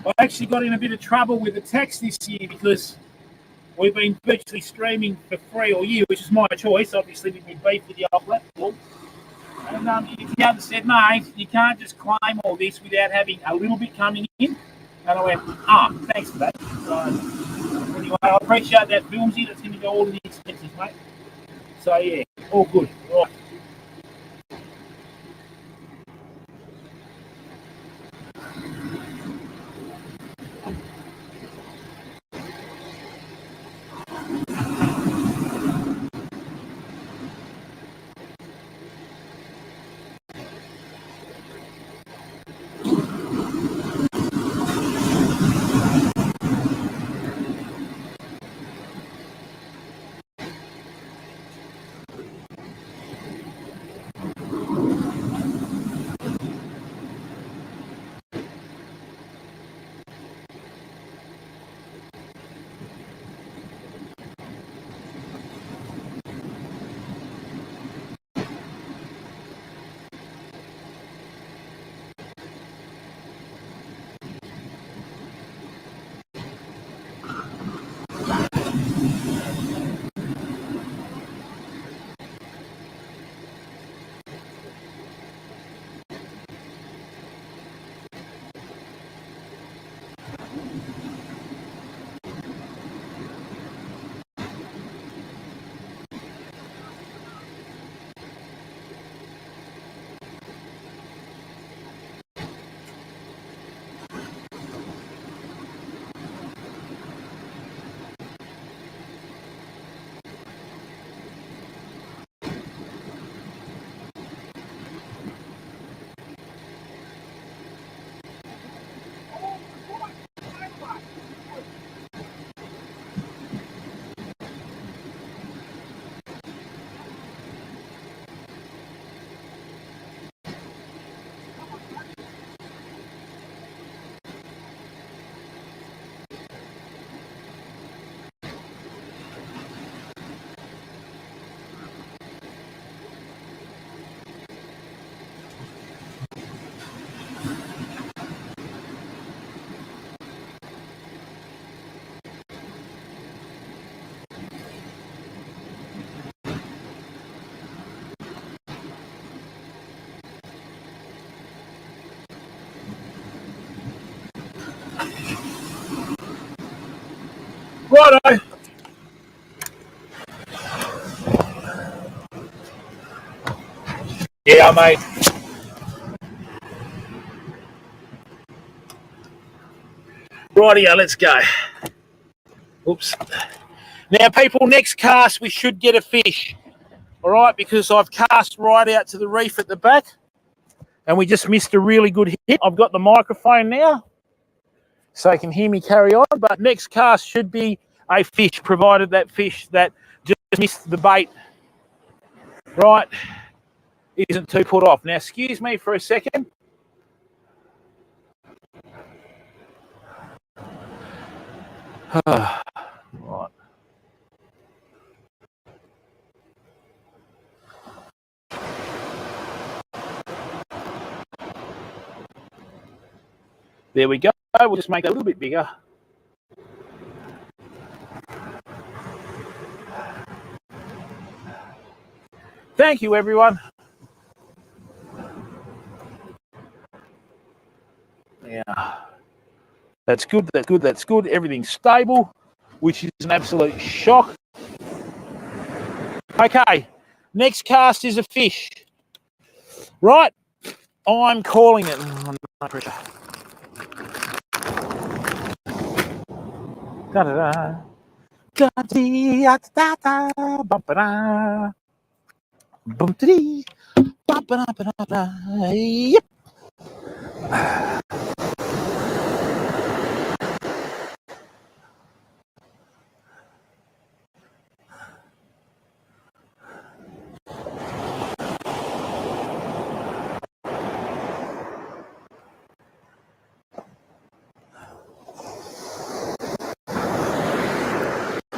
I actually got in a bit of trouble with the tax this year because we've been virtually streaming for free all year, which is my choice. Obviously, with me beef with the old platform. And the accountant said, mate, you can't just claim all this without having a little bit coming in. And I went, thanks for that. So, anyway, I appreciate that, Filmsy. That's going to go all to the expenses, mate. So, yeah, all good. All right. Righto. Yeah, mate. Rightio, let's go. Oops. Now, people, next cast, we should get a fish. All right, because I've cast right out to the reef at the back, and we just missed a really good hit. I've got the microphone now, so you can hear me carry on, but next cast should be a fish, provided that fish that just missed the bait, right, isn't too put off. Now, excuse me for a second. Right. There we go. We'll just make it a little bit bigger. Thank you, everyone. Yeah. That's good, that's good, that's good. Everything's stable, which is an absolute shock. Okay, next cast is a fish. Right, I'm calling it. Oh, no pressure. Da-da-da. Da-dee-da-da-da. Bum-ba-da. Bum-dee. Ba-ba-da-ba-da-da. Yep.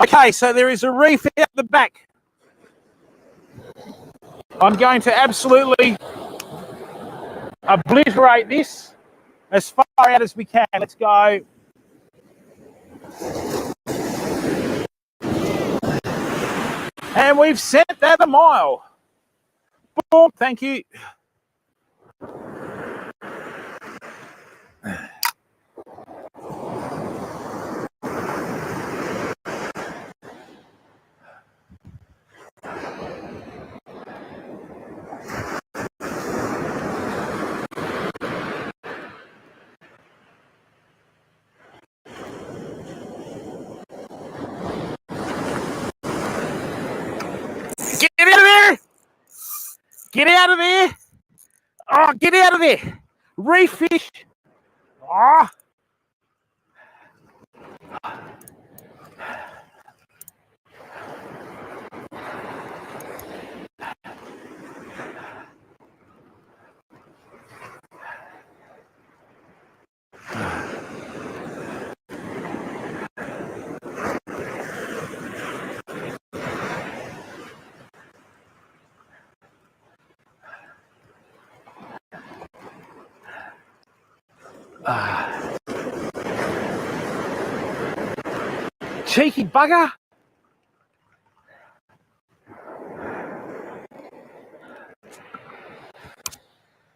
Okay, so there is a reef out the back. I'm going to absolutely obliterate this as far out as we can. Let's go. And we've sent that a mile. Boom, thank you. Get out of there! Get out of there! Oh, get out of there! Reef fish! Oh. Cheeky bugger!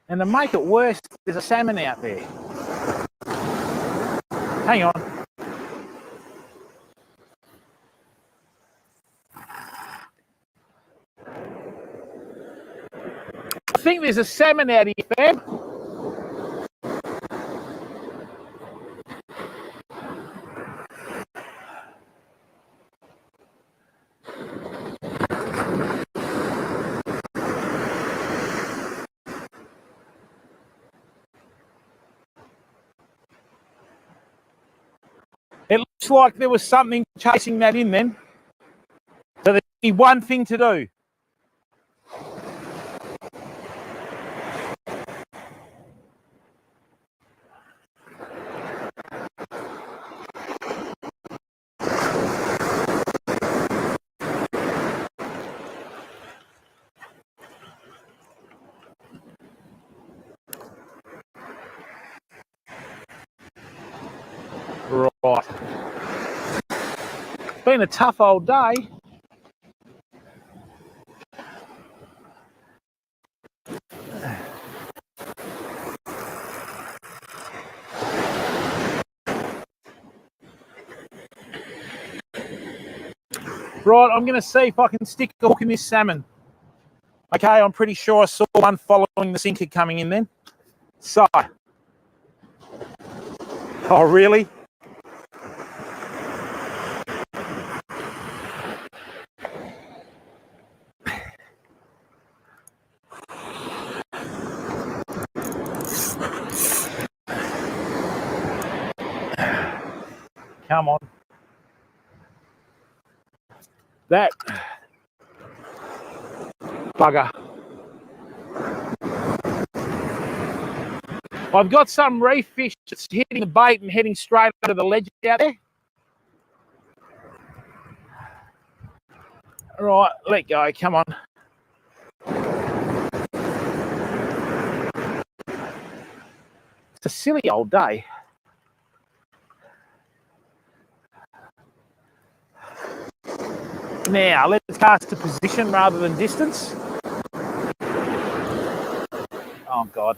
And to make it worse, there's a salmon out there. Hang on. I think there's a salmon out here, fam. It looks like there was something chasing that in then. So there's only one thing to do. Right. Been a tough old day. Right, I'm going to see if I can stick a hook in this salmon. Okay, I'm pretty sure I saw one following the sinker coming in then. So. Oh, really? Come on. That bugger. I've got some reef fish that's hitting the bait and heading straight under the ledge out there. Right, let go, come on. It's a silly old day. Now, let's cast to position rather than distance. Oh, God.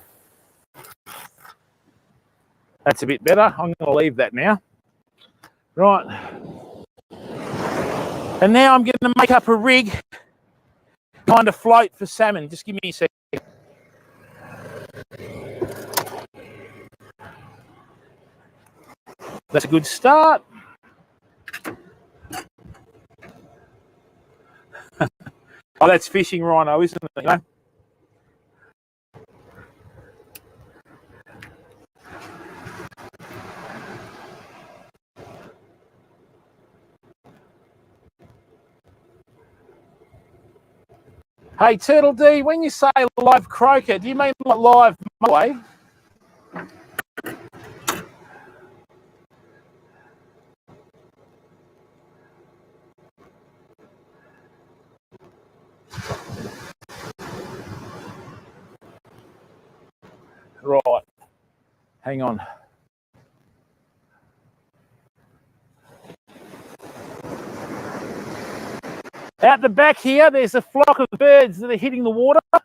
That's a bit better. I'm going to leave that now. Right. And now I'm going to make up a rig, kind of float for salmon. Just give me a second. That's a good start. Oh, that's fishing rhino, isn't it? You know? Hey, Turtle D, when you say live croaker, do you mean like live MULLOWAY? Right. Hang on. Out the back here, there's a flock of birds that are hitting the water. So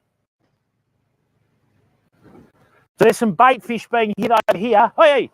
there's some bait fish being hit over here. Hey!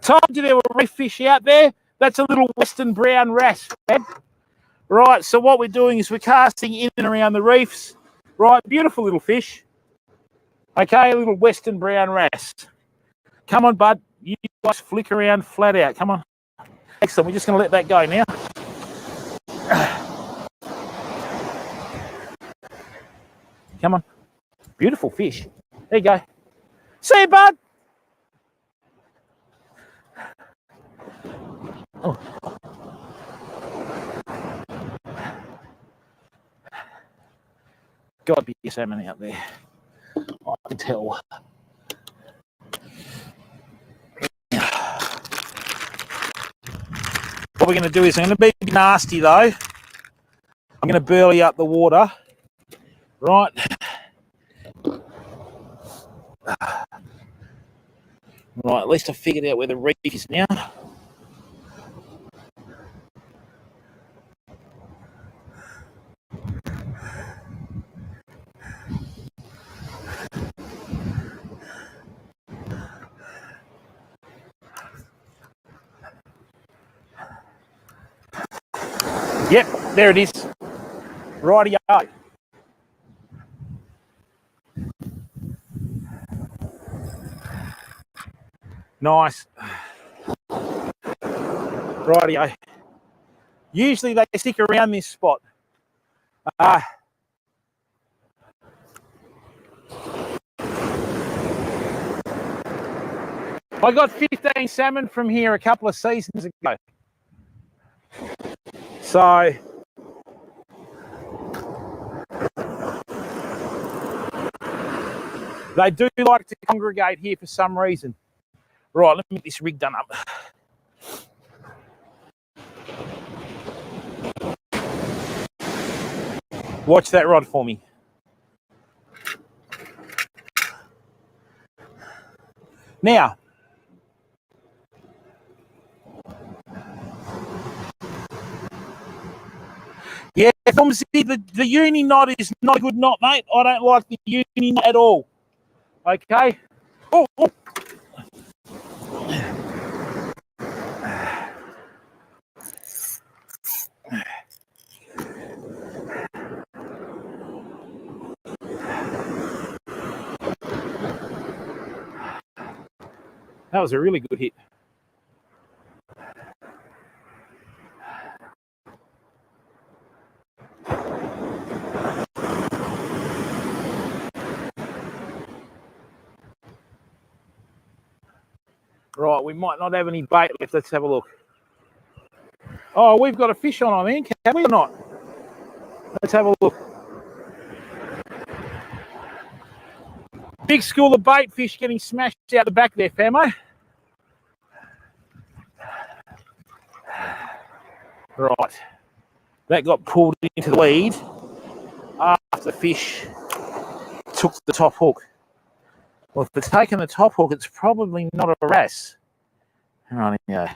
Told you there were reef fish out there. That's a little western brown wrasse, man. Right, so what we're doing is we're casting in and around the reefs. Right, beautiful little fish. Okay, a little western brown wrasse. Come on, bud. You guys flick around flat out. Come on. Excellent. We're just going to let that go now. Come on. Beautiful fish. There you go. See you, bud. Oh. Got to be a salmon out there. I can tell. What we're going to do is I'm going to be nasty, though. I'm going to burley up the water. Right. Right, at least I figured out where the reef is now. Yep, there it is. Rightio. Nice. Rightio. Usually they stick around this spot. I got 15 salmon from here a couple of seasons ago. So they do like to congregate here for some reason. Right, let me get this rig done up. Watch that rod for me. Now, yeah, the uni knot is not a good knot, mate. I don't like the uni knot at all. Okay. Oh. That was a really good hit. Right, we might not have any bait left. Let's have a look. Oh, we've got a fish on, I think. Have we or not? Let's have a look. Big school of bait fish getting smashed out the back there, Famo. Right. That got pulled into the lead after the fish took the top hook. Well, if it's taken the top hook, it's probably not a wrasse. Right, yeah.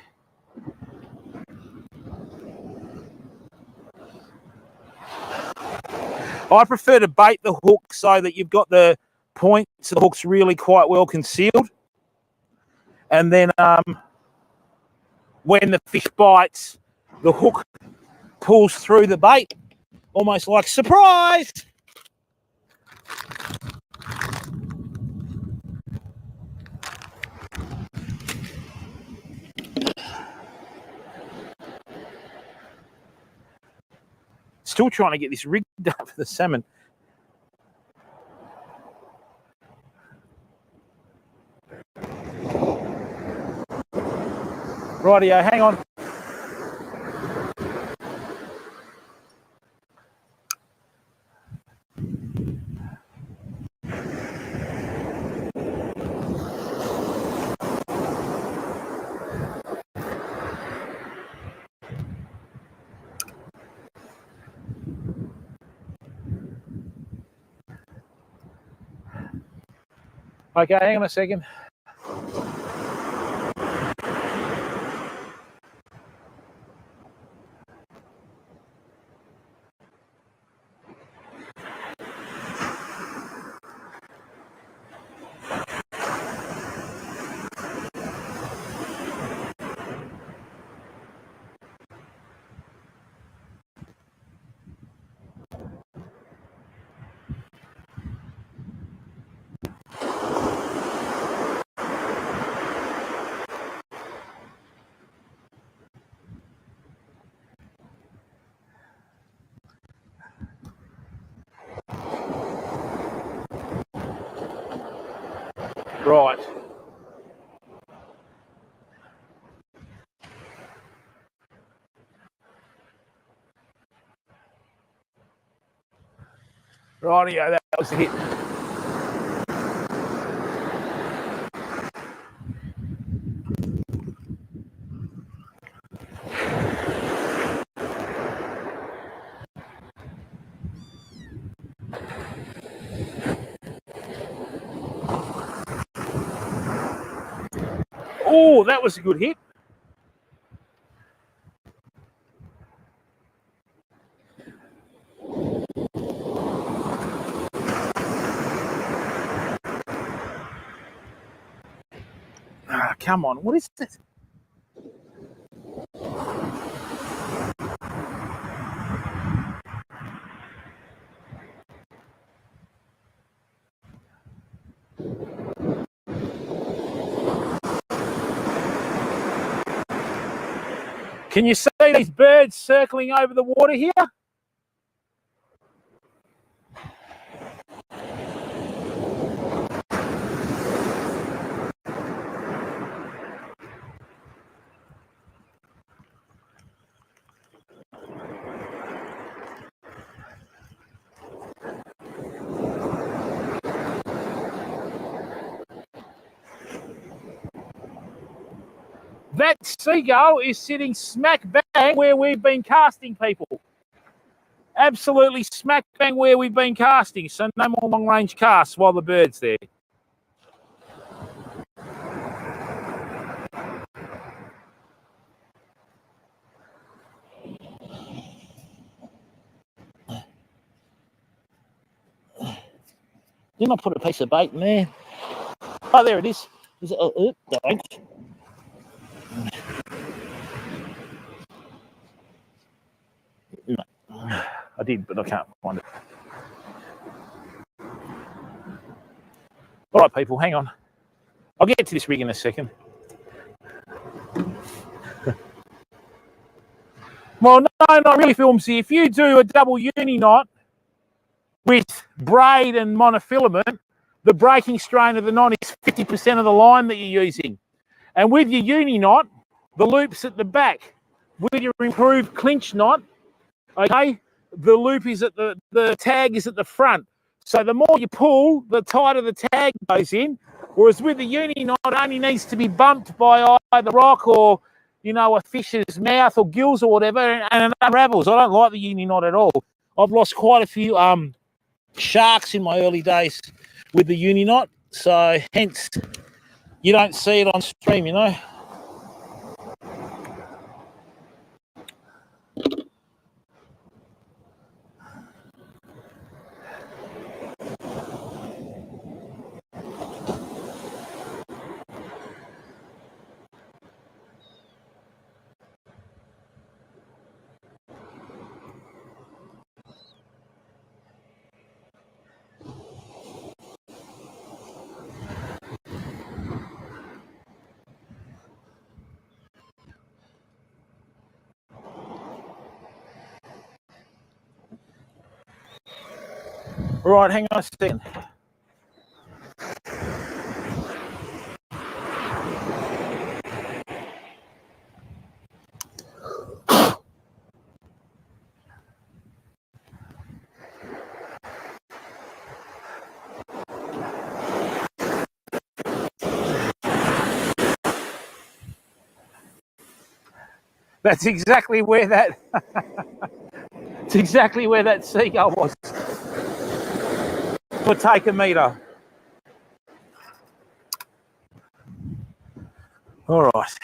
I prefer to bait the hook so that you've got the points of the hook's really quite well concealed. And then when the fish bites, the hook pulls through the bait, almost like surprise. Still trying to get this rigged up for the salmon. Rightio, hang on. Okay, hang on a second. Right. Rightio, that was the hit. Oh, that was a good hit. Ah, come on, what is this? Can you see these birds circling over the water here? That seagull is sitting smack bang where we've been casting, people. Absolutely smack bang where we've been casting. So no more long range casts while the bird's there. Didn't I put a piece of bait in there? Oh, there it is. Is it? Don't. I did, but I can't find it. All right, people, hang on. I'll get to this rig in a second. Well, no, not really, Filmsy. If you do a double uni knot with braid and monofilament, the breaking strain of the knot is 50% of the line that you're using. And with your uni knot, the loop's at the back. With your improved clinch knot, okay, the loop is at the tag is at the front. So the more you pull, the tighter the tag goes in. Whereas with the uni knot, it only needs to be bumped by either rock or, you know, a fish's mouth or gills or whatever, and it unravels. I don't like the uni knot at all. I've lost quite a few sharks in my early days with the uni knot, so hence you don't see it on stream, you know. Right, hang on a second. That's exactly where that it's exactly where that seagull was. For take a meter. All right.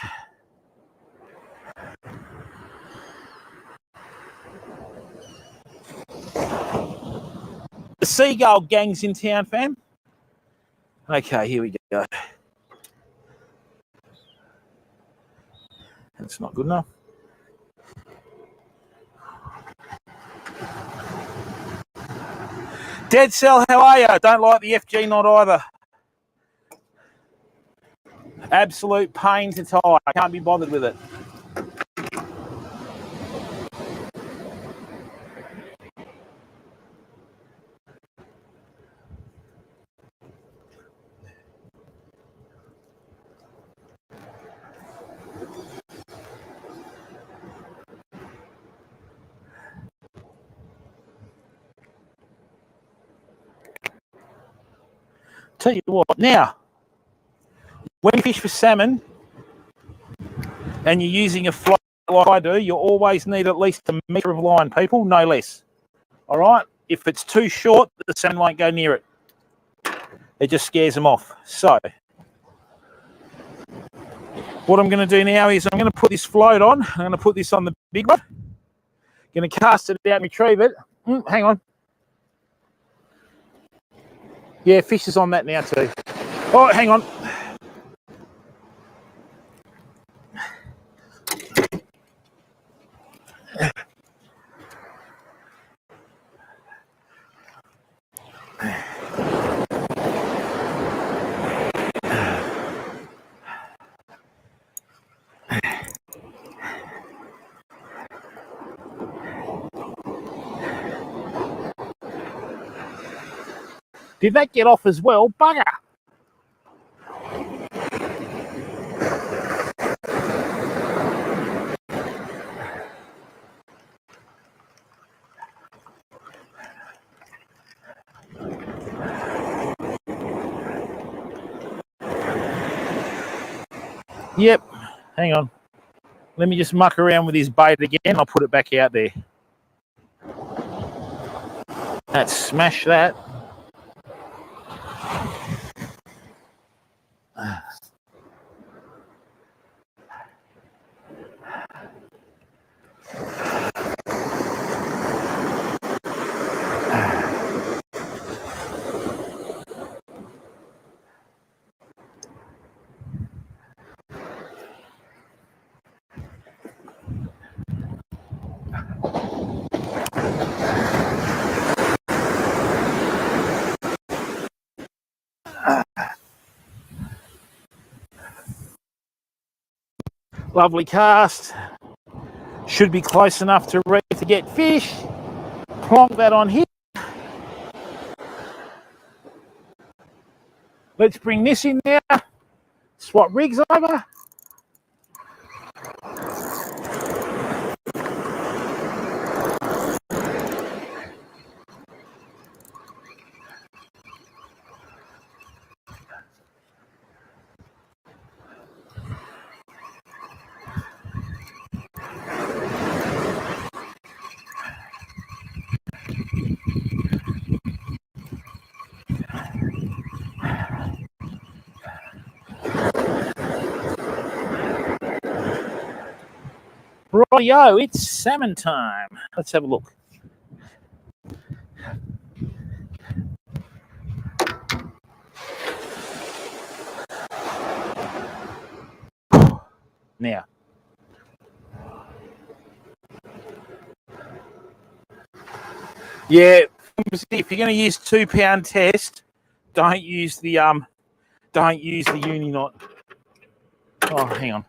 The seagull gang's in town, fam. Okay, here we go. That's not good enough. Dead Cell, how are you? Don't like the FG knot either. Absolute pain to tie. I can't be bothered with it. Tell you what, now, when you fish for salmon and you're using a fly like I do, you always need at least a metre of line, people, no less. All right? If it's too short, the salmon won't go near it. It just scares them off. So, what I'm going to do now is I'm going to put this float on. I'm going to put this on the big rod. Going to cast it out and retrieve it. Hang on. Yeah, fish is on that now too. Oh, hang on. Did that get off as well? Bugger. Yep. Hang on. Let me just muck around with his bait again. I'll put it back out there. Let's smash that. Lovely cast. Should be close enough to reach to get fish. Plonk that on here. Let's bring this in now. Swap rigs over. Rightio, it's salmon time. Let's have a look. Now, yeah, if you're going to use 2 pound test, don't use the uni knot. Oh, hang on.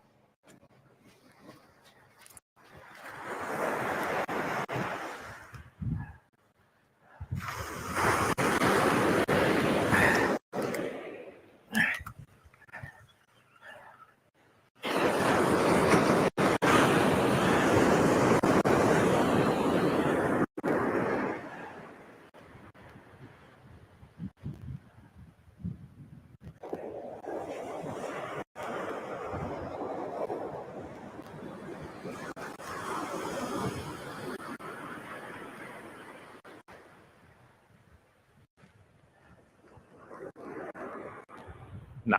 No,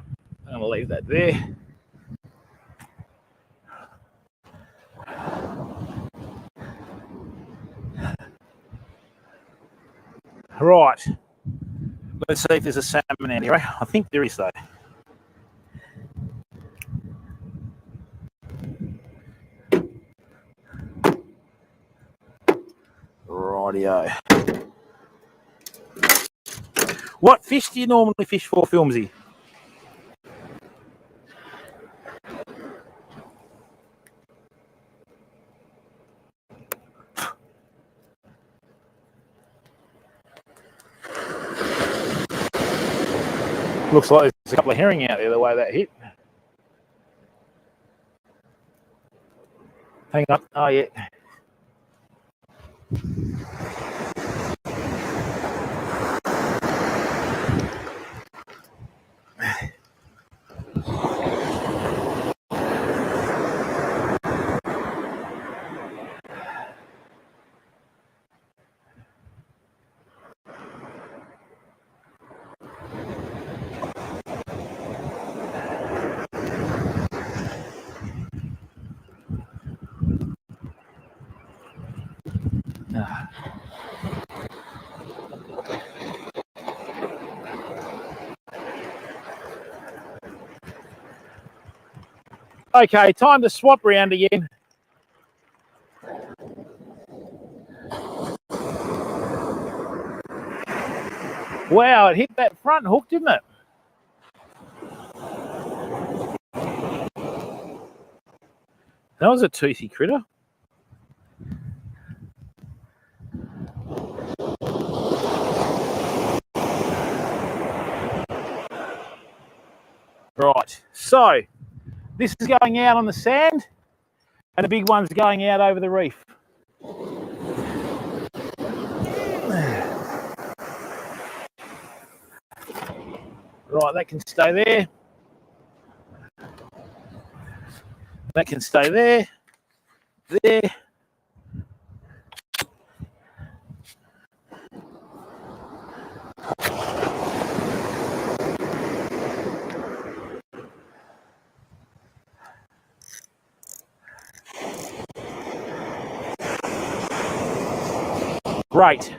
I'm going to leave that there. Right. Let's see if there's a salmon out here. I think there is, though. Rightio. What fish do you normally fish for, Filmsy? Looks like there's a couple of herring out there the way that hit. Hang on. Oh, yeah. Okay, time to swap round again. Wow, it hit that front hook, didn't it? That was a toothy critter. Right, so this is going out on the sand and the big one's going out over the reef. Right, that can stay there. That can stay there. There. Great.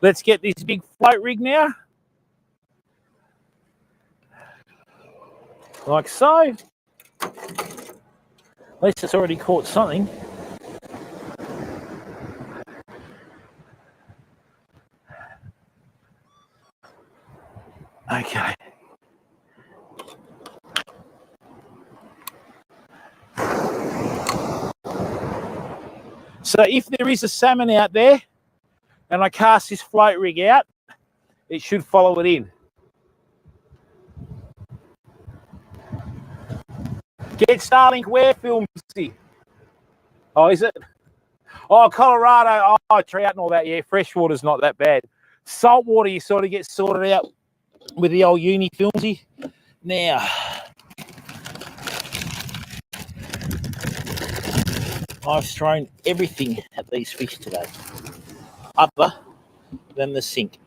Let's get this big float rig now. Like so. At least it's already caught something. Okay. So if there is a salmon out there and I cast this float rig out, it should follow it in. Get Starlink where, Filmsy? Oh, is it? Oh, Colorado. Oh, trout and all that. Yeah, freshwater's not that bad. Saltwater, you sort of get sorted out with the old uni, Filmsy. Now, I've thrown everything at these fish today, other than the sink.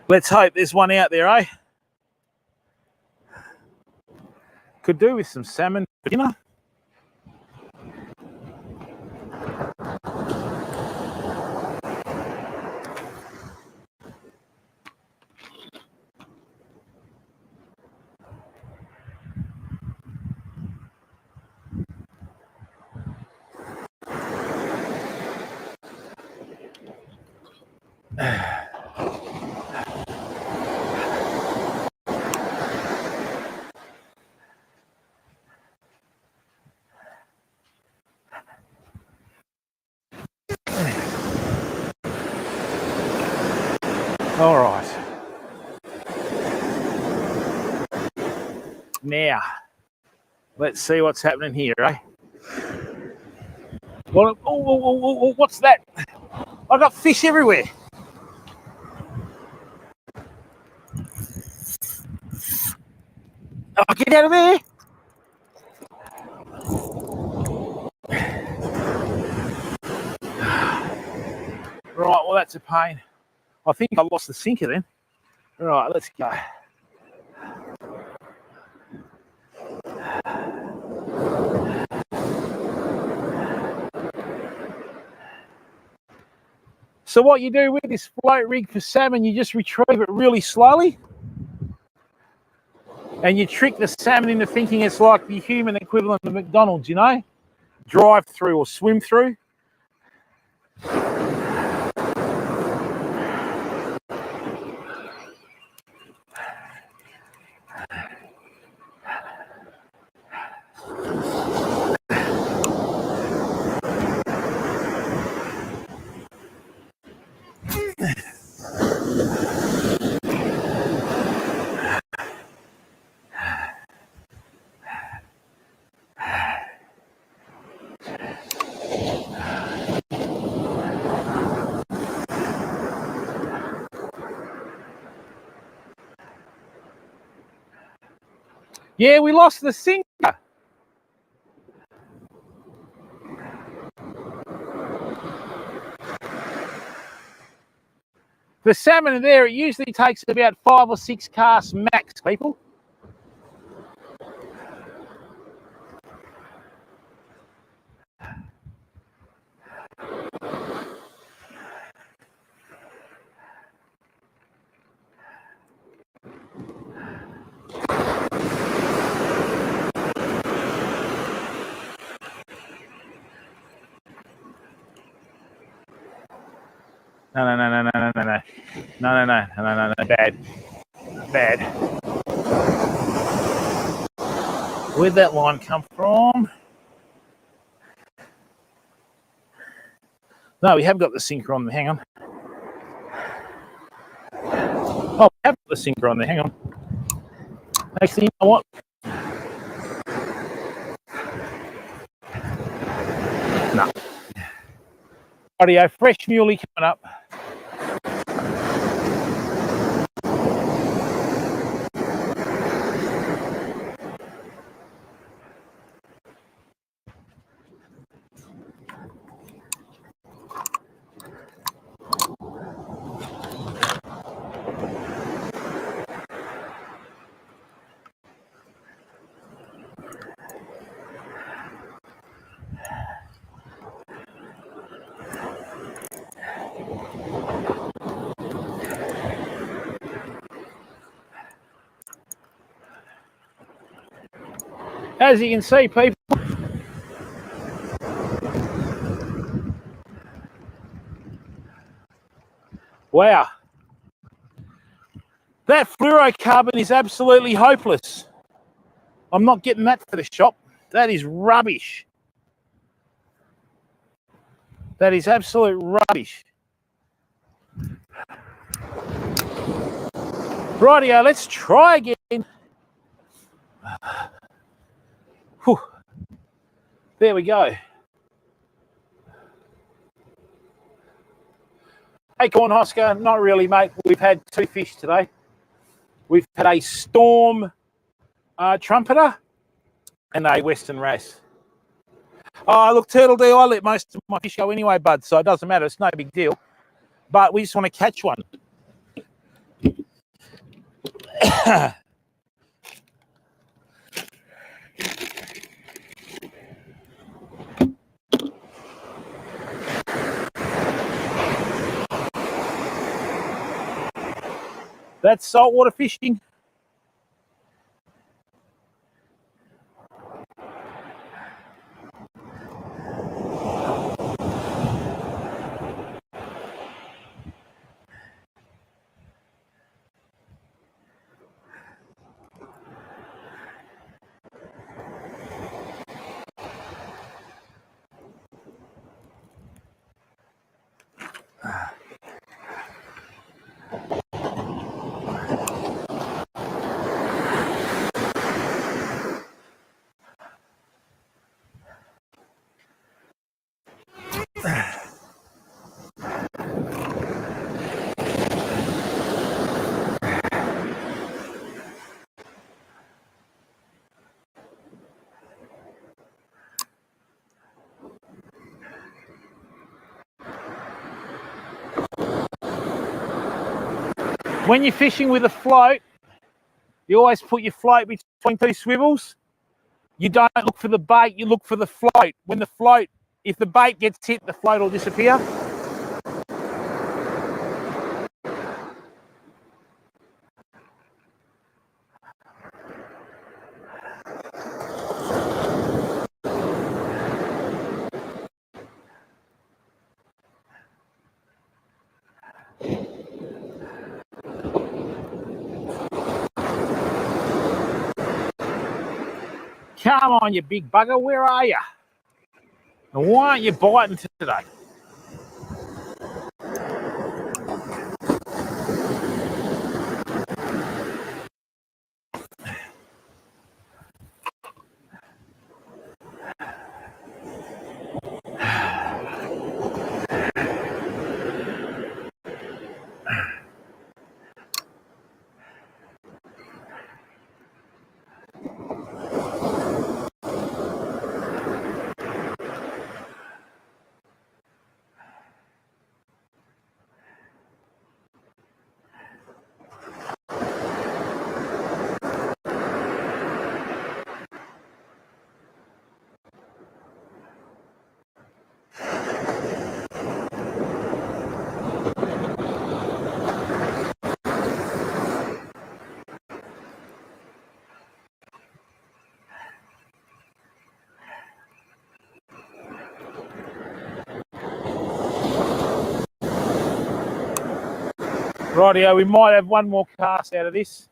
Let's hope there's one out there, eh? Could do with some salmon for dinner. All right. Now, let's see what's happening here, eh? Well, oh, what's that? I got fish everywhere. Oh, get out of there. Right, well, that's a pain. I think I lost the sinker then. Right, let's go. So what you do with this float rig for salmon, you just retrieve it really slowly. And you trick the salmon into thinking it's like the human equivalent of McDonald's, you know? Drive through or swim through. Yeah, we lost the sinker. The salmon in there, it usually takes about 5 or 6 casts max, people. No, bad. Where'd that line come from? No, we haven't got the sinker on there. Hang on. Oh, we have got the sinker on there. Hang on. Actually, you know what? No. Audio, fresh muley coming up. As you can see, people, wow, that fluorocarbon is absolutely hopeless. I'm not getting that for the shop. That is rubbish. That is absolute rubbish. Rightio, let's try again. Whew. There we go. Hey, Cornhusker, not really, mate. We've had 2 fish today. We've had a storm trumpeter and a western wrasse. Oh, look, Turtle D, I let most of my fish go anyway, bud, so it doesn't matter. It's no big deal. But we just want to catch one. That's saltwater fishing. When you're fishing with a float, you always put your float between two swivels. You don't look for the bait, you look for the float. When the float, if the bait gets hit, the float will disappear. Come on, you big bugger, where are you? And why aren't you biting today? Rightio, we might have one more cast out of this.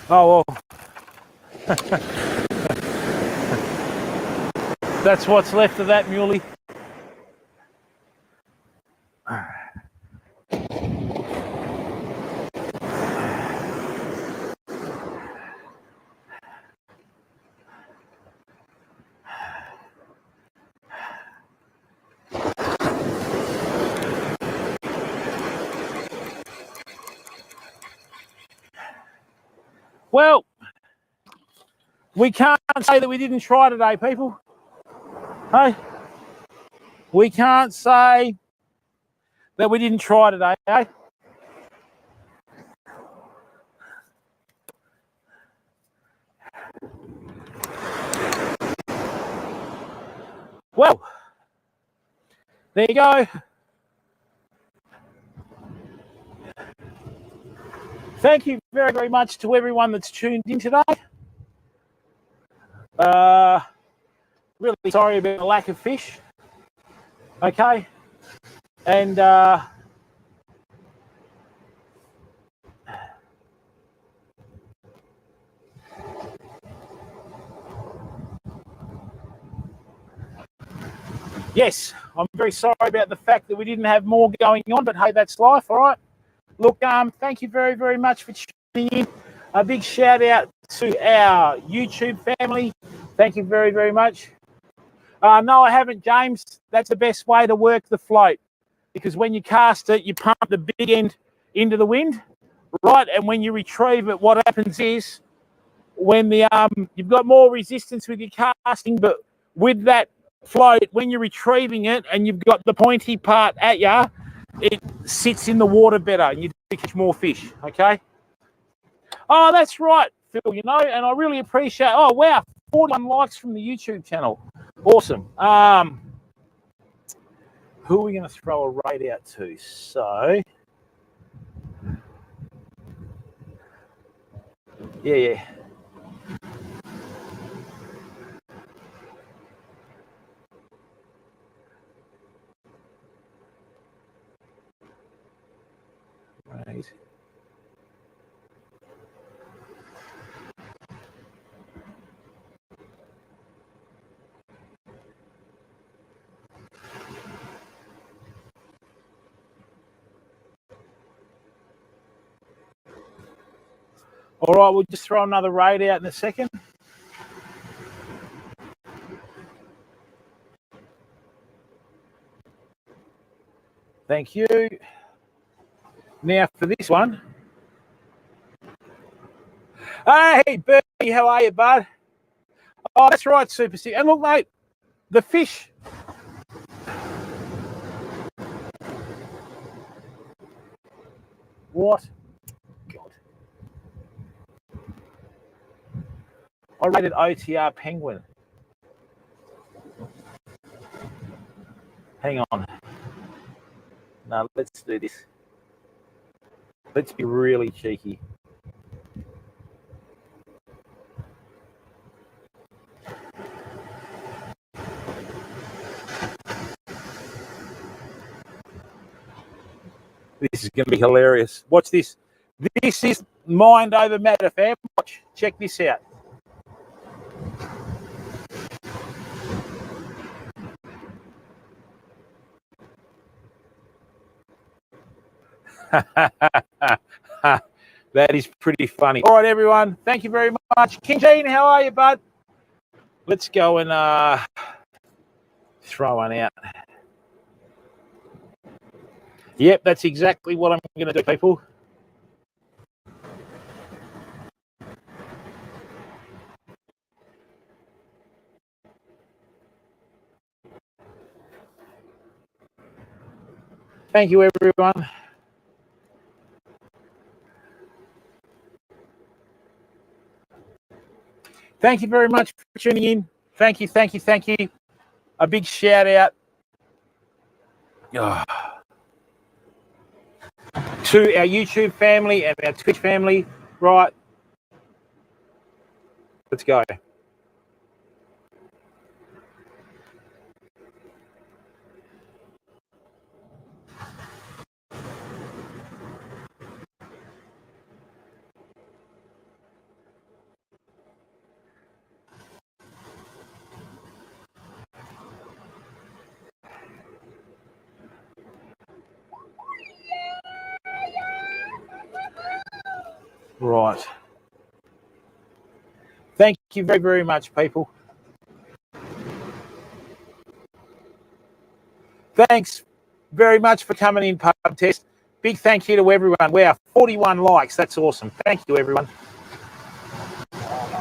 Oh, well. That's what's left of that muley. Well, we can't say that we didn't try today, people. Hey? We can't say that we didn't try today, eh? Well, there you go. Thank you very, very much to everyone that's tuned in today. Really sorry about the lack of fish. Okay. And yes, I'm very sorry about the fact that we didn't have more going on, but hey, that's life, all right? Look, thank you very, very much for tuning in. A big shout out to our YouTube family. Thank you very, very much. No, I haven't, James. That's the best way to work the float, because when you cast it, you pump the big end into the wind, right? And when you retrieve it, what happens is when the you've got more resistance with your casting, but with that float, when you're retrieving it and you've got the pointy part at you, it sits in the water better and you catch more fish. Okay. Oh, that's right, Phil. You know, and I really appreciate. Oh wow, 41 likes from the YouTube channel. Awesome. Who are we going to throw a raid out to? So, yeah. Right. All right, we'll just throw another raid out in a second. Thank you. Now for this one. Hey, Bertie, how are you, bud? Oh, that's right, Super Sick. And look, mate, the fish. What? God. I rated OTR Penguin. Hang on. No, let's do this. Let's be really cheeky. This is going to be hilarious. Watch this. This is mind over matter, fam. Watch. Check this out. That is pretty funny. All right, everyone. Thank you very much. King Gene, how are you, bud? Let's go and throw one out. Yep, that's exactly what I'm going to do, people. Thank you, everyone. Thank you very much for tuning in. Thank you. A big shout out to our YouTube family and our Twitch family. Right. Let's go. Right. Thank you very, very much, people. Thanks very much for coming in, Pub Test. Big thank you to everyone. Wow, 41 likes. That's awesome. Thank you, everyone.